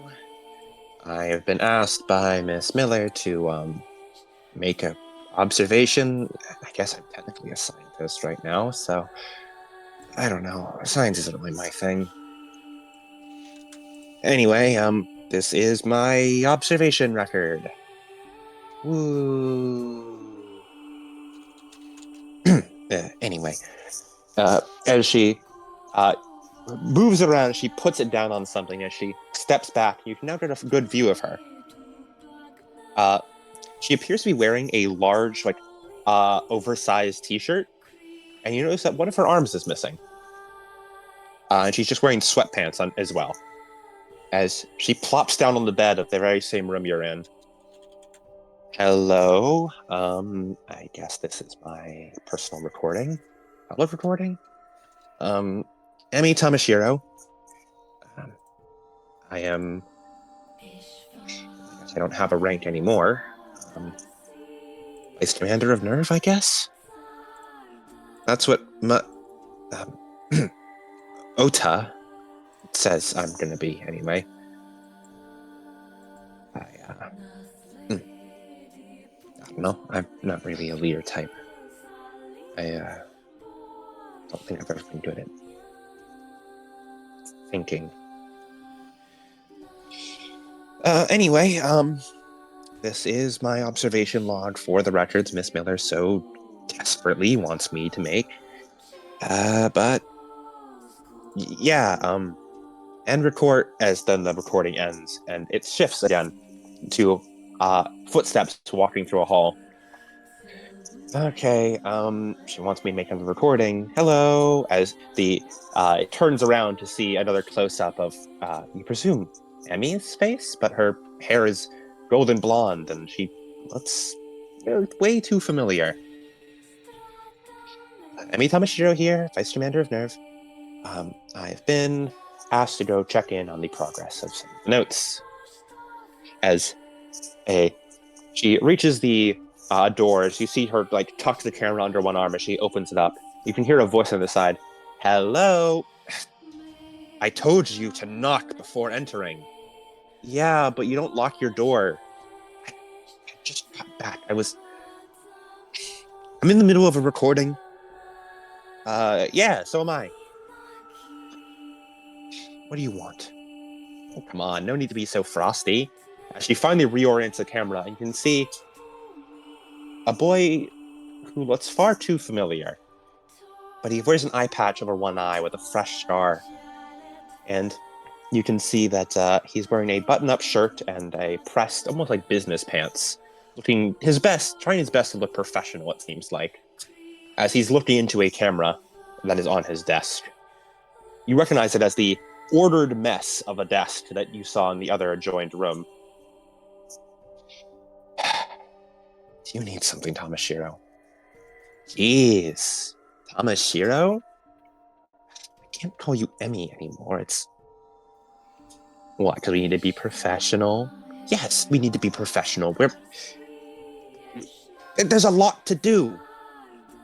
I have been asked by Miss Miller to make a observation. I guess I'm technically a scientist right now, so I don't know. Science isn't really my thing. Anyway, this is my observation record. Woo. Anyway, as she moves around, she puts it down on something. As she steps back, you can now get a good view of her. She appears to be wearing a large, oversized t-shirt, and you notice that one of her arms is missing. And she's just wearing sweatpants as well. As she plops down on the bed of the very same room you're in. Hello. I guess this is my personal recording, public recording. Emi Tamashiro. I am. I guess I don't have a rank anymore. Vice Commander of Nerve, I guess. That's what Ota says I'm gonna be anyway. I don't know. I'm not really a leader type. I don't think I've ever been good at thinking. Anyway, this is my observation log for the records Miss Miller so desperately wants me to make. But yeah, end record as then the recording ends, and it shifts again to footsteps walking through a hall. Okay, she wants me making the recording. Hello, as it turns around to see another close-up of, you presume, Emmy's face, but her hair is golden blonde, and she looks way too familiar. Emmy Tamashiro here, Vice Commander of Nerve. I've been asked to go check in on the progress of some notes. As she reaches the doors, you see her like tuck the camera under one arm as she opens it up. You can hear a voice on the side. Hello. I told you to knock before entering. Yeah, but you don't lock your door. I just got back. I'm in the middle of a recording. Yeah, so am I. What do you want? Oh, come on, no need to be so frosty. She finally reorients the camera and you can see a boy who looks far too familiar. But he wears an eye patch over one eye with a fresh scar. And you can see that he's wearing a button-up shirt and a pressed, almost like business pants. Looking his best, trying his best to look professional, it seems like, as he's looking into a camera that is on his desk. You recognize it as the ordered mess of a desk that you saw in the other adjoined room. Do you need something, Tamashiro? Jeez. Tamashiro? I can't call you Emmy anymore. It's... What, because we need to be professional? Yes, we need to be professional. There's a lot to do.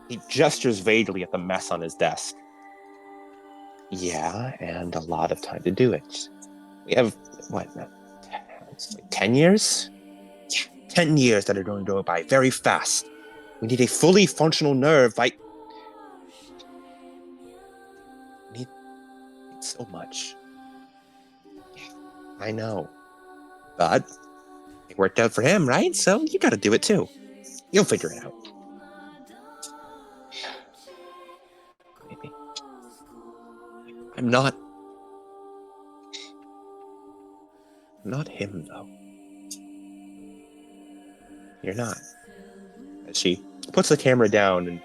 He gestures vaguely at the mess on his desk. Yeah, and a lot of time to do it. We have, what, it's like 10 years? Yeah, 10 years that are going to go by very fast. We need a fully functional nerve by... We need so much. Yeah, I know. But it worked out for him, right? So you gotta do it too. You'll figure it out. Maybe. I'm not him, though. You're not. As she puts the camera down and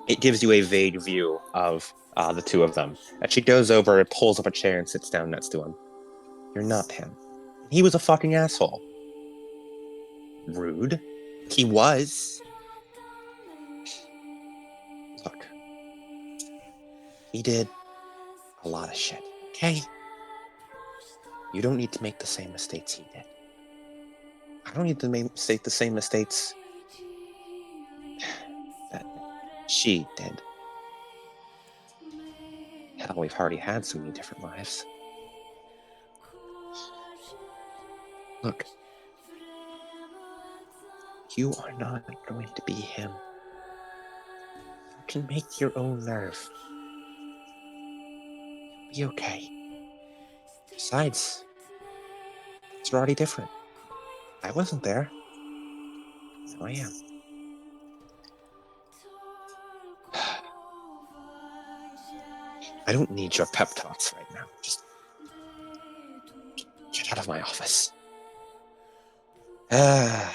it gives you a vague view of the two of them. As she goes over and pulls up a chair and sits down next to him. You're not him. He was a fucking asshole. Rude. He was. Look. He did a lot of shit, okay? You don't need to make the same mistakes he did. I don't need to make the same mistakes that she did. Hell, we've already had so many different lives. Look. You are not going to be him. You can make your own nerve. You'll be okay. Besides, it's already different. I wasn't there. Now I am. I don't need your pep talks right now. Just get out of my office. I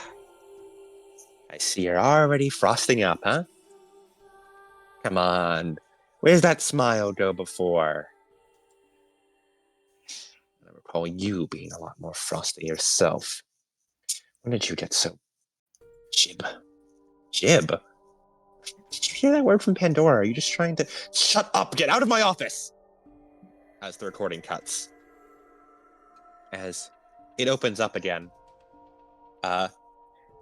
see you're already frosting up, huh? Come on. Where's that smile go before? I recall you being a lot more frosty yourself. When did you get so jib? Jib? Did you hear that word from Pandora? Are you just trying to shut up? Get out of my office! As the recording cuts. As it opens up again.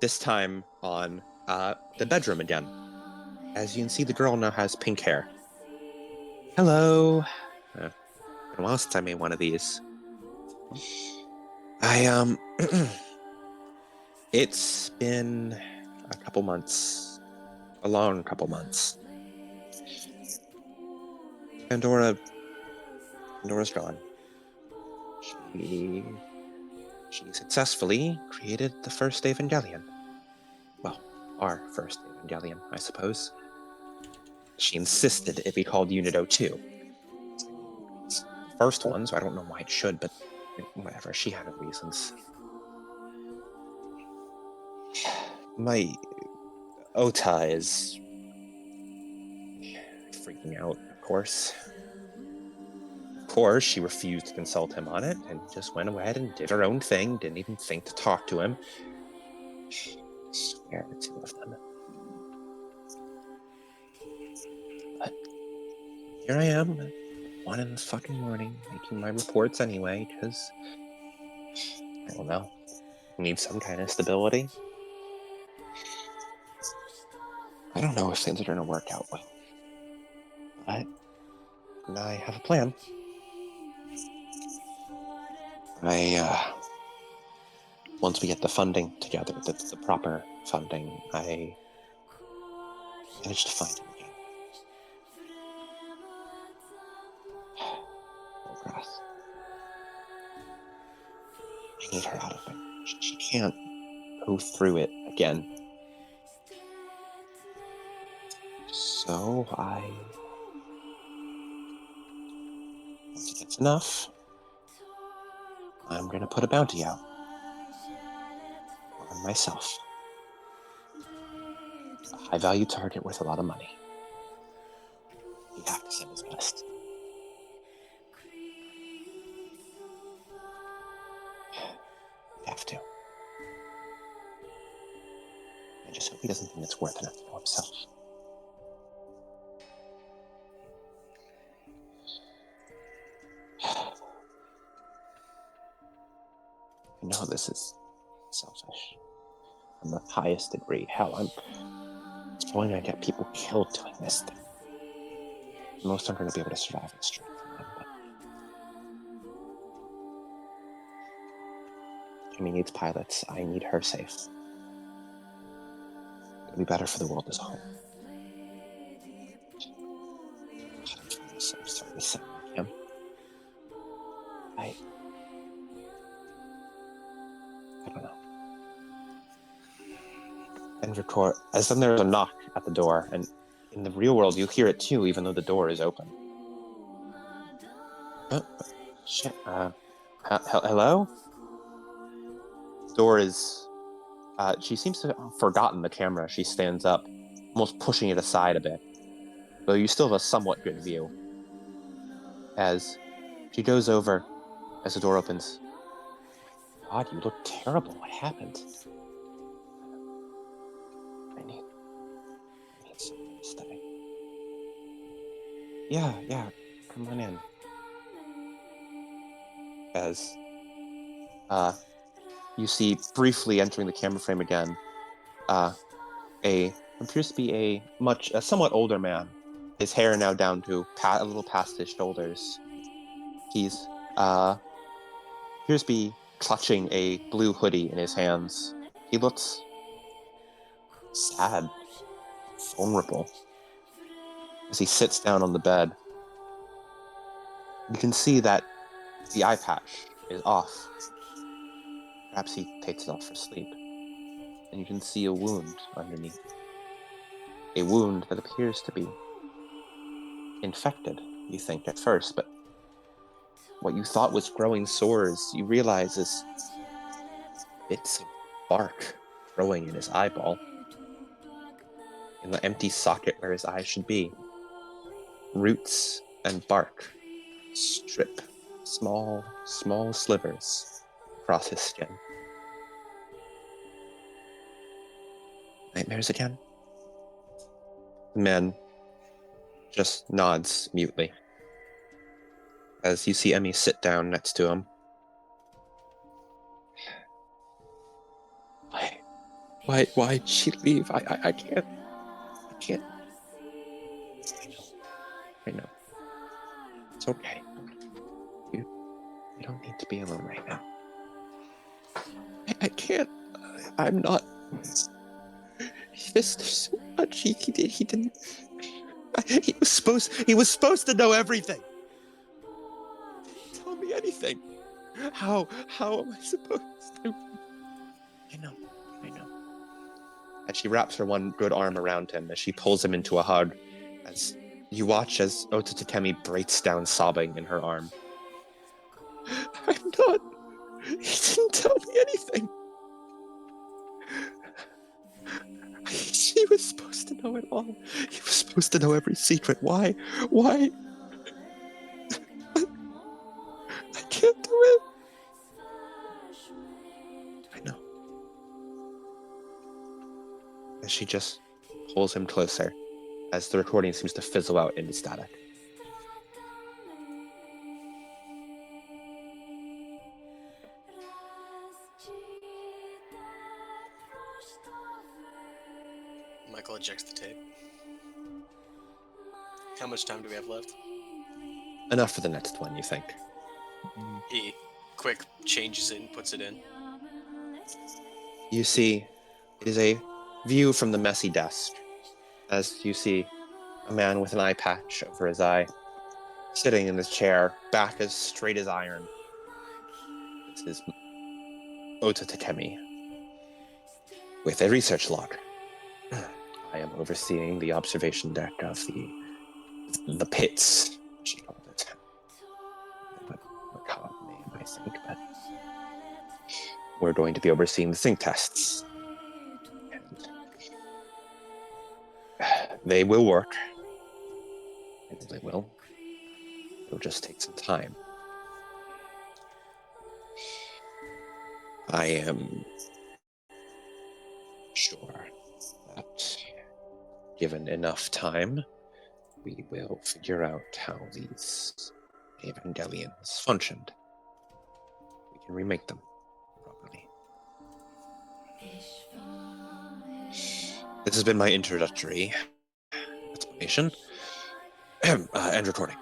This time on the bedroom again. As you can see, the girl now has pink hair. Hello. Been a while since I made one of these. It's been a couple months. A long couple months. Pandora's gone. She successfully created the first Evangelion. Well, our first Evangelion, I suppose. She insisted it be called Unit 02. It's the first one, so I don't know why it should, but whatever, she had her reasons. My Ota is freaking out, of course. Of course, she refused to consult him on it, and just went ahead and did her own thing, didn't even think to talk to him. I swear the two of them. But here I am, at 1 in the fucking morning, making my reports anyway, because, I don't know, need some kind of stability. I don't know if things are going to work out well, but I have a plan. Once we get the funding together, the proper funding, I managed to find him again. Oh, grass. I need her out of it. She can't go through it again. So once it gets enough, I'm gonna put a bounty out on myself. A high-value target worth a lot of money. You have to send his best. You have to. I just hope he doesn't think it's worth enough to know himself. I know this is selfish. On the highest degree. Hell, it's probably gonna get people killed doing this thing. Most aren't gonna be able to survive the straight from them, but Jimmy needs pilots. I need her safe. It'll be better for the world as a whole. I'm starting to sound like him. I don't know. And record. As then there's a knock at the door, and in the real world you hear it too, even though the door is open. Oh, shit. Hello? Door is. She seems to have forgotten the camera. She stands up, almost pushing it aside a bit, though you still have a somewhat good view. As she goes over, as the door opens. God, you look terrible. What happened? I need something to stay. Yeah, come on in. As you see briefly entering the camera frame again, appears to be a somewhat older man. His hair now down to a little past his shoulders. He's appears to be clutching a blue hoodie in his hands. He looks sad, vulnerable. As he sits down on the bed, you can see that the eye patch is off. Perhaps he takes it off for sleep. And you can see a wound underneath. A wound that appears to be infected, you think at first, but what you thought was growing sores, you realize is bits of bark growing in his eyeball, in the empty socket where his eye should be. Roots and bark strip small slivers across his skin. nightmares again? The man just nods mutely as you see Emmy sit down next to him. Why'd she leave? I can't. I know. It's okay. You don't need to be alone right now. I can't. I'm not. There's so much he didn't. He was supposed to know everything. He didn't tell me anything. How am I supposed to? I know. And she wraps her one good arm around him as she pulls him into a hug. As you watch as Ota Takemi breaks down sobbing in her arm. I'm not. He didn't tell me anything. He was supposed to know it all. He was supposed to know every secret. Why? I can't do it. I know. As she just pulls him closer, as the recording seems to fizzle out into static. Michael ejects the tape. How much time do we have left? Enough for the next one, you think? He quick changes it and puts it in. You see, it is a view from the messy desk, as you see a man with an eye patch over his eye, sitting in his chair, back as straight as iron. This is Ota Takemi, with a research log. I am overseeing the observation deck of the pits, she called it. Macabre name, I think, but we're going to be overseeing the sync tests. And they will work. They will. It'll just take some time. I am sure that given enough time, we will figure out how these Evangelions functioned. We can remake them properly. This has been my introductory explanation and recording.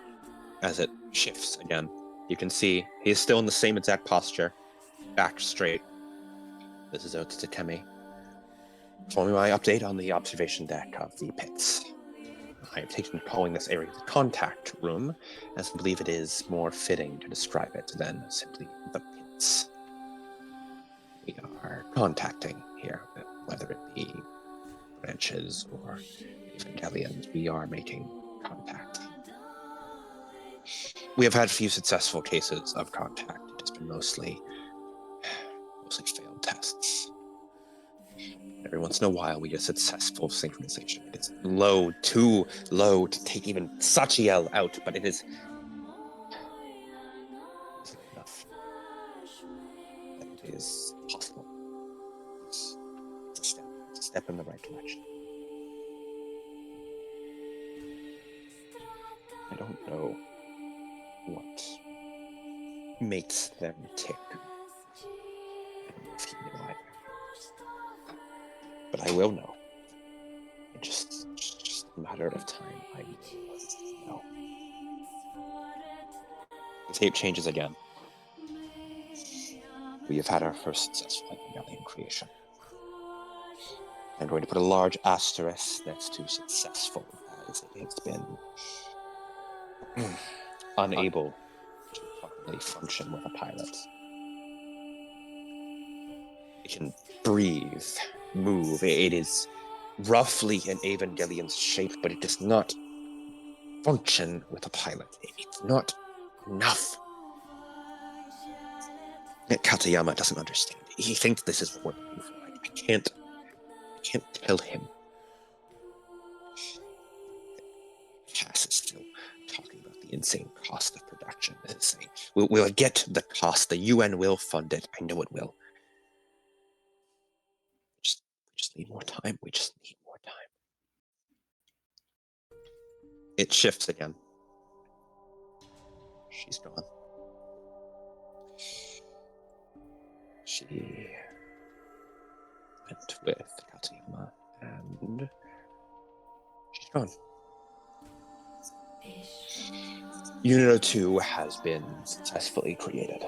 As it shifts again, you can see he is still in the same exact posture, back straight. This is Ota Takemi. Performing my update on the observation deck of the pits. I have taken calling this area the contact room, as I believe it is more fitting to describe it than simply the pits. We are contacting here, whether it be branches or Evangelions, we are making contact. We have had a few successful cases of contact. It has been mostly failed tests. Every once in a while, we get successful synchronization. It is too low to take even Sachiel out, but it is enough. It is possible. It's a step in the right direction. I don't know what makes them tick. I don't know if you know either. But I will know. It's just a matter of time. I will know. The tape changes again. We have had our first successful Evangelion creation. I'm going to put a large asterisk next to successful, as it's been unable to properly function with a pilot. It can breathe, move. It is roughly an Evangelion's shape, but it does not function with a pilot. It's not enough. Katayama doesn't understand. He thinks this is what we're looking for. I can't tell him. Cass is still talking about the insane cost of production. Saying, we'll get the cost. The UN will fund it. I know it will. We just need more time. We just need more time. It shifts again. She's gone. She went with Katayama, and she's gone. Unit 02 has been successfully created.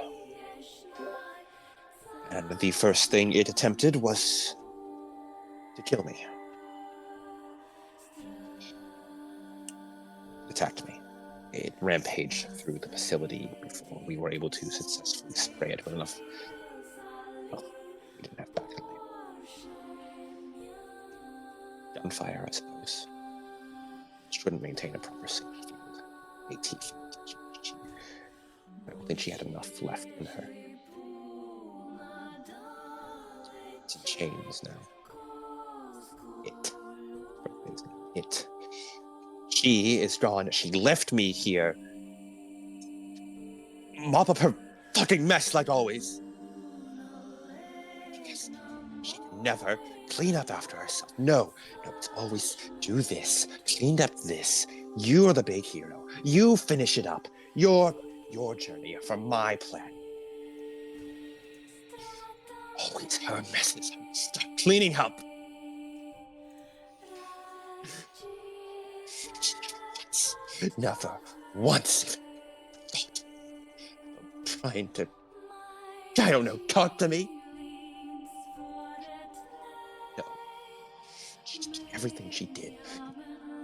And the first thing it attempted was to kill me. It attacked me. It rampaged through the facility before we were able to successfully spray it with enough. Well, we didn't have backlight. Gunfire, I suppose. She couldn't maintain a proper safety field. AT. I don't think she had enough left in her. It's in chains now. It. She is gone. She left me here. Mop up her fucking mess like always. Because she can never clean up after herself. No, it's always do this, clean up this. You're the big hero. You finish it up. Your journey for my plan. Always her messes. Stop cleaning up. Never once thought of trying to, I don't know, talk to me. No. She did everything she did.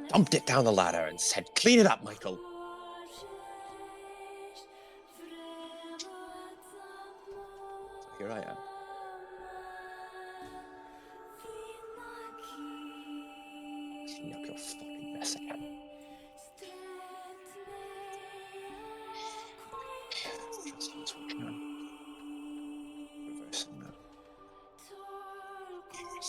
Dumped it down the ladder and said, clean it up, Michael. So here I am. Clean up your fucking mess again. That's what I was working on. Reversing that. Yes.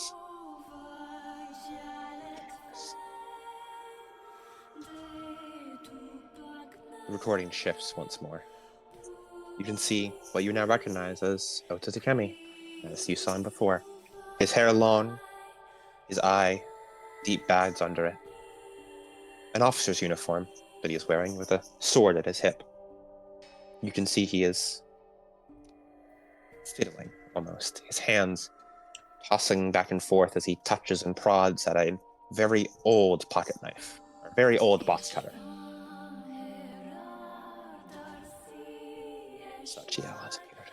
The recording shifts once more. You can see what you now recognize as Ota Takemi, as you saw him before. His hair long, his eye, deep bags under it. An officer's uniform that he is wearing with a sword at his hip. You can see he is fiddling, almost. His hands tossing back and forth as he touches and prods at a very old pocket knife, or very old box cutter. Sachiel has appeared.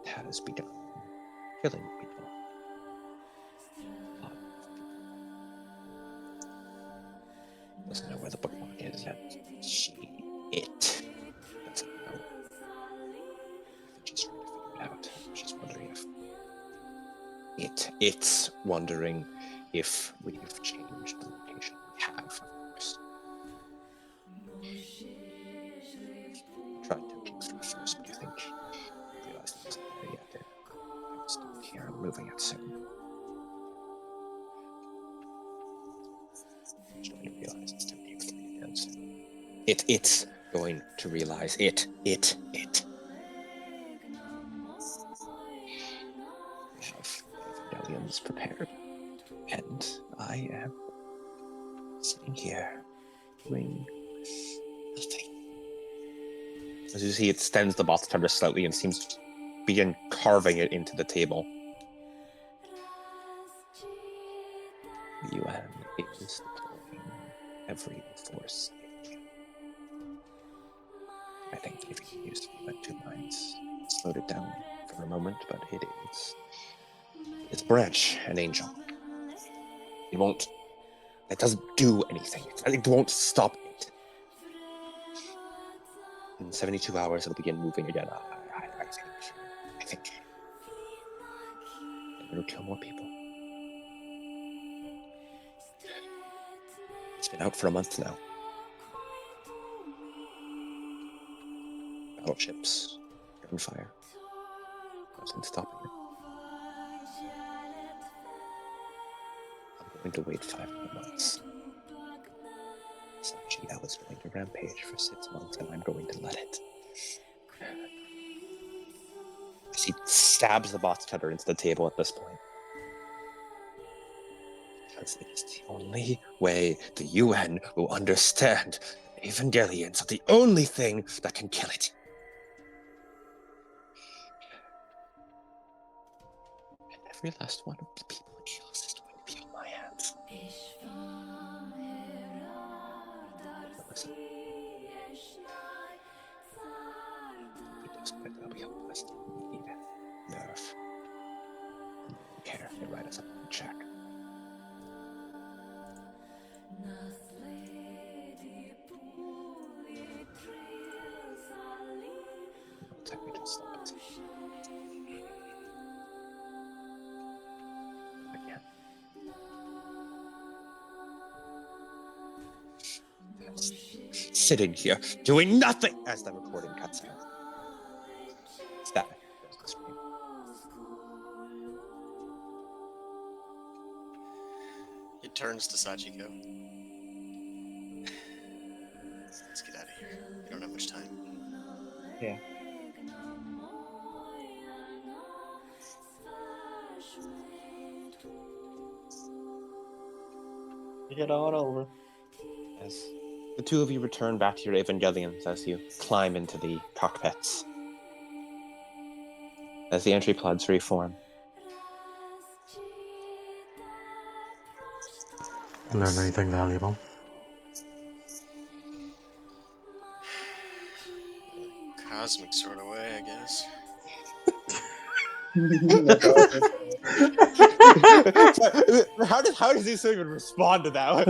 It has begun killing people. Doesn't know where the bookmark is yet. It doesn't know. I think she's trying to figure it out. She's wondering if it's wondering if we've changed the location. We have, of course. Tried to kick through first, but I think I realized it wasn't there yet. I'm still here. I'm moving it soon. It's going to realize it's time to give 3 hands. It's going to realize it. We have Evangelions prepared, and I am sitting here doing nothing. As you see, it extends the box cutter slightly and seems to begin carving it into the table. The UN is deploying every force it can. I think if you can use the UN 2 mines, slowed it down for a moment, but it's Branch, an angel. It doesn't do anything. It won't stop it. In 72 hours, it'll begin moving again. I think. It'll kill more people. It's been out for a month now. Battleships, gunfire. Nothing's stopping it. I'm going to wait 5 more months. Sachiel is going to rampage for 6 months, and I'm going to let it. I see stabs the box cutter into the table at this point. Because it is the only way the UN will understand that Evangelions are the only thing that can kill it. And every last one of the people it kills is going to be on my hands. But listen. He does quite well be able to listen. Need nerve. Care. They write us up on check. Let me just stop it. Again. Sitting here, doing nothing as the recording cuts out. Static fills the screen. He turns to Sachiko. Let's get out of here. We don't have much time. Yeah. Get on over. As the two of you return back to your Evangelions as you climb into the cockpits. As the entry pods reform. Learn anything valuable? Cosmic sort of way, I guess. How does he even respond to that?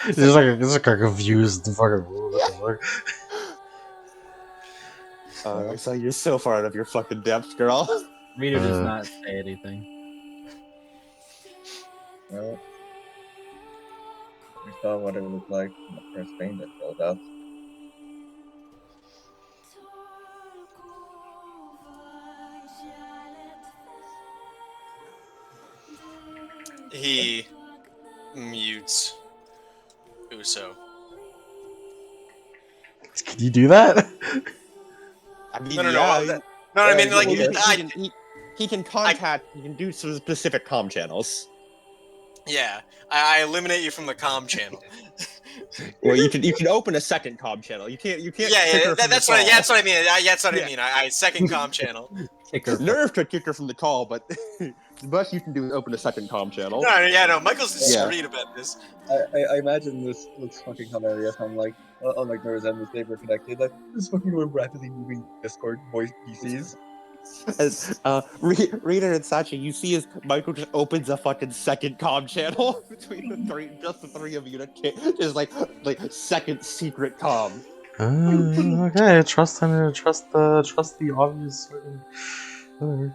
It's just like a confused fucking. What the fuck? So you're so far out of your fucking depth, girl. Rita does not say anything. Well, we saw what it looked like when the first thing that showed up. He mutes Uso. Can you do that? I mean, No, yeah, I mean, like, he can contact. He can do some specific comm channels. yeah, I eliminate you from the comm channel. Well, you can open a second comm channel. You can't. Yeah, that's what I mean. That's what I mean. I second comm channel. Nerve to kick her from the call, but the best you can do is open a second comm channel. No, Michael's discreet about this. I imagine this looks fucking hilarious. I'm like, unlike Nerds and the Saber connected, like this fucking rapidly moving Discord voice PCs. As Rita and Sachi, you see as Michael just opens a fucking second comm channel between the three of you to just like second secret comm. Okay, trust the obvious. Whatever.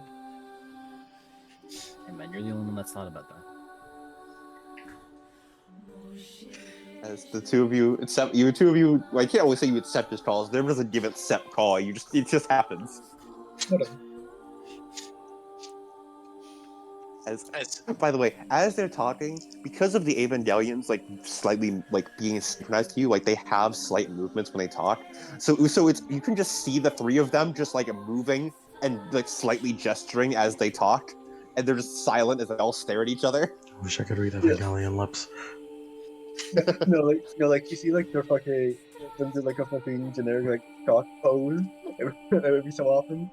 Hey man, you're the only one that's thought about that. As the two of you, I can't always say you accept his calls. There doesn't give accept call. It just happens. By the way, as they're talking, because of the Evangelions slightly being synchronized to you, they have slight movements when they talk. So it's you can just see the three of them just moving and slightly gesturing as they talk, and they're just silent as they all stare at each other. I wish I could read Evangelion lips. No, you see they're fucking them do a fucking generic shock pose every so often.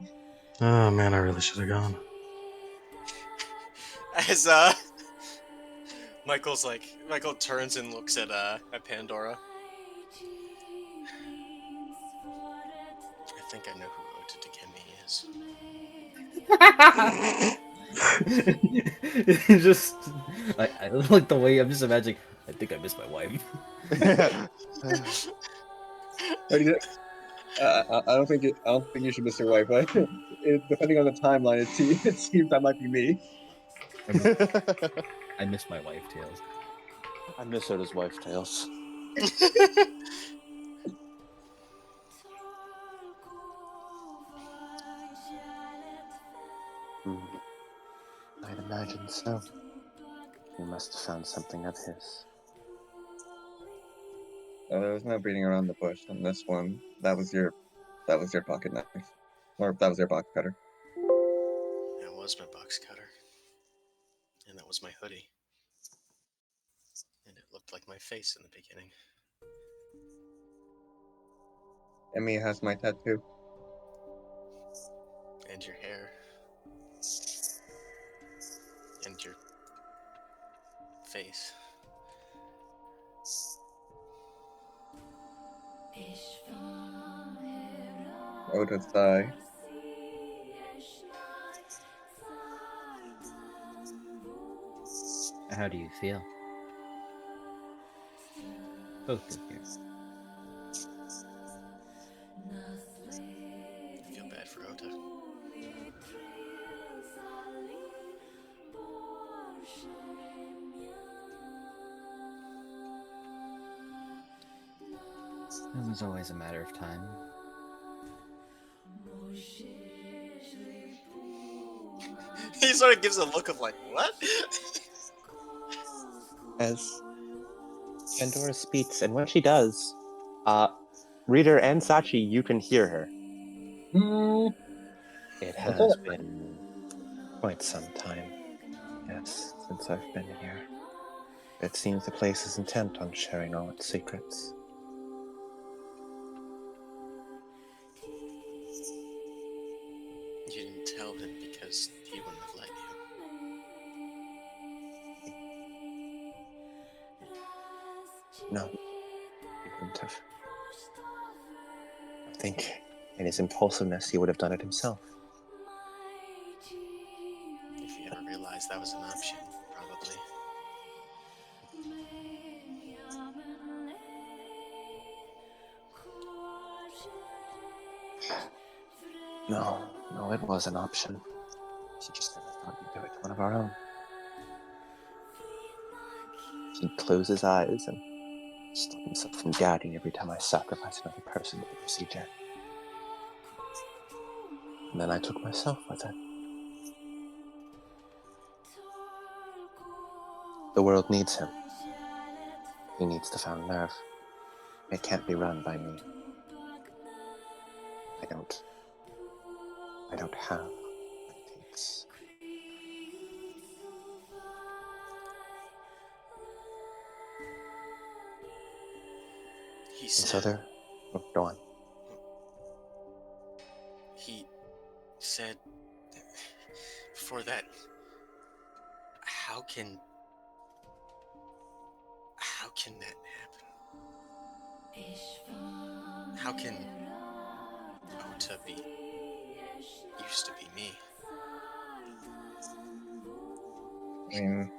Oh man, I really should have gone. As Michael turns and looks at Pandora. I think I know who Ota Takemi is. Just I like the way I'm just imagining. I think I miss my wife. I don't think you should miss your wife. Right? Depending on the timeline, it seems that might be me. I miss my wife, Tails. I miss Oda's wife, Tails. I'd imagine so. You must have found something of his. There was no beating around the bush on this one. That was your pocket knife. Or if that was your box cutter. That was my box cutter. And that was my hoodie. And it looked like my face in the beginning. Emmy has my tattoo. And your hair. And your face. Oda's sigh. How do you feel? Both of you. I feel bad for Ota. It was always a matter of time. He sort of gives a look of like, what? As Pandora speaks, and when she does, Reader and Sachi, you can hear her. It has been quite some time, yes, since I've been here. It seems the place is intent on sharing all its secrets. You didn't tell him because he wouldn't have let you. No, he wouldn't have. I think in his impulsiveness he would have done it himself. If he ever realized that was an option, probably. No, it was an option. She just never thought we'd do it to one of our own. He'd close his eyes and stop himself from gagging every time I sacrificed another person to the procedure. And then I took myself with it. The world needs him. He needs the found nerve. It can't be run by me. I don't have what it takes. He And so said, there, go on. he said, before that, how can that happen? How can Ota used to be me? I mean,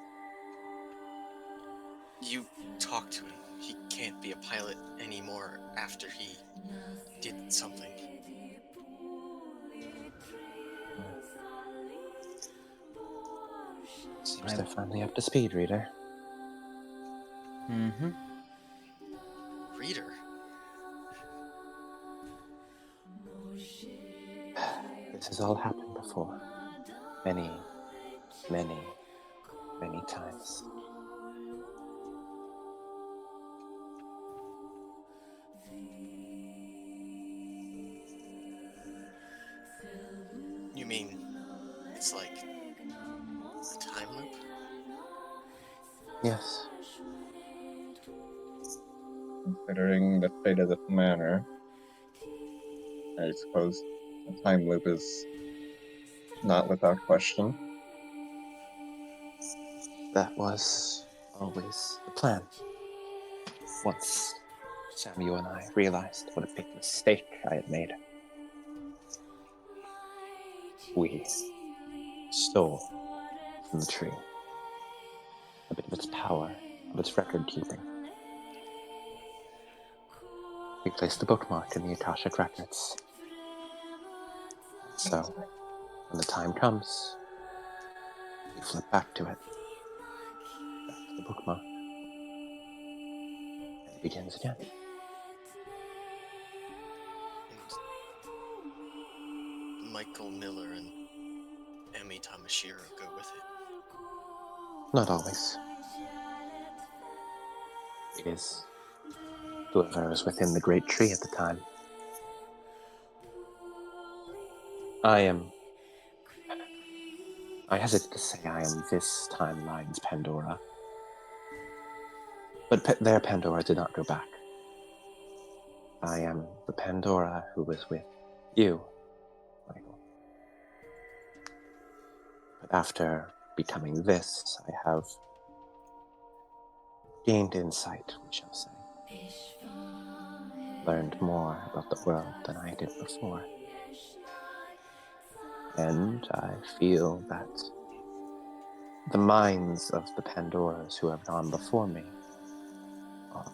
You talk to him. He can't be a pilot anymore after he did something. Seems they're finally up to speed, Reader. Mm-hmm. Reader? This has all happened before. Many, many, many times. You mean it's like a time loop? Yes. considering the state of this manor, I suppose a time loop is not without question. That was always the plan. Once Samuel and I realized what a big mistake I had made, we stole from the tree a bit of its power, of its record keeping. We placed the bookmark in the Akashic records. So, when the time comes, we flip back to it, back to the bookmark, and it begins again. And Michael Miller and Emi Tamashiro go with it. Not always. It is whoever is within the great tree at the time. I hesitate to say I am this timeline's Pandora. But their Pandora did not go back. I am the Pandora who was with you, Michael. But after becoming this, I have gained insight, we shall say. Learned more about the world than I did before. And I feel that the minds of the Pandoras who have gone before me are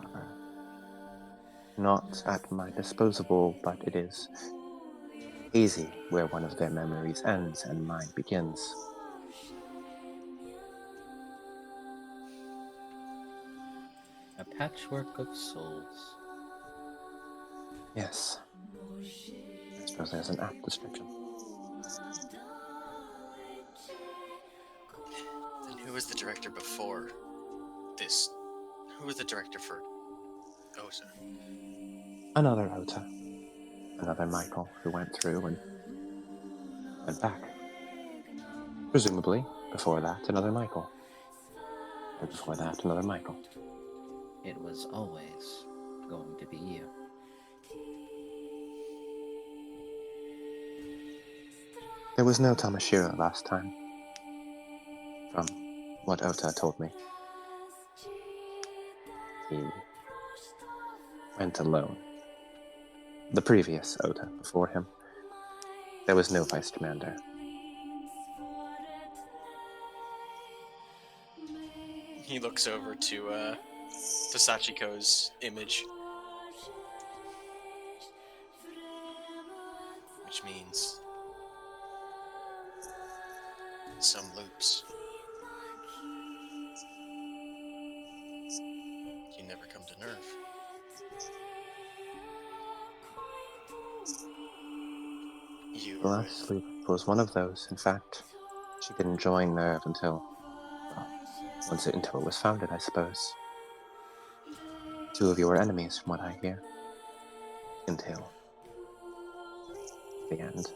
not at my disposal, but it is hazy where one of their memories ends and mine begins. A patchwork of souls. Yes. I suppose there's an apt description. Then who was the director before this? Who was the director for Osa? Another Ota. Another Michael who went through and went back. Presumably, before that, another Michael. And before that, another Michael. It was always going to be you. There was no Tamashiro last time, from what Ota told me. He went alone. The previous Ota before him. There was no vice commander. He looks over to Sachiko's image. Which means some loops. You never come to nerve. The last sleep was one of those. In fact, she didn't join Nerve until, well, once until it was founded, I suppose. Two of you were enemies, from what I hear. Until the end.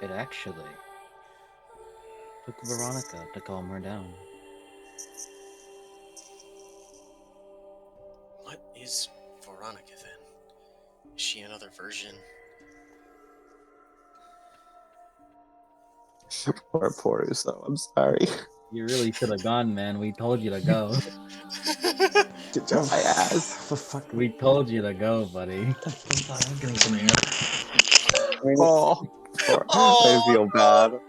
It actually took Veronica to calm her down. What is Veronica then? Is she another version? Poor Uso, I'm sorry. You really should have gone, man. We told you to go. Get your my ass. For fuck. We told you to go, buddy. Give me some air. Oh, I feel bad.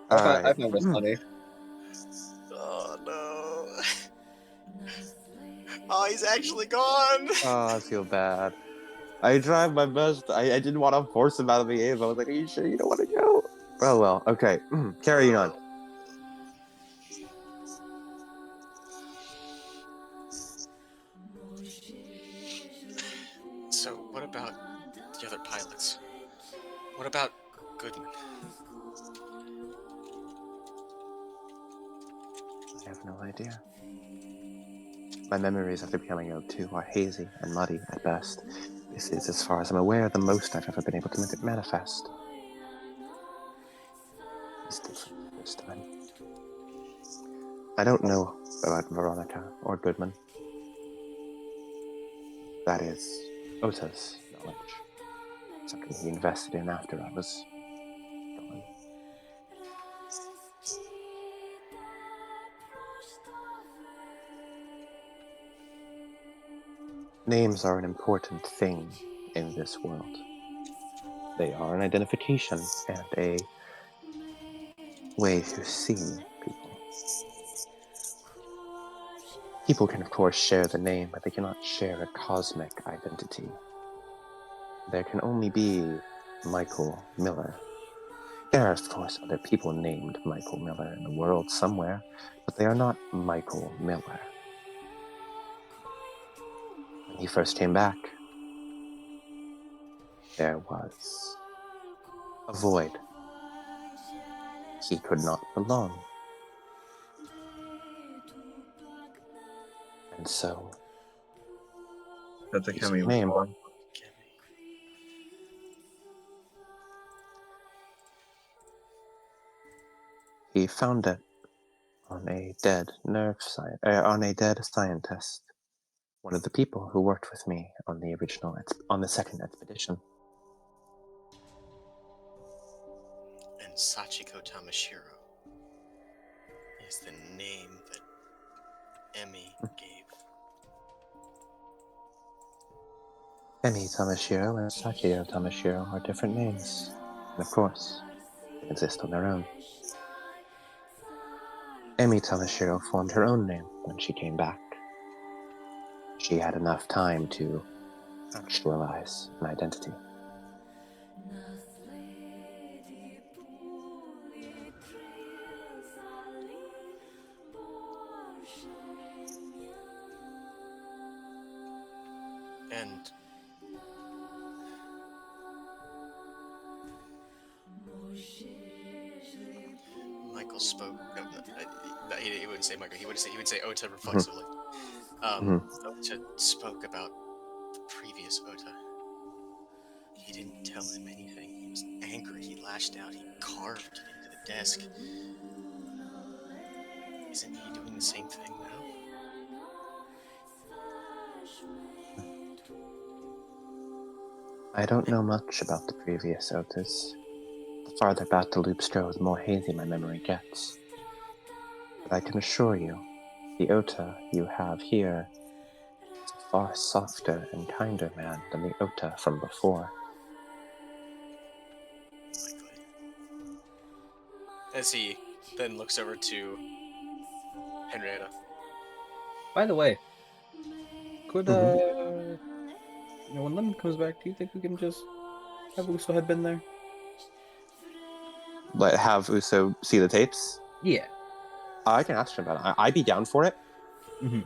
I found this funny. Oh no. Oh, he's actually gone. Oh, I feel bad. I tried my best. I didn't want to force him out of the game. I was like, are you sure you don't want to go? Oh, well, okay. Carrying on. So, what about the other pilots? What about Goodman? I have no idea. My memories after becoming O2 are hazy and muddy at best. This is, as far as I'm aware, the most I've ever been able to manifest. It's different this time. I don't know about Veronica or Goodman. That is Ota's knowledge. Something he invested in after I was gone. Names are an important thing in this world. They are an identification and a way to see people. People can, of course, share the name, but they cannot share a cosmic identity. There can only be Michael Miller. There are, of course, other people named Michael Miller in the world somewhere, but they are not Michael Miller. When he first came back, there was a void. He could not belong. And so, That's a he took Kemi name. born. He found it on a dead on a dead scientist. One of the people who worked with me on the on the second expedition. And Sachiko Tamashiro is the name that Emmy gave. Emi Tamashiro and Sakio Tamashiro are different names, and of course, they exist on their own. Emi Tamashiro formed her own name when she came back. She had enough time to actualize an identity. And Michael spoke. He wouldn't say Michael. He would say Ota reflexively. Ota spoke about the previous Ota. He didn't tell him anything. He was angry. He lashed out. He carved it into the desk. Isn't he doing the same thing now? I don't know much about the previous Otas. The farther back the loops go, the more hazy my memory gets. But I can assure you, the Ota you have here is a far softer and kinder man than the Ota from before. Likely. As he then looks over to Henrietta. By the way, could when Lemon comes back, do you think we can just have Uso had been there? Have Uso see the tapes? Yeah. I can ask him about it. I'd be down for it. Mhm.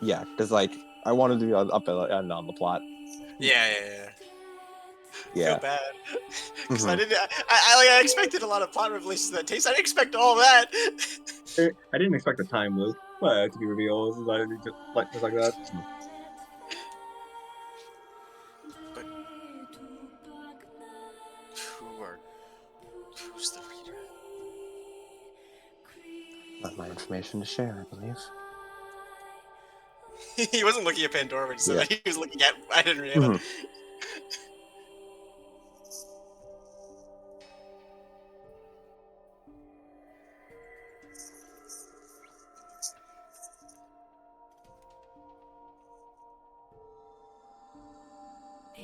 Yeah, because I wanted to be up and on the plot. Yeah. Yeah. Feel bad because I didn't. I expected a lot of plot revelations in that taste. I didn't expect all that. I didn't expect the time loop to be revealed just like that. But who's the reader? Not my information to share, I believe. He wasn't looking at Pandora when he said Yeah. that. He was looking at Henrietta.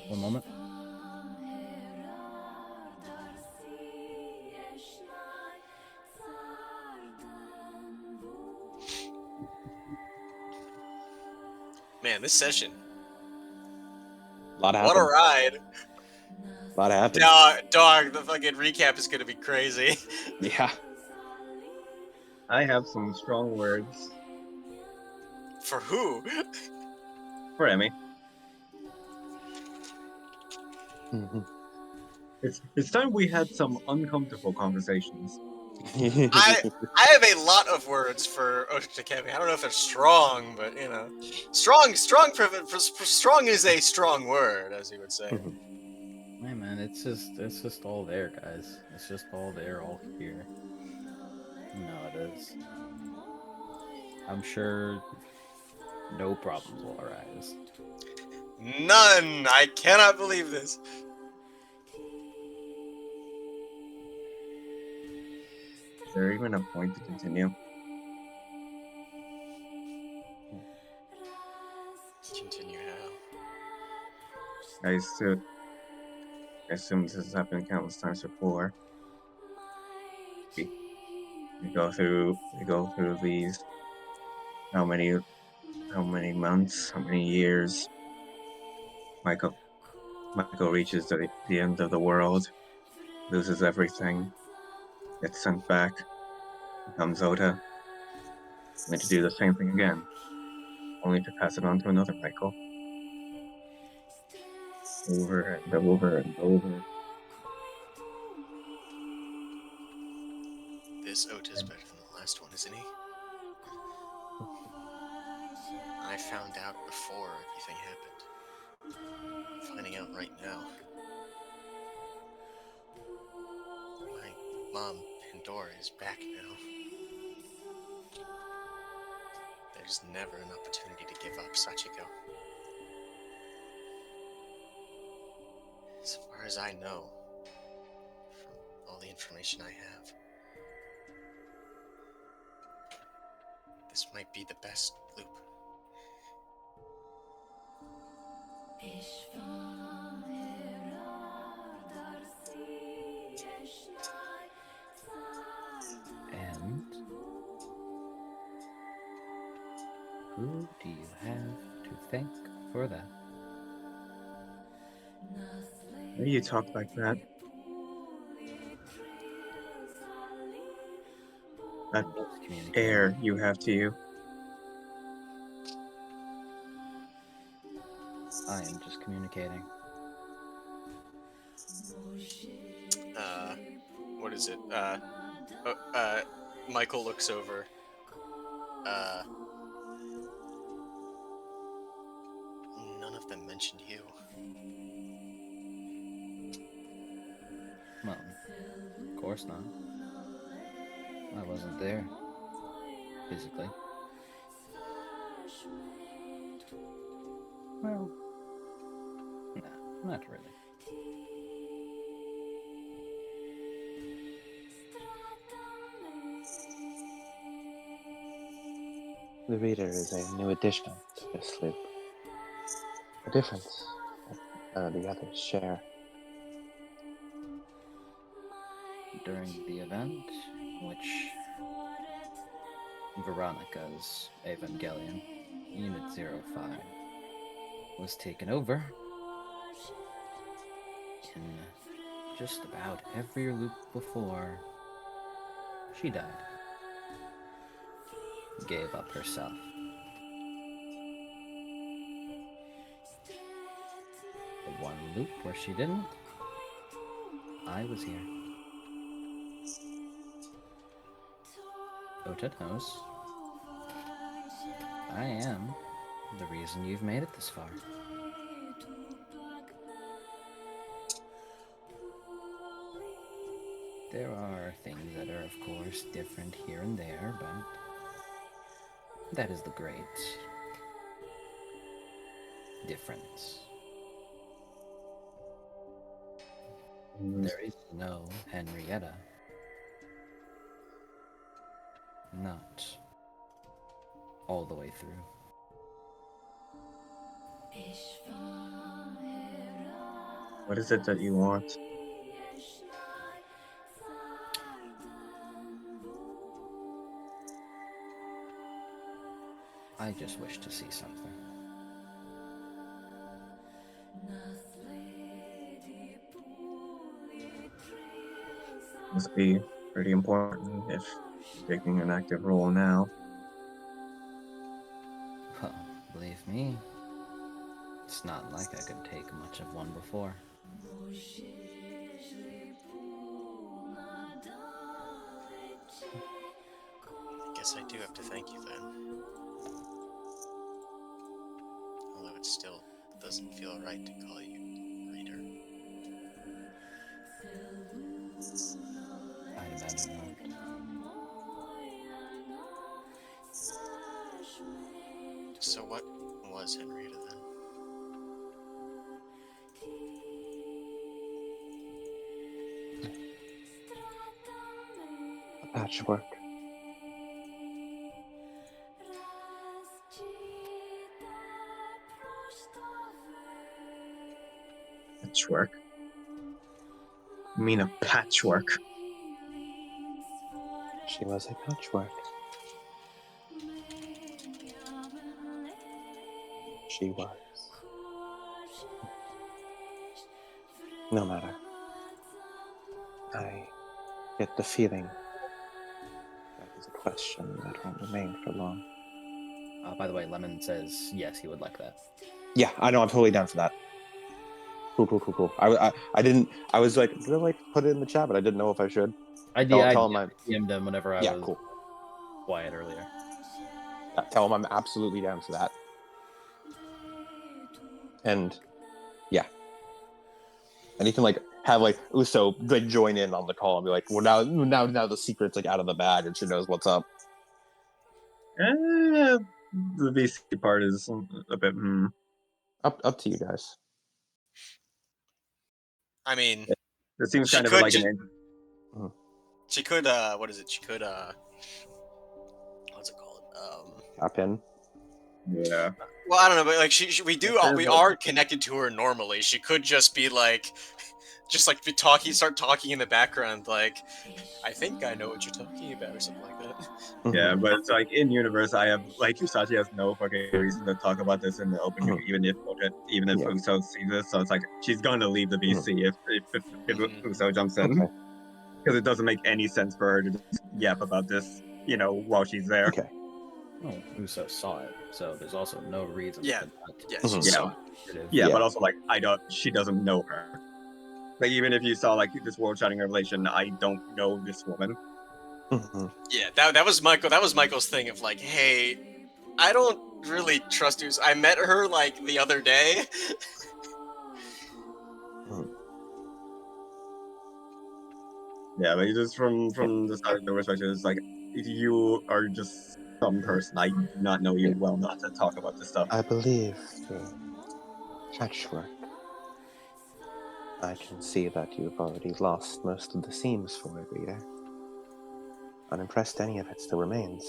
One moment. Man, this session. A lot What a ride. A lot happened. Dog, the fucking recap is gonna be crazy. Yeah. I have some strong words For who? for Emmy. It's time we had some uncomfortable conversations. I have a lot of words for Otakemi. I don't know if they're strong, but you know, strong is a strong word, as he would say. Hey man, it's just all there, guys. It's just all there, all here. You know it is. I'm sure no problems will arise. None. I cannot believe this. Is there even a point to continue? Continue now. I assume this has happened countless times before. We go through these how many months, how many years. Michael reaches the end of the world, loses everything, gets sent back, becomes Ota, only to do the same thing again, only to pass it on to another Michael. Over and over and over. This Ota's better than the last one, isn't he? I found out before everything happened. I'm finding out right now. My mom Pandora is back now. There's never an opportunity to give up, Sachiko. As far as I know, from all the information I have, this might be the best loop. And who do you have to thank for that? Why do you talk like that? That Just communicating. air you have to you. I am just communicating. What is it? Michael looks over. None of them mentioned you. Well, of course not. I wasn't there. Physically. Well, no, not really. The reader is a new addition to this loop. A difference that the others share. During the event, which Veronica's Evangelion, Unit 05, was taken over, in just about every loop before, she died. Gave up herself. The one loop where she didn't, I was here. Ota knows. I am the reason you've made it this far. There are things that are, of course, different here and there, but that is the great difference. There is no Henrietta. Not all the way through. What is it that you want? I just wish to see something. Must be pretty important if you're taking an active role now. Well, believe me, it's not like I could take much of one before. I guess I do have to thank you then. Although it still doesn't feel right to call you reader. I imagine not. So what was Henrietta then? A patchwork. Patchwork? You mean a patchwork? She was a patchwork. She was. No matter. I get the feeling that is a question that won't remain for long. By the way, Lemon says yes, he would like that. Yeah, I know. I'm totally down for that. Cool. I didn't. I was like, did I like put it in the chat, but I didn't know if I should. I Tell him DM'd him whenever I was cool. quiet earlier. Yeah, tell him I'm absolutely down for that. And yeah, anything like have like Uso like join in on the call and be like, well now the secret's like out of the bag and she knows what's up. The VC part is a bit. Up to you guys. I mean, It seems she kind of could like ju- an. she could what is it? She could what's it called? Tap in. Yeah. Well, I don't know, but like we Yeah, are connected to her normally. She could just be like, just like start talking in the background, like, I think I know what you're talking about, or something like that. Yeah, but it's like in universe, I have like Usachi has no fucking reason to talk about this in the open, even if Yeah. Uso sees this. So it's like she's gonna leave the VC if Mhm. Uso jumps in, Okay. because it doesn't make any sense for her to just yap about this, while she's there. Okay. Oh, Uso saw it, so there's also no reason. Yeah. to not Yeah, Mhm. she Yeah. saw it. secretive. Yeah, Yeah. but also like she doesn't know her. Like even if you saw like this world-shining revelation, I don't know this woman. Mhm. Yeah, that was Michael. That was Michael's thing of like, hey, I don't really trust you. I met her like the other day. Yeah, but just from the side of the perspective, it's like you are just some person. I do not know you well enough to talk about this stuff. I believe the patchwork. I can see that you've already lost most of the seams for it, reader. Unimpressed any of it still remains.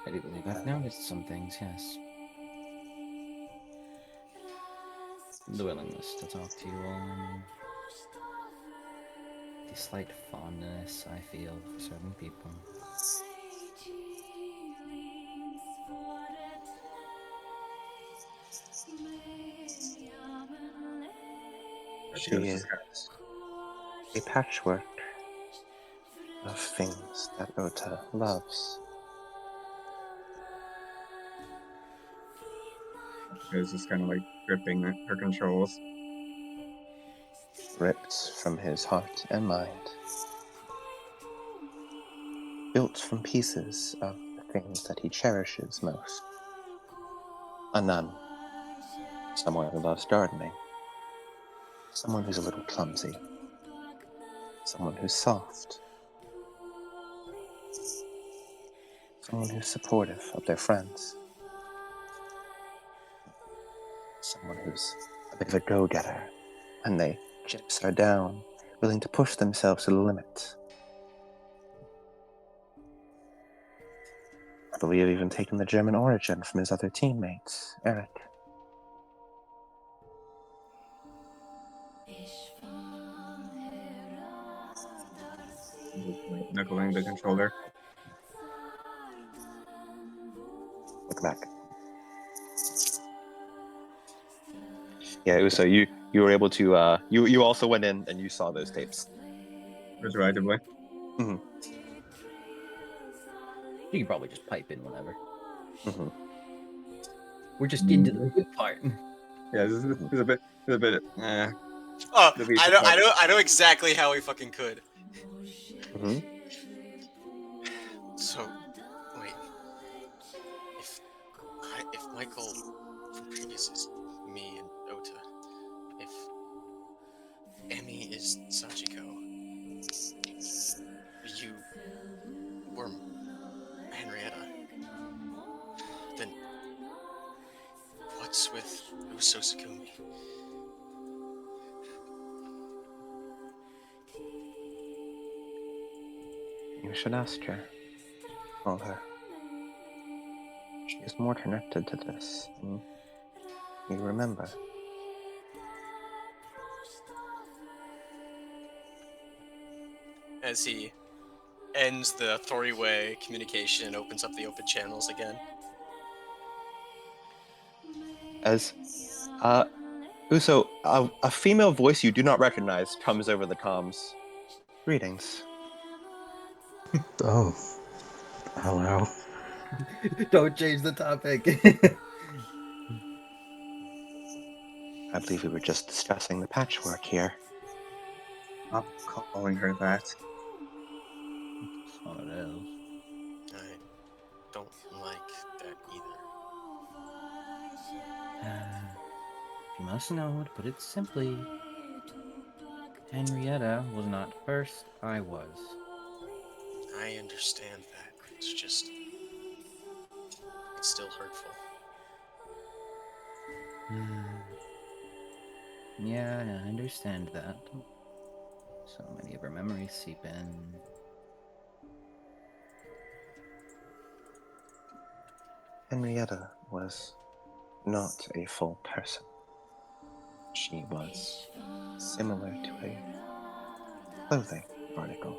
I do believe I've noticed some things, yes. The willingness to talk to you all, and the slight fondness I feel for certain people. She is a patchwork of things that Ota loves. It's just kind of like gripping her controls. Ripped from his heart and mind. Built from pieces of the things that he cherishes most. A nun. Someone who loves gardening. Someone who's a little clumsy. Someone who's soft. Someone who's supportive of their friends. Someone who's a bit of a go-getter when the chips are down, willing to push themselves to the limit. I believe even taken the German origin from his other teammates, Eric. Just like knuckling the controller. Look back. Yeah, so you were able to you also went in and you saw those tapes. Retroactively. Mm-hmm. You can probably just pipe in whenever. Mm-hmm. We're just into the good part. Yeah, this is a bit. Oh, The VC I know exactly how we fucking could. Mm-hmm. So, wait. If Michael from previous is me and Ota, if Emmy is Sachiko, you were Henrietta, then what's with Uso Sakumi? You should ask her. Call her. She is more connected to this than you remember. As he ends the three-way communication and opens up the open channels again. As Uso, a female voice you do not recognize comes over the comms. Greetings. Oh, hello. Don't change the topic. I believe we were just discussing the patchwork here. Stop calling her that. Oh no. I don't like that either. You must know, to put it simply, Henrietta was not first, I was. I understand that. It's just... It's still hurtful. Yeah, I understand that. So many of her memories seep in. Henrietta was not a full person. She was similar to a clothing article,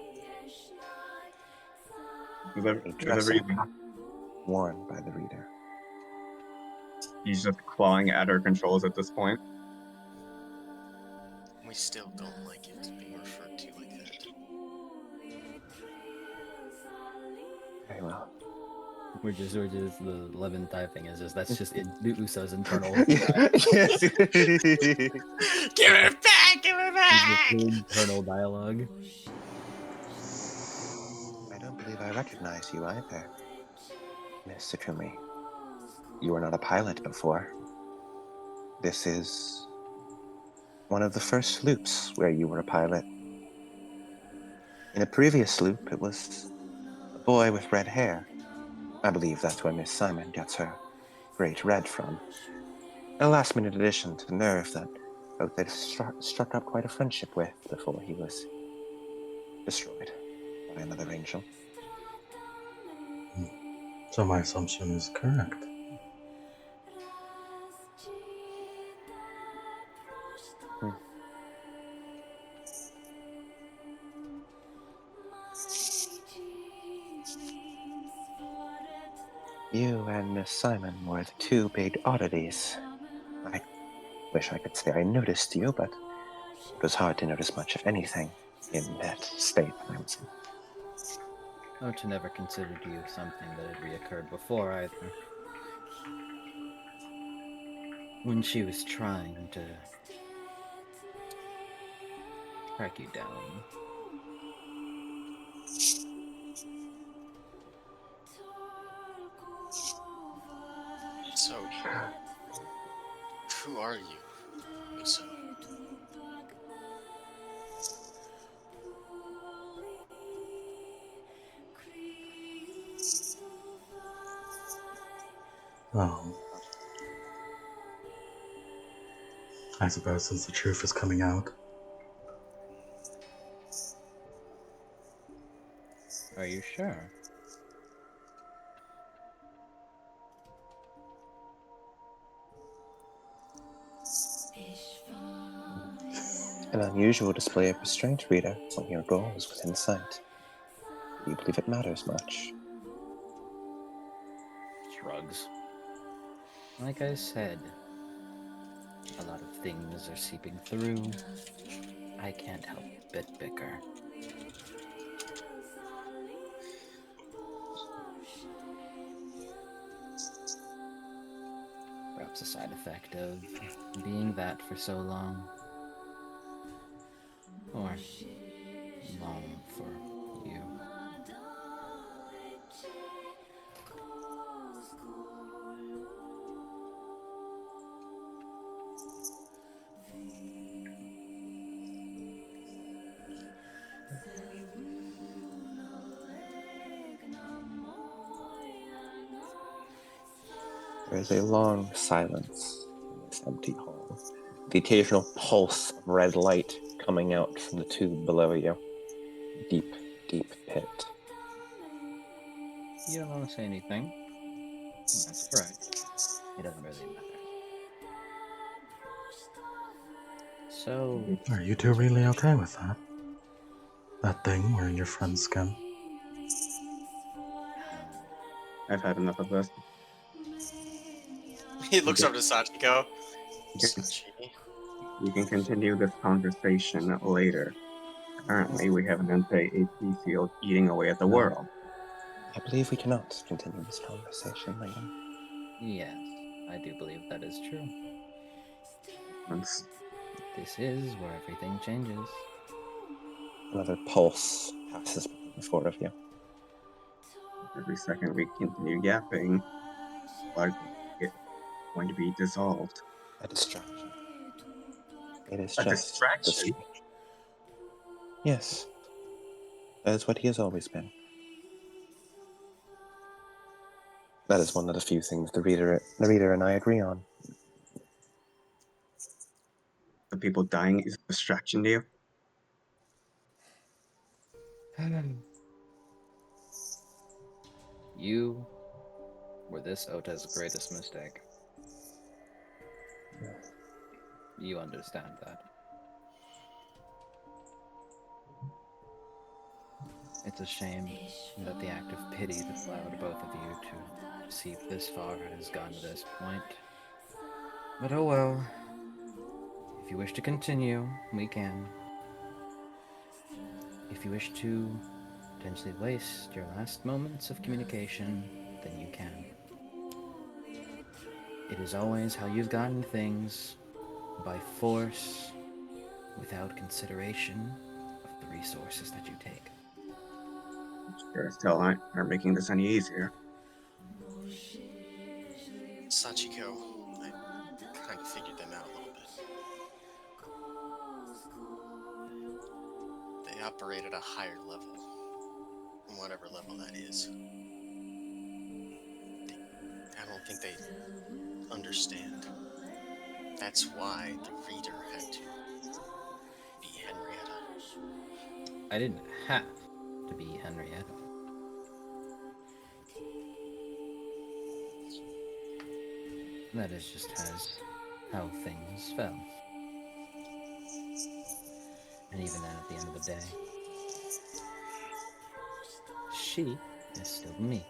a Is dress every item worn by the reader. he's just clawing at her controls at this point. We still don't like it being referred to like that. Very well. We're just the 11th typing is just that's just the Usos internal. Yes. Give it back! Give it back! Internal dialogue. I don't believe I recognize you either, Miss Tsukumi. You were not a pilot before. This is one of the first loops where you were a pilot. In a previous loop, it was a boy with red hair. I believe that's where Miss Simon gets her great red from. A last-minute addition to Nerve that both had struck up quite a friendship with before he was destroyed by another angel. So my assumption is correct. You and Miss Simon were the two big oddities. I wish I could say I noticed you, but it was hard to notice much of anything in that state I was in. Ota never considered you something that had reoccurred before either. When she was trying to track you down. So, who are you, Uso? I suppose since the truth is coming out. Are you sure? An unusual display of restraint, Rita, when your goal is within sight. Do you believe it matters much? Shrugs. Like I said, a lot of things are seeping through. I can't help but bicker. Perhaps a side effect of being that for so long. Or long for you. There is a long silence in this empty hall. The occasional pulse of red light coming out from the tube below you. Deep, deep pit. You don't want to say anything. That's alright. It doesn't really matter. So, Are you two really okay with that? That thing wearing your friend's skin? I've had enough of this. He looks over to Sachiko. Okay. Sachi. We can continue this conversation later. Currently, we have an anti-AP field eating away at the world. I believe we cannot continue this conversation later. yes, I do believe that is true. Once This is where everything changes. Another pulse passes between the four of you. every second we continue yapping, largely it's going to be dissolved. A distraction. It is A just distraction? Yes. That is what he has always been. That is one of the few things the reader and I agree on. The people dying is a distraction to you? You were this Ota's greatest mistake. You understand that. It's a shame that the act of pity that allowed both of you to see this far has gone to this point. But oh well. If you wish to continue, we can. If you wish to potentially waste your last moments of communication, then you can. It is always how you've gotten things, by force, without consideration of the resources that you take. Sure as hell aren't making this any easier. Sachiko, I kind of figured them out a little bit. They operate at a higher level, whatever level that is. I don't think they understand. That's why the reader had to be Henrietta. I didn't have to be Henrietta. That is just how things fell. And even then, at the end of the day, she is still me.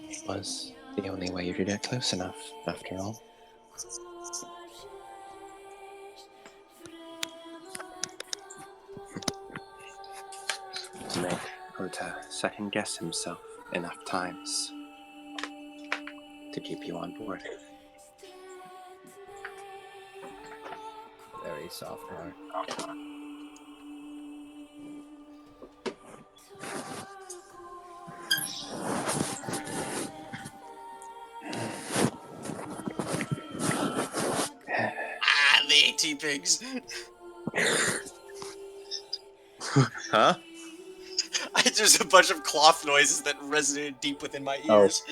It was the only way you could get close enough, after all. To make Ota second guess himself enough times to keep you on board. Very soft heart. The AT pigs. Huh? There's a bunch of cloth noises that resonated deep within my Oh. ears.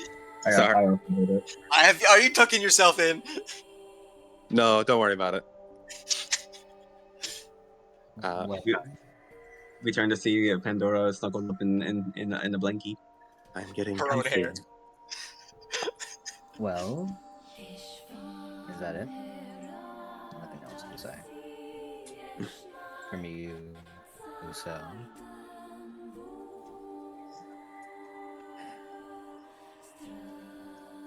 Sorry. I opened it. Are you tucking yourself in? No, don't worry about it. Well, We turn to see Pandora snuggled up in the blankie. I'm getting Her own comfy. hair. well, is that it? Nothing else to say. From you, Uso.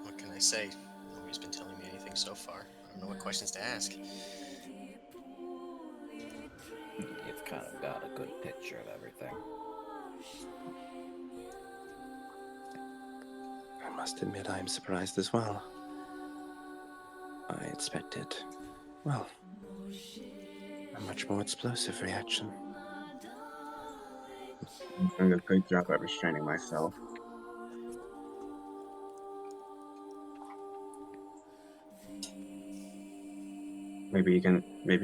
What can I say? Nobody's been telling me anything so far. I don't know what questions to ask. You've kind of got a good picture of everything. I must admit I'm surprised as well. I expected, well, a much more explosive reaction. I'm doing a good job at restraining myself. Maybe you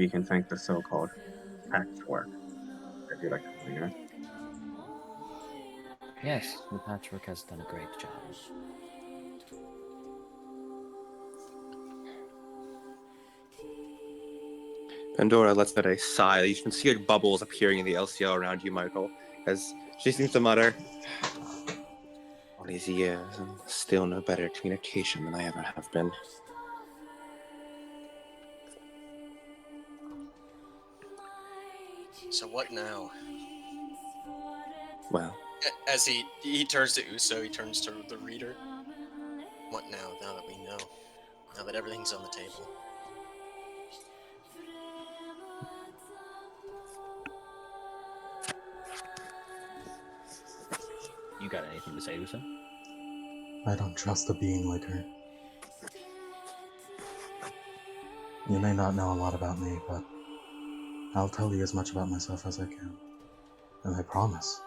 can thank the so-called patchwork, if you like to call it. Yes, the patchwork has done a great job. Pandora lets out a sigh. You can see bubbles appearing in the LCL around you, Michael, as she seems to mutter, all these years, and still no better communication than I ever have been. So what now? Well, As he turns to Uso, he turns to the reader. What now? Now that we know. Now that everything's on the table. You got anything to say, Uso? I don't trust a being like her. You may not know a lot about me, but I'll tell you as much about myself as I can. And I promise,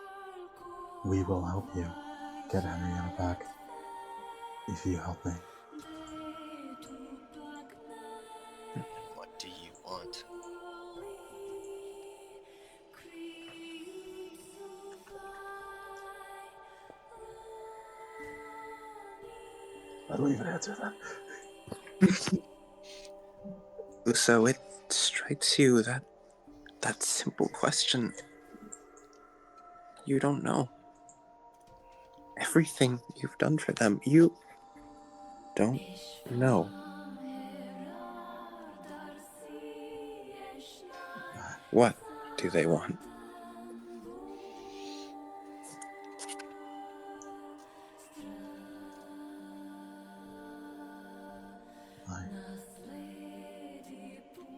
we will help you. get Henrietta back if you help me. What do you want? I don't even answer that. So it strikes you that that simple question, you don't know. Everything you've done for them, you don't know. What do they want?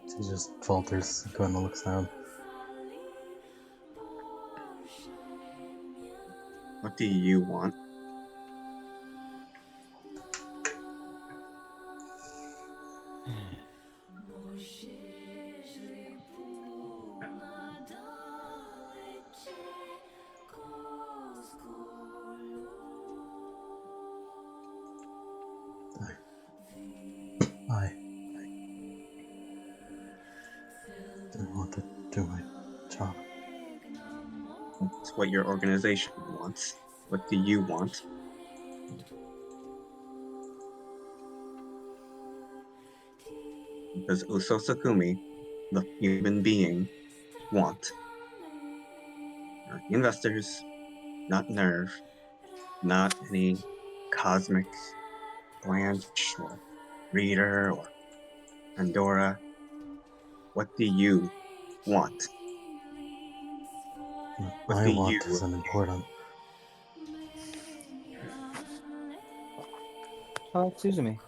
She just falters and kind of looks down. What do you want? I want to do my job. It's what your organization wants. What do you want? Does Usosakumi, the human being, want? Not the investors, not Nerve, not any cosmic Blanche or Reader or Pandora. What do you want? What What I do want you isn't important. Oh, excuse me.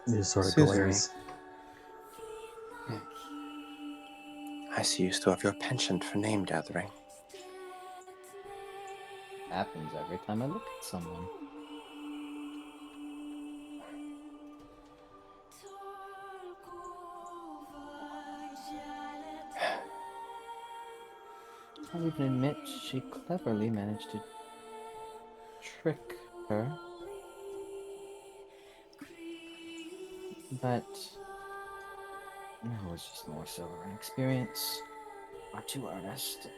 He just sort of Suzumi. glares. I see you still have your penchant for name gathering. Happens every time I look at someone. I'll even admit she cleverly managed to trick her. But it was just more so of an experience. Far too earnest.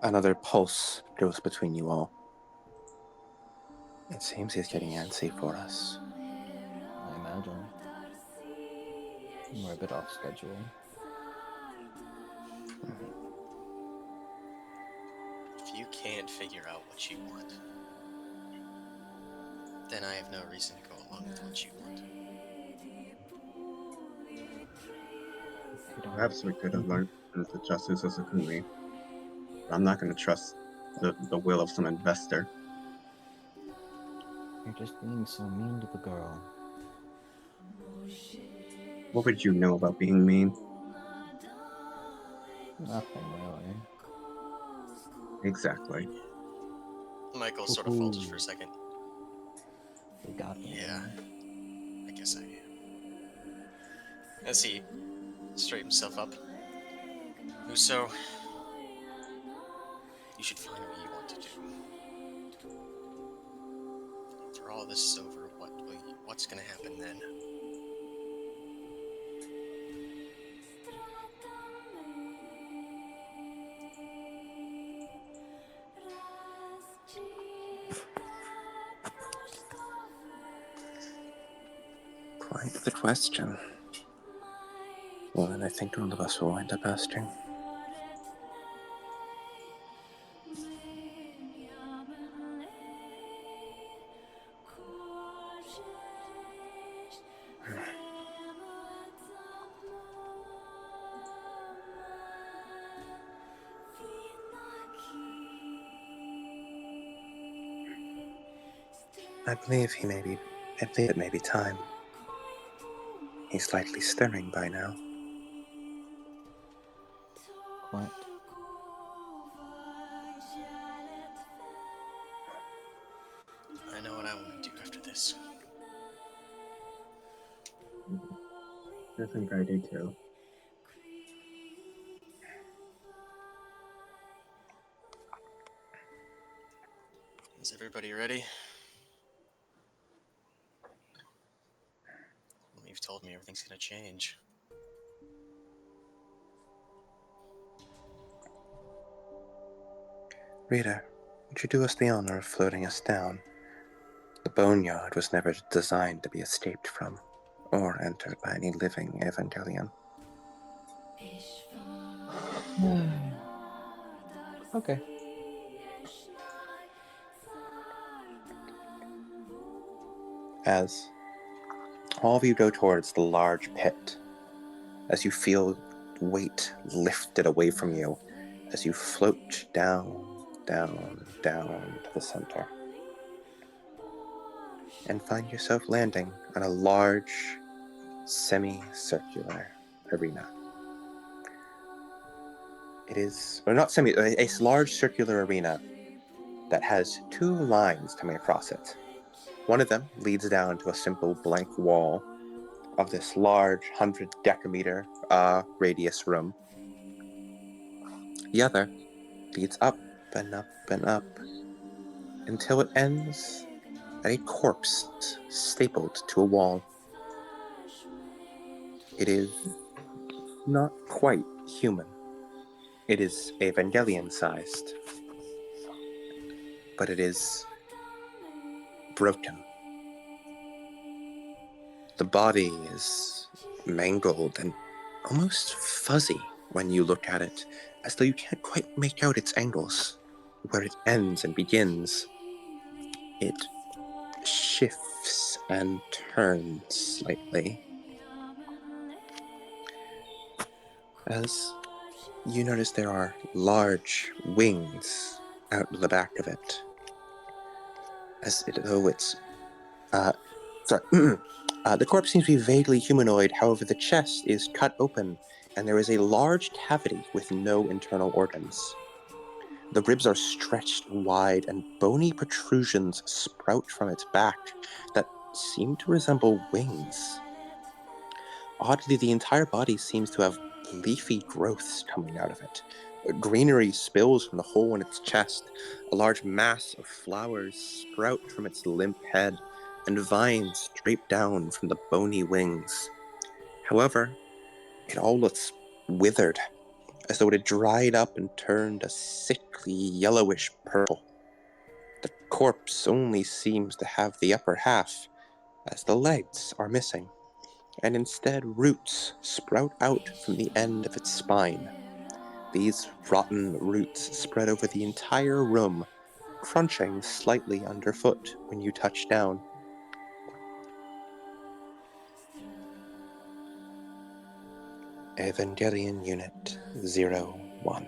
Another pulse goes between you all. It seems he's getting antsy for us. I imagine. We're a bit off schedule. If you can't figure out what you want, then I have no reason to go along with what you want. Perhaps we could have learned to trust Usosakumi. But I'm not going to trust the will of some investor. You're just being so mean to the girl. What would you know about being mean? Nothing really. Exactly. Michael sort of falters for a second. They got me. Yeah, I guess I am. As he straightens himself up. Uso, you should find what you want to do. After all this is over, what's gonna happen then? Quite the question. One I think all of us will wind up asking. I believe it may be time. He's slightly stirring by now. Quite. this. I think I do too. Is everybody ready? Well, you've told me everything's gonna change. Rita, would you do us the honor of floating us down? The boneyard was never designed to be escaped from, or entered by any living Evangelion. Okay. As all of you go towards the large pit, as you feel weight lifted away from you, as you float down, down, down to the center, and find yourself landing on a large, semicircular arena. It is, or not a large circular arena that has two lines coming across it. One of them leads down to a simple blank wall of this large 100-decameter radius room. The other leads up and up and up until it ends at a corpse stapled to a wall. It is not quite human. It is Evangelion-sized, but it is broken. The body is mangled and almost fuzzy when you look at it, as though you can't quite make out its angles, where it ends and begins. It shifts and turns slightly, as you notice there are large wings out the back of it, as though it's the corpse seems to be vaguely humanoid. However, the chest is cut open and there is a large cavity with no internal organs. The ribs are stretched wide and bony protrusions sprout from its back that seem to resemble wings. Oddly, the entire body seems to have leafy growths coming out of it. Greenery spills from the hole in its chest. A large mass of flowers sprout from its limp head, and vines drape down from the bony wings. However, it all looks withered, as though it had dried up and turned a sickly yellowish purple. The corpse only seems to have the upper half, as the legs are missing, and instead roots sprout out from the end of its spine. These rotten roots spread over the entire room, crunching slightly underfoot when you touch down. Evangelion Unit 01.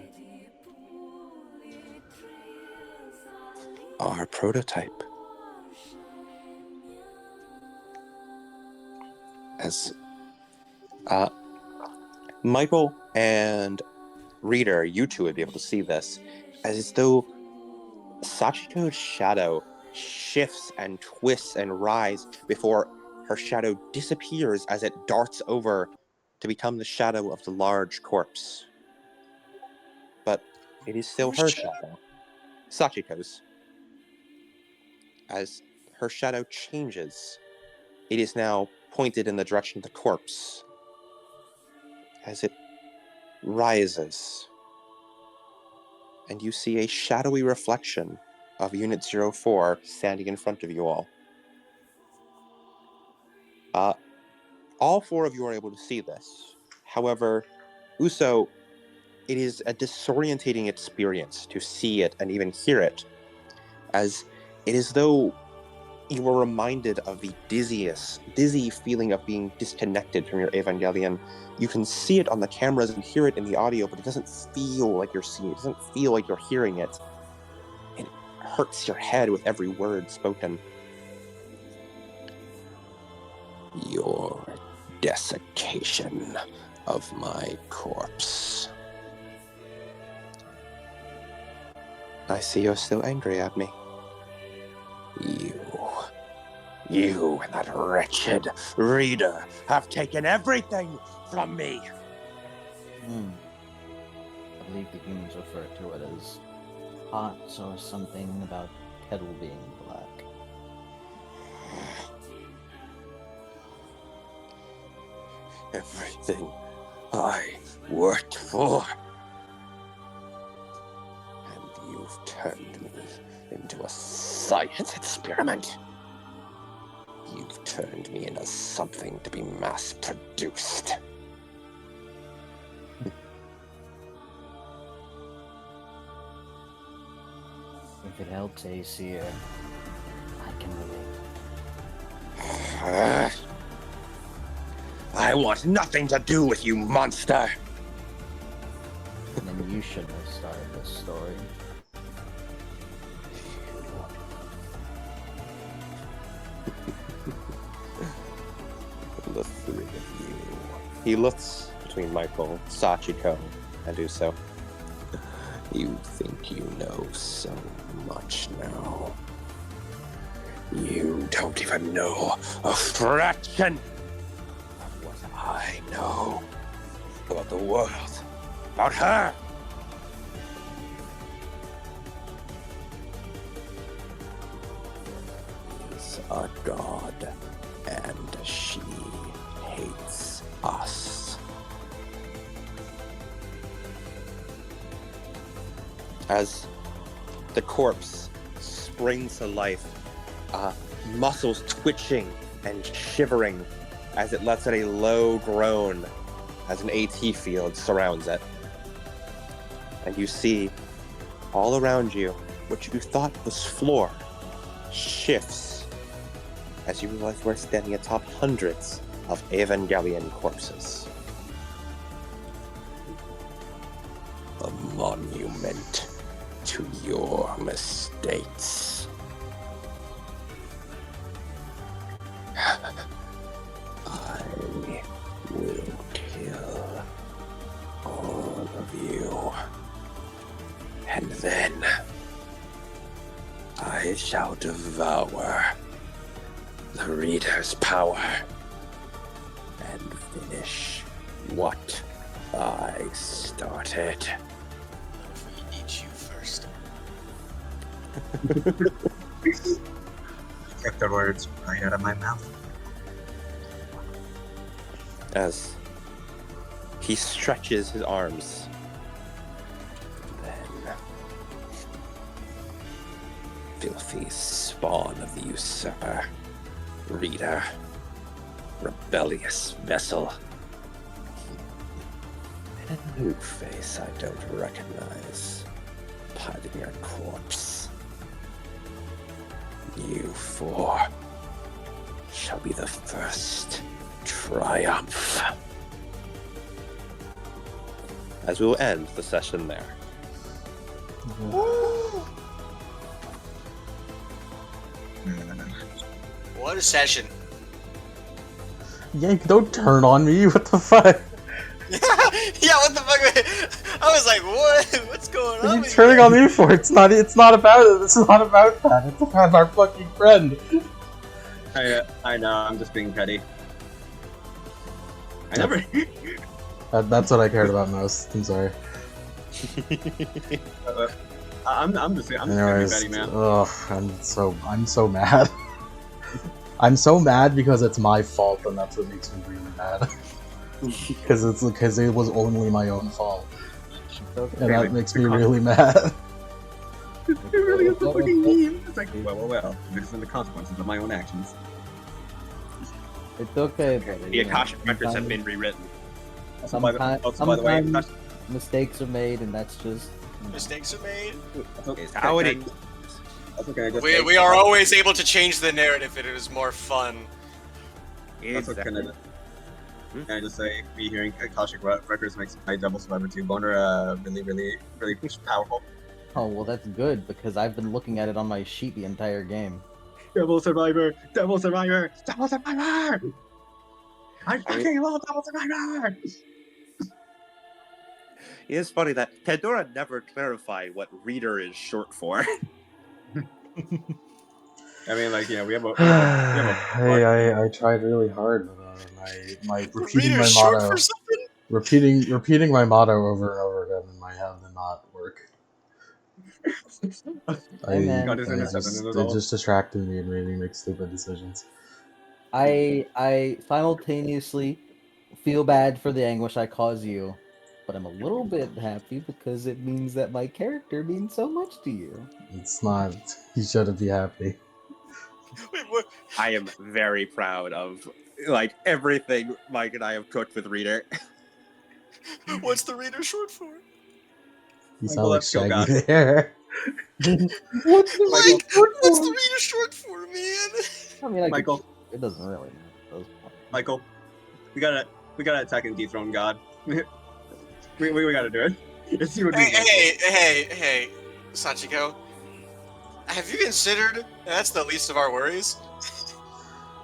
Our prototype. As Michael and Reader, you two would be able to see this, as though Sachiko's shadow shifts and twists and writhes before her shadow disappears as it darts over to become the shadow of the large corpse. But it is still her shadow, Sachiko's. As her shadow changes, it is now pointed in the direction of the corpse. As it rises, and you see a shadowy reflection of Unit 04 standing in front of you all. All four of you are able to see this. However, Uso, it is a disorientating experience to see it and even hear it, as it is though you were reminded of the dizzy feeling of being disconnected from your Evangelion. You can see it on the cameras and hear it in the audio, but it doesn't feel like you're seeing it. It doesn't feel like you're hearing it. It hurts your head with every word spoken. Your desiccation of my corpse. I see you're still angry at me. You You and that wretched reader have taken everything from me. I believe the humans refer to it as hot or something about kettle being black. Everything I worked for. And you've turned me into a science experiment. You've turned me into something to be mass-produced. If it helps Aesir, I can relate. I want nothing to do with you, monster! And then you shouldn't have started this story. The three of you. He looks between Michael, Sachiko, and Uso. You think you know so much now. You don't even know a fraction of what I know about the world, about her. He's a god, and she hates us. As the corpse springs to life, muscles twitching and shivering as it lets out a low groan as an AT field surrounds it. And you see, all around you, what you thought was floor shifts as you realize we're standing atop hundreds of Evangelion corpses. A monument to your mistakes. I will kill all of you. And then I shall devour the reader's power and finish what I started. Eat you first. Took the words right out of my mouth. As he stretches his arms, then filthy spawn of the usurper, reader, rebellious vessel, and a new face I don't recognize, hiding your corpse. You four shall be the first triumph. As we will end the session there. What a session. Yank, don't turn on me. What the fuck? Yeah, what the fuck? I was like, what? What's going What on? are you with turning you? on me for? It's not about it. This is not about that. It's about our fucking friend. I know, I'm just being petty. I never. That's what I cared about most. I'm sorry. I'm just being Anyways, petty, man. ugh, I'm so mad. I'm so mad because it's my fault, and that's what makes me really mad. Because it was only my own fault, and that makes me really mad. It really is a fucking meme. It's like, well. This is the consequences of my own actions. It's okay, buddy. The Akashic records have been rewritten. Sometimes by the way, mistakes are made, and that's just... Mistakes are made. It's how it is. That's okay. We are always able to change the narrative if it is more fun. That's what can I just say, me hearing Akashic Records makes my Devil Survivor 2 boner really powerful. Oh, well, that's good, because I've been looking at it on my sheet the entire game. Devil Survivor! Devil Survivor! Devil Survivor! I fucking love Devil Survivor! It is funny that Pandora never clarified what reader is short for. I mean, like, we have a Hey, I tried really hard, but my repeating Reader my short motto, for something? repeating my motto over and over again in my head did not work. Hey, man. God is in the seven, and It all. just distracted me and made me make stupid decisions. I simultaneously feel bad for the anguish I cause you, but I'm a little bit happy because it means that my character means so much to you. It's not. You shouldn't be happy. Wait, what? I am very proud of like everything Mike and I have cooked with Reader. What's the reader short for? You Michael, sound like let's go, Shaggy God. there. What's the Mike, short what's for? the reader short for, man? I mean, Michael. it doesn't really matter at those points. Michael, we gotta attack and dethrone God. we gotta do it. Let's see what we Hey, Sachiko. Have you considered that's the least of our worries?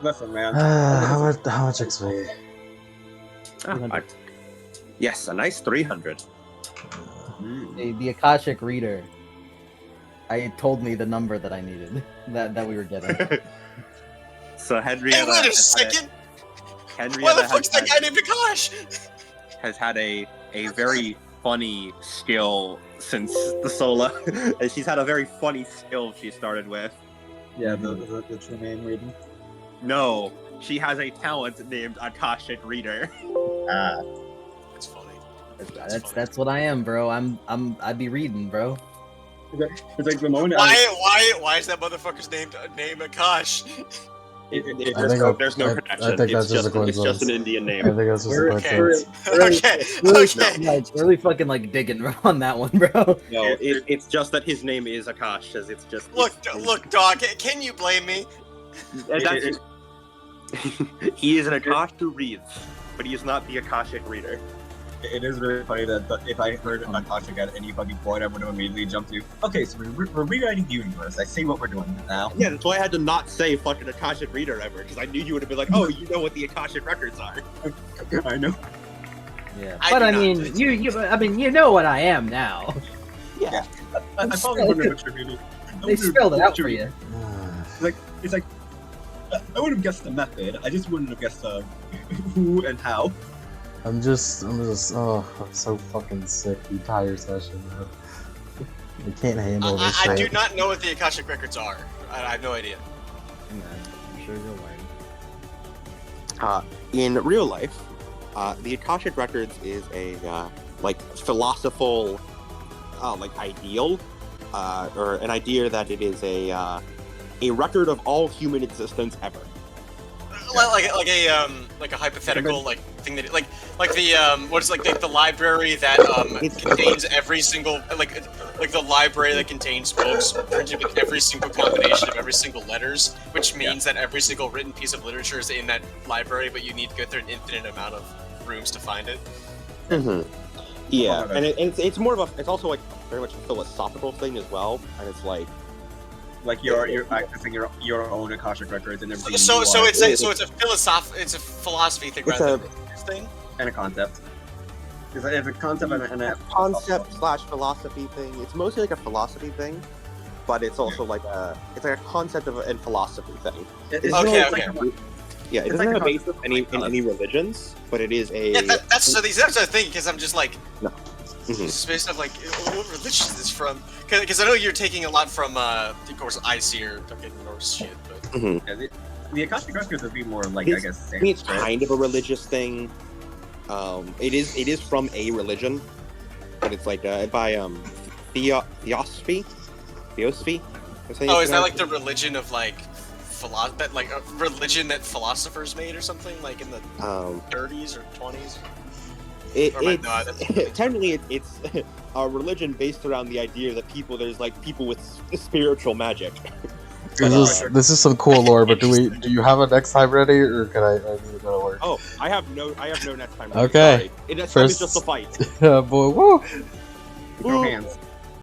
Listen, man. How much XP? Yes, a nice 300. The Akashic Reader. I told me the number that I needed that we were getting. So Hey, Henrietta. wait a second! Why the Henrietta fuck's that guy named Akash? has had a very funny skill since the Sola. She's had a very funny skill she started with. Yeah, the true name reading. No, she has a talent named Akashic Reader. Ah. That's funny. That's what I am, bro. I'd be reading, bro. It's like the moment. Why is that motherfucker's name Akash? There's no connection. I think that's just a it's coincidence. just an Indian name. I think that's just a coincidence. Okay. Really fucking like digging on that one, bro. No, it's just that his name is Akash, because it's just... Look, dog, can you blame me? He is an Akash who reads, but he is not the Akashic Reader. It is really funny that if I heard Akashic at any fucking point, I would have immediately jumped to, okay, so we're rewriting the universe. I see what we're doing now. Yeah, that's why I had to not say fucking Akashic Reader ever, because I knew you would have been like, oh, you know what the Akashic records are. I know. Yeah, I but do I not. mean, I mean, you know what I am now. I probably wouldn't have attributed. They spelled it out for you. It's like I would have guessed the method. I just wouldn't have guessed who and how. I'm just, I'm so fucking sick. The entire session, man. I can't handle this I do shit. not know what the Akashic records are. I have no idea. I'm sure you'll learn. In real life, the Akashic records is a philosophical ideal, or an idea that it is a record of all human existence ever. Like a hypothetical thing that the library that contains every single the library that contains books printed with every single combination of every single letters, which means that every single written piece of literature is in that library, but you need to go through an infinite amount of rooms to find it. Mm-hmm. Yeah, and it's more of it's also very much a philosophical thing as well, and it's like you're accessing your own Akashic records and everything. So it's a philosophy thing rather than a religious thing and a concept. It's a concept and a concept / philosophy thing. It's mostly like a philosophy thing, but it's also like a concept and philosophy thing. It's Yeah, it doesn't have a basis in any religions, but it is a. Yeah, that's the thing, because I'm just like. No. Mm-hmm. Just based off what religion is this from? Because I know you're taking a lot from, of course, Aesir, fucking Norse shit, but. Mm-hmm. Yeah, the Akashic records would be more like, I guess. I mean, it's kind of a religious thing. It is from a religion, but it's like by Theosophy. Oh, is that like the religion of a religion that philosophers made or something, like in the 30s or 20s? Technically, it's a religion based around the idea that there's people with spiritual magic. This is some cool lore, but do you have a next time ready, or can I need to go to work? Oh, I have no next time ready. Okay. Sorry. Next time is just a fight. Yeah, boy, woo! Throw hands.